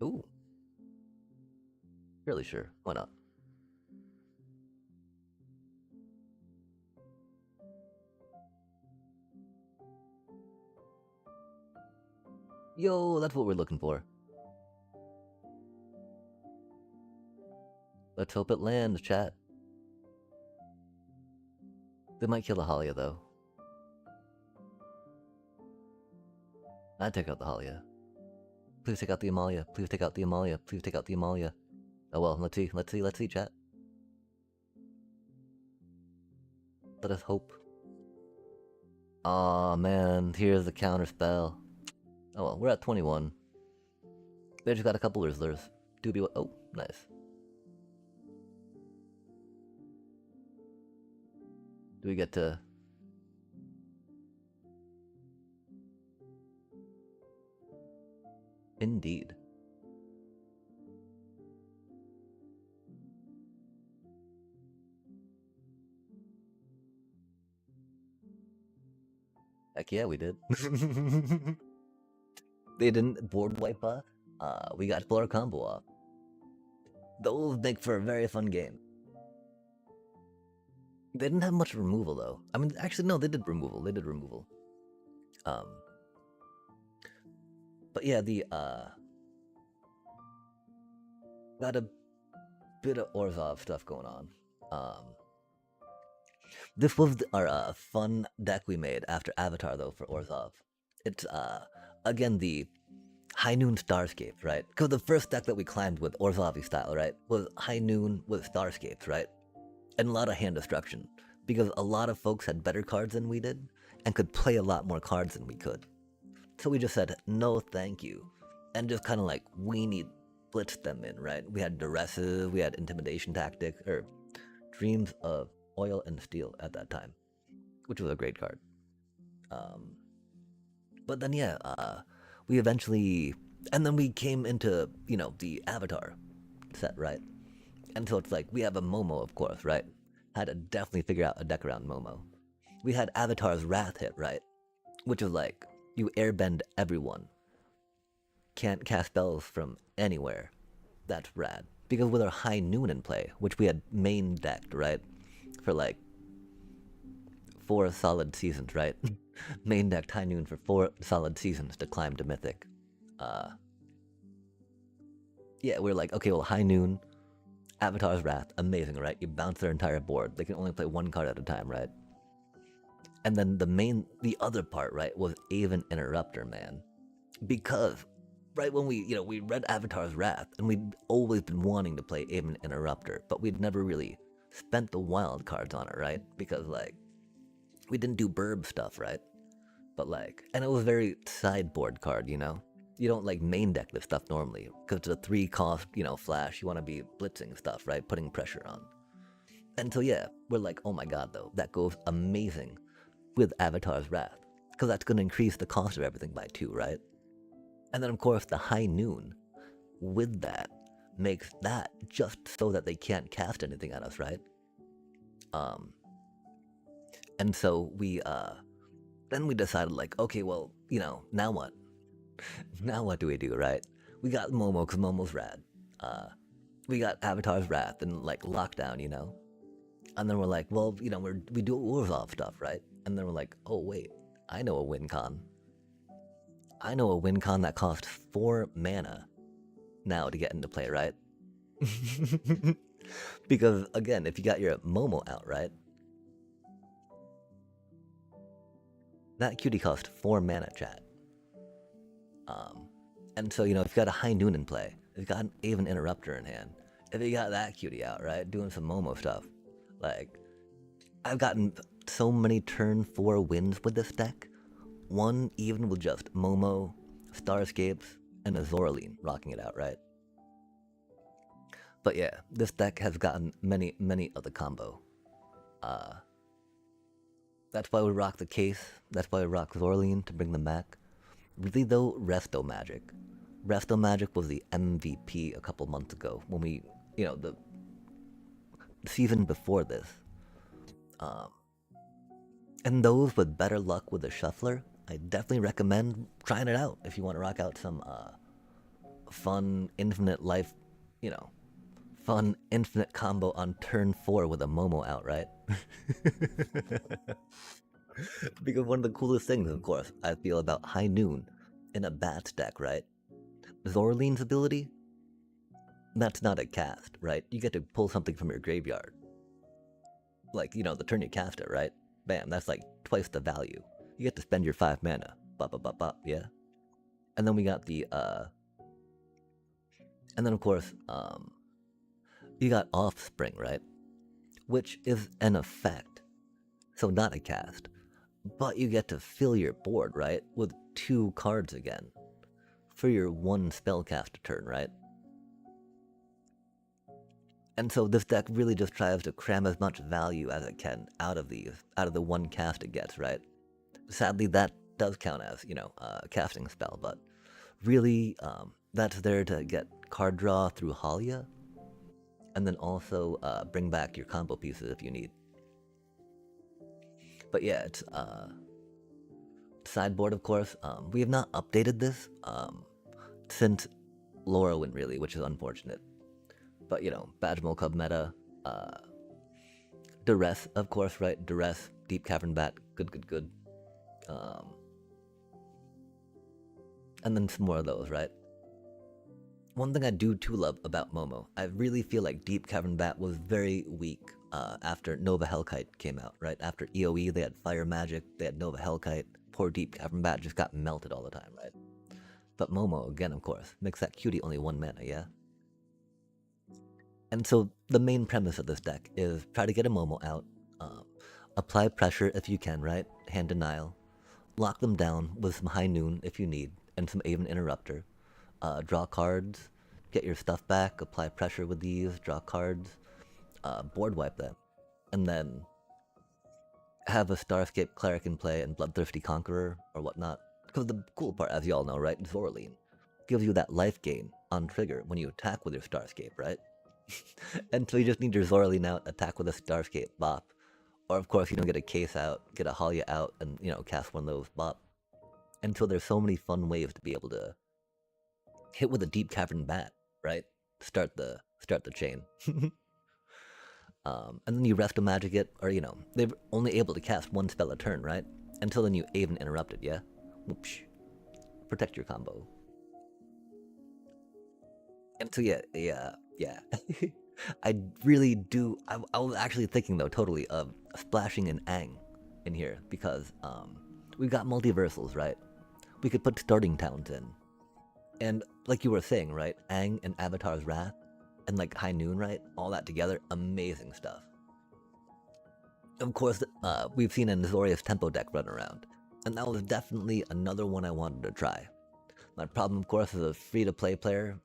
Ooh. Fairly sure. Why not? Yo, that's what we're looking for. Let's hope it lands, chat. They might kill the Halia, though. I'd take out the Halia. Please take out the Amalia. Please take out the Amalia. Please take out the Amalia. Oh well, let's see, chat. Let us hope. Aw, man, here's the counter spell. Oh well, we're at 21. They just got a couple Rizzlers. Doobie, oh, nice. Do we get to... Indeed. Heck yeah, we did. They didn't board wipe us. We got to pull our combo off. Those make for a very fun game. They didn't have much removal though. I mean, actually, no, they did removal. But yeah, the got a bit of Orzhov stuff going on. This was our fun deck we made after Avatar though for Orzhov. It's again the High Noon Starscapes, right? Because the first deck that we climbed with Orzhov style, right, was High Noon with Starscapes, right? And a lot of hand destruction. Because a lot of folks had better cards than we did, and could play a lot more cards than we could. So we just said, no thank you. And just kind of like, weenie blitzed them in, right? We had Duresses, we had Intimidation Tactics, or Dreams of Oil and Steel at that time. Which was a great card. But then yeah, we eventually... And then we came into, the Avatar set, right? And so it's like, we have a Momo, of course, right? Had to definitely figure out a deck around Momo. We had Avatar's Wrath hit, right? Which was like, you airbend everyone. Can't cast spells from anywhere. That's rad. Because with our High Noon in play, which we had main decked, right? For like 4 solid seasons, right? Main decked High Noon for 4 solid seasons to climb to Mythic. Yeah, we're like, okay, well, High Noon, Avatar's Wrath, amazing, right? You bounce their entire board. They can only play 1 card at a time, right? And then the other part, right, was Aven Interrupter, man. Because, right when we read Avatar's Wrath, and we'd always been wanting to play Aven Interrupter, but we'd never really spent the wild cards on it, right? Because, like, we didn't do burb stuff, right? But, like, and it was a very sideboard card, You don't, like, main deck this stuff normally, because it's a 3 cost, flash, you want to be blitzing stuff, right? Putting pressure on. And so, yeah, we're like, oh my god, though, that goes amazing with Avatar's Wrath, because that's going to increase the cost of everything by 2, right? And then, of course, the High Noon with that makes that just so that they can't cast anything at us, right? And so then we decided, like, okay, well, now what? Now what do we do, right? We got Momo, because Momo's rad. We got Avatar's Wrath and, like, Lockdown, And then we're like, well, we do Orzhov stuff, right? And then we're like, oh, wait, I know a win con. I know a win con that costs 4 mana now to get into play, right? Because, again, if you got your Momo out, right? That cutie cost 4 mana, chat. And so, if you got a High Noon in play, if you got an Aven Interrupter in hand, if you got that cutie out, right, doing some Momo stuff, like, I've gotten so many turn 4 wins with this deck. One even with just Momo, Starscapes, and a Zoraline rocking it out, right? But yeah, this deck has gotten many, many of the combo. That's why we rock the case, that's why we rock Zoraline to bring them back. Really though, Resto Magic. Resto Magic was the MVP a couple months ago when we, the season before this. And those with better luck with the Shuffler, I definitely recommend trying it out if you want to rock out some fun infinite life, fun infinite combo on turn 4 with a Momo out, right? Because one of the coolest things, of course, I feel about High Noon in a Bats deck, right? Zoraline's ability, that's not a cast, right? You get to pull something from your graveyard. Like, the turn you cast it, right? Bam, that's like twice the value. You get to spend your 5 mana. Bop, bop, bop, bop, yeah? And then we got the, and then of course, you got Offspring, right? Which is an effect. So not a cast. But you get to fill your board, right? With 2 cards again. For your 1 spellcast turn, right? And so this deck really just tries to cram as much value as it can out of the 1 cast it gets, right? Sadly, that does count as, a casting spell, but really, that's there to get card draw through Halia, and then also bring back your combo pieces if you need. But yeah, it's sideboard, of course. We have not updated this since Lorwyn, really, which is unfortunate. But, Badgemole Cub meta, Duress, of course, right? Duress, Deep Cavern Bat, good. And then some more of those, right? One thing I do too love about Momo, I really feel like Deep Cavern Bat was very weak after Nova Hellkite came out, right? After EOE, they had Fire Magic, they had Nova Hellkite. Poor Deep Cavern Bat just got melted all the time, right? But Momo, again, of course, makes that cutie only 1 mana, yeah? And so the main premise of this deck is try to get a Momo out, apply pressure if you can, right? Hand denial. Lock them down with some High Noon if you need, and some Aven Interrupter. Draw cards, get your stuff back, apply pressure with these, draw cards, board wipe them, and then have a Starscape Cleric in play and Bloodthirsty Conqueror or whatnot. Because the cool part, as you all know, right, Zoraline gives you that life gain on trigger when you attack with your Starscape, right? And so you just need your Zoraline out, attack with a Starscape, bop. Or of course, get a case out, get a Halia out, and, cast one of those, bop. And so there's so many fun ways to be able to hit with a Deep Cavern Bat, right? Start the chain. And then you Resto Magic it, or, they're only able to cast 1 spell a turn, right? Until then you Aven Interrupt it, yeah? Whoosh. Protect your combo. And so yeah. I really do, I was actually thinking, though, totally of splashing an Aang in here, because we've got multiversals, right? We could put starting towns in. And like you were saying, right? Aang and Avatar's Wrath, and like High Noon, right? All that together, amazing stuff. Of course, we've seen a Azorius Tempo deck run around, and that was definitely another one I wanted to try. My problem, of course, as a free-to-play player,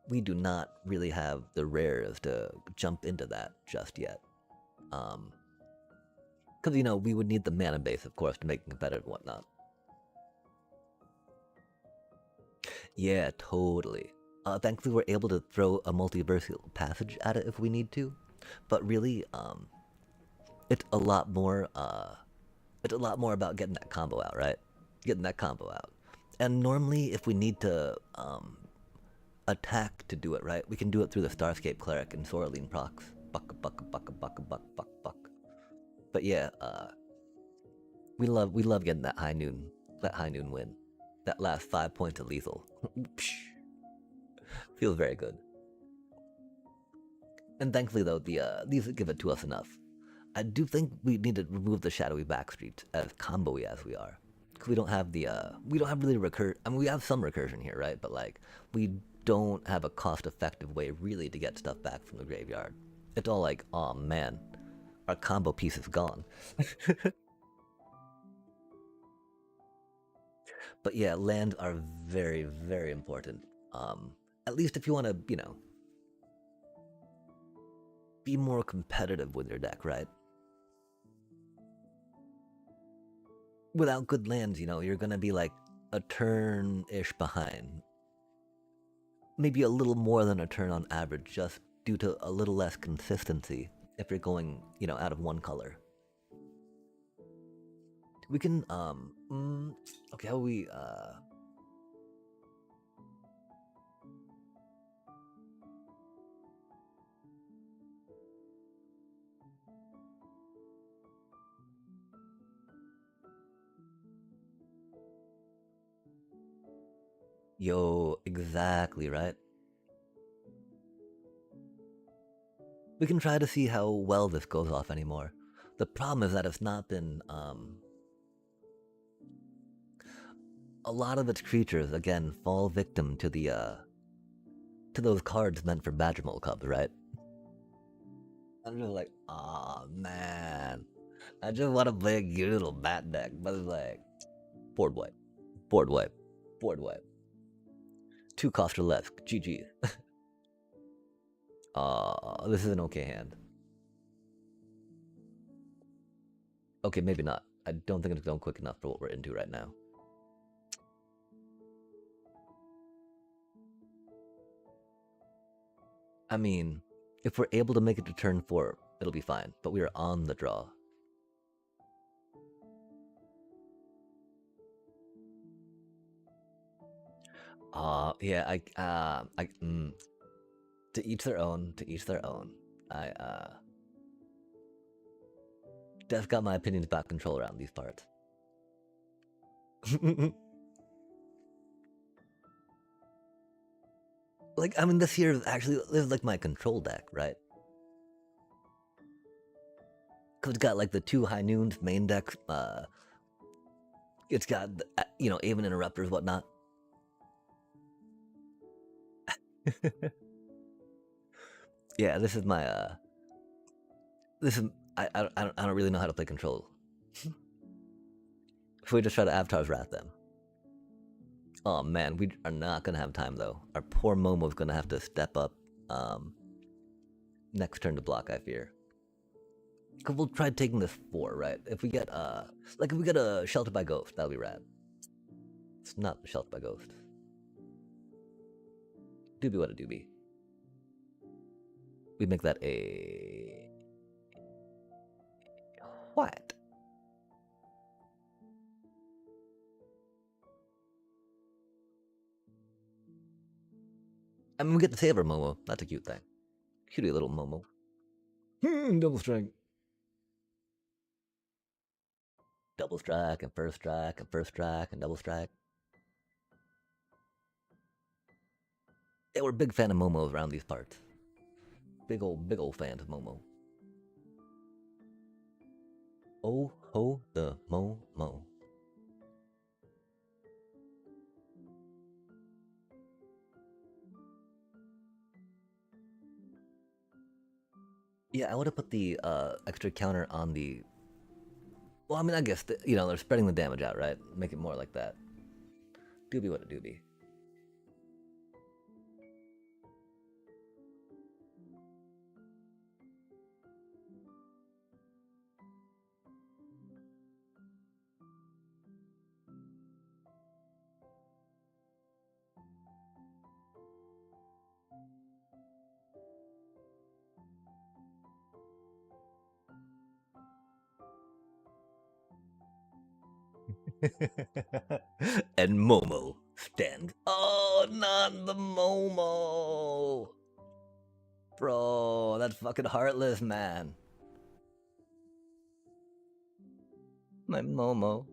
we do not really have the rares to jump into that just yet. Because, you know, we would need the mana base, of course, to make it competitive and whatnot. Yeah, totally. Thankfully, we're able to throw a multiversal passage at it if we need to. But really, it's a lot more. It's a lot more about getting that combo out, right? Getting that combo out. And normally, if we need to attack to do it, right, we can do it through the Starscape Cleric and Soraline procs. Buck, buck, buck, buck, buck, buck, buck. But yeah, we love getting that high noon win. That last 5 points of lethal. Feels very good. And thankfully, though, these give it to us enough. I do think we need to remove the shadowy backstreet as combo-y as we are. Because we don't have we don't have really I mean, we have some recursion here, right? But like, we don't have a cost-effective way really to get stuff back from the graveyard. It's all like, oh man, our combo piece is gone. But yeah, lands are very, very important. At least if you want to, you know, be more competitive with your deck, right? Without good lands, you know, you're gonna be like a turn-ish behind. Maybe a little more than a turn on average, just due to a little less consistency if you're going, you know, out of one color. We can, okay, how we, yo, exactly, right? We can try to see how well this goes off anymore. The problem is that it's not been, a lot of its creatures, again, fall victim to to those cards meant for Badgermole Cubs, right? I'm just like, oh man. I just want to play a cute little bat deck, but it's like, board wipe, board wipe, board wipe. 2 cost or less, GG. This is an okay hand. Okay, maybe not. I don't think it's going quick enough for what we're into right now. I mean, if we're able to make it to turn 4, it'll be fine, but we are on the draw. Yeah, to each their own, to each their own. Dev's got my opinions about control around these parts. Like, I mean, this here is like my control deck, right? Because it's got like the 2 high noons main deck. It's got, you know, Aven interrupters, whatnot. Yeah, this is my, this is, I don't really know how to play control. If we just try to Avatar's Wrath them. Oh man, we are not gonna have time though. Our poor Momo's gonna have to step up next turn to block, I fear. Cause we'll try taking this 4, right? If we get like if we get a Shelter by Ghost, that'll be rad. It's not Shelter by Ghost. Doobie what a doobie. We make that a what? I mean, we get to save our Momo. That's a cute thing. Cutie little Momo. Double strike. Double strike and first strike and first strike and double strike. Yeah, we're a big fan of Momos around these parts. Big old fans of Momo. Oh ho the Momo. Yeah, I would have put the extra counter on the. Well, I mean, I guess you know they're spreading the damage out, right? Make it more like that. Doobie what a doobie. And Momo stands. Oh, not the Momo! Bro, that's fucking heartless, man. My Momo.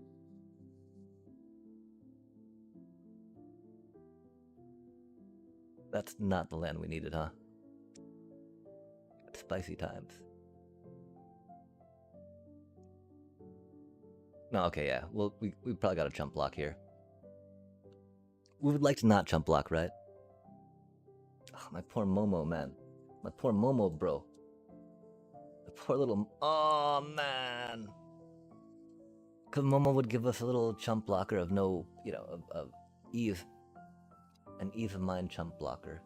That's not the land we needed, huh? Spicy times. No, okay, yeah. Well, we probably got a chump block here. We would like to not chump block, right? Oh, my poor Momo, man. My poor Momo, bro. The poor little. Oh, man. Because Momo would give us a little chump blocker of no, of ease. An ease of mind chump blocker.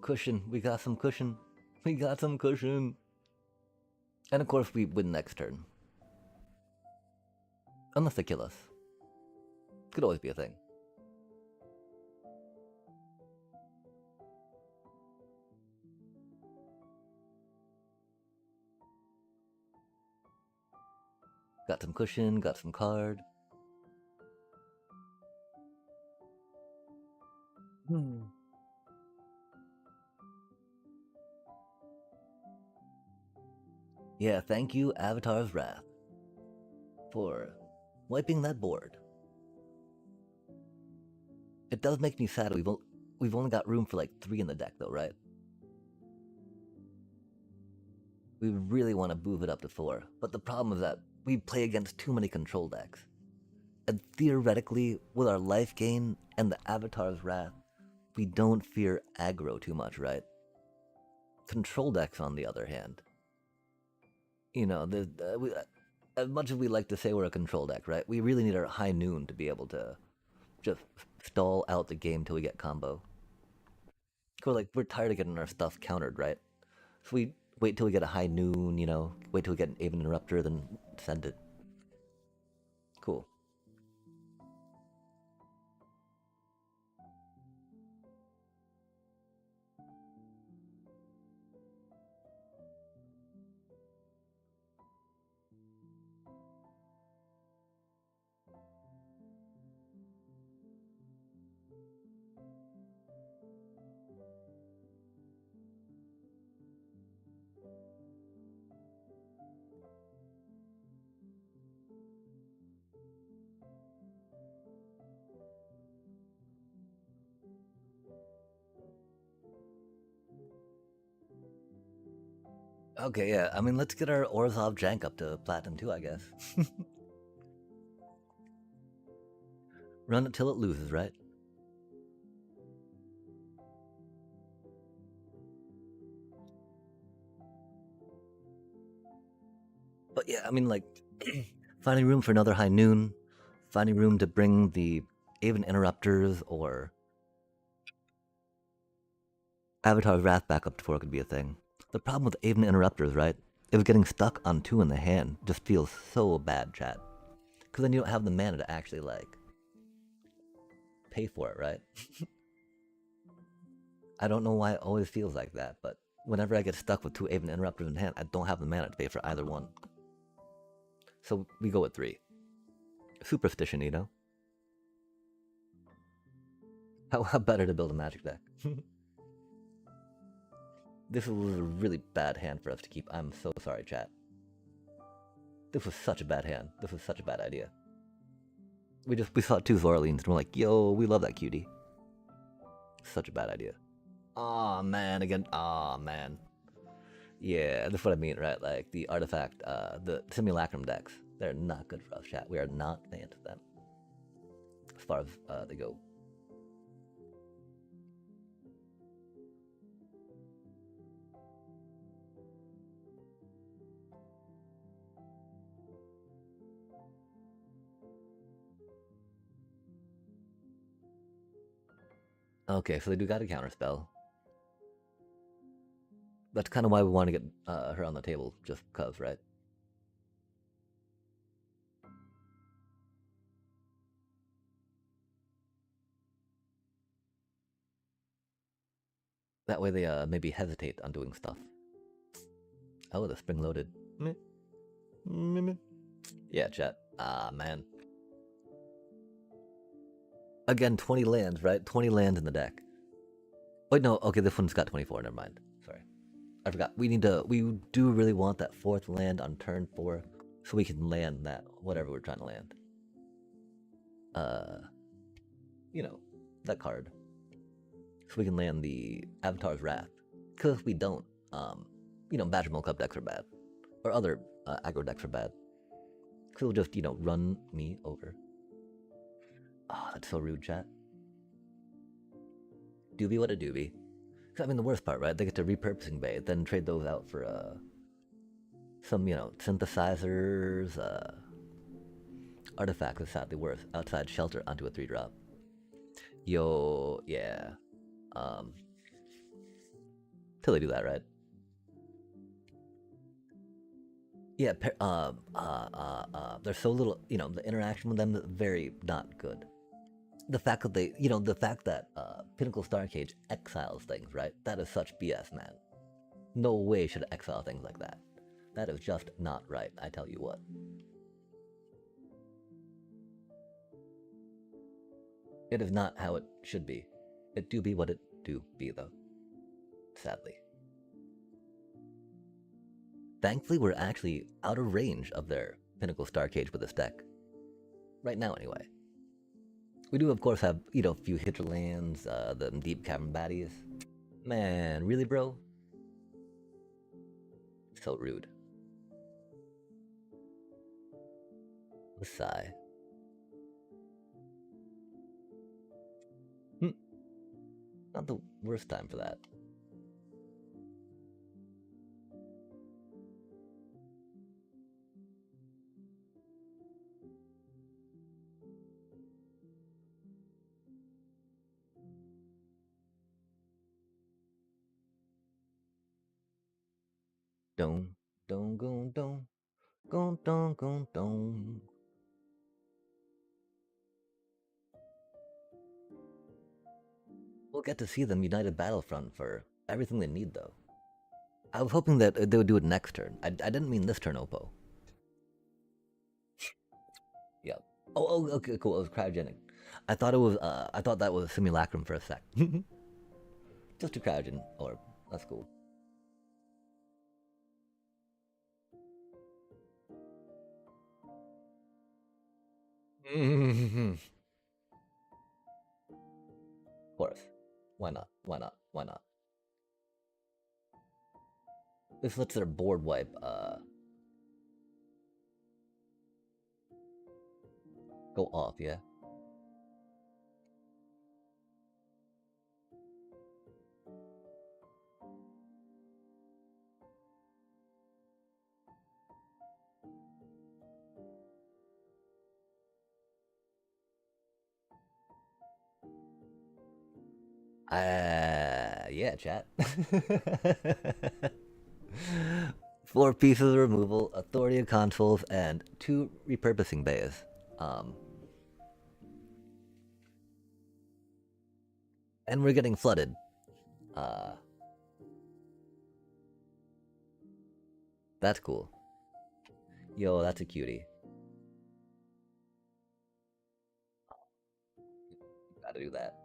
Cushion. We got some cushion. We got some cushion. And of course, we win next turn. Unless they kill us. Could always be a thing. Got some cushion, got some card. Yeah, thank you, Avatar's Wrath, for wiping that board. It does make me sad we've only got room for like 3 in the deck though, right? We really want to move it up to 4, but the problem is that we play against too many control decks. And theoretically, with our life gain and the Avatar's Wrath, we don't fear aggro too much, right? Control decks, on the other hand, as much as we like to say we're a control deck, right? We really need our high noon to be able to just stall out the game till we get combo. We're tired of getting our stuff countered, right? So we wait till we get a high noon, wait till we get an Aven Interrupter, then send it. Cool. Okay, yeah. I mean, let's get our Orzhov Jank up to Platinum 2, I guess. Run it till it loses, right? But yeah, I mean, finding room for another high noon, finding room to bring the Aven Interrupters or Avatar's Wrath back up to 4 could be a thing. The problem with Aven Interrupters, right, is getting stuck on 2 in the hand just feels so bad, chat. Because then you don't have the mana to actually, pay for it, right? I don't know why it always feels like that, but whenever I get stuck with 2 Aven Interrupters in hand, I don't have the mana to pay for either one. So we go with 3. Superstition, How better to build a magic deck? This was a really bad hand for us to keep. I'm so sorry, chat. This was such a bad hand. This was such a bad idea. We saw 2 Zorlines and we're like, yo, we love that cutie. Such a bad idea. Aw, man, again. Aw, man. Yeah, that's what I mean, right? Like, the artifact, the simulacrum decks, they're not good for us, chat. We are not fans of them. As far as they go. Okay, so they do got a counterspell. That's kind of why we want to get her on the table, just cause, right? That way they maybe hesitate on doing stuff. Oh, the spring loaded. Meh. Meh, meh. Yeah, chat. Ah, man. Again, 20 lands, right? 20 lands in the deck. Wait, no. Okay, this one's got 24. Never mind. Sorry. I forgot. We do really want that 4th land on turn 4 so we can land that, whatever we're trying to land. You know, that card. So we can land the Avatar's Wrath. Because if we don't, Badger Milk Cup decks are bad. Or other aggro decks are bad. Because it'll just, run me over. Oh, that's so rude, chat. Doobie, what a doobie. I mean, the worst part, right? They get to repurposing bay, then trade those out for some, synthesizers, artifacts is sadly worth outside shelter onto a 3-drop. Yo, yeah. Till they do that, right? Yeah, there's so little, the interaction with them is very not good. The fact that Pinnacle Starcage exiles things, right? That is such BS, man. No way should exile things like that. That is just not right, I tell you what. It is not how it should be. It do be what it do be, though. Sadly. Thankfully, we're actually out of range of their Pinnacle Starcage with this deck. Right now, anyway. We do, of course, have, a few hinterlands, the Deep Cavern Baddies. Man, really, bro? So rude. A sigh. Not the worst time for that. Don't, don't. We'll get to see them united Battlefront for everything they need, though. I was hoping that they would do it next turn. I didn't mean this turn, Oppo. Yep. Oh, okay, cool. It was cryogenic. I thought it was. I thought that was a simulacrum for a sec. Just a cryogen orb. That's cool. Of course. Why not? Why not? Why not? This lets their board wipe go off, yeah? Yeah, chat. 4 pieces of removal, authority of consoles, and 2 repurposing bays. And we're getting flooded. That's cool. Yo, that's a cutie. Gotta do that.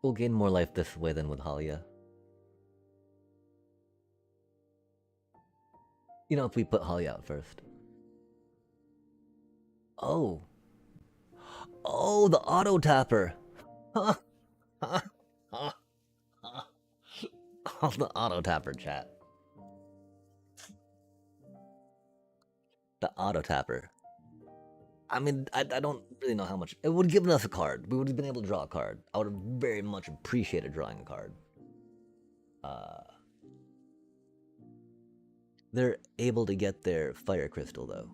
We'll gain more life this way than with Halia. If we put Halia out first. Oh. Oh, the auto tapper. Oh, the auto tapper, chat. The auto tapper. I mean, I don't really know how much. It would have given us a card. We would have been able to draw a card. I would have very much appreciated drawing a card. They're able to get their fire crystal, though.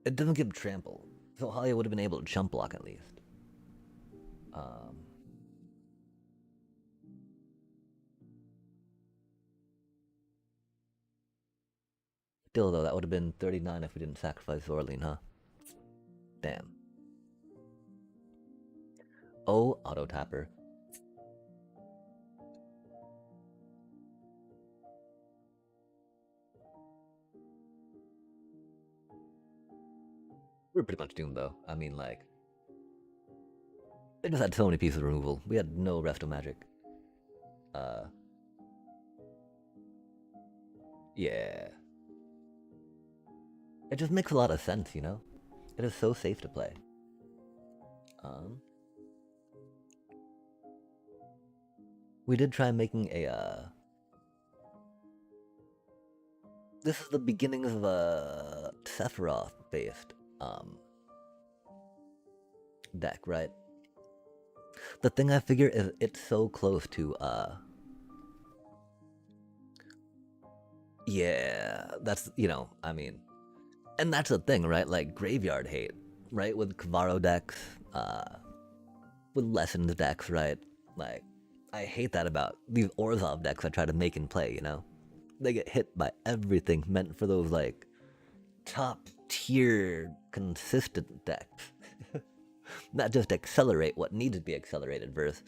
It doesn't give trample, so Halia would have been able to jump block at least. Um, Still, though, that would have been 39 if we didn't sacrifice Zorline, huh? Damn. Oh, auto tapper. We're pretty much doomed, though. I mean, like, they just had so many pieces of removal. We had no resto magic. Uh, yeah. It just makes a lot of sense, you know? It is so safe to play. Um, we did try making a, this is the beginning of a Sephiroth-based, deck, right? The thing I figure is it's so close to, yeah, that's, you know, I mean, and that's the thing, right? Like, graveyard hate, right? With Kavaro decks, with Lessons decks, right? Like, I hate that about these Orzhov decks I try to make and play, you know? They get hit by everything meant for those, like, top tier, consistent decks. Not just accelerate what needs to be accelerated versus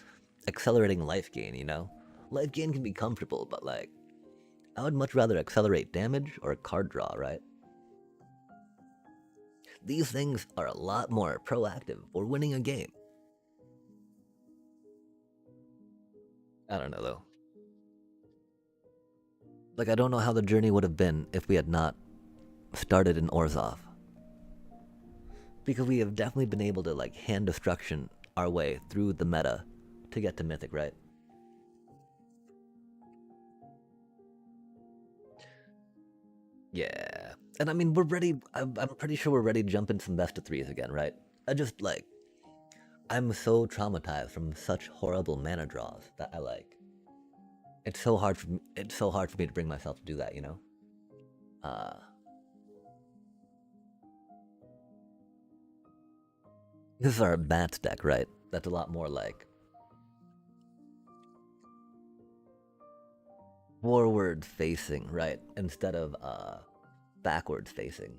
accelerating life gain, you know? Life gain can be comfortable, but, like, I would much rather accelerate damage or card draw, right? These things are a lot more proactive for winning a game. I don't know, though. Like, I don't know how the journey would have been if we had not started in Orzhov. Because we have definitely been able to, like, hand destruction our way through the meta to get to Mythic, right? Yeah. And I mean, we're ready. I'm pretty sure we're ready to jump in some best of threes again, right? I just, like, I'm so traumatized from such horrible mana draws that I like. It's so hard for me, it's so hard for me to bring myself to do that, you know? Uh, this is our Bats deck, right? That's a lot more like forward facing, right? Instead of backwards facing.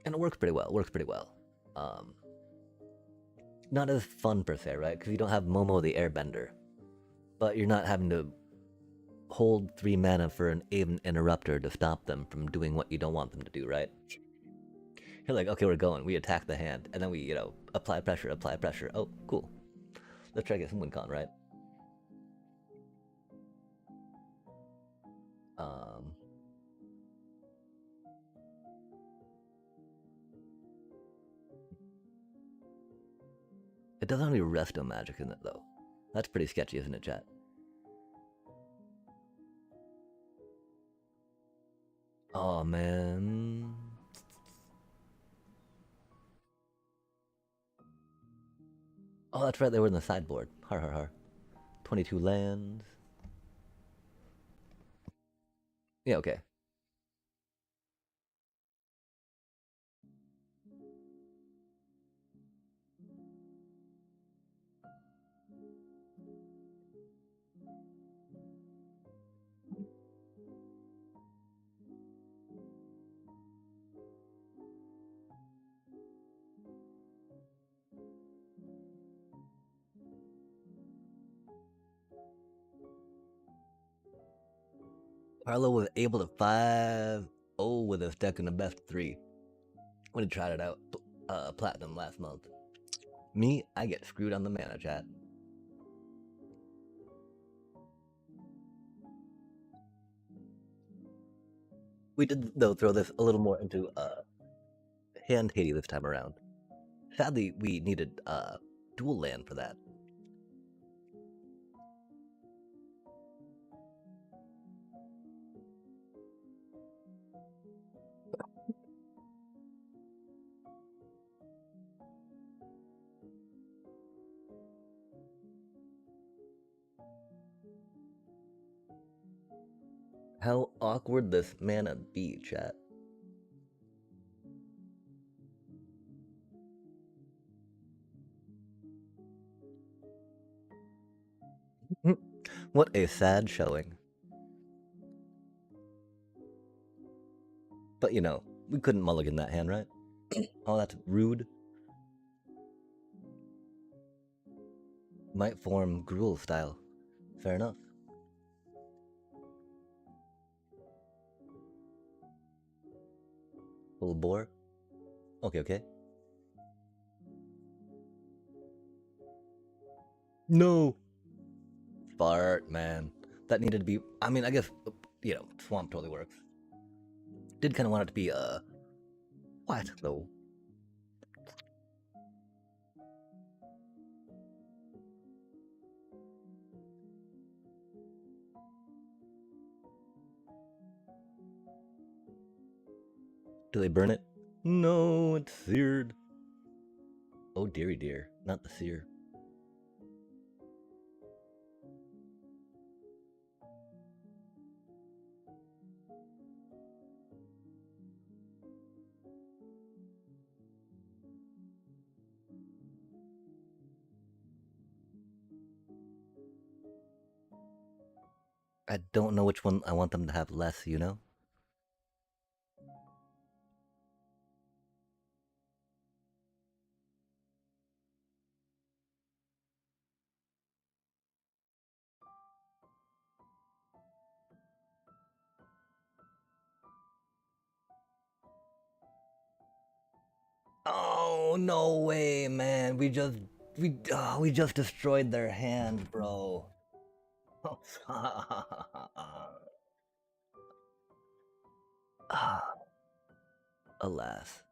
And it works pretty well. Works pretty well. Um, Not as fun per se, right? Because you don't have Momo the Airbender, but you're not having to hold 3 mana for an Aven Interrupter to stop them from doing what you don't want them to do, right? You're like, okay, we're going. We attack the hand, and then we, you know, apply pressure, apply pressure. Oh, cool. Let's try to get some win con, right? Um, it doesn't have any resto magic in it, though. That's pretty sketchy, isn't it, chat? Oh, man. Oh, that's right, they were in the sideboard. Har har har. 22 lands. Yeah, okay. Carlo was able to 5-0 with his deck in the best 3 when he tried it out platinum last month. Me, I get screwed on the mana, chat. We did, though, throw this a little more into hand Haiti this time around. Sadly, we needed dual land for that. How awkward this mana be, chat. What a sad showing. But you know, we couldn't mulligan that hand, right? Oh, that's rude. Might form gruel style. Fair enough. Full bore. Okay, okay. No! Fart, man. That needed to be. I mean, I guess, you know, swamp totally works. Did kind of want it to be, what, though? Do they burn it? No, it's seared. Oh, dearie dear. Not the sear. I don't know which one I want them to have less, you know? Oh, no way, man. We just destroyed their hand, bro. Ah, alas.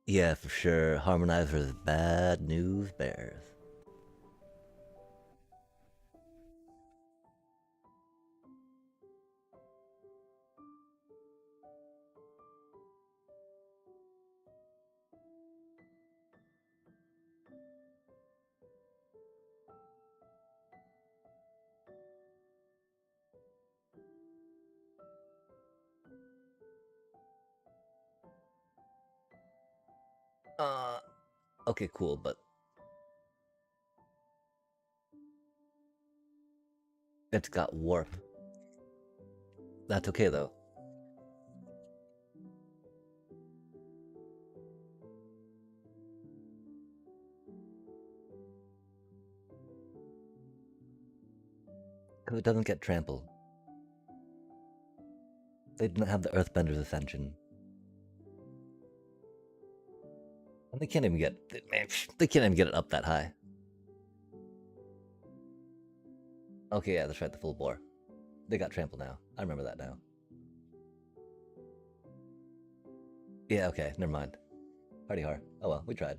Yeah, for sure. Harmonizer's bad news bears. Uh, okay, cool, but it's got warp. That's okay, though. Because it doesn't get trampled. They didn't have the Earthbender's Ascension. And they can't even get... They can't even get it up that high. Okay, yeah, that's right, the full bore. They got trampled now. I remember that now. Yeah, okay, never mind. Hardy har. Oh well, we tried.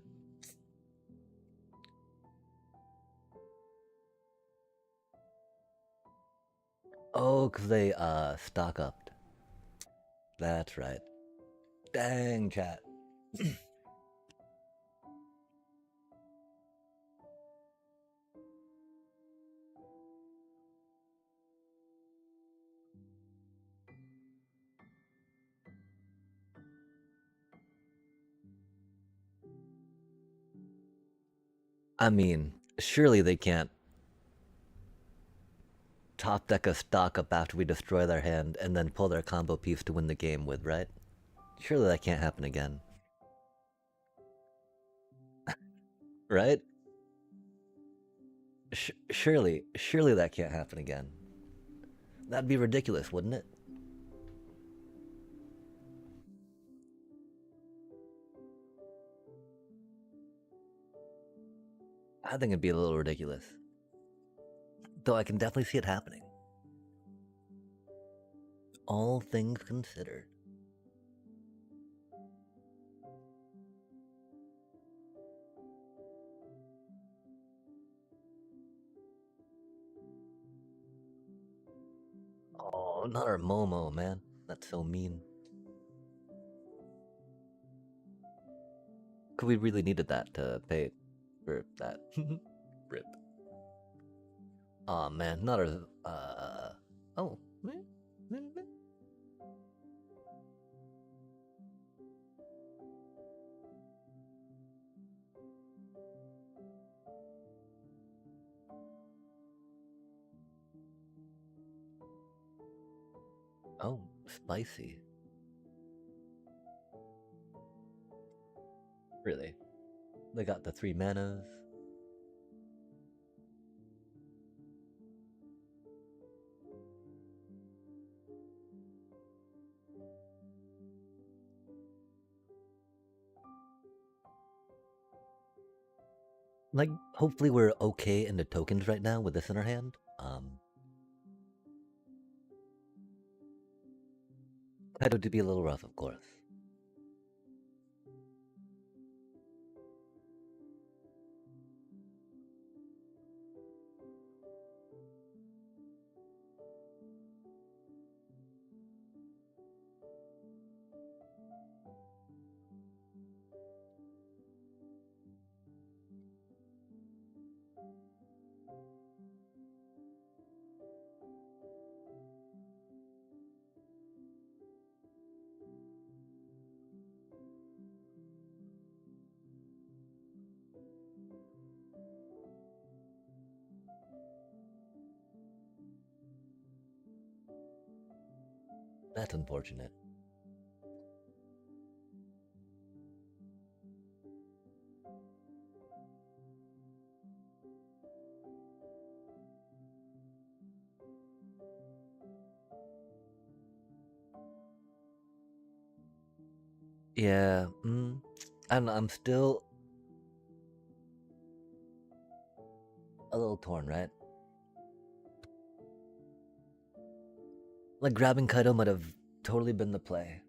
Oh, because they, stock upped. That's right. Dang, chat. I mean, surely they can't top deck a stock up after we destroy their hand and then pull their combo piece to win the game with, right? Surely that can't happen again. Right? Surely that can't happen again. That'd be ridiculous, wouldn't it? I think it'd be a little ridiculous. Though I can definitely see it happening. All things considered. Oh, not our Momo, man. That's so mean. Cause we really needed that to pay for that. Rip. Aw, man, not a. Oh. Oh, spicy. Really? They got the 3 manas. Like, hopefully we're okay in the tokens right now with this in our hand. Kaido to be a little rough, of course. That's unfortunate. Yeah, I'm still a little torn, right? Like, grabbing Kaido might have totally been the play.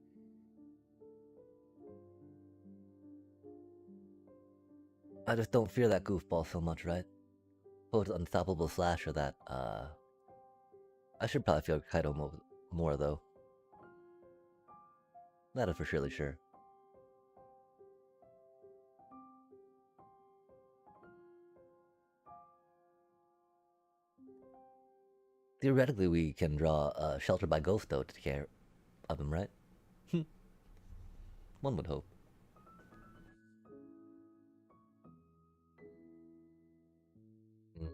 I just don't fear that goofball so much, right? Post unstoppable slasher that, I should probably fear Kaido more, though. That is for surely sure. Theoretically, we can draw Shelter by Ghost, though, to take care of him, right? One would hope. Mm.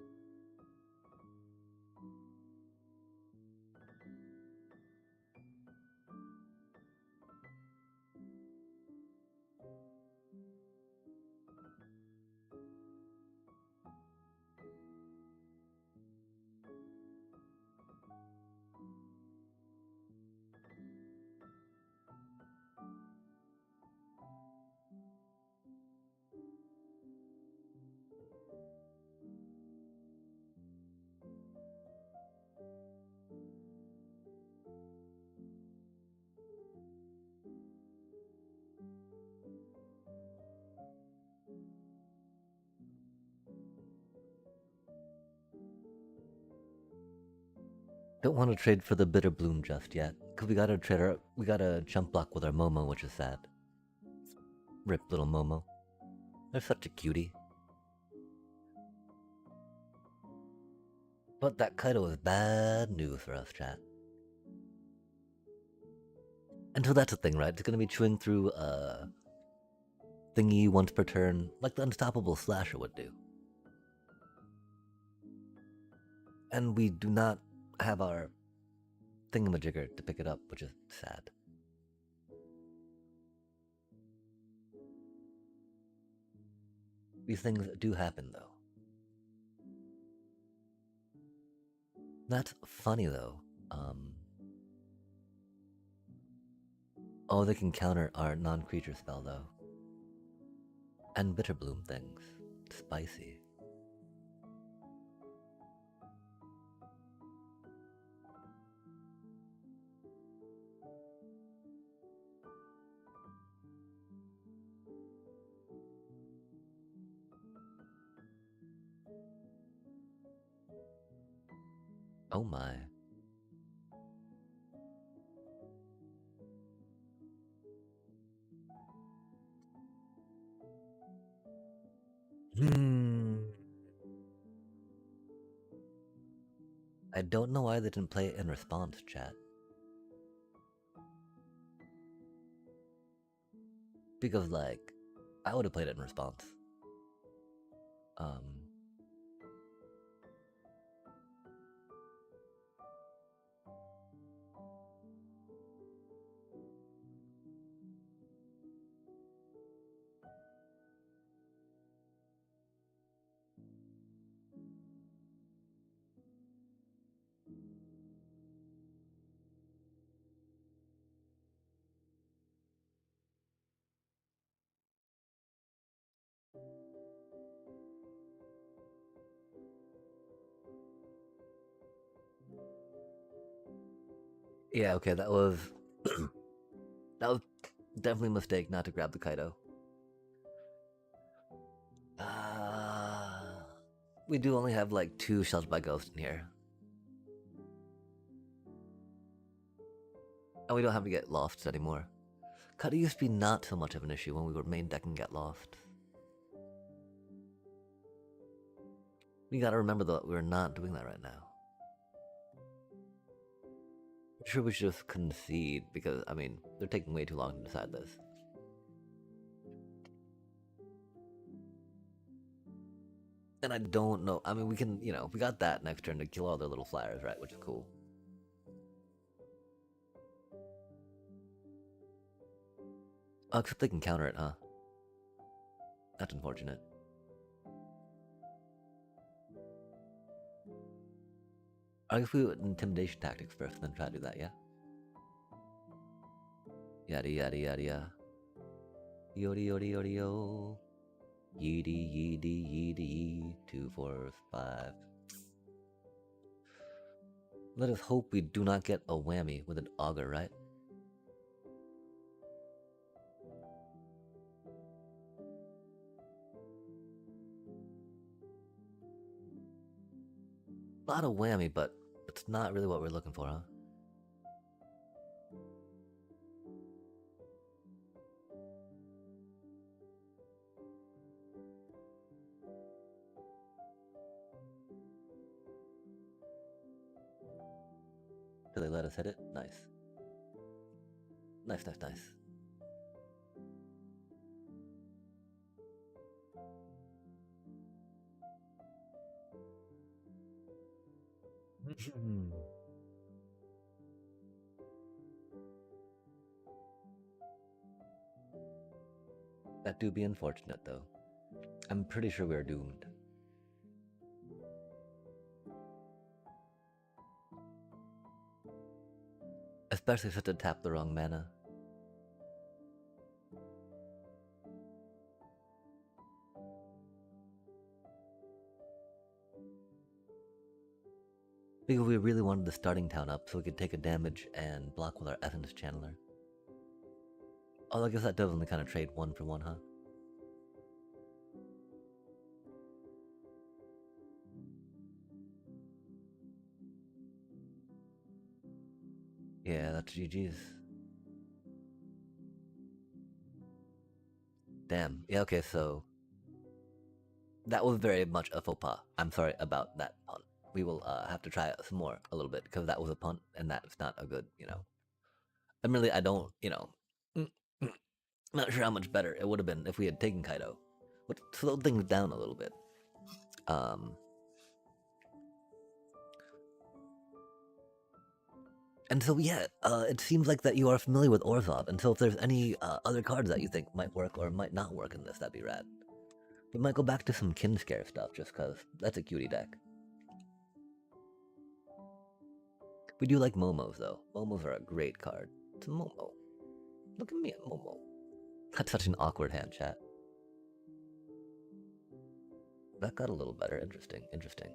Don't want to trade for the Bitter Bloom just yet, because we gotta jump block with our Momo, which is sad. Rip little Momo. They're such a cutie. But that Kaido is bad news for us, chat. And so that's the thing, right? It's gonna be chewing through thingy once per turn, like the unstoppable slasher would do. And we do not have our thingamajigger to pick it up, which is sad. These things do happen, though. That's funny, though. Oh, they can counter our non-creature spell, though. And Bitter Bloom things. Spicy. Oh my. Hmm. I don't know why they didn't play it in response, chat. Because, like, I would have played it in response. Yeah, okay, that was that was definitely a mistake not to grab the Kaido. We do only have like 2 Sheltered by Ghost in here. And we don't have to get lofts anymore. Kaido used to be not so much of an issue when we were main decking get lost. We gotta remember that we're not doing that right now. I'm sure we should just concede because, I mean, they're taking way too long to decide this. And I don't know. I mean, we can, you know, we got that next turn to kill all their little flyers, right? Which is cool. Oh, except they can counter it, huh? That's unfortunate. I guess we would intimidation tactics first and then try to do that, yeah? Yada yada yada yada. Yodi yodi yodi yo. Yeedy yeedy yeedy. 2, 4, 5. Let us hope we do not get a whammy with an auger, right? Not a whammy, but it's not really what we're looking for, huh? Do they let us hit it? Nice. Nice, nice, nice. That do be unfortunate, though. I'm pretty sure we're doomed. Especially if it's to tap the wrong mana. Because we really wanted the starting town up so we could take a damage and block with our Essence Channeler. Oh, I guess that does only kind of trade 1 for 1, huh? Yeah, that's GG's. Damn. Yeah, okay, so... That was very much a faux pas. I'm sorry about that punt. We will have to try some more a little bit, because that was a punt, and that's not a good, you know... And really, I don't, you know... Not sure how much better it would have been if we had taken Kaido. Would slow things down a little bit. And so, yeah, it seems like that you are familiar with Orzhov, and so if there's any other cards that you think might work or might not work in this, that'd be rad. We might go back to some Kinscare stuff, just because that's a cutie deck. We do like Momos, though. Momos are a great card. It's a Momo. Look at me at Momo. That's such an awkward hand, chat. That got a little better. Interesting, interesting.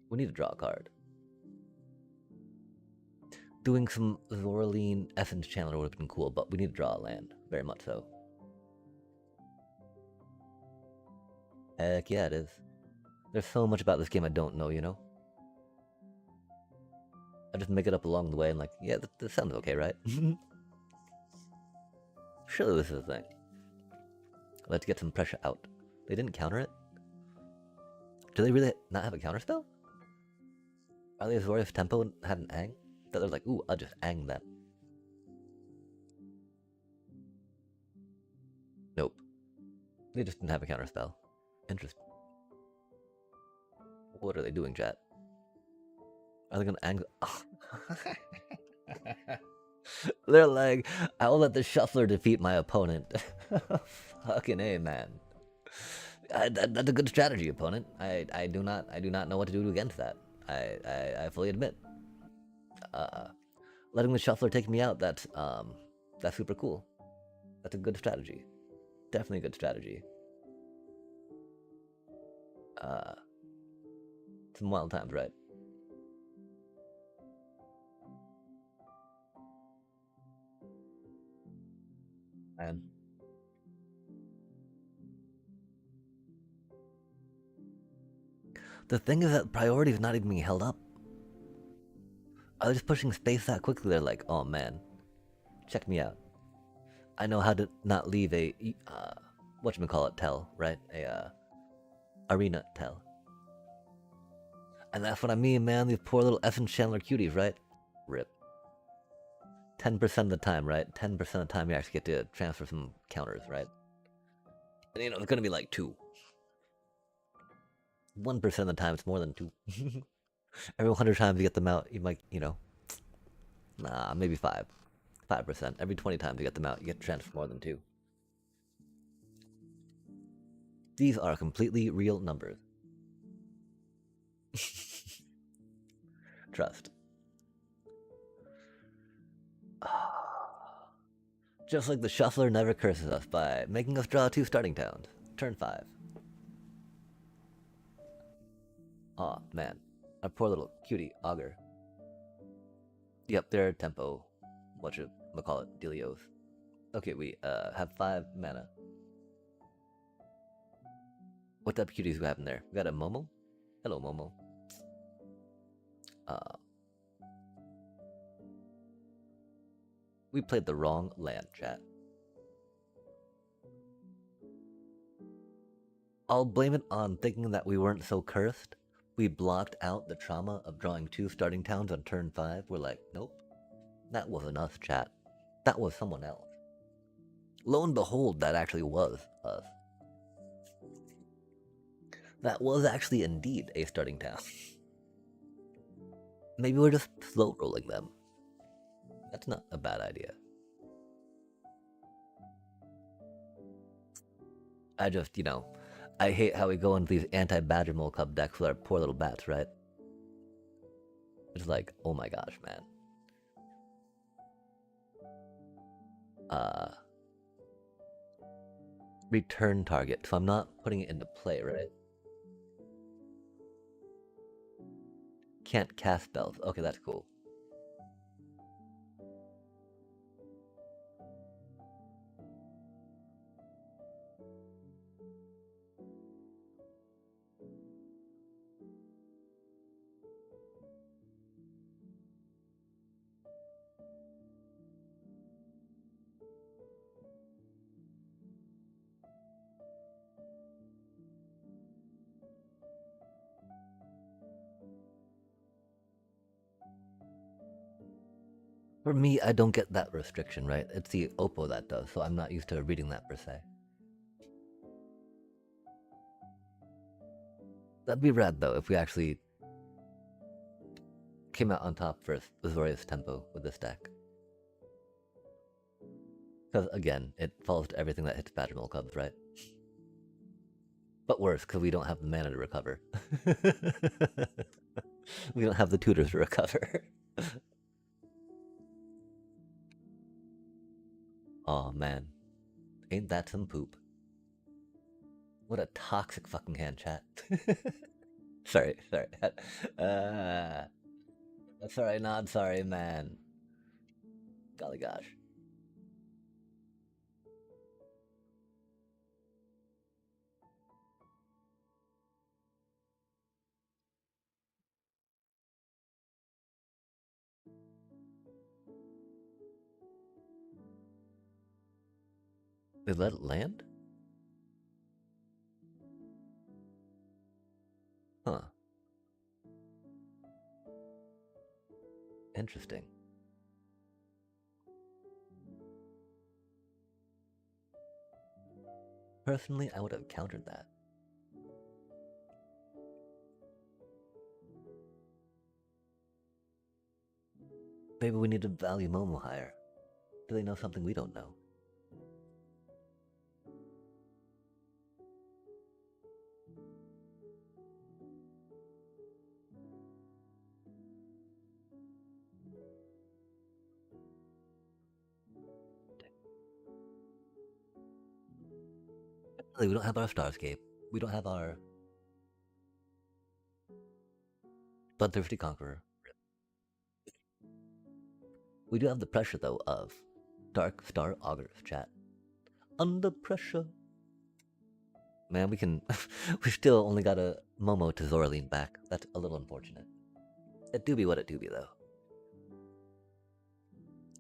We need to draw a card. Doing some Zoraline Essence Channeler would have been cool, but we need to draw a land. Very much so. Heck yeah, it is. There's so much about this game I don't know, you know? I just make it up along the way and like, yeah, this sounds okay, right? Surely this is a thing. Let's get some pressure out. They didn't counter it? Do they really not have a counterspell? Are they Azorius Tempo had an Ang? That they're like, ooh, I'll just Ang them. Nope. They just didn't have a counterspell. Interesting. What are they doing, chat? Are they gonna Ang? Oh. They're like, I will let the shuffler defeat my opponent. Fucking A, man. That's a good strategy, opponent. I do not know what to do against that. I fully admit. Letting the shuffler take me out, that's super cool. That's a good strategy. Definitely a good strategy. Some wild times, right? And the thing is that priority is not even being held up. I was just pushing space that quickly. They're like, oh man, check me out. I know how to not leave a whatchamacallit tell, right? A arena tell. And that's what I mean, man. These poor little effing Chandler cuties, right? Rip. 10% of the time, right? 10% of the time you actually get to transfer some counters, right? And you know, it's gonna be like 2. 1% of the time it's more than 2. Every 100 times you get them out, you might, you know, nah, maybe 5. 5%. Every 20 times you get them out, you get to transfer more than 2. These are completely real numbers. Trust. Just like the shuffler never curses us by making us draw 2 starting towns. Turn 5. Aw, oh, man. Our poor little cutie, Augur. Yep, they're tempo. Whatchamacallit, Delios. Okay, we have 5 mana. What type of cuties do we have in there? We got a Momo? Hello, Momo. We played the wrong land, chat. I'll blame it on thinking that we weren't so cursed. We blocked out the trauma of drawing 2 starting towns on turn 5. We're like, nope. That wasn't us, chat. That was someone else. Lo and behold, that actually was us. That was actually indeed a starting town. Maybe we're just slow rolling them. That's not a bad idea. I just, you know, I hate how we go into these anti-Badger Mole Club decks with our poor little bats, right? It's like, oh my gosh, man. Return target, so I'm not putting it into play, right? Can't cast spells. Okay, that's cool. For me, I don't get that restriction, right? It's the Oppo that does, so I'm not used to reading that per se. That'd be rad though if we actually came out on top for Azorius Tempo with this deck. Because again, it falls to everything that hits Badger Mole Cubs, right? But worse, because we don't have the mana to recover. We don't have the tutors to recover. Oh man. Ain't that some poop? What a toxic fucking hand, chat. Sorry. Sorry, not sorry, man. Golly gosh. They let it land? Interesting. Personally, I would have countered that. Maybe we need to value Momo higher. Do they know something we don't know? We don't have our Starscape. We don't have our Bloodthirsty Conqueror. We do have the pressure, though, of Dark Star Augurs, chat. Under pressure. Man, we can... we still only got a Momo to Zoraline back. That's a little unfortunate. It do be what it do be, though.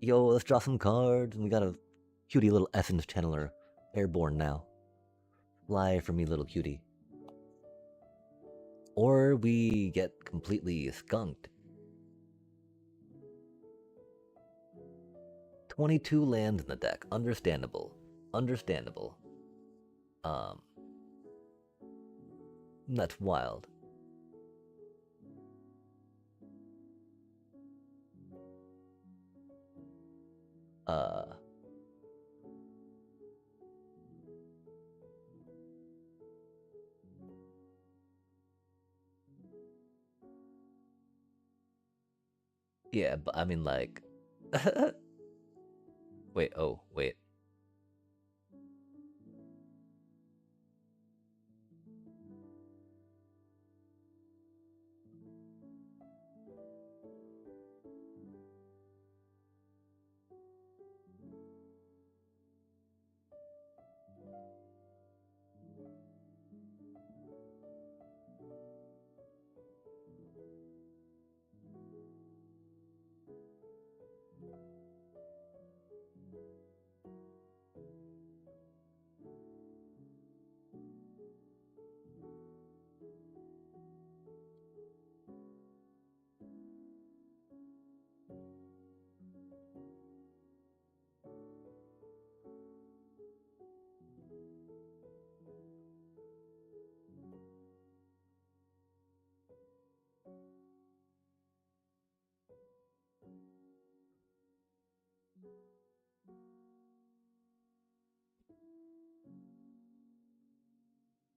Yo, let's draw some cards. And we got a cutie little Essence Channeler airborne now. Fly for me, little cutie. Or we get completely skunked. 22 lands in the deck. Understandable. Understandable. That's wild. Yeah, but I mean, like... wait, oh, wait.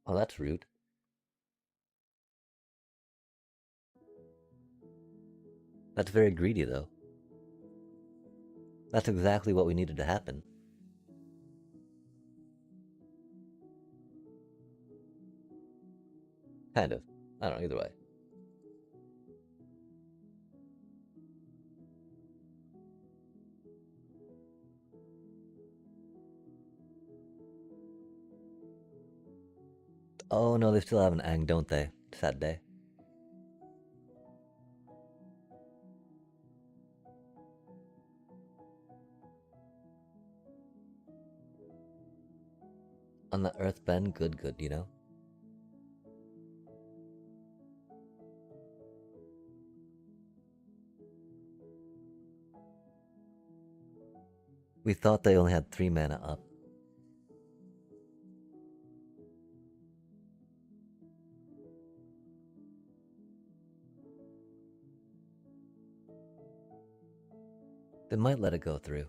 Oh, that's rude. That's very greedy, though. That's exactly what we needed to happen. Kind of. I don't know, either way. Oh no, they still have an Ang, don't they? Sad day. On the Earth bend, good, good, you know? We thought they only had 3 mana up. They might let it go through.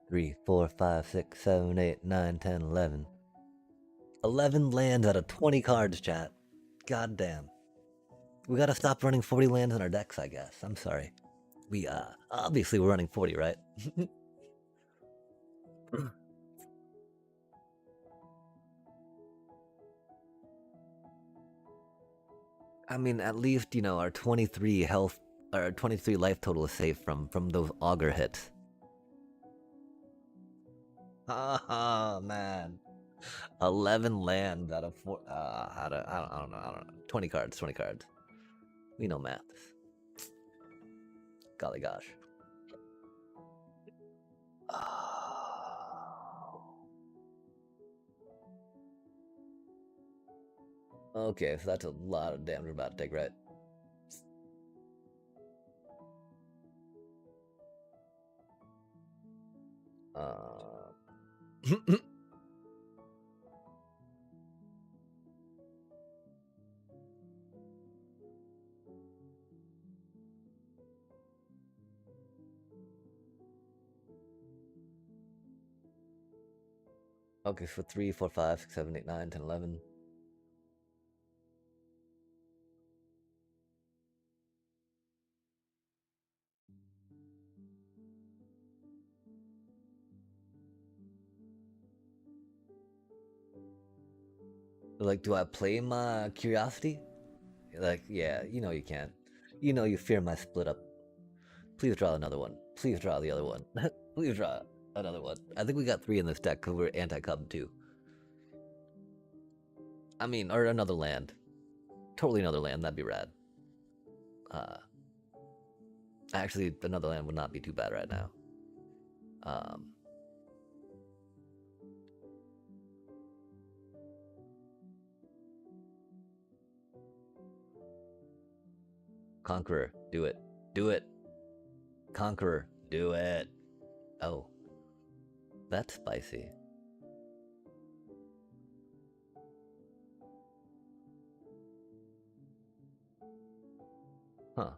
Three, 4, 5, 6, 7, 8, 9, 10, 11. 11 lands out of 20 cards, chat. God damn. We gotta stop running 40 lands in our decks, I guess. I'm sorry. We, obviously we're running 40, right? I mean, at least, you know, our 23 health, our 23 life total is safe from those augur hits. Haha, man. 11 lands out of 4. I don't know. 20 cards, 20 cards. We know math. Golly gosh. Oh. Okay, so that's a lot of damage we're about to take, right? Okay, so 3, 4, 5, 6, 7, 8, 9, 10, 11. Like, do I play my curiosity? Like, yeah, you know you can't. You know you fear my split up. Please draw another one. Please draw the other one. Please draw another one. I think we got 3 in this deck because we're anti-cub too. I mean, or another land. Totally another land, that'd be rad. Uh, actually, another land would not be too bad right now. Um, Conqueror, do it. Do it. Conqueror, do it. Oh, that's spicy. Huh.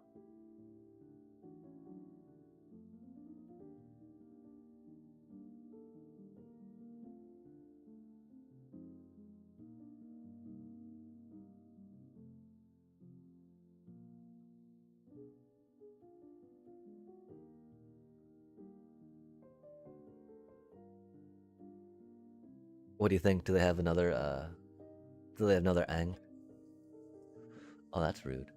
What do you think? Do they have another, do they have another Ang? Oh, that's rude.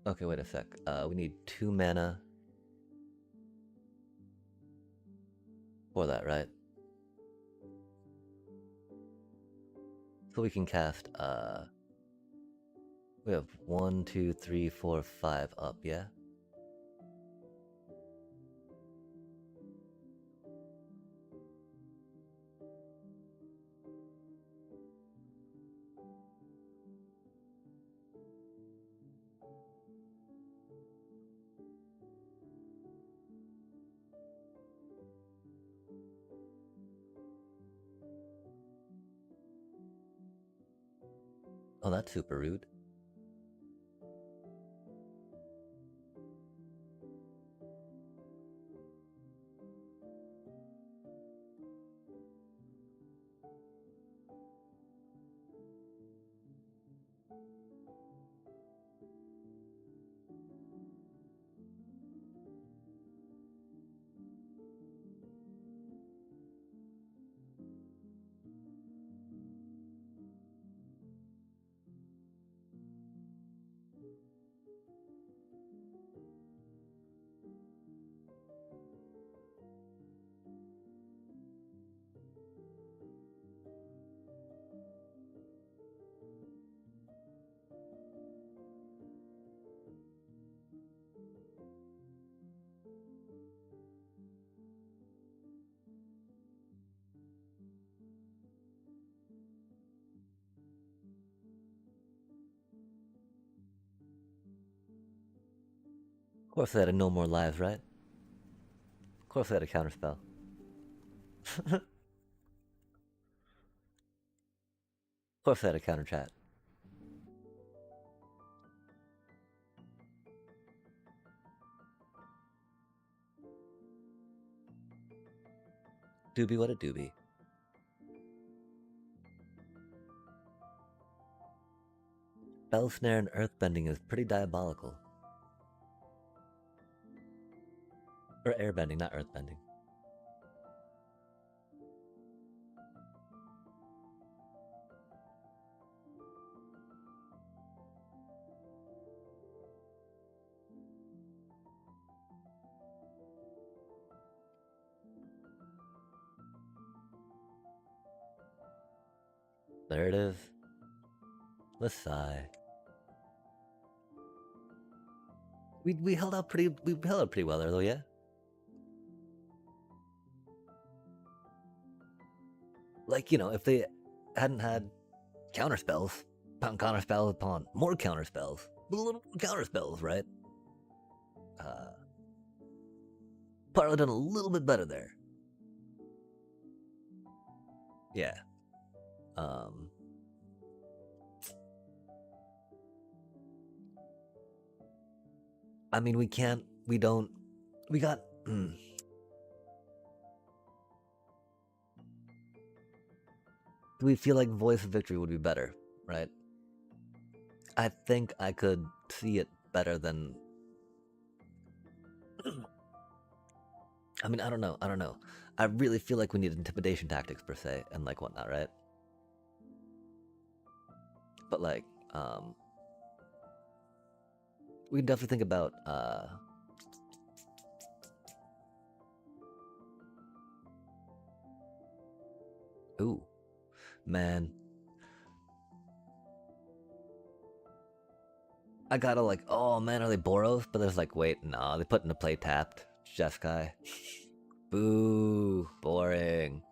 Okay, wait a sec. We need 2 mana for that, right? So we can cast, we have 1, 2, 3, 4, 5 up, yeah? Oh, that's super rude. Of course they had a no more lives, right? Of course they had a counterspell. Of course they had a counter chat. Doobie what a doobie. Spell Snare and Earthbending is pretty diabolical. Or Airbending, not Earthbending. There it is. Let's sigh. We held out pretty well there though, yeah. Like, you know, if they hadn't had counter spells, upon counter spells upon more counter spells, a little more counter spells, right? Uh, probably done a little bit better there. Yeah. Um, I mean, we can't, we don't, we got. We feel like Voice of Victory would be better, right? I think I could see it better than. I mean, I don't know. I don't know. I really feel like we need intimidation tactics per se and like whatnot, right? But like, we can definitely think about. Ooh, man. I gotta like, oh man, are they Boros? But there's like, wait, nah, they put into play tapped. Jeskai. Boo, boring.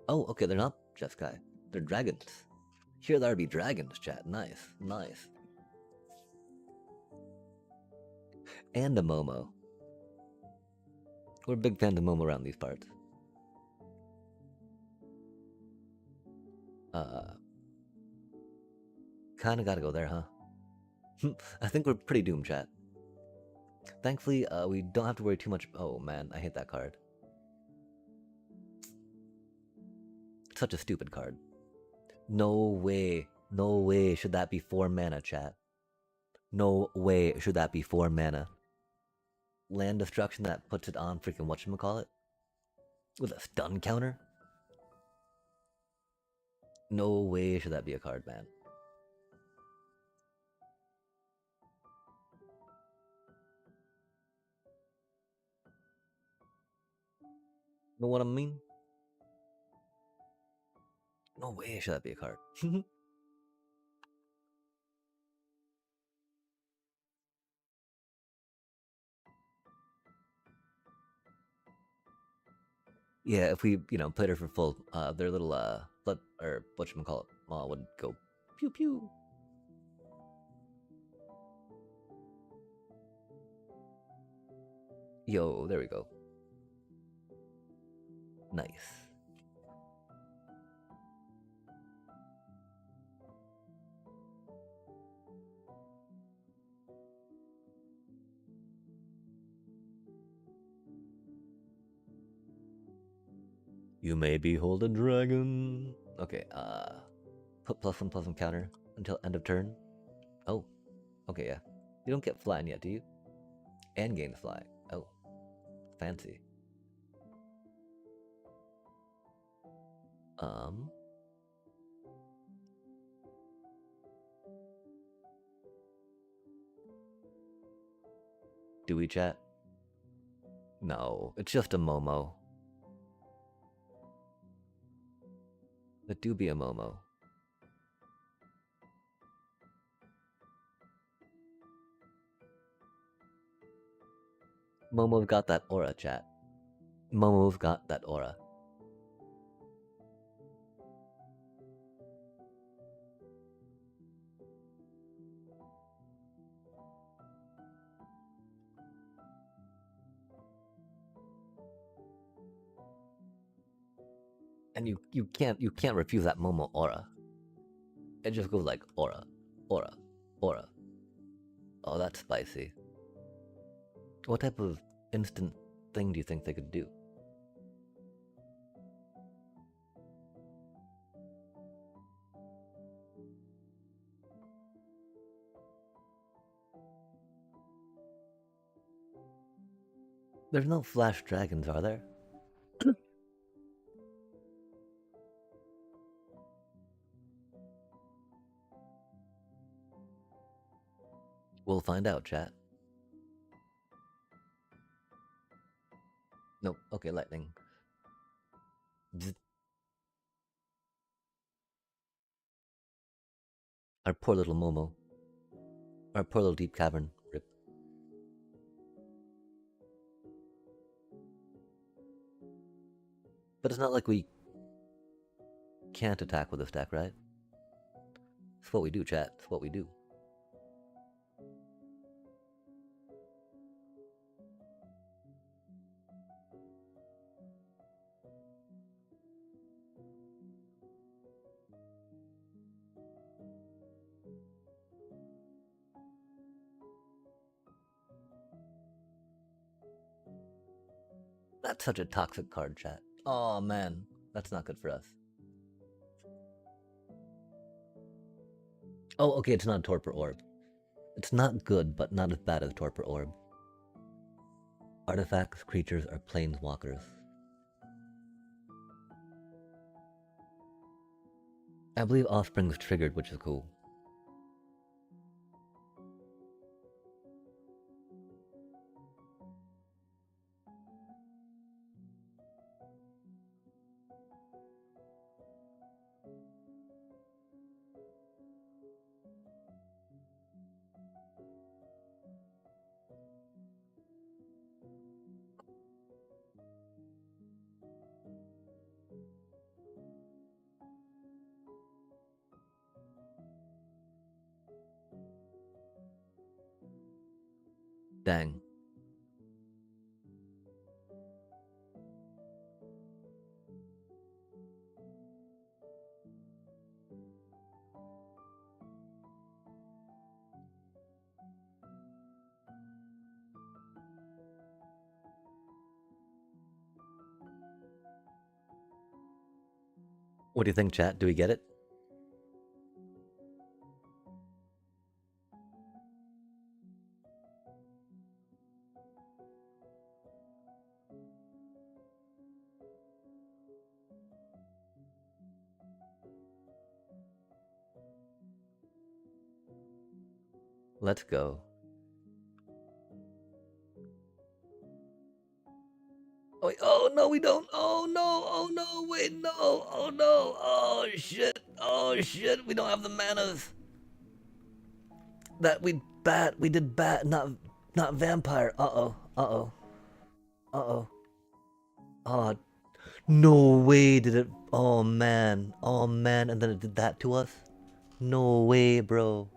Oh, okay, they're not Jeskai. They're dragons. Here there be dragons, chat. Nice, nice. And a Momo. We're big fans of Momo around these parts. Kinda gotta go there, huh? I think we're pretty doomed, chat. Thankfully, we don't have to worry too much. Oh man, I hate that card. Such a stupid card. No way should that be 4 mana, chat. No way should that be 4 mana. Land destruction that puts it on freaking whatchamacallit? With a stun counter? No way should that be a card, man. Know what I mean? No way should that be a card. Yeah, if we, you know, played her for full, their little, blood, or whatchamacallit, would go pew pew. Yo, there we go. Nice. You may behold a dragon. Okay, put +1/+1 counter until end of turn. Oh, okay, yeah. You don't get flying yet, do you? And gain fly. Oh, fancy. Um, do we chat? No, it's just a Momo. It do be a Momo. Momo's got that aura, chat. Momo's got that aura. And you can't refuse that Momo aura. It just goes like aura, aura, aura. Oh, that's spicy. What type of instant thing do you think they could do? There's no flash dragons, are there? We'll find out, chat. Nope. Okay, lightning. Our poor little Momo. Our poor little deep cavern. Rip. But it's not like we can't attack with this deck, right? It's what we do, chat. It's what we do. That's such a toxic card, chat. Oh man, that's not good for us. Oh, okay, it's not a Torpor Orb. It's not good, but not as bad as Torpor Orb. Artifacts, creatures, or planeswalkers. I believe Offspring's triggered, which is cool. Dang. What do you think, chat? Do we get it? Let's go. Oh, wait, oh no, we don't. Oh no, oh no, wait, no, oh no, oh shit, we don't have the manas. That we did bat, not vampire. Uh-oh, uh-oh, uh-oh. Oh, no way did it, oh man, and then it did that to us? No way, bro.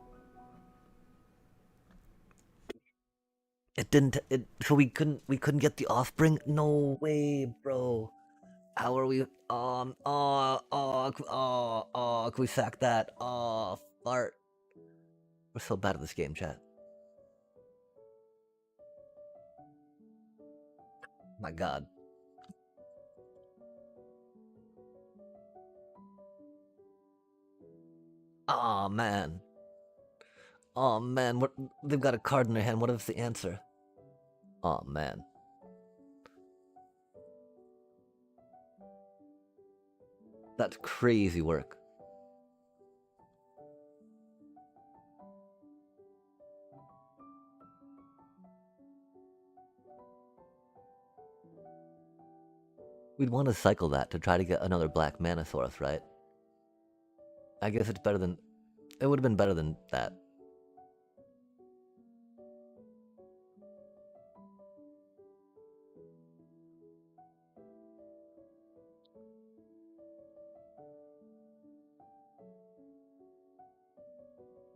It didn't, so we couldn't get the offspring? No way, bro. How are we, can we sack that? Oh, fart. We're so bad at this game, chat. My god. Oh man. Oh man, what, they've got a card in their hand. What is the answer? Oh man. That's crazy work. We'd want to cycle that to try to get another black Manosaurus, right? I guess it's better than, it would have been better than that.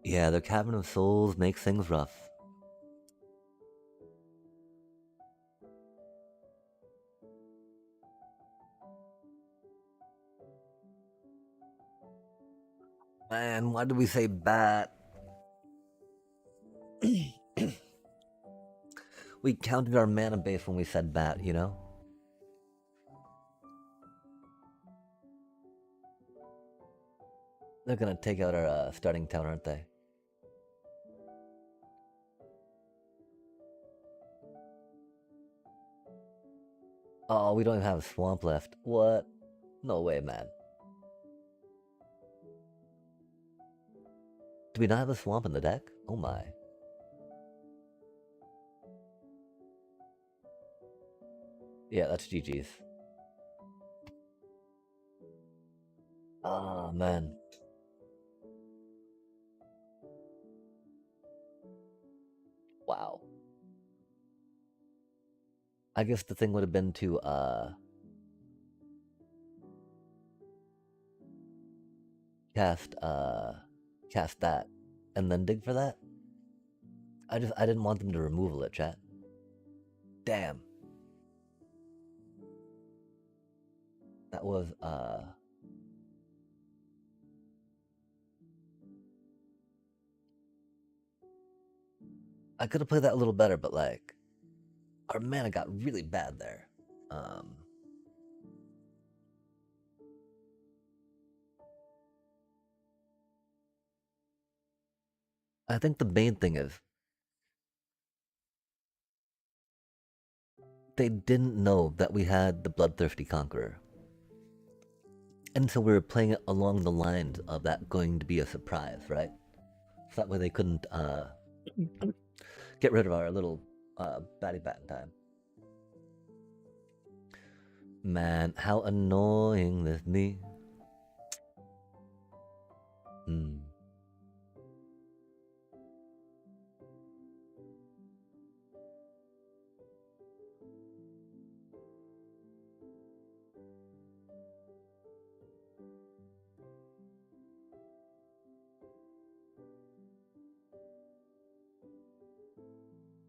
Yeah, the Cavern of Souls makes things rough. Man, why did we say bat? We counted our mana base when we said bat, you know? They're gonna take out our starting town, aren't they? Oh, we don't even have a swamp left. What? No way, man. Do we not have a swamp in the deck? Oh my. Yeah, that's GG's. Oh man. Wow. I guess the thing would have been to cast cast that and then dig for that. I didn't want them to removal it, chat. Damn. That was I could have played that a little better, but like our mana got really bad there. I think the main thing is they didn't know that we had the Bloodthirsty Conqueror. And so we were playing it along the lines of that going to be a surprise, right? So that way they couldn't get rid of our little baddie bat in time. Man, how annoying this me.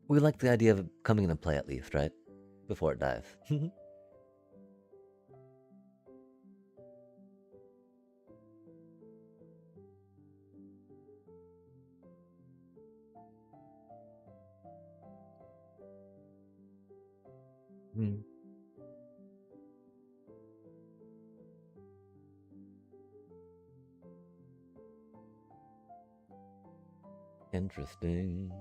We like the idea of it coming into play at least, right? Before it dies. Interesting.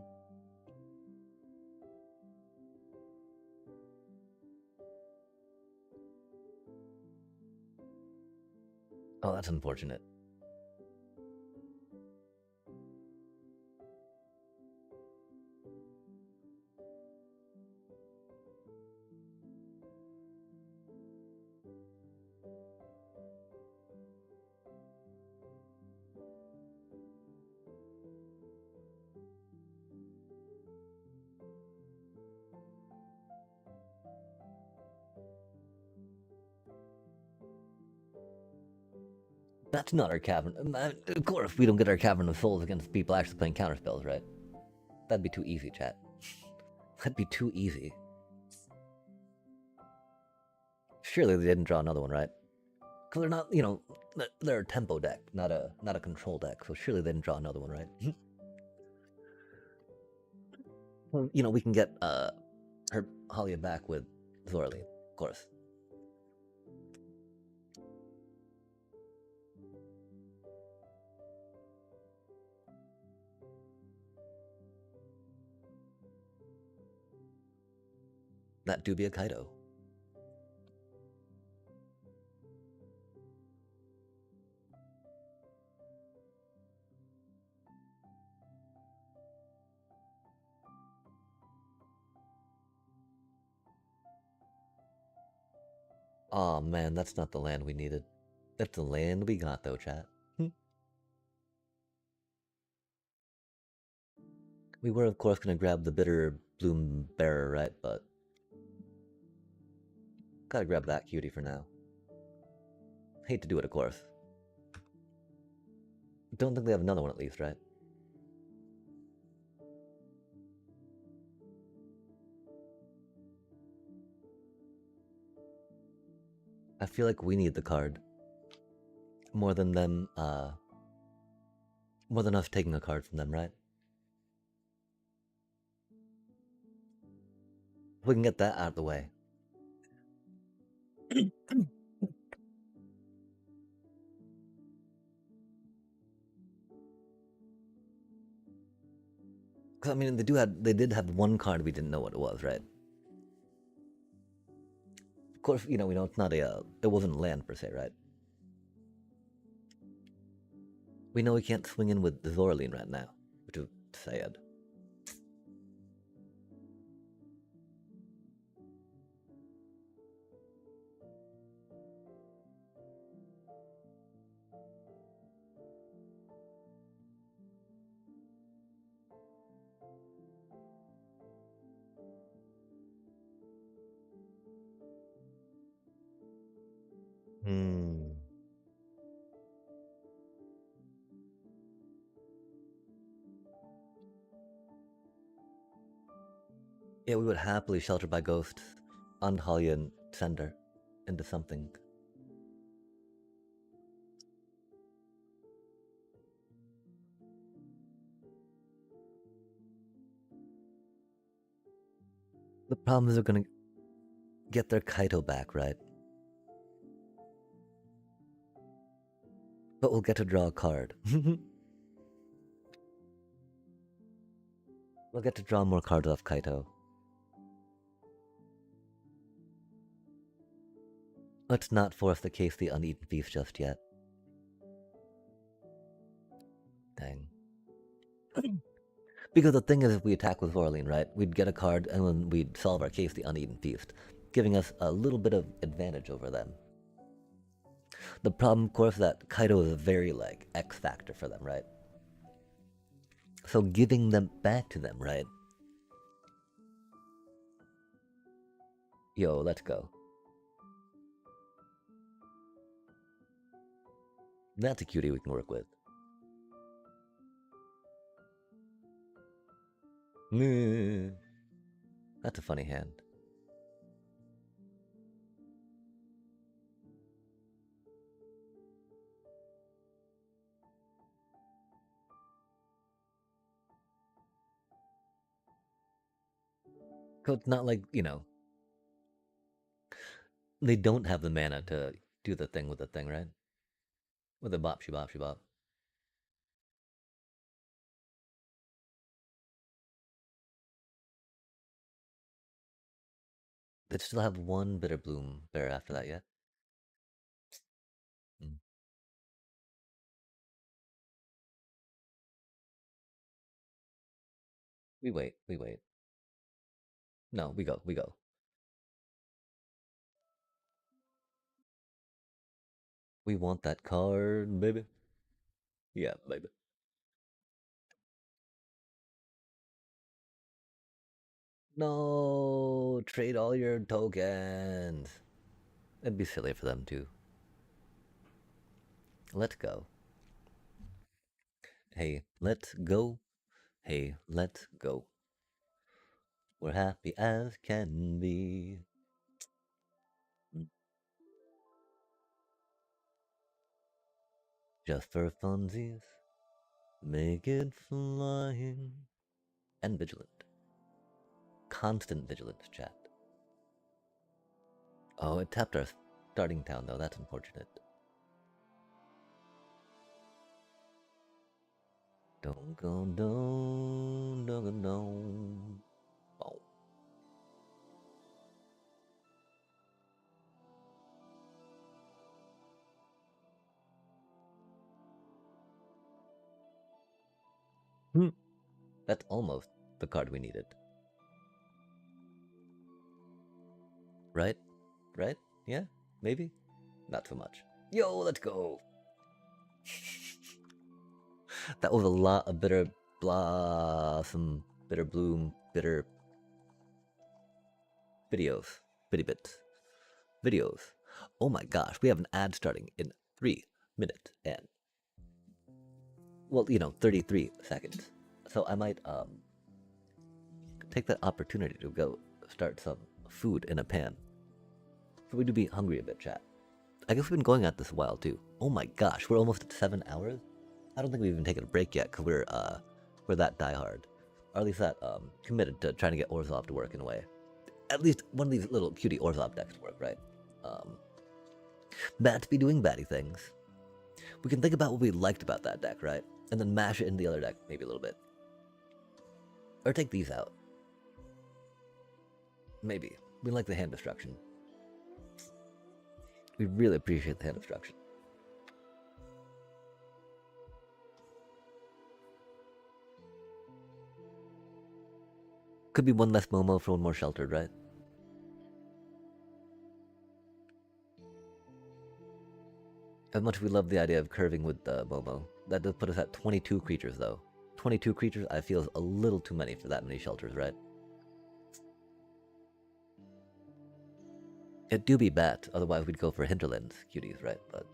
Oh, that's unfortunate. That's not our cavern. Of course, we don't get our Cavern of Souls against people actually playing counterspells, right? That'd be too easy, chat. That'd be too easy. Surely they didn't draw another one, right? Because they're not, you know, they're a tempo deck, not a control deck. So surely they didn't draw another one, right? Well, you know, we can get her Halia back with Zorli, of course. That do be a Kaido. Oh man, that's not the land we needed. That's the land we got though, chat. We were of course gonna grab the bitter bloom bearer, right? But gotta grab that cutie for now. Hate to do it, of course. Don't think they have another one at least, right? I feel like we need the card. More than them, more than us taking a card from them, right? If we can get that out of the way. Because I mean, they did have one card we didn't know what it was, right? Of course, you know we know it's not it wasn't land per se, right? We know we can't swing in with Zorlene right now, which is sad. Yeah, we would happily shelter by ghosts, Andhalya and Sender into something. The problem is they're gonna get their Kaito back, right? But we'll get to draw a card. We'll get to draw more cards off Kaito. Let's not force the case the uneaten feast just yet. Dang. Because the thing is, if we attack with Vorline, right, we'd get a card and then we'd solve our case the uneaten feast, giving us a little bit of advantage over them. The problem, of course, that Kaito is a very, like, X factor for them, right? So giving them back to them, right? Yo, let's go. That's a cutie we can work with. That's a funny hand. So it's not like, you know, they don't have the mana to do the thing with the thing, right? With the bop, she bop, she bop. They still have one bitter bloom bear after that yet. Mm. We wait, we wait. No, we go, we go. We want that card, baby. Yeah, baby. No, trade all your tokens. It'd be silly for them too. Let's go. Hey, let's go. Hey, let's go. We're happy as can be. Just for funsies, make it flying. And vigilant. Constant vigilance, chat. Oh, it tapped our starting town though, that's unfortunate. Don't go down, don't go down. Oh. That's almost the card we needed. Right? Right? Yeah? Maybe? Not so much. Yo, let's go! That was a lot of bitter blossom, bitter bloom, bitter videos, bitty bits, videos. Oh my gosh, we have an ad starting in 3 minutes and, well, you know, 33 seconds. So I might take that opportunity to go start some food in a pan. So we do be hungry a bit, chat. I guess we've been going at this a while too. Oh my gosh, we're almost at 7 hours. I don't think we've even taken a break yet because we're that diehard, or at least that committed to trying to get Orzhov to work in a way. At least one of these little cutie Orzhov decks to work, right? Bats be doing batty things. We can think about what we liked about that deck, right? And then mash it into the other deck maybe a little bit. Or take these out. Maybe. We like the hand destruction. We really appreciate the hand destruction. Could be one less Momo for one more sheltered, right? As much as we love the idea of curving with Momo, that does put us at 22 creatures though. 22 creatures I feel is a little too many for that many shelters, right? It do be bats, otherwise we'd go for hinterlands cuties, right? But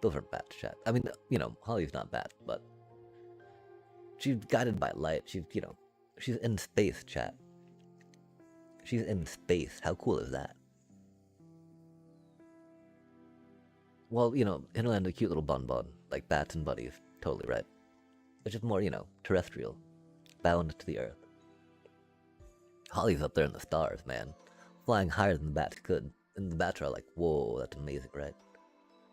those aren't bats, chat. I mean, you know, Holly's not bat, but she's guided by light. She's, you know, she's in space, chat. She's in space. How cool is that? Well, Hinterland a cute little bonbon, like bats and buddies. Totally right. It's just more, terrestrial, bound to the earth. Holly's up there in the stars, man. Flying higher than the bats could. And the bats are like, whoa, that's amazing, right?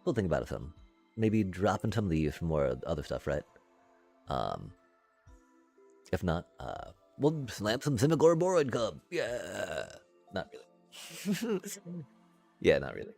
We'll think about it some. Maybe dropping some leaves for more other stuff, right? Um, if not, we'll slam some Simigoroboroid cub. Yeah. Not really. Yeah, not really.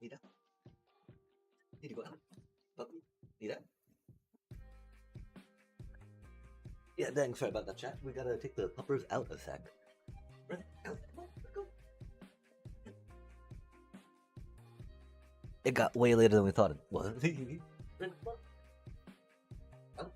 Nita? Need to go out. Puppy? Nita? Yeah, thanks. Sorry about that, chat. We gotta take the puppers out a sec. Run, out, come on, let's go. It got way later than we thought it was. Run, come on. Out.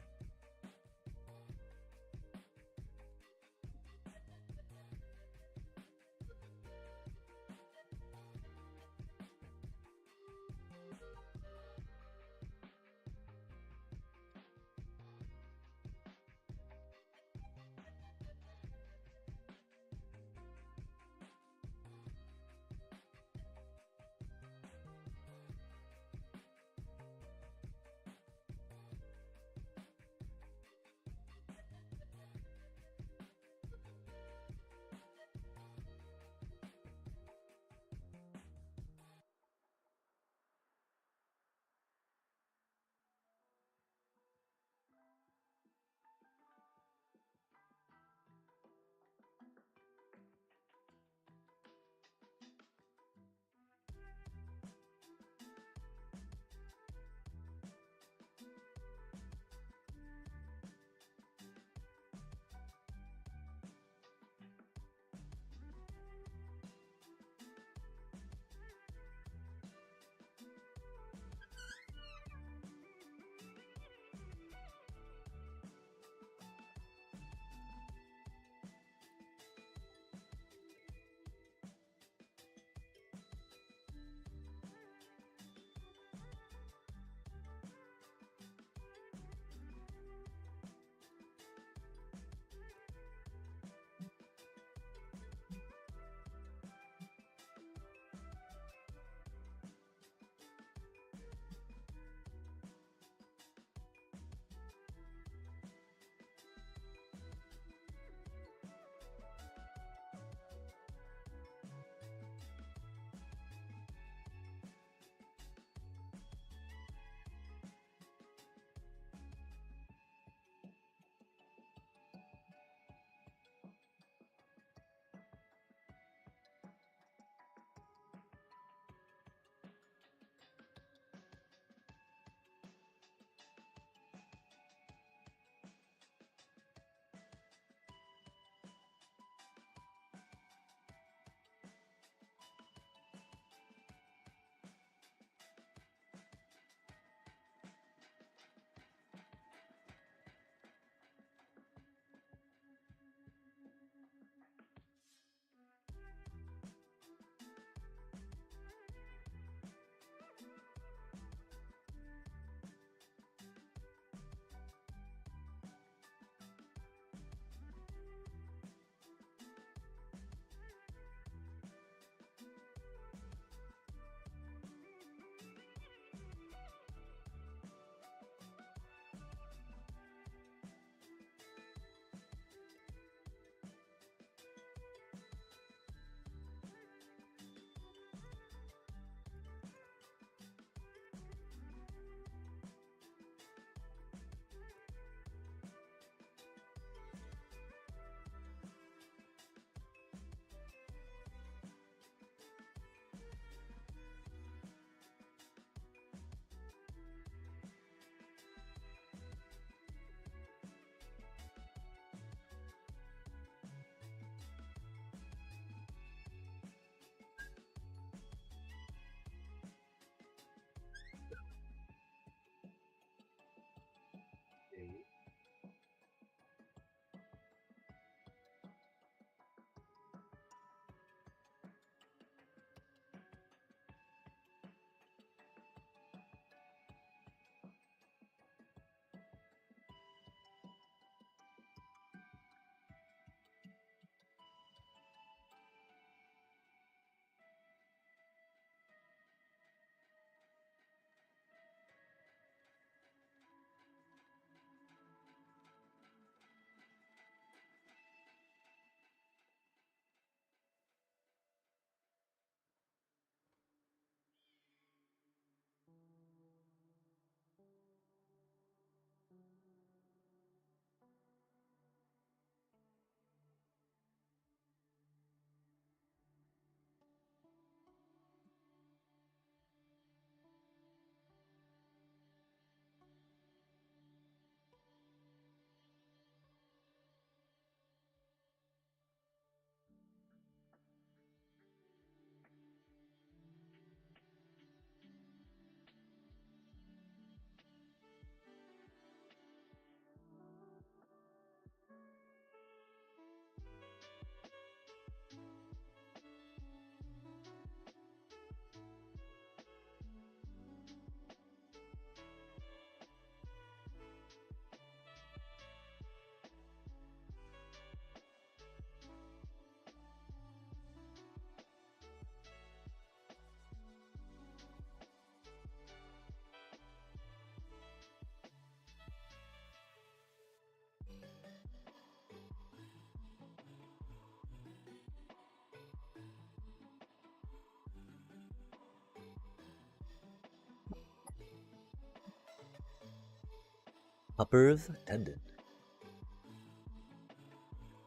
Puppers tended.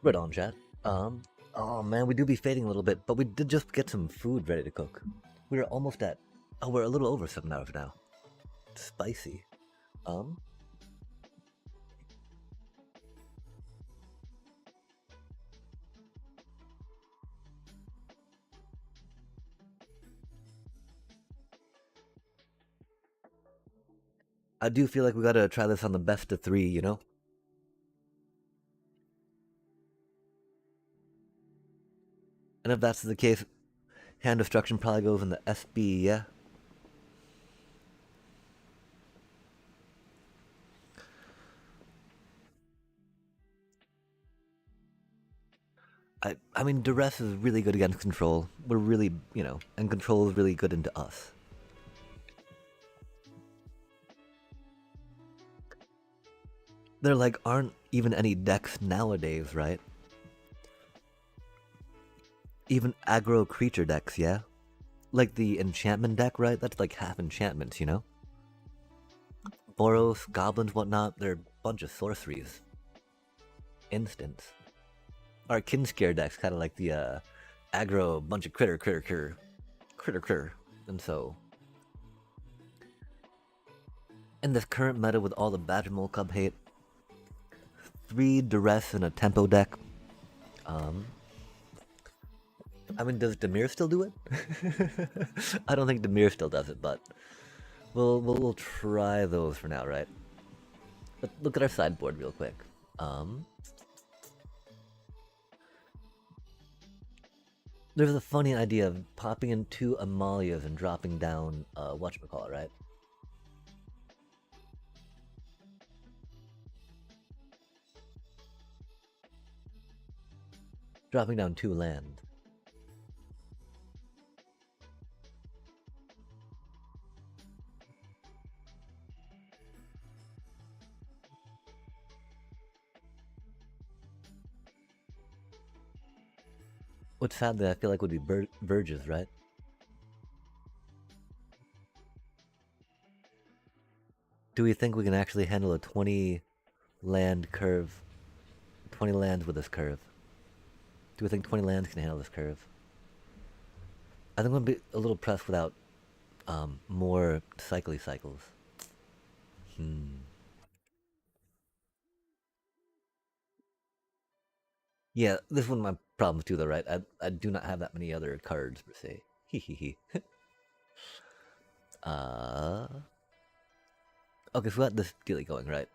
Right on, chat. Oh man, we do be fading a little bit, but we did just get some food ready to cook. We were almost at. Oh, we're a little over 7 hours now. Spicy. I do feel like we gotta try this on the best of 3, you know? And if that's the case, hand destruction probably goes in the SB, yeah? I mean, duress is really good against control. We're really, you know, and control is really good into us. There, like, aren't even any decks nowadays, right? Even aggro creature decks, yeah? Like the enchantment deck, right? That's like half enchantments, you know? Boros, goblins, whatnot, they're a bunch of sorceries. Instants. Our Kinscare deck's kind of like the aggro bunch of critter. And so, in this current meta with all the Badgermole Cub hate, 3 duress in a tempo deck. I mean, does Demir still do it? I don't think Demir still does it, but we'll try those for now, right? Let's look at our sideboard real quick. There's a funny idea of popping in 2 Amalias and dropping down whatchamacallit, right? Dropping down 2 land. Which sadly I feel like would be Verges, right? Do we think we can actually handle a 20 land curve? 20 lands with this curve? Do we think 20 lands can handle this curve? I think I'm gonna be a little pressed without more cycles. Yeah, this is one of my problems too, though, right? I do not have that many other cards per se. Hehehe. Okay, so we got this dealie going, right?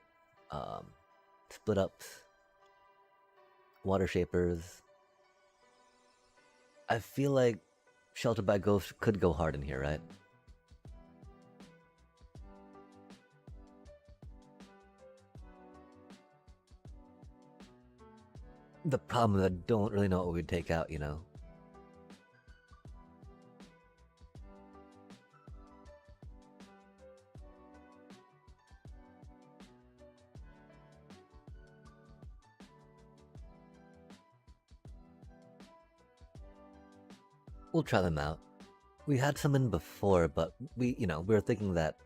Split ups, water shapers. I feel like Shelter by Ghost could go hard in here, right? The problem is I don't really know what we'd take out, you know? We'll try them out. We had some in before, but we were thinking that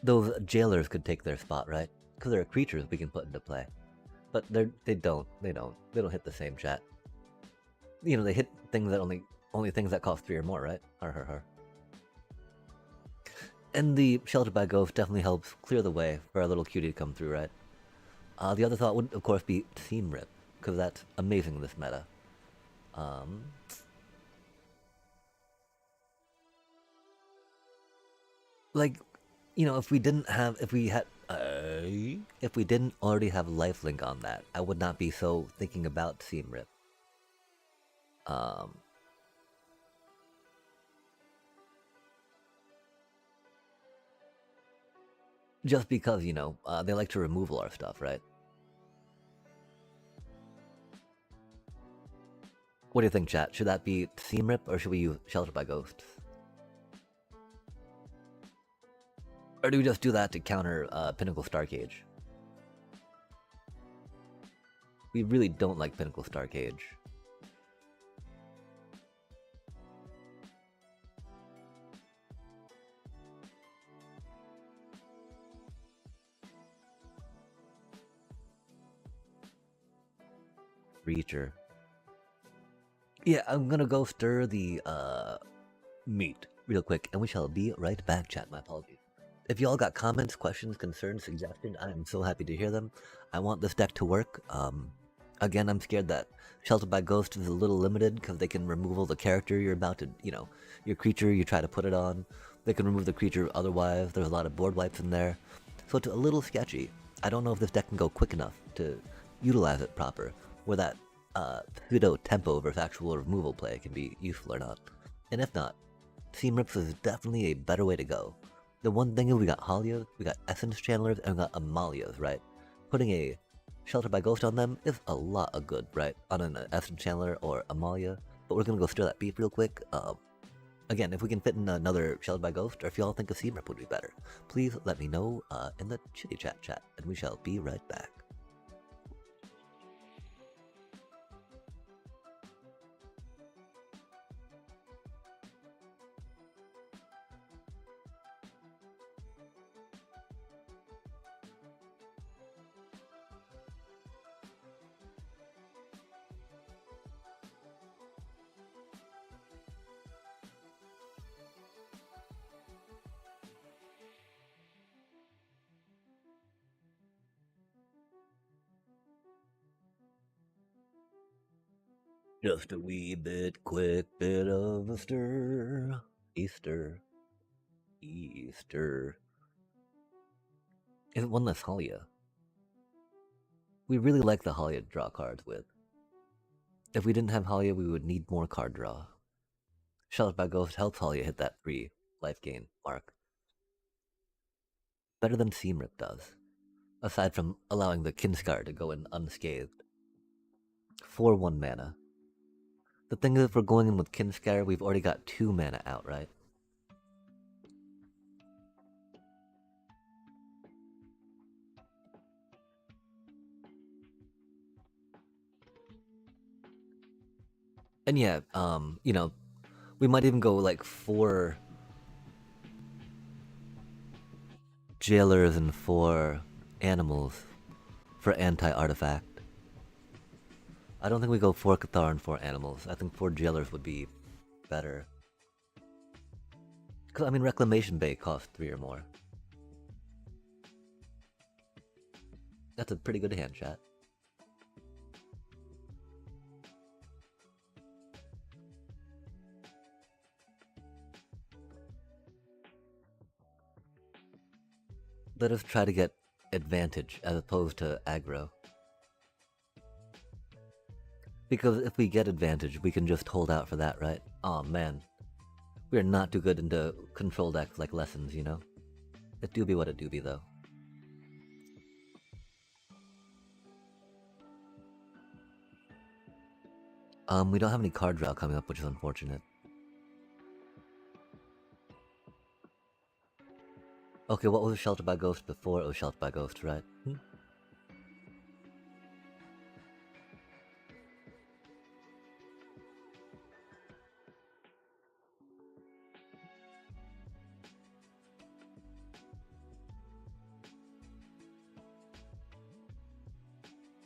those jailers could take their spot, right? Because they're creatures we can put into play. But they don't hit the same, chat. You know, they hit things that only things that cost 3 or more, right? Har. And the Shelter by Ghost definitely helps clear the way for our little cutie to come through, right? The other thought would, of course, be Seam Rip, because that's amazing in this meta. Like, you know, if we didn't already have lifelink on that, I would not be so thinking about Seam Rip. Just because, you know, they like to remove all our stuff, right? What do you think, chat? Should that be Seam Rip or should we use Shelter by Ghosts? Or do we just do that to counter Pinnacle Starcage? We really don't like Pinnacle Starcage. Reacher. Yeah, I'm gonna go stir the meat real quick, and we shall be right back, chat. My apologies. If y'all got comments, questions, concerns, suggestions, I am so happy to hear them. I want this deck to work. Again, I'm scared that Sheltered by Ghost is a little limited because they can remove all the character you're about to, your creature you try to put it on. They can remove the creature otherwise. There's a lot of board wipes in there. So it's a little sketchy. I don't know if this deck can go quick enough to utilize it proper, where that pseudo tempo versus actual removal play can be useful or not. And if not, Seam Rips is definitely a better way to go. The one thing is we got Halias, we got Essence Channelers, and we got Amalias, right? Putting a Shelter by Ghost on them is a lot of good, right? On an Essence Channeler or Amalia. But we're gonna go stir that beef real quick. Again, if we can fit in another Shelter by Ghost, or if y'all think a Seam Rip would be better, please let me know in the chitty chat, and we shall be right back. Just a wee bit, quick bit of a stir. Easter. Isn't one less Halia? We really like the Halia to draw cards with. If we didn't have Halia, we would need more card draw. Sheltered by Ghost helps Halia hit that 3 life gain mark. Better than Seam Rip does, aside from allowing the Kinscar to go in unscathed. 4-1 mana. The thing is, if we're going in with Kinscar, we've already got 2 mana out, right? And yeah, we might even go like 4 jailers and 4 animals for anti-artifact. I don't think we go 4 Cathar and 4 animals. I think 4 jailers would be better. Because, I mean, Reclamation Bay costs 3 or more. That's a pretty good hand, chat. Let us try to get advantage as opposed to aggro. Because if we get advantage, we can just hold out for that, right? Aw, man. We're not too good into control decks like Lessons, you know? It do be what it do be, though. We don't have any card draw coming up, which is unfortunate. Okay, what was Sheltered by Ghost before it was Sheltered by Ghost, right?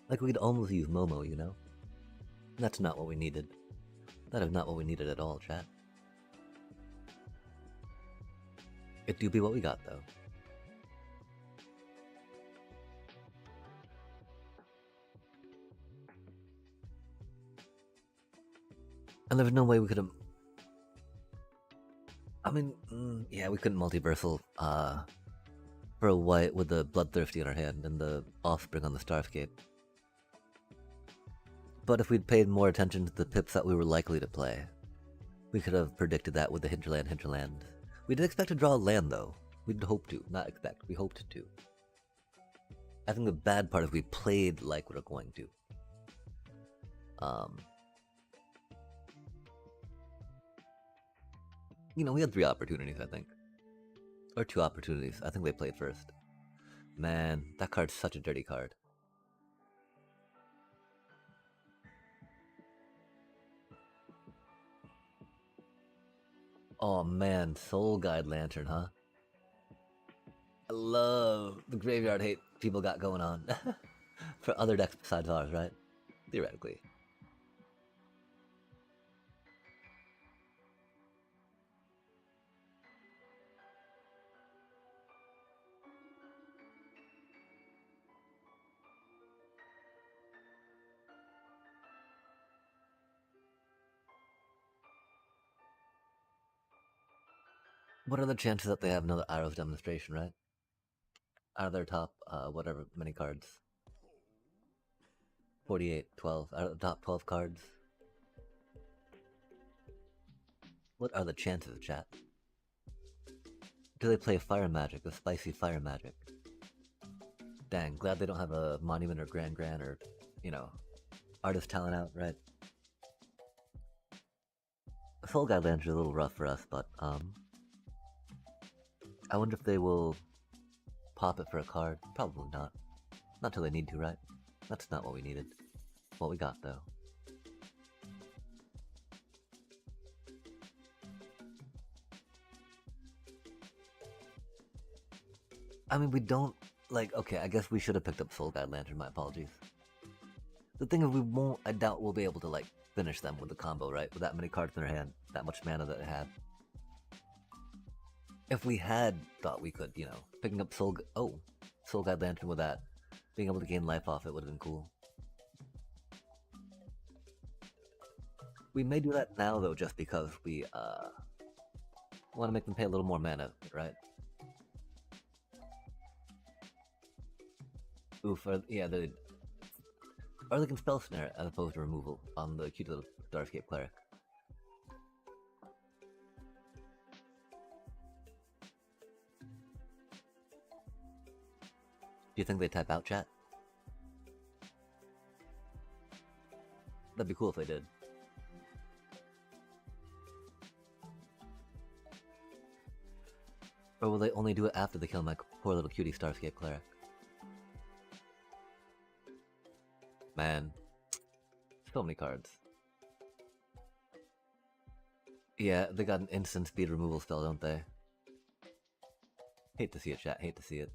Like, we could almost use Momo, you know? That's not what we needed. That is not what we needed at all, chat. It do be what we got, though. And there's no way we could have... I mean, yeah, we couldn't multiversal, for a white with the Bloodthirsty in our hand and the Offspring on the Starscape. But if we'd paid more attention to the pips that we were likely to play, we could have predicted that with the hinterland. We did expect to draw a land, though. We did hope to, not expect. We hoped to. I think the bad part is we played like we were going to. You know, we had 3 opportunities, I think. Or 2 opportunities. I think they played first. Man, that card's such a dirty card. Oh man, Soul Guide Lantern, huh? I love the graveyard hate people got going on. For other decks besides ours, right? Theoretically. What are the chances that they have another Arrows demonstration, right? Out of their top, whatever, many cards. 48, 12. Out of the top 12 cards. What are the chances, chat? Do they play Fire Magic, a spicy Fire Magic? Dang, glad they don't have a Monument or Grand or, you know, Artist Talent out, right? Soul Guide Lantern is a little rough for us, but, I wonder if they will pop it for a card. Probably not. Not till they need to, right? That's not what we needed. What we got, though. I mean, we don't, like, okay, I guess we should have picked up Soul Guide Lantern, my apologies. The thing is, we won't, I doubt we'll be able to, like, finish them with the combo, right? With that many cards in their hand, that much mana that they had. If we had thought we could, you know, picking up Soul Guide Lantern with that, being able to gain life off it would have been cool. We may do that now, though, just because we, want to make them pay a little more mana, right? Oof, yeah, or they can Spell Snare as opposed to removal on the cute little Starscape Cleric. Do you think they type out, chat? That'd be cool if they did. Or will they only do it after they kill my poor little cutie Starscape Cleric? Man. So many cards. Yeah, they got an instant speed removal spell, don't they? Hate to see it, chat. Hate to see it.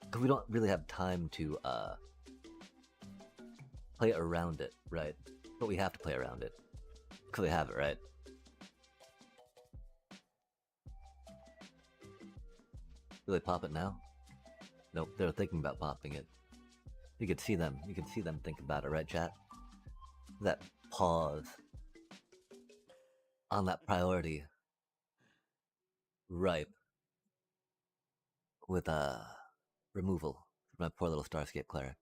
Because we don't really have time to, play around it, right? But we have to play around it. Because they have it, right? Do they pop it now? Nope, they're thinking about popping it. You can see them think about it, right, chat? That pause on that priority. Ripe. With, removal for my poor little Starscape Cleric.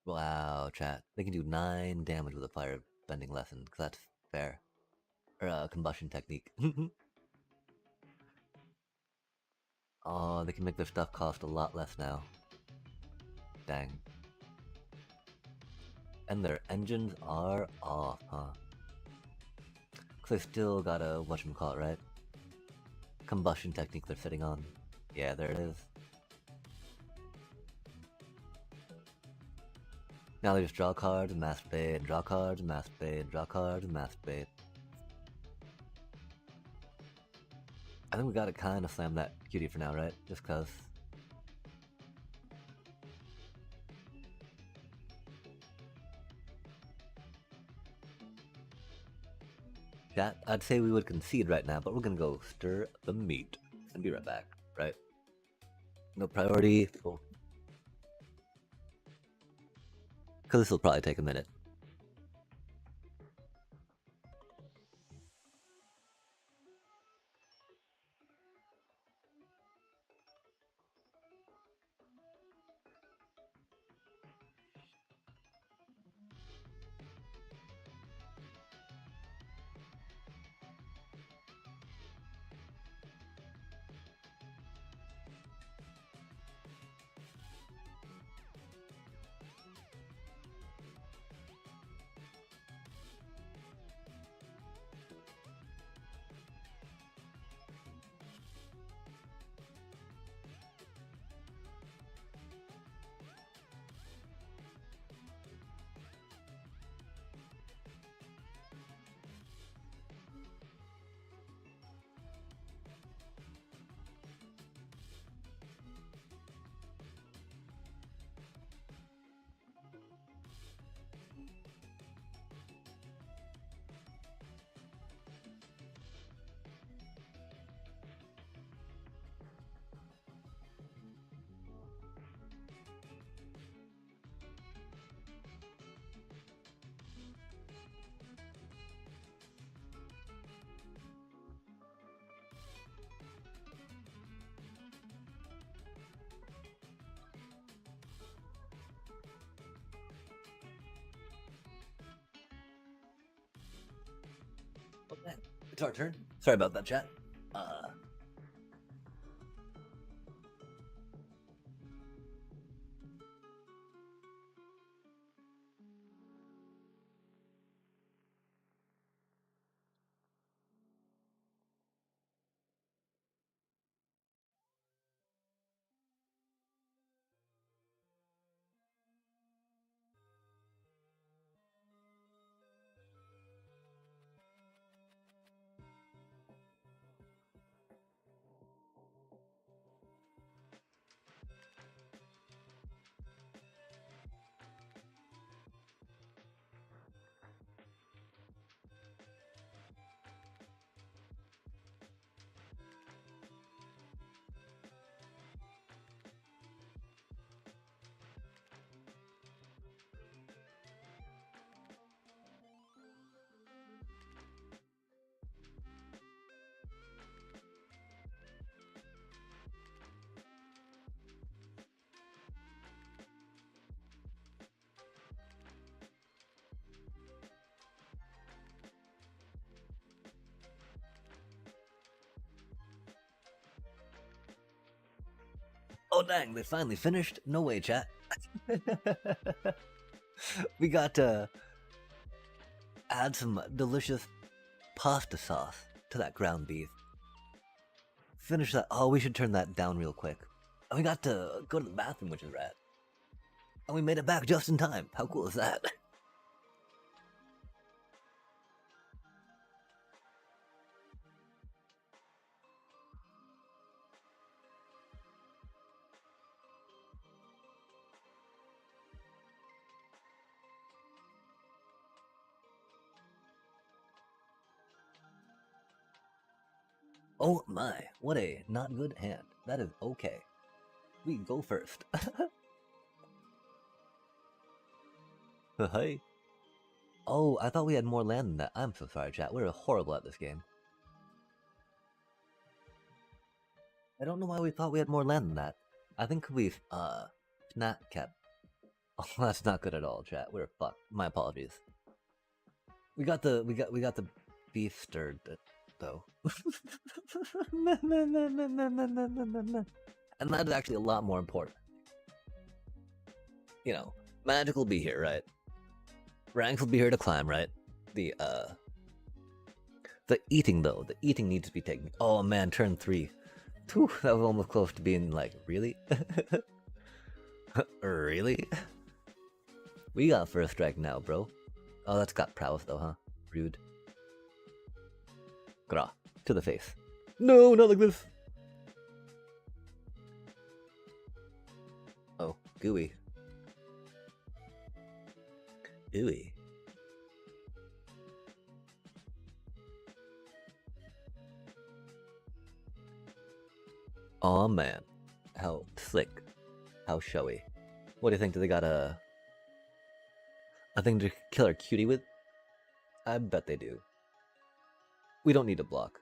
Wow, chat. They can do 9 damage with a Fire Bending Lesson, because that's fair. Or, Combustion Technique. Oh, they can make their stuff cost a lot less now. Dang. And their engines are off, huh? Because they still got a whatchamacallit, right? Combustion Technique they're sitting on. Yeah, there it is. Now they just draw cards and masturbate, and draw cards and masturbate, and draw cards and masturbate. I think we gotta kinda slam that cutie for now, right? Just cause. Chat, I'd say we would concede right now, but we're gonna go stir the meat and be right back, right? No priority. Cool. Because this will probably take a minute. It's our turn. Sorry about that, chat. Oh dang, they finally finished? No way, chat. We got to add some delicious pasta sauce to that ground beef. Finish that. Oh, we should turn that down real quick. And we got to go to the bathroom, which is rad. And we made it back just in time. How cool is that? Oh my, what a not good hand. That is okay. We go first. Hey. Oh, I thought we had more land than that. I'm so sorry, chat. We're horrible at this game. I don't know why we thought we had more land than that. I think we've, not kept. Oh, that's not good at all, chat. We're fucked. My apologies. We got the beef stirred, though. And that is actually a lot more important. You know, magic will be here, right? Ranks will be here to climb, right? The eating though, the eating needs to be taken. Oh man, turn 3. Whew, that was almost close to being like, really? Really? We got first strike now, bro. Oh, that's got prowess though, huh? Rude. Gra. To the face. No, not like this. Oh, gooey. Ooey. Oh man. How slick. How showy. What do you think? Do they got a thing to kill our cutie with? I bet they do. We don't need to block.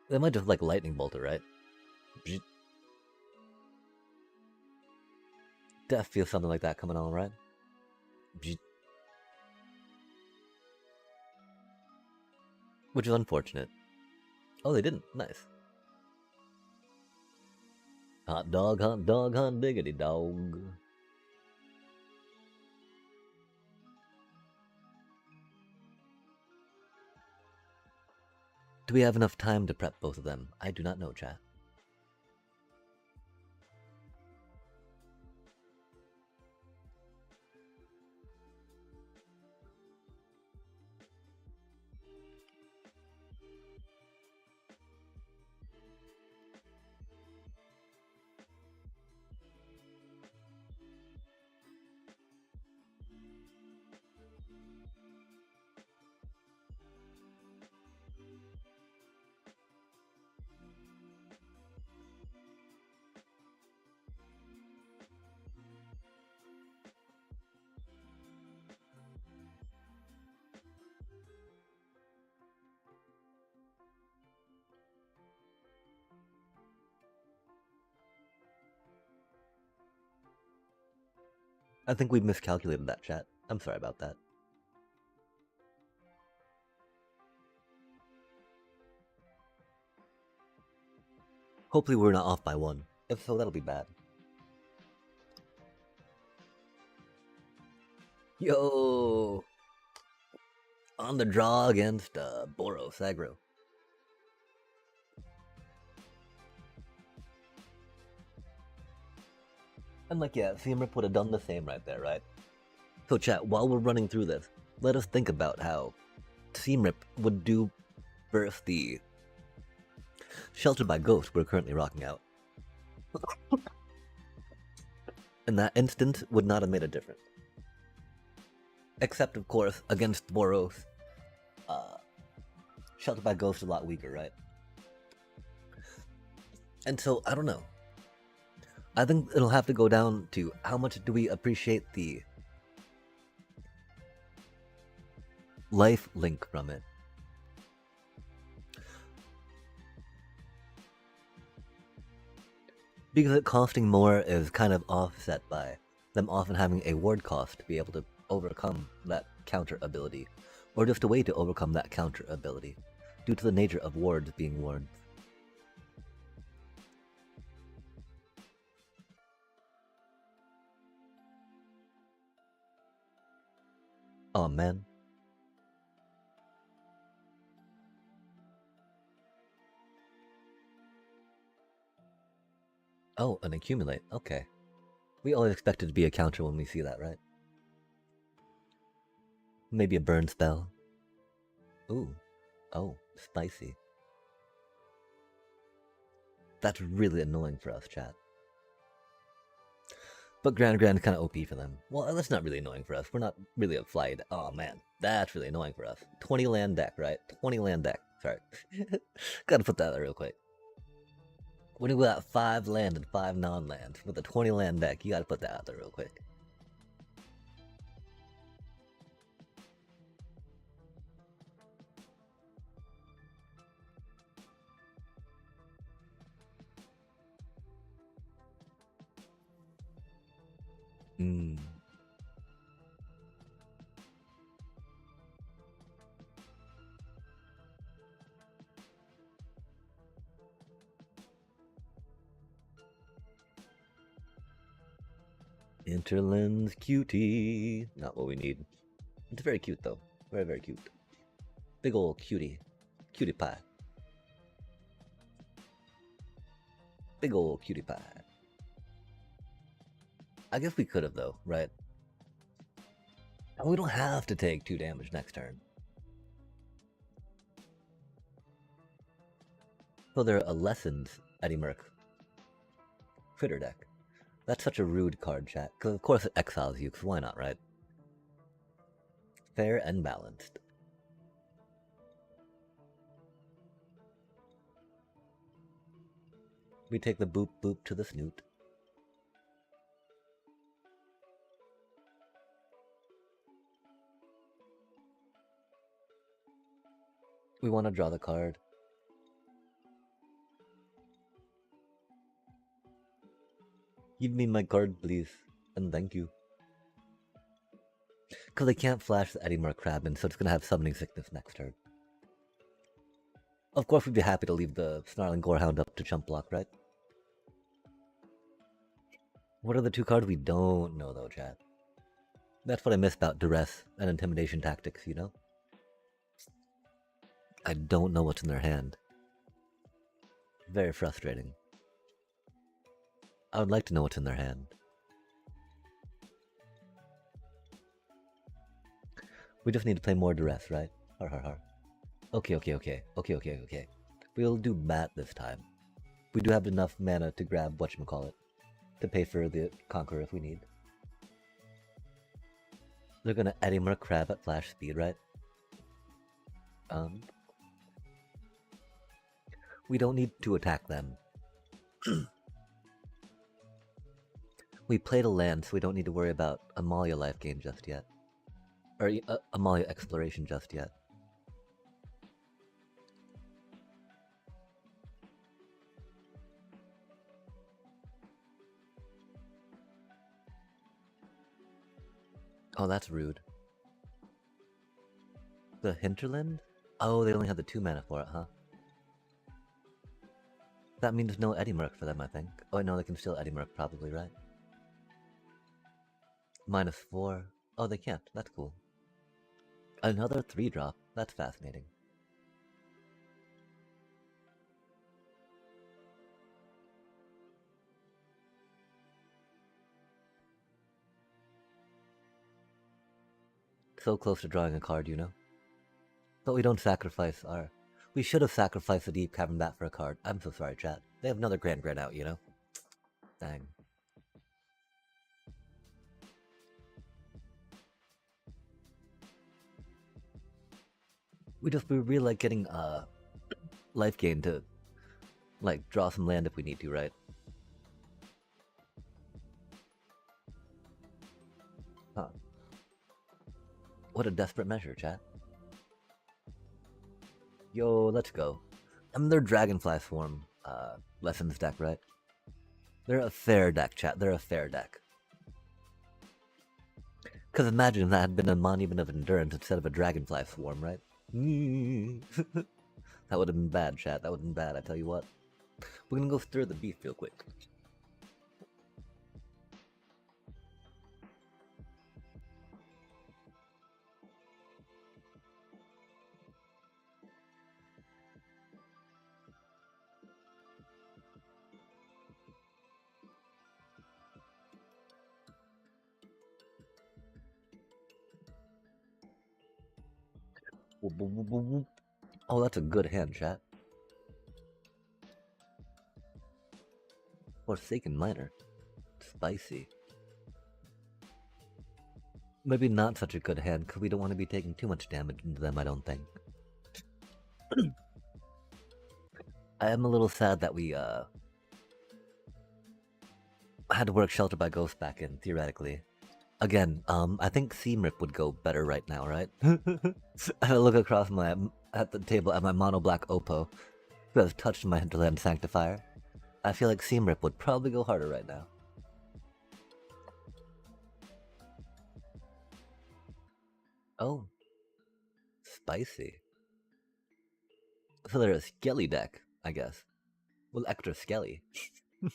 They might just like lightning bolt it, right? Death feels something like that coming on, right? Which is unfortunate. Oh, they didn't. Nice. Hot dog, hunt, diggity dog. Do we have enough time to prep both of them? I do not know, chat. I think we miscalculated that, chat. I'm sorry about that. Hopefully we're not off by one. If so, that'll be bad. Yo! On the draw against Boros aggro. And like, yeah, CMRIP would have done the same right there, right? So chat, while we're running through this, let us think about how CMRIP would do versus the Sheltered by Ghost we're currently rocking out. In that instance, would not have made a difference. Except, of course, against Boros, Sheltered by Ghost is a lot weaker, right? And so, I don't know. I think it'll have to go down to how much do we appreciate the life link from it. Because it costing more is kind of offset by them often having a ward cost to be able to overcome that counter ability, or just a way to overcome that counter ability, due to the nature of wards being wards. Oh man. Oh, an accumulate, okay. We always expect it to be a counter when we see that, right? Maybe a burn spell. Ooh. Oh, spicy. That's really annoying for us, chat. But Grand is kind of OP for them. Well, that's not really annoying for us. We're not really a flight. Oh man, that's really annoying for us. 20 land deck, right? 20 land deck. Sorry. Gotta put that out real quick. When you got 5 land and 5 non-lands with a 20 land deck, you gotta put that out there real quick. Hmm. Interlands cutie. Not what we need. It's very cute though. Very, very cute. Big ol' cutie. Cutie pie. Big ol' cutie pie. I guess we could have though, right? And we don't have to take 2 damage next turn. So there are lessons, Eddie Merc. Critter deck. That's such a rude card, chat. Because of course it exiles you, because why not, right? Fair and balanced. We take the boop boop to the snoot. We want to draw the card. Give me my card, please. And thank you. Because I can't flash the Eddie Merc Crabman, so it's going to have Summoning Sickness next turn. Of course, we'd be happy to leave the Snarling Gorehound up to chump block, right? What are the 2 cards we don't know, though, chat? That's what I miss about Duress and Intimidation Tactics, you know? I don't know what's in their hand. Very frustrating. I would like to know what's in their hand. We just need to play more Duress, right? Har har har. Okay. We'll do Bat this time. We do have enough mana to grab whatchamacallit, to pay for the Conqueror if we need. They're gonna Eddie Merc Crab at flash speed, right? We don't need to attack them. We played a land, so we don't need to worry about Amalia life gain just yet. Or Amalia exploration just yet. Oh, that's rude. The Hinterland? Oh, they only have the 2 mana for it, huh? That means no Eddie Merc for them, I think. Oh, no, they can still Eddie Merc, probably, right? -4. Oh, they can't. That's cool. Another 3-drop. That's fascinating. So close to drawing a card, you know? But we don't sacrifice our... We should have sacrificed the Deep Cavern Bat for a card. I'm so sorry, chat. They have another Grand out, you know? Dang. We really like getting life gain to like draw some land if we need to, right? Huh. What a desperate measure, chat. Yo, let's go. They're Dragonfly Swarm Lessons deck, right? They're a fair deck, chat. They're a fair deck. Because imagine if that had been a Monument of Endurance instead of a Dragonfly Swarm, right? That would have been bad, chat. That would have been bad, I tell you what. We're gonna go stir the beef real quick. Oh, that's a good hand, chat. Forsaken Miner. Spicy. Maybe not such a good hand, because we don't want to be taking too much damage into them, I don't think. I am a little sad that we, had to work Shelter by Ghost back in, theoretically. Again, I think Seamrip would go better right now, right? I look across at the table at my mono black Oppo, who has touched my Hinterland Sanctifier. I feel like Seamrip would probably go harder right now. Oh. Spicy. So they're a Skelly deck, I guess. With extra Skelly. A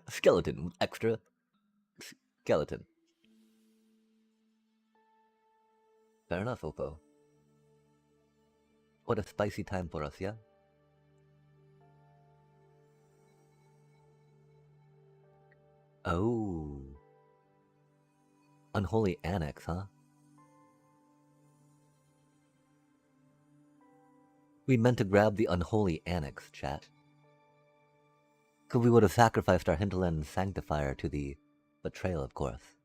skeleton with extra skeleton. Fair enough, Oppo. What a spicy time for us, yeah? Oh. Unholy Annex, huh? We meant to grab the Unholy Annex, chat. Because we would have sacrificed our Hinterland Sanctifier to the Betrayal, of course.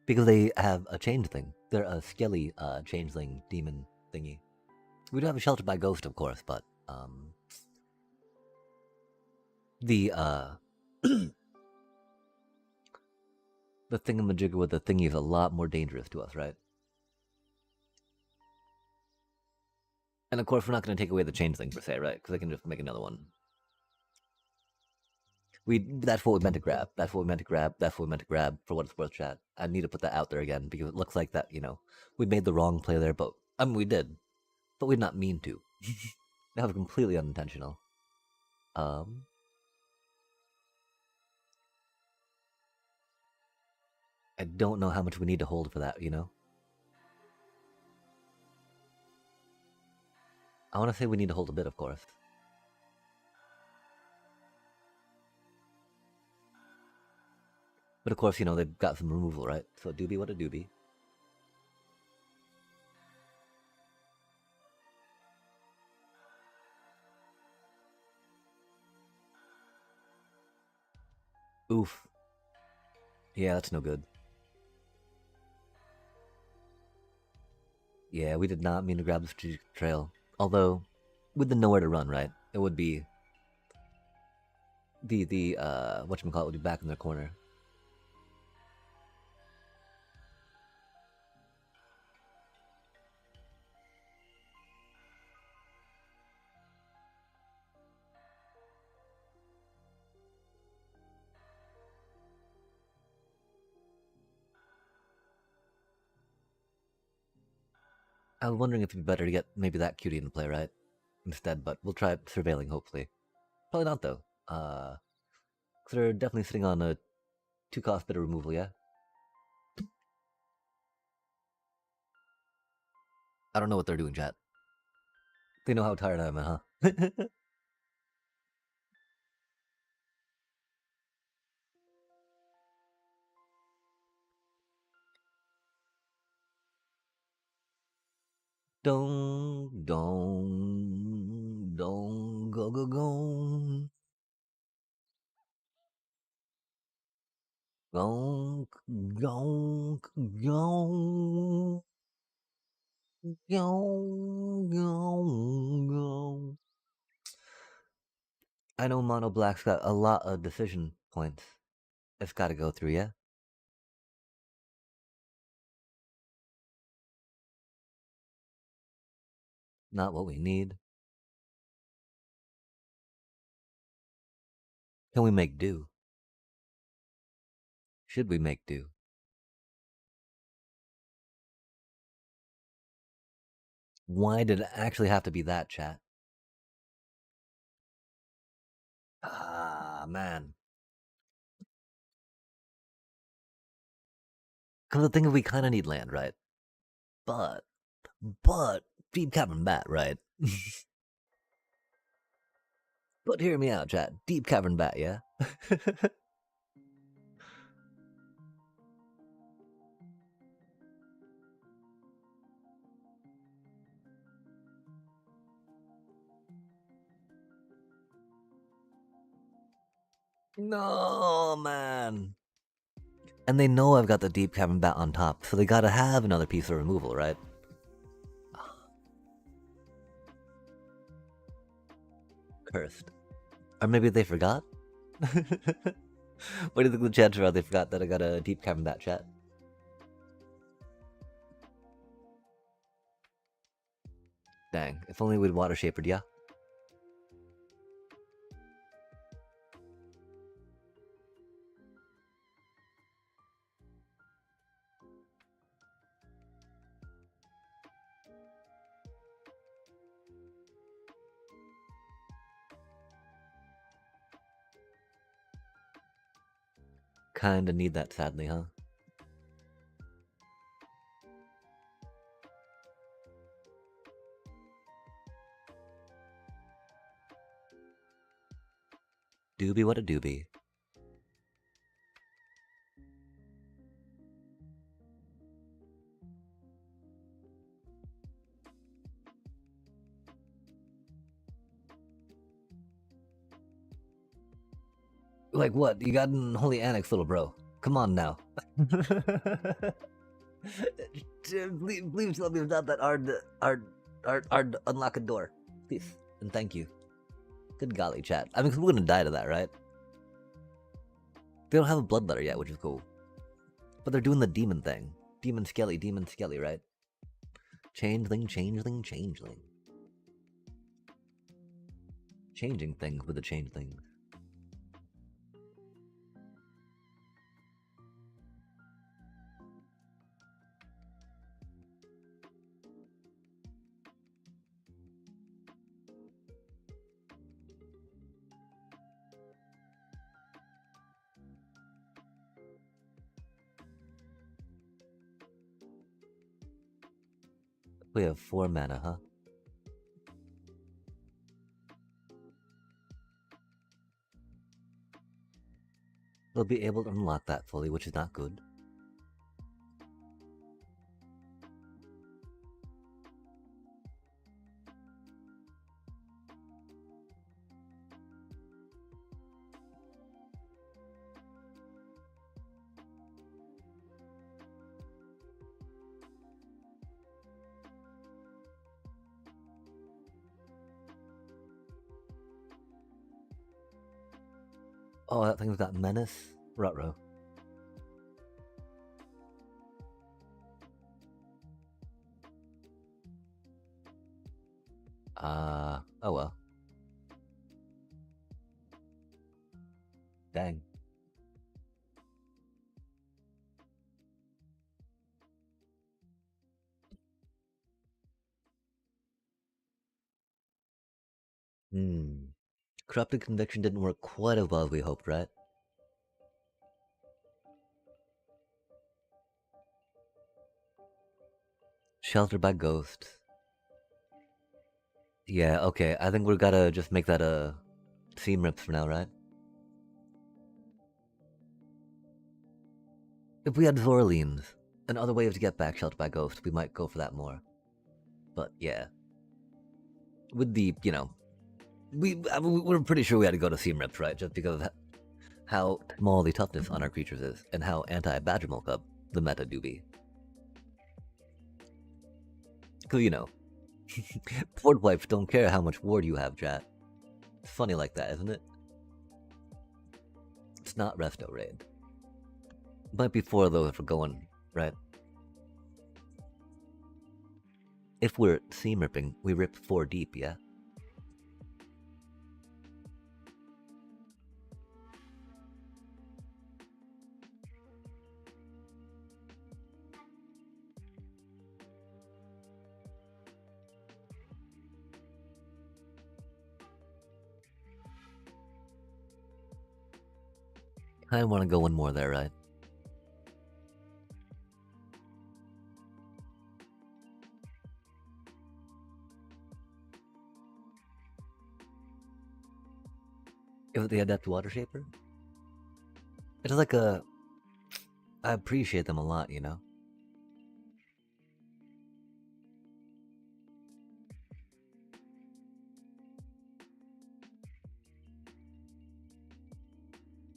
Because they have a changeling. They're a skelly changeling demon thingy. We do have a Shelter by Ghost, of course, but the the thingamajigger with the thingy is a lot more dangerous to us, right? And of course, we're not going to take away the changeling per se, right? Because I can just make another one. That's what we meant to grab. That's what we meant to grab. That's what we meant to grab. For what it's worth, chat. I need to put that out there again because it looks like that. You know, we made the wrong play there, but I mean we did, but we did not mean to. That was completely unintentional. I don't know how much we need to hold for that. You know, I want to say we need to hold a bit, of course. But of course, you know, they've got some removal, right? So doobie what a doobie. Oof. Yeah, that's no good. Yeah, we did not mean to grab the strategic trail. Although, with the nowhere to run, right? It would be the whatchamacallit would be back in their corner. I was wondering if it'd be better to get maybe that cutie into play, right? instead, but we'll try surveilling, hopefully. Probably not, though. Because they're definitely sitting on a 2-cost bit of removal, yeah? I don't know what they're doing, chat. They know how tired I am, huh? Don't, go, go, go. Go, go, go. Go, go, go. I know Mono Black's got a lot of decision points. It's got to go through, yeah? Not what we need. Can we make do? Should we make do? Why did it actually have to be that, chat? Ah, man. Because the thing is, we kind of need land, right? But, Deep Cavern Bat, right? But hear me out, chat. Deep Cavern Bat, yeah? No, man. And they know I've got the Deep Cavern Bat on top, so they gotta have another piece of removal, right? Cursed. Or maybe they forgot? What do you think the chances are they forgot that I got a Deep Cavern Bat, chat? Dang, if only we'd water shapered, yeah? Kinda need that, sadly, huh? Doobie what a doobie. Like what? You got an holy annex, little bro. Come on now. Please tell me without that ard unlock a door. Please. And thank you. Good golly, chat. I mean, we're gonna die to that, right? They don't have a blood letter yet, which is cool. But they're doing the demon thing. Demon skelly, right? Changeling, changeling, changeling. Changing things with the changeling. We have 4 mana, huh? They'll be able to unlock that fully, which is not good. Oh, that thing's got menace? Rutrow. Oh well. Dang. Hmm. Corrupted conviction didn't work quite as well as we hoped, right? Sheltered by ghosts. Yeah, okay. I think we gotta just make that a seam rips for now, right? If we had Zorlines and other ways to get back Sheltered by Ghosts, we might go for that more. But yeah. With the, we're pretty sure we had to go to seam rips, right? Just because of how small the toughness on our creatures is and how anti-Badger Milk Up the meta do be. Because, Ford wipes don't care how much ward you have, chat. It's funny like that, isn't it? It's not Resto Raid. Might be 4 of those if we're going, right? If we're seam ripping, we rip 4 deep, yeah? I want to go one more there, right? If the Adept Water Shaper? It's like a... I appreciate them a lot,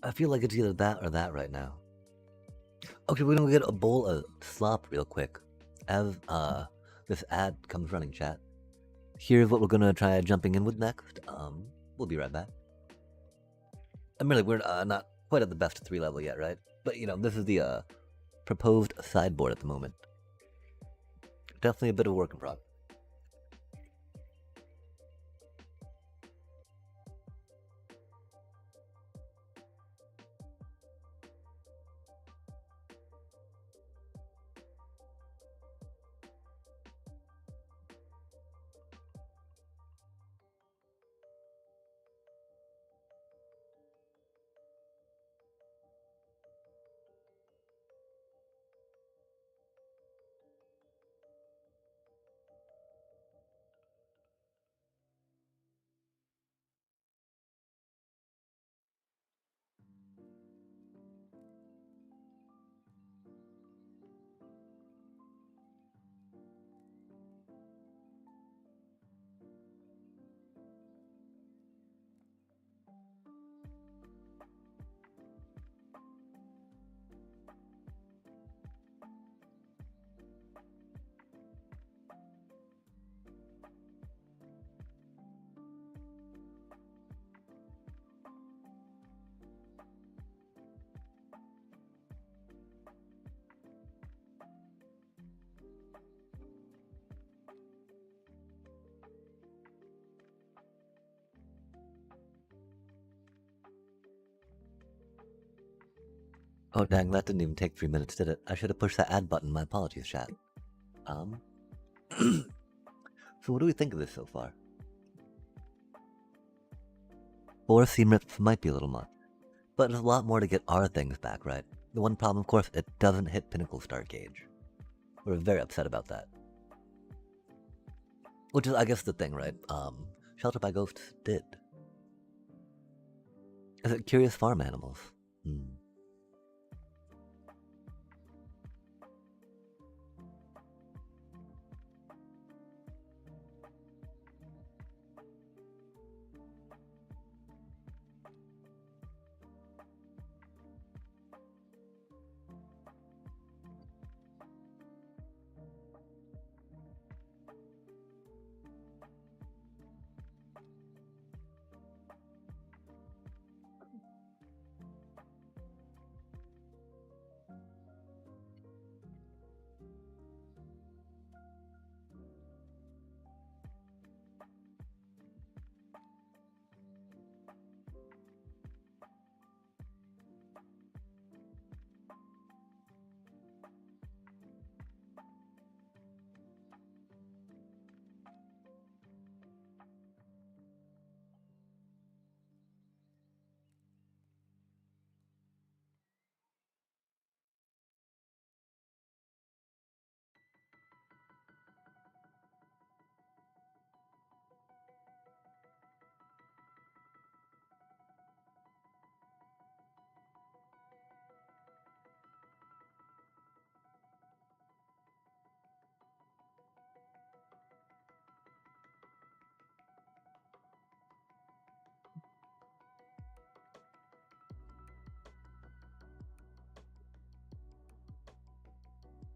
I feel like it's either that or that right now. Okay, we're gonna get a bowl of slop real quick. As this ad comes running, chat. Here's what we're gonna try jumping in with next. We'll be right back. I'm really we're not quite at the best of 3 level yet, right? But this is the proposed sideboard at the moment. Definitely a bit of work in progress. Oh dang, that didn't even take 3 minutes, did it? I should have pushed that add button. My apologies, chat. So what do we think of this so far? 4 seam rips might be a little much, but there's a lot more to get our things back, right? The one problem, of course, it doesn't hit Pinnacle start gauge. We're very upset about that. Which is, I guess, the thing, right? Shelter by Ghosts did. Is it Curious Farm Animals?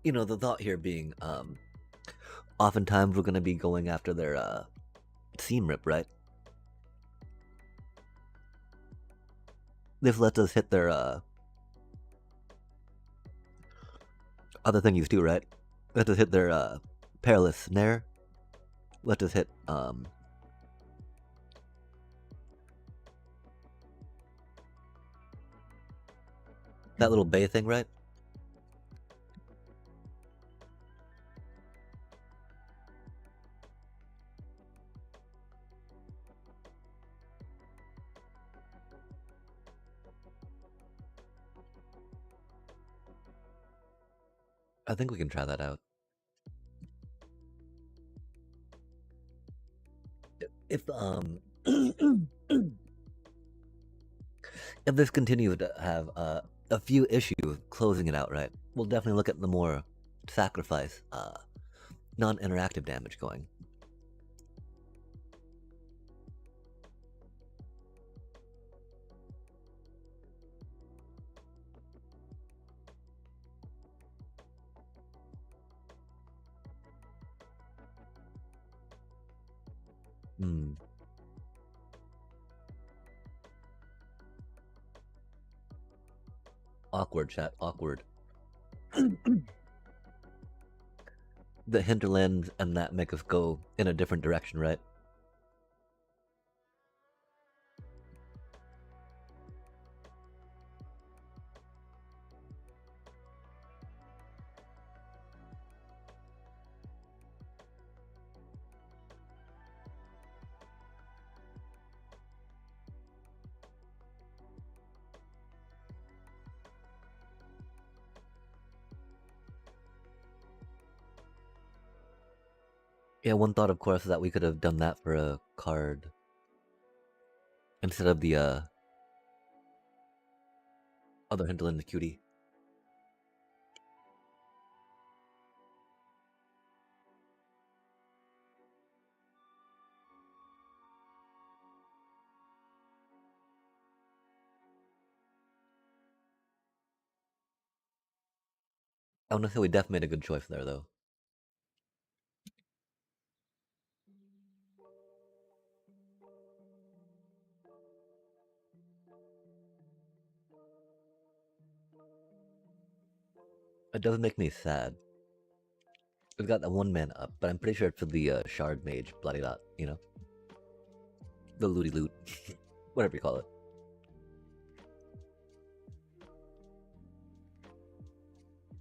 You know, the thought here being, oftentimes we're gonna be going after their seam rip, right? This lets us hit their other thingies too, right? Let us hit their perilous snare. Let us hit that little bay thing, right? I think we can try that out. If if this continues to have a few issues closing it out, right, we'll definitely look at the more sacrifice, non-interactive damage going. Hmm. Awkward, chat. Awkward. The hinterlands and that make us go in a different direction, right? Yeah, one thought, of course, is that we could have done that for a card instead of the other hinterland cutie. I want to say we definitely made a good choice there, though. It does make me sad. We've got that one man up, but I'm pretty sure it's for the shard mage, bloody dot, you know? The looty loot. Whatever you call it.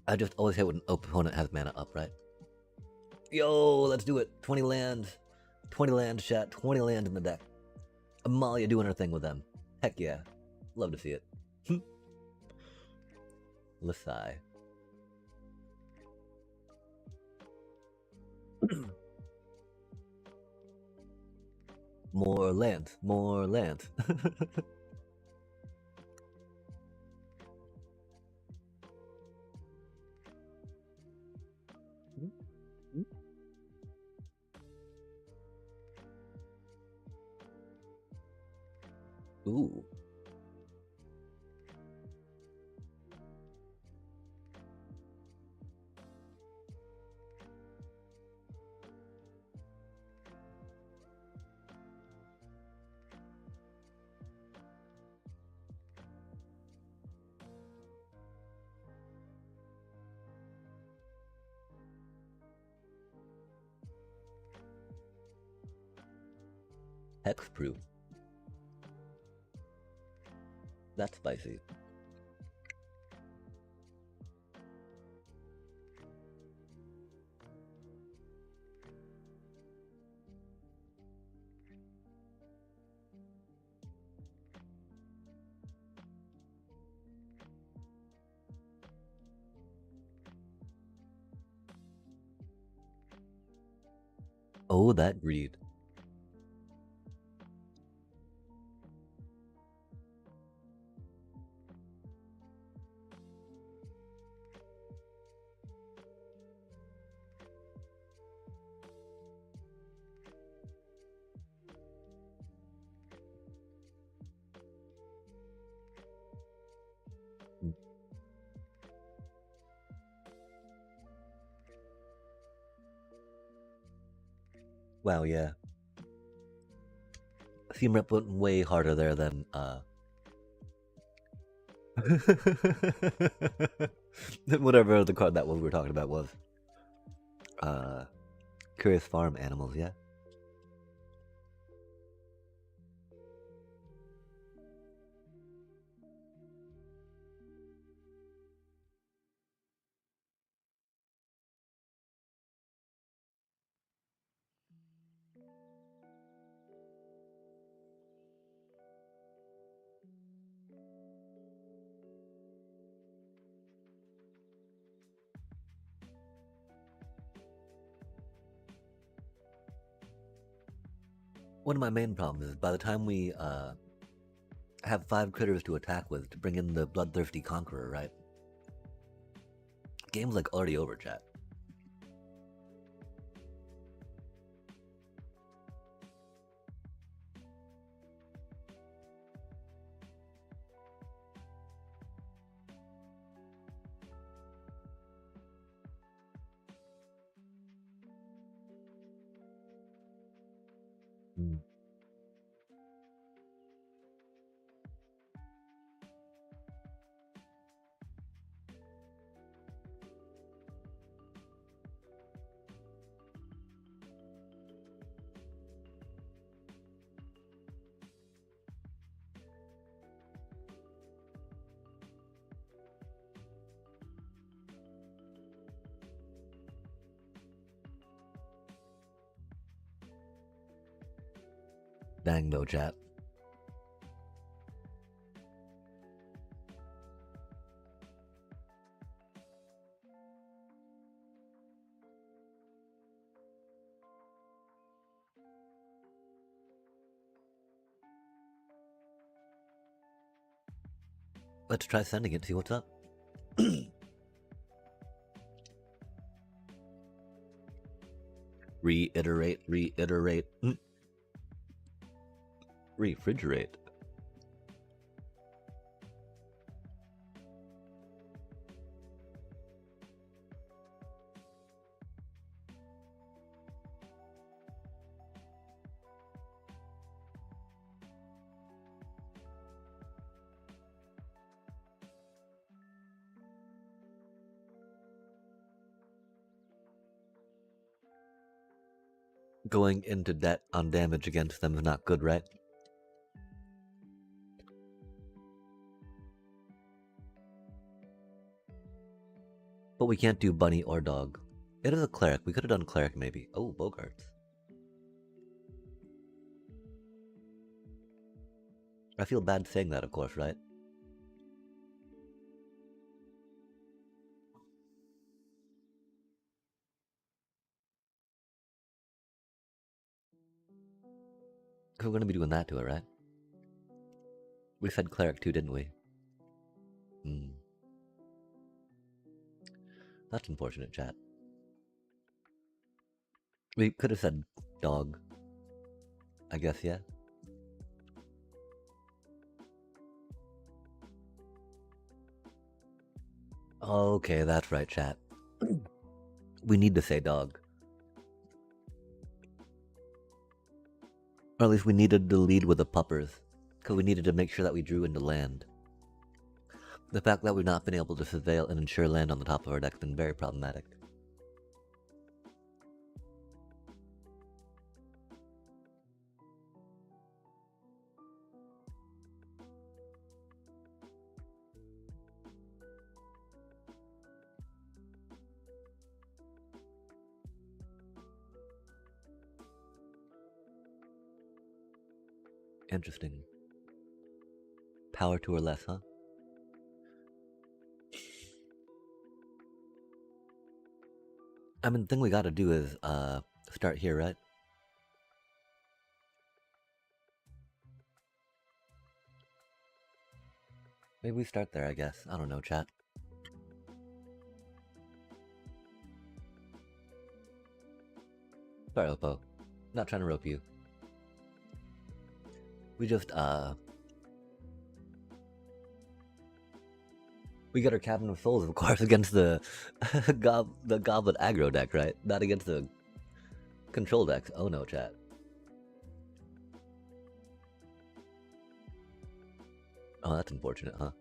I just always hate when an opponent has mana up, right? Yo, let's do it. 20 land. 20 land, chat. 20 land in the deck. Amalia doing her thing with them. Heck yeah. Love to see it. Lasai. More land. More land. Ooh. Hexproof. That's spicy. Oh, that greed. Wow, yeah. Theme rep went way harder there than, whatever the card that we were talking about was. Uh, Curious Farm Animals, yeah. One of my main problems is by the time we have 5 critters to attack with to bring in the Bloodthirsty Conqueror, right? Game's like already over, chat. Mm. Dang no, chat. Let's try sending it, see what's up. Reiterate, reiterate. Refrigerate. Going into debt on damage against them is not good, right? But we can't do bunny or dog. It is a cleric. We could have done cleric maybe. Oh, Bogarts. I feel bad saying that, of course, right? Because we're going to be doing that to it, right? We said cleric too, didn't we? Hmm. That's unfortunate, chat. We could have said dog. I guess, yeah. Okay, that's right, chat. We need to say dog. Or at least we needed to lead with the puppers. Because we needed to make sure that we drew into land. The fact that we've not been able to surveil and ensure land on the top of our deck's been very problematic. Interesting. Power 2 or less, huh? I mean, the thing we gotta do is, start here, right? Maybe we start there, I guess. I don't know, chat. Sorry, Oppo. Not trying to rope you. We just, we got our Cabin of Souls, of course, against the the Goblet aggro deck, right? Not against the Control decks. Oh no, chat. Oh, that's unfortunate, huh?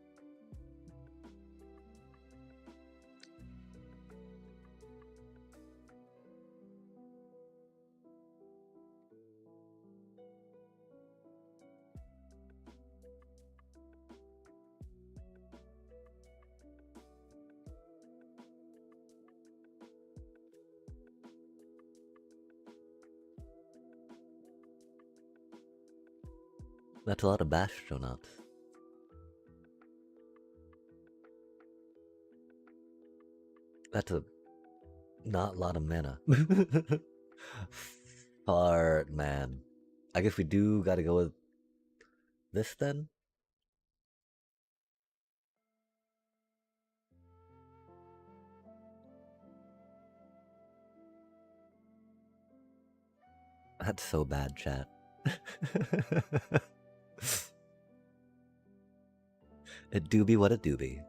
That's a lot of Bastronauts. That's a not a lot of mana. Fart, man. I guess we do gotta go with this then? That's so bad, chat. It do be what it do be.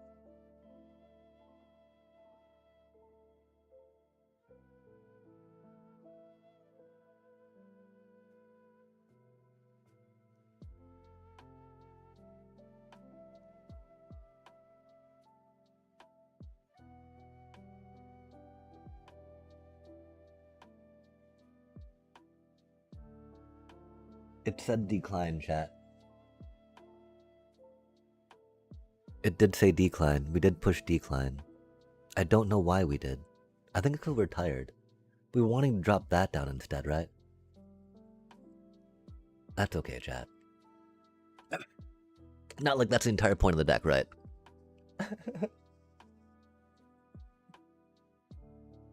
It said decline, chat. It did say decline. We did push decline. I don't know why we did. I think it's because we're tired. We were wanting to drop that down instead, right? That's okay, chat. Not like that's the entire point of the deck, right?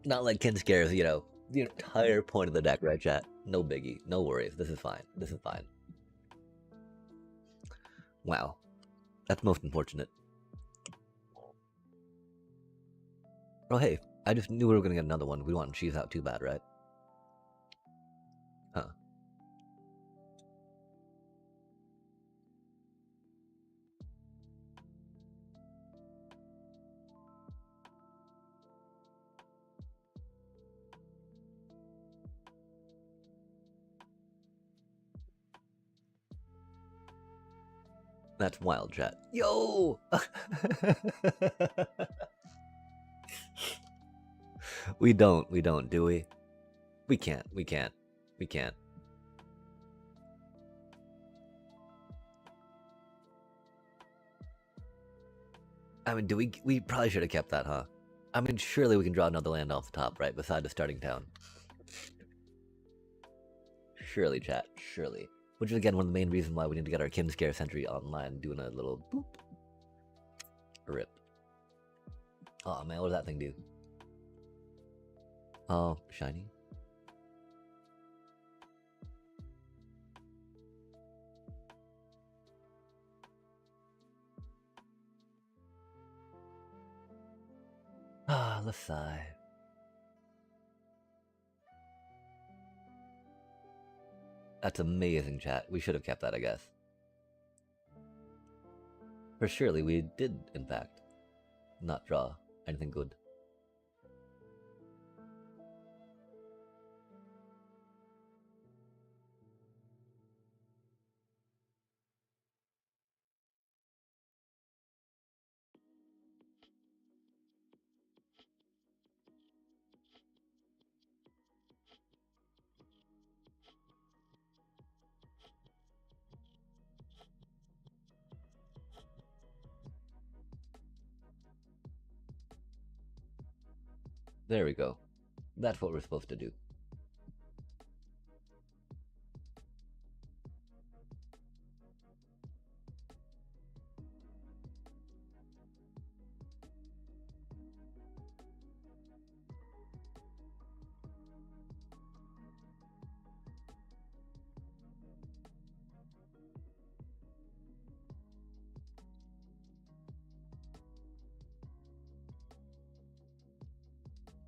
Not like Kin Scares, you know, the entire point of the deck, right, chat? No biggie. No worries. This is fine. This is fine. Wow. That's most unfortunate. Oh, hey. I just knew we were gonna get another one. We want to cheese out too bad, right? Huh. That's wild, chat. Yo! We don't, do we? We can't. I mean, we probably should have kept that, huh? I mean, surely we can draw another land off the top, right, beside the starting town. Surely, chat, surely. Which is, again, one of the main reasons why we need to get our Kim Scare Sentry online, doing a little boop. Rip. Oh man, what does that thing do? Oh, shiny. Ah, let's sigh. That's amazing, chat. We should have kept that, I guess. For surely we did, in fact, not draw anything good. There we go. That's what we're supposed to do.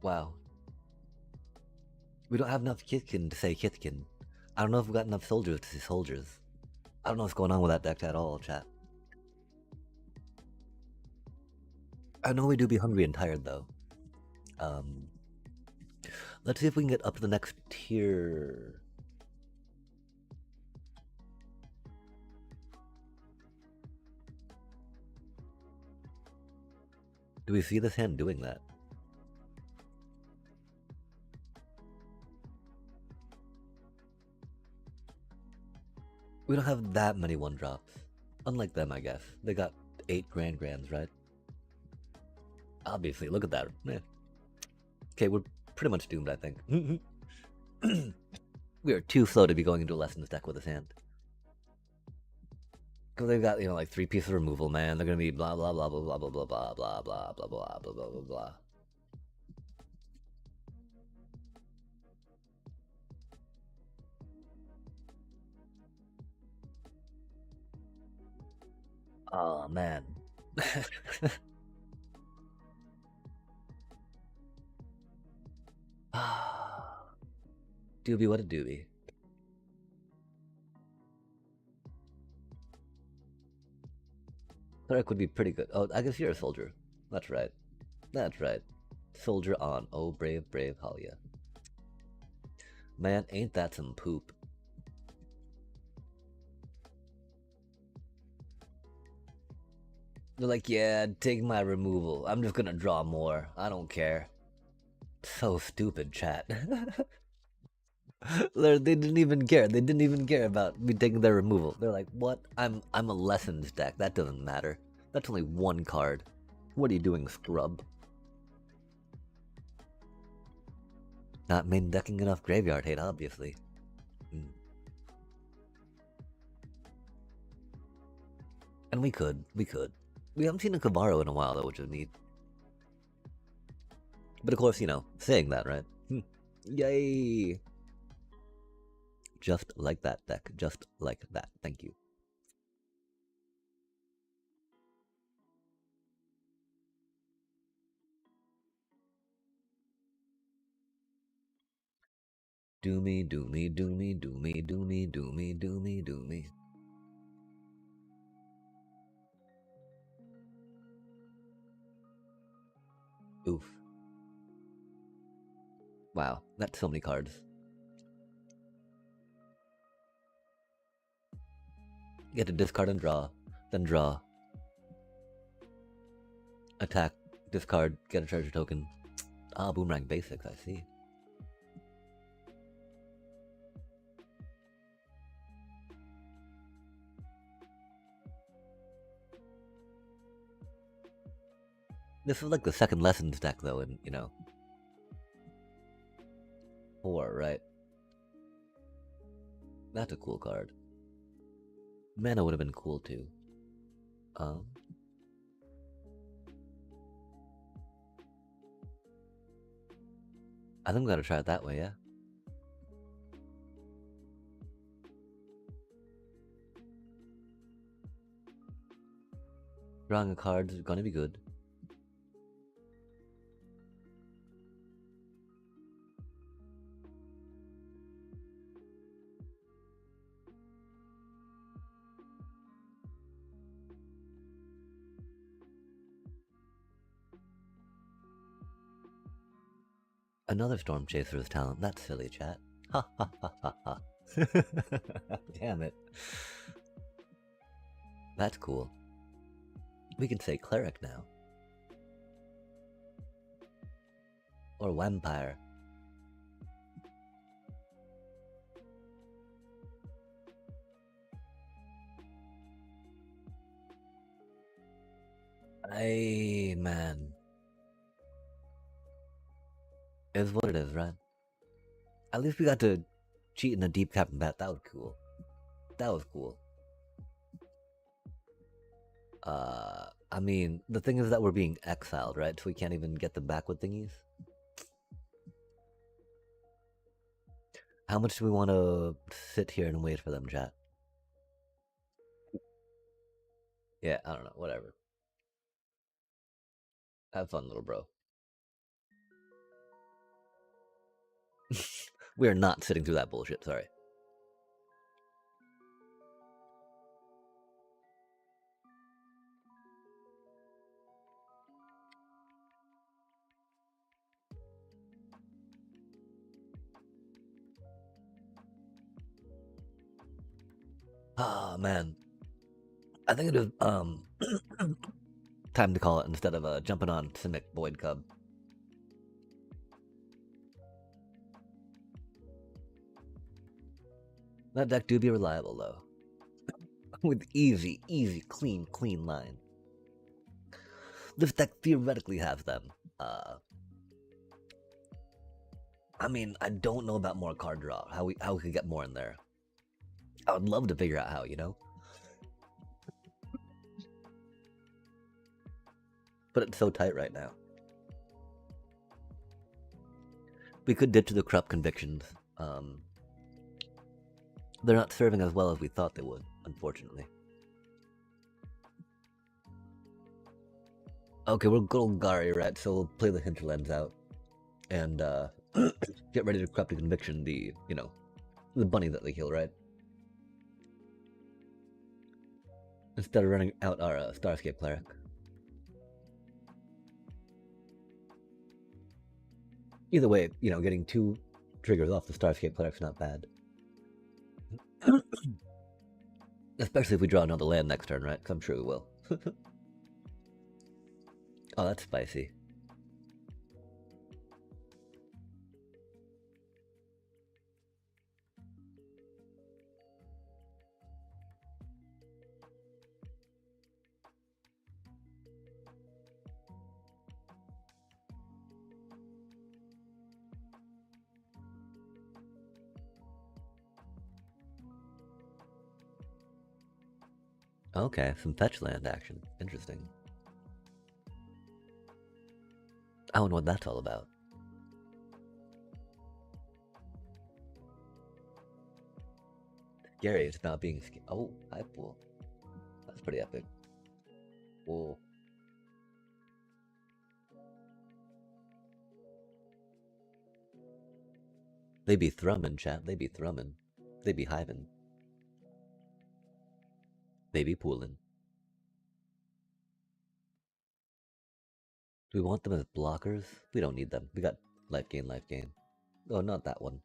Wow. We don't have enough Kitkin to say Kitkin. I don't know if we've got enough soldiers to say soldiers. I don't know what's going on with that deck at all, chat. I know we do be hungry and tired, though. Let's see if we can get up to the next tier. Do we see this hand doing that? We don't have that many one drops. Unlike them, I guess. They got 8 grands, right? Obviously, look at that. Yeah. Okay, we're pretty much doomed, I think. We are too slow to be going into a lessons deck with this hand. Because they've got, like 3 pieces of removal, man. They're gonna be blah blah blah blah blah blah blah blah blah blah blah blah blah blah blah blah. Oh man. Doobie, what a doobie. Cleric would be pretty good. Oh, I guess you're a soldier. That's right. That's right. Soldier on. Oh, brave, brave Halia. Man, ain't that some poop. They're like, yeah, take my removal. I'm just gonna draw more. I don't care. So stupid, chat. They didn't even care. They didn't even care about me taking their removal. They're like, what? I'm a lessons deck. That doesn't matter. That's only 1 card. What are you doing, scrub? Not main decking enough graveyard hate, obviously. And we could. We haven't seen a Cabarro in a while, though, which is neat. But of course, saying that, right? Yay! Just like that deck. Just like that. Thank you. Do me, do me, do me, do me, do me, do me, do me, do me. Oof. Wow, that's so many cards. Get to discard and draw, then draw. Attack, discard, get a treasure token. Ah, Boomerang Basics, I see. This is like the second lessons deck, though, and 4, right? That's a cool card. Mana would have been cool too. I think we gotta try it that way, yeah. Drawing a card is gonna be good. Another Storm Chaser's talent. That's silly, chat. Ha ha ha ha ha. Damn it. That's cool. We can say Cleric now. Or Vampire. Hey, man. Is what it is, right? At least we got to cheat in a deep cap and bat. That was cool. That was cool. I mean, the thing is that we're being exiled, right? So we can't even get them back with thingies. How much do we want to sit here and wait for them, chat? Yeah, I don't know. Whatever. Have fun, little bro. We are not sitting through that bullshit, sorry. Ah, man. I think it is time to call it instead of jumping on Simic Void Cub. That deck do be reliable though. With easy, clean line. This deck theoretically has them. I mean, I don't know about more card draw. How we could get more in there. I would love to figure out how, you know? But it's so tight right now. We could ditch the corrupt convictions. They're not serving as well as we thought they would, unfortunately. Okay, we're good old Gary, right? So we'll play the hinterlands out. And get ready to corrupt the conviction, the, you know, the bunny that they kill, right? Instead of running out our Starscape Cleric. Either way, you know, getting 2 triggers off the Starscape Cleric's not bad. Especially if we draw another land next turn, right? Because I'm sure we will. Oh, that's spicy. Okay, some fetch land action. Interesting. I wonder what that's all about. Scary, it's about being scared. Oh, hi, pool. That's pretty epic. Whoa. They be thrummin', chat. They be thrummin'. They be hivin'. They be poolin'. Do we want them as blockers? We don't need them. We got life gain, life gain. Oh, not that one.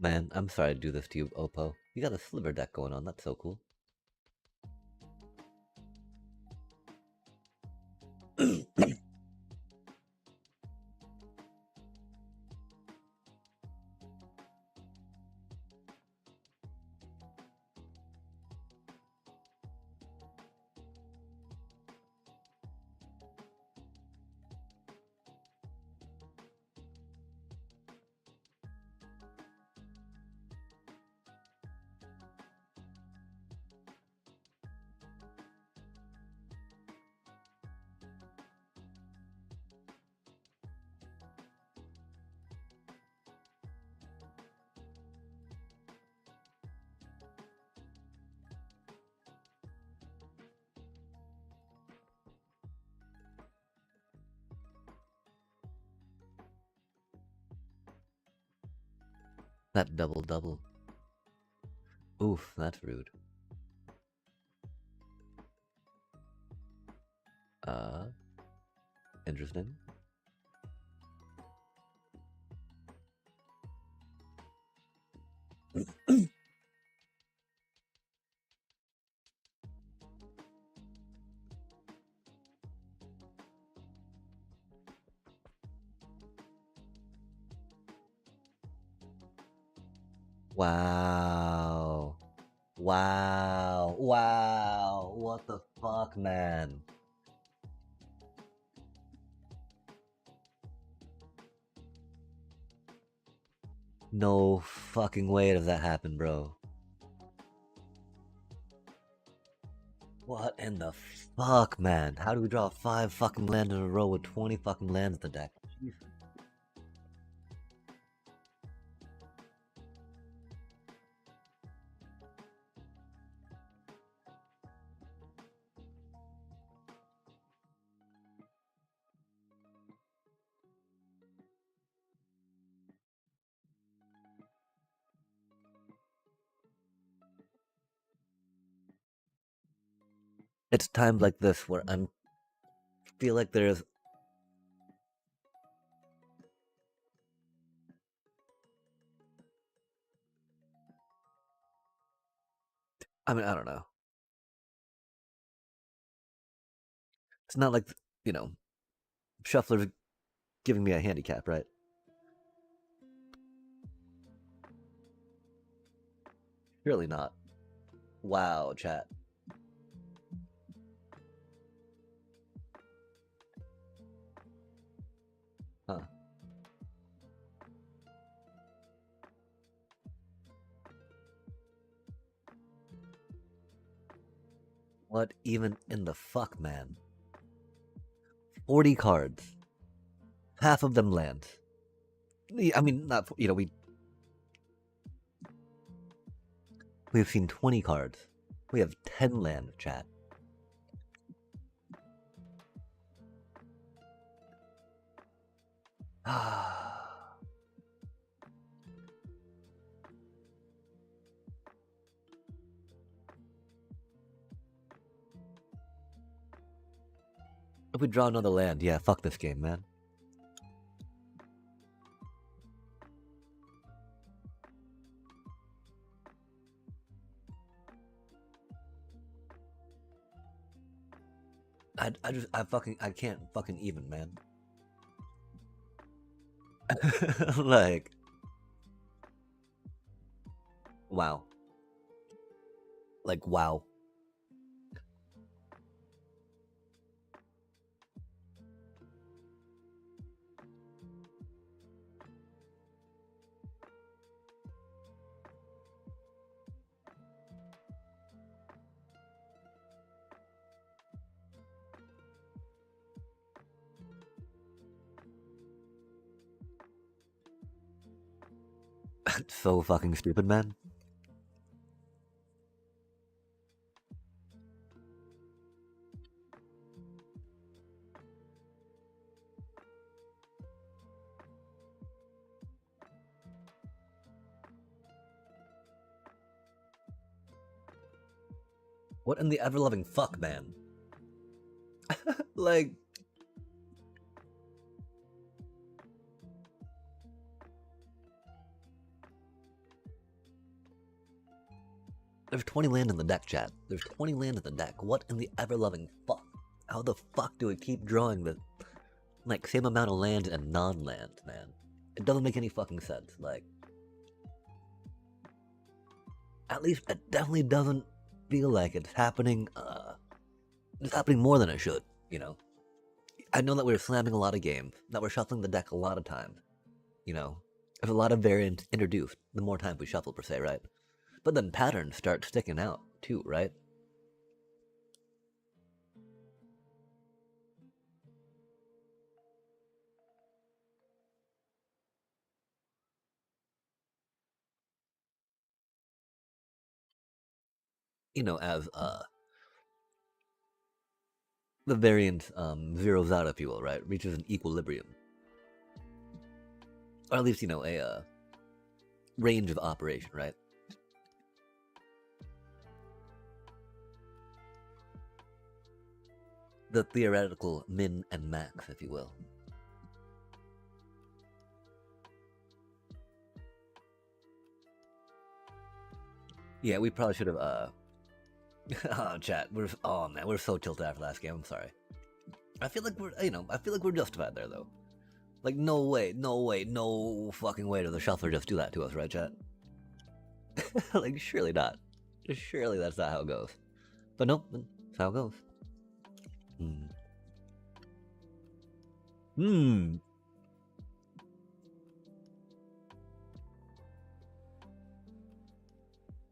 Man, I'm sorry to do this to you, Oppo. You got a sliver deck going on. That's so cool. That double. Oof, that's rude. Interesting. Wow. Wow. What the fuck, man? No fucking way does that happen, bro. What in the fuck, man? How do we draw 5 fucking lands in a row with 20 fucking lands in the deck? Jesus. It's times like this where I'm feel like there's I mean, I don't know. It's not like, you know, Shuffler's giving me a handicap, right? Surely not. Wow, chat. Huh. What even in the fuck, man? 40 cards. Half of them land. I mean, not, we've seen 20 cards. We have 10 land, chat. If we draw another land, yeah, fuck this game, man. I can't fucking even, man. Like, wow. Like, wow. So fucking stupid, man. What in the ever loving fuck, man? Like, there's 20 land in the deck, chat. There's 20 land in the deck. What in the ever loving fuck? How the fuck do we keep drawing the like same amount of land and non-land, man? It doesn't make any fucking sense. Like, at least it definitely doesn't feel like it's happening. It's happening more than it should. You know. I know that we're slamming a lot of games, that we're shuffling the deck a lot of times. You know, there's a lot of variants introduced the more times we shuffle per se, right? But then patterns start sticking out too, right? You know, as the variant zeroes out, if you will, right? Reaches an equilibrium. Or at least, you know, a range of operation, right? The theoretical min and max, if you will. Yeah, we probably should have, oh, chat, oh man, we're so tilted after last game, I'm sorry. I feel like we're justified there, though. Like, no way, no fucking way did the shuffler just do that to us, right, chat? Like, surely not. Surely that's not how it goes. But nope, that's how it goes. Hmm.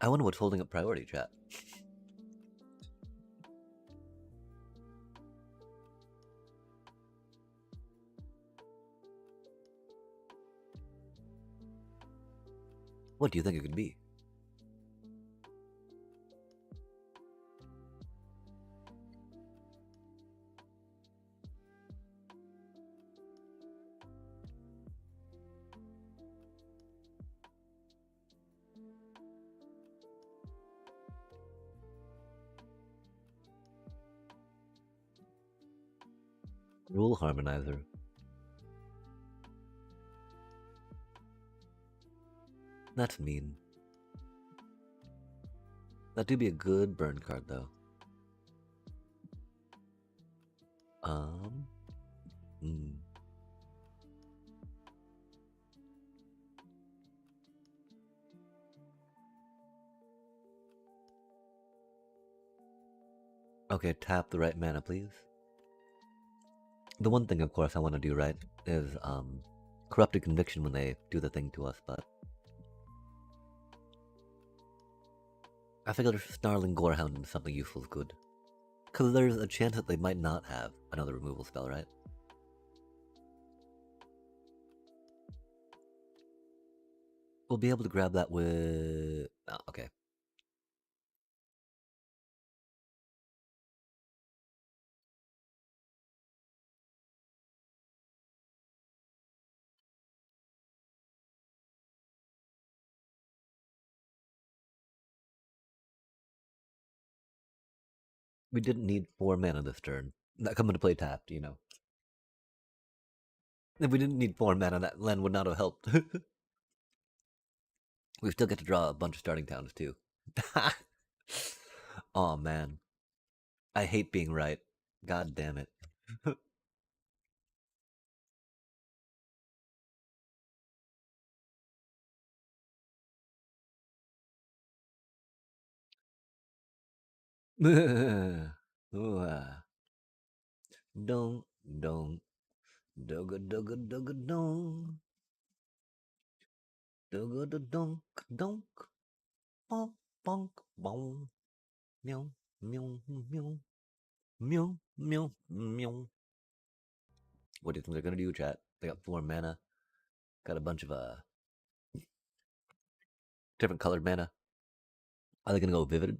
I wonder what's holding up priority, chat. What do you think it could be? Rule harmonizer. That's mean. That do be a good burn card though. Hmm. Okay, tap the right mana, please. The one thing, of course, I want to do right is corrupted conviction when they do the thing to us, but I figure snarling gorehound into something useful is good. Because there's a chance that they might not have another removal spell, right? We'll be able to grab that with... Oh, okay. We didn't need 4 mana this turn. That come into play tapped, you know. If we didn't need 4 mana, that land would not have helped. We still get to draw a bunch of starting towns, too. Oh man. I hate being right. God damn it. Ooh, Dong, dong, dugga dugga dugga dong, dugga da donk donk, bonk bonk bonk, meow meow meow meow meow meow. What do you think they're gonna do, chat? They got 4 mana, got a bunch of different colored mana. Are they gonna go vivid?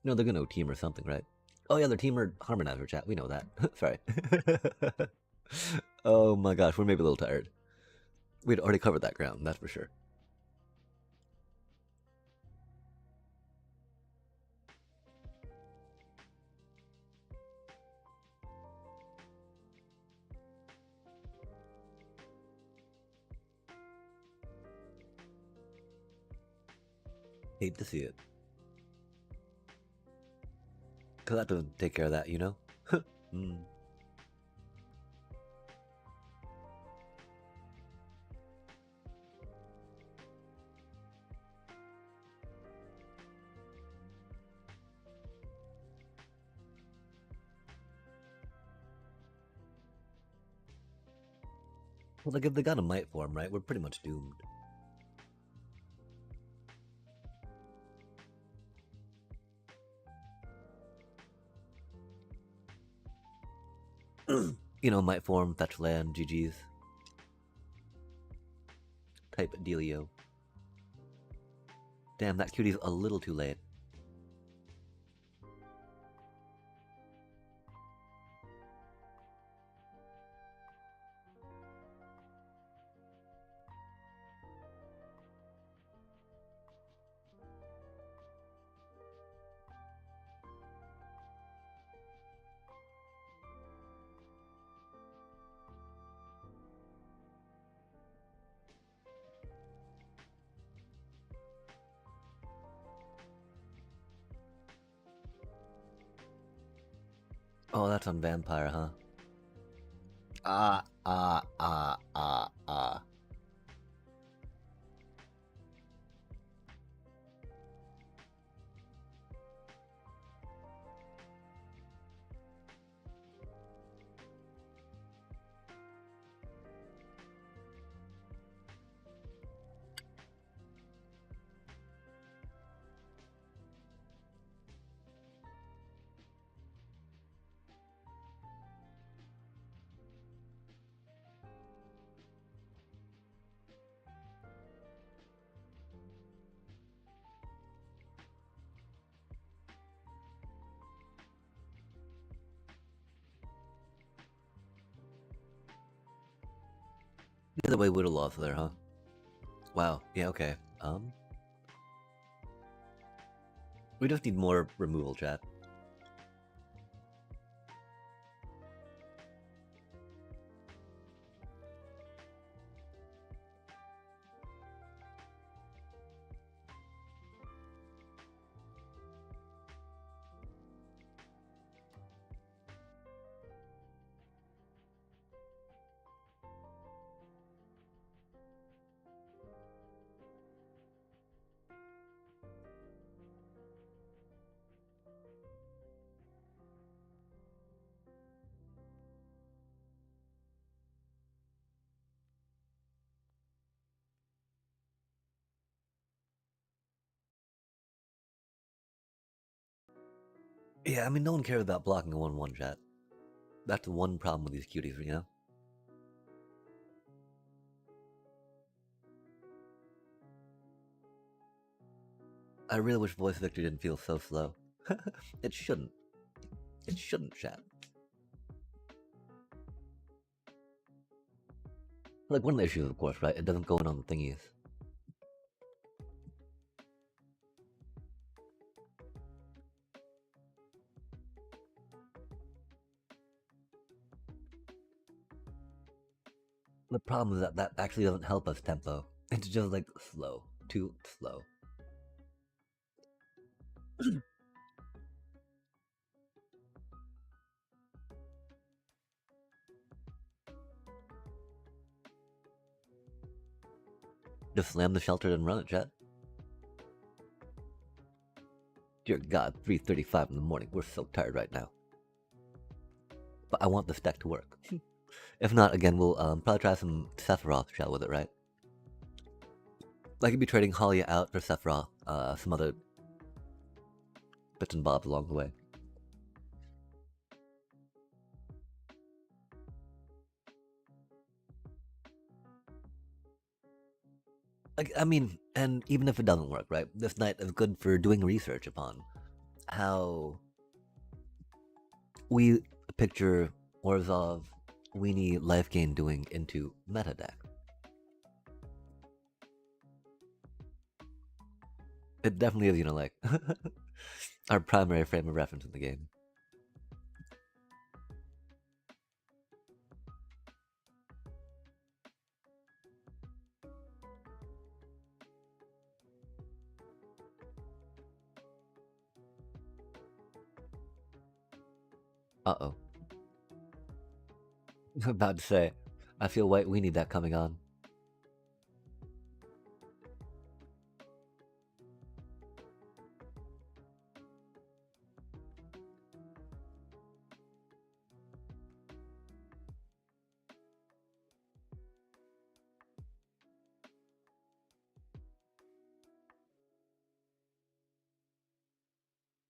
No, they're gonna go team or something, right? Oh yeah, they're team or harmonizer, chat. We know that. Sorry. Oh my gosh, we're maybe a little tired. We'd already covered that ground, that's for sure. Hate to see it. Cause that doesn't take care of that, you know? Mm. Well, like if they got a might form, right, we're pretty much doomed. You know, might form, fetch land, GG's. Type dealio. Damn, that cutie's a little too late. Oh, that's on vampire, huh? Ah. Either way, would have lost there, huh? Wow, yeah, okay. We just need more removal, chat. Yeah, I mean, no one cares about blocking a 1-1 chat. That's the one problem with these cuties, you know? I really wish voice victory didn't feel so slow. It shouldn't. It shouldn't, chat. Like, one of the issues, of course, right? It doesn't go in on the thingies. The problem is that that actually doesn't help us tempo. It's just like slow. Too slow. Just slam the shelter and run it, chat. Dear God, 3:35 in the morning. We're so tired right now. But I want this deck to work. If not, again, we'll probably try some Sephiroth shell with it, right? I could be trading Halia out for Sephiroth, some other bits and bobs along the way. Like, I mean, and even if it doesn't work, right? This night is good for doing research upon how we picture Orzhov, Weenie, life gain doing into meta deck. It definitely is, you know, like our primary frame of reference in the game. Uh-oh. About to say, I feel white weenie that coming on.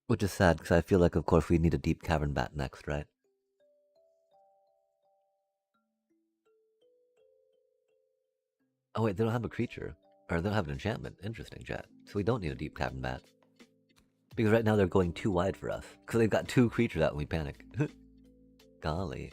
Which is sad, because I feel like, of course, we need a deep cavern bat next, right? Oh wait, they don't have a creature. Or they don't have an enchantment. Interesting, chat. So we don't need a deep cavern bat. Because right now they're going too wide for us. Because they've got 2 creatures out and we panic. Golly.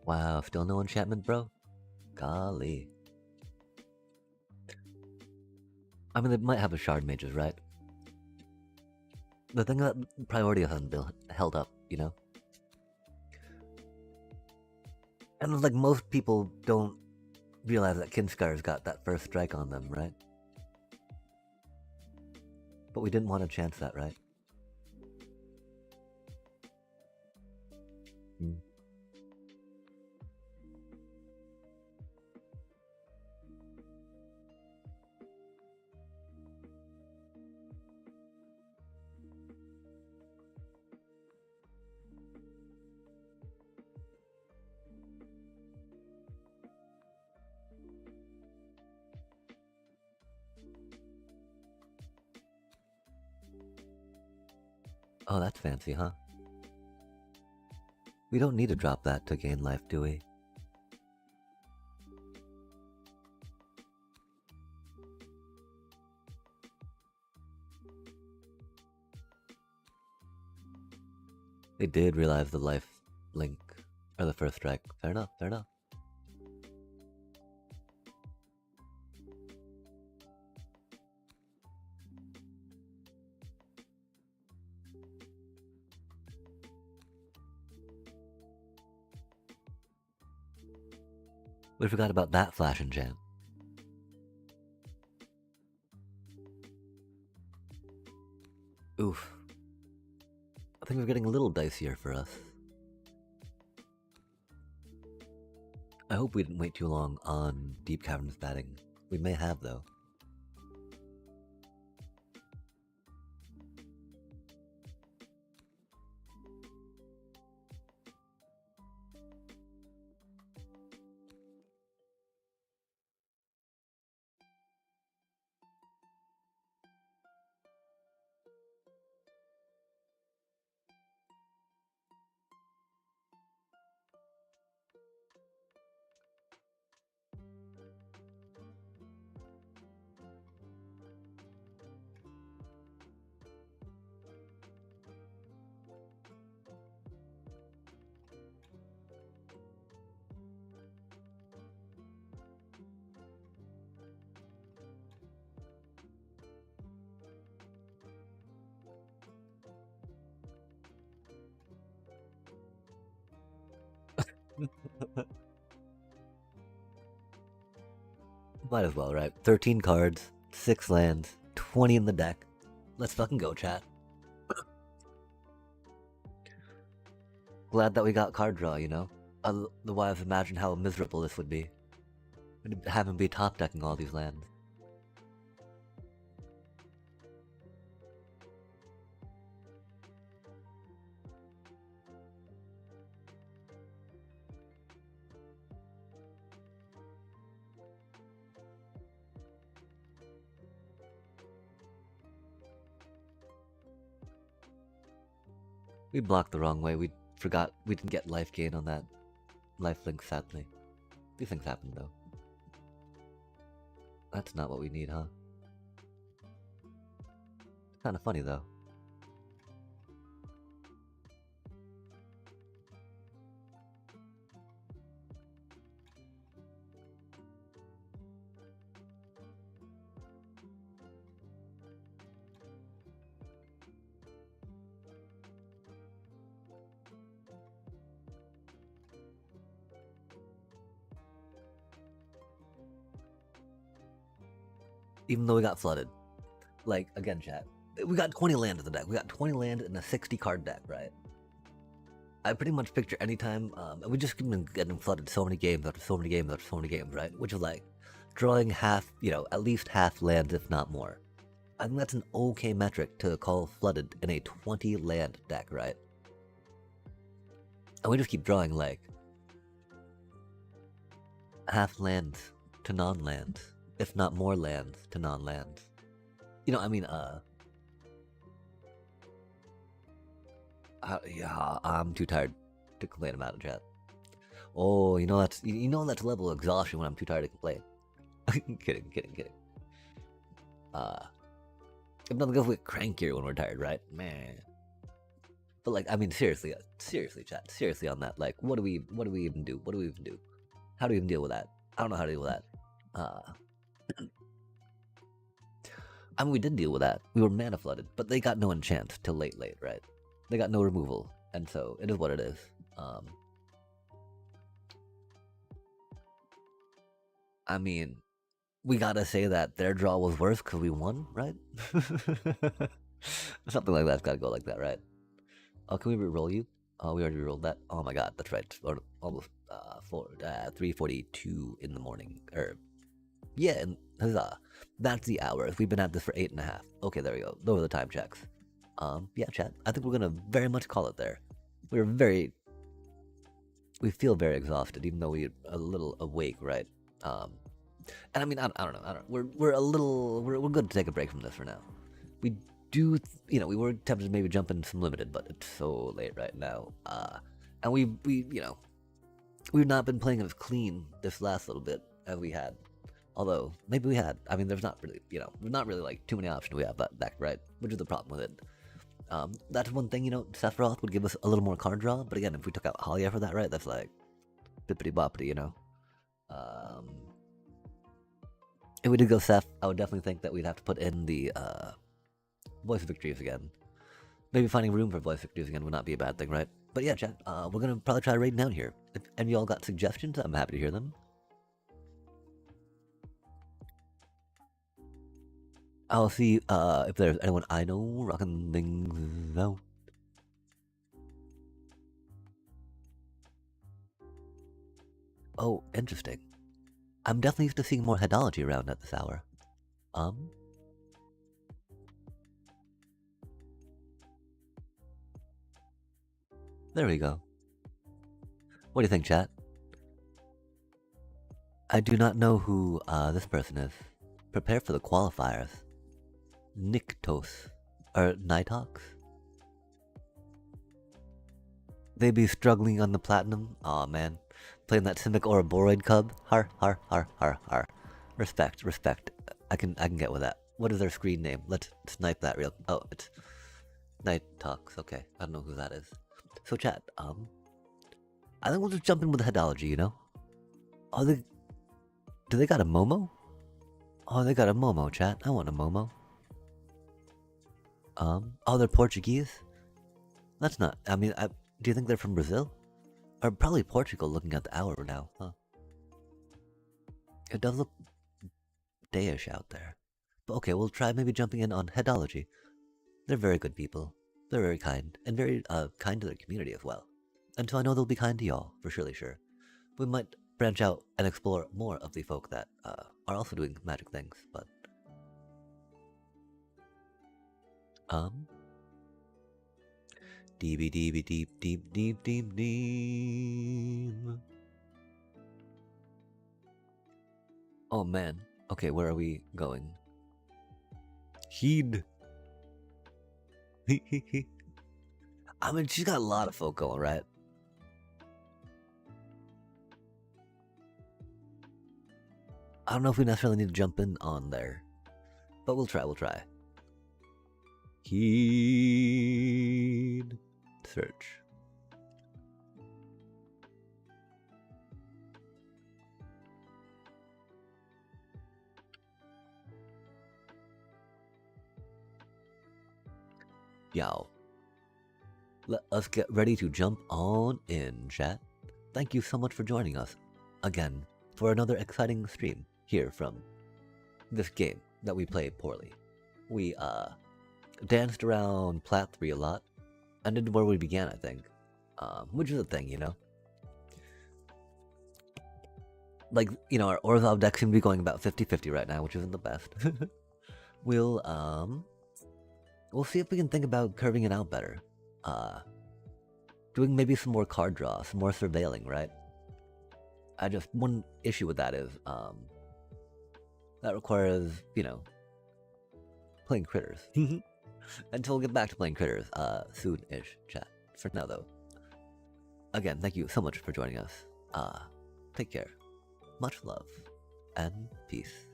Wow, still no enchantment, bro? Golly. I mean, they might have a shard mages, right? The thing that priority hasn't been held up, you know? And like most people don't realize that Kinscar's got that first strike on them, right? But we didn't want to chance that, right? Hmm. Oh, that's fancy, huh? We don't need to drop that to gain life, do we? They did realize the life link, or the first strike. Fair enough, fair enough. We forgot about that flash enchant. Oof. I think we're getting a little dicier for us. I hope we didn't wait too long on Deep Caverns batting. We may have, though. Might as well, right? 13 cards, 6 lands, 20 in the deck. Let's fucking go, chat. Glad that we got card draw, you know? Otherwise, imagine how miserable this would be. Having be top decking all these lands. We blocked the wrong way. We forgot we didn't get life gain on that lifelink, sadly. These things happen, though. That's not what we need, huh? Kinda funny, though. Even though we got flooded. Like, again, chat. We got 20 land in the deck. We got 20 land in a 60 card deck, right? I pretty much picture anytime, we just been getting flooded so many games after so many games after so many games, right? Which is like drawing half, at least half lands, if not more. I think that's an okay metric to call flooded in a 20 land deck, right? And we just keep drawing like half lands to non-lands, if not more lands to non-lands. Yeah, I'm too tired to complain about it, chat. Oh, that's level of exhaustion when I'm too tired to complain. kidding. If nothing else, we get crankier when we're tired, right? Man. But like, I mean, seriously, chat, seriously on that. Like, what do we even do? What do we even do? How do we even deal with that? I don't know how to deal with that. I mean, we did deal with that. We were mana flooded, but they got no enchant till late, right? They got no removal, and so it is what it is. I mean, we gotta say that their draw was worse because we won, right? Something like that's gotta go like that, right? Oh, can we re-roll you? Oh, we already re-rolled that. Oh my god, that's right. Almost 3:42 in the morning. Yeah, and huzzah. That's the hours. We've been at this for 8.5. Okay, there we go. Those are the time checks. Yeah, chat. I think we're gonna very much call it there. We feel very exhausted, even though we're a little awake, right? And I mean, I don't know. We're good to take a break from this for now. We do, we were tempted to maybe jump into some limited, but it's so late right now. And we've not been playing as clean this last little bit as we had. Although, maybe we had. I mean, there's not really, there's not really like too many options we have that deck, right? Which is the problem with it. That's one thing, Sephiroth would give us a little more card draw, but again, if we took out Halia for that, right, that's like bippity boppity, If we did go Seph, I would definitely think that we'd have to put in the Voice of Victories again. Maybe finding room for Voice of Victories again would not be a bad thing, right? But yeah, chat, we're gonna probably try raiding down here. If any of y'all got suggestions, I'm happy to hear them. I'll see if there's anyone I know rocking things out. Oh, interesting. I'm definitely used to seeing more headology around at this hour. There we go. What do you think, chat? I do not know who this person is. Prepare for the qualifiers. Niktos. Or Nighthawks? They be struggling on the platinum? Aw, man. Playing that Simic Ouroboros cub? Har. Respect. I can get with that. What is their screen name? Let's snipe that real. Oh, it's Nighthawks. Okay, I don't know who that is. So chat, I think we'll just jump in with the headology, Do they got a Momo? Oh, they got a Momo, chat. I want a Momo. Oh, they're Portuguese? That's not, do you think they're from Brazil? Or probably Portugal looking at the hour now, huh? It does look dayish out there. But okay, we'll try maybe jumping in on headology. They're very good people. They're very kind, and very kind to their community as well. And so I know they'll be kind to y'all, for surely sure. We might branch out and explore more of the folk that are also doing magic things, but... Deep, deep, deep, deep, deep, deep, deep. Oh man. Okay, where are we going? Heed. I mean, she's got a lot of folk going, right? I don't know if we necessarily need to jump in on there, but we'll try. Heed. Search. Yow. Let us get ready to jump on in, chat. Thank you so much for joining us again for another exciting stream here from this game that we play poorly. We danced around Plat 3 a lot, ended where we began, I think, which is a thing, you know. Like, you know, our Orzhov deck seems to be going about 50-50 right now, which isn't the best. We'll see if we can think about curving it out better. Doing maybe some more card draw, some more surveilling, right? One issue with that is, that requires, you know, playing critters. Until we'll get back to playing critters, soon-ish, chat. For now, though. Again, thank you so much for joining us. Take care. Much love. And peace.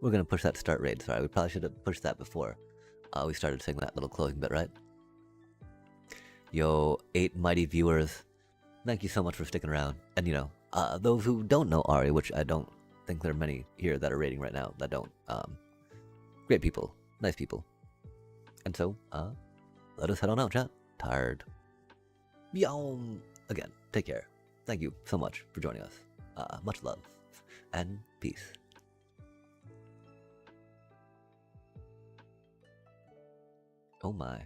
We're gonna push that start raid, sorry, we probably should have pushed that before we started saying that little closing bit, right? Yo, 8 mighty viewers, thank you so much for sticking around. And you know, those who don't know Ari, which I don't think there are many here that are raiding right now that don't, great people, nice people. And so, let us head on out, chat. Tired. Yum. Again, take care. Thank you so much for joining us. Much love and peace. Oh my.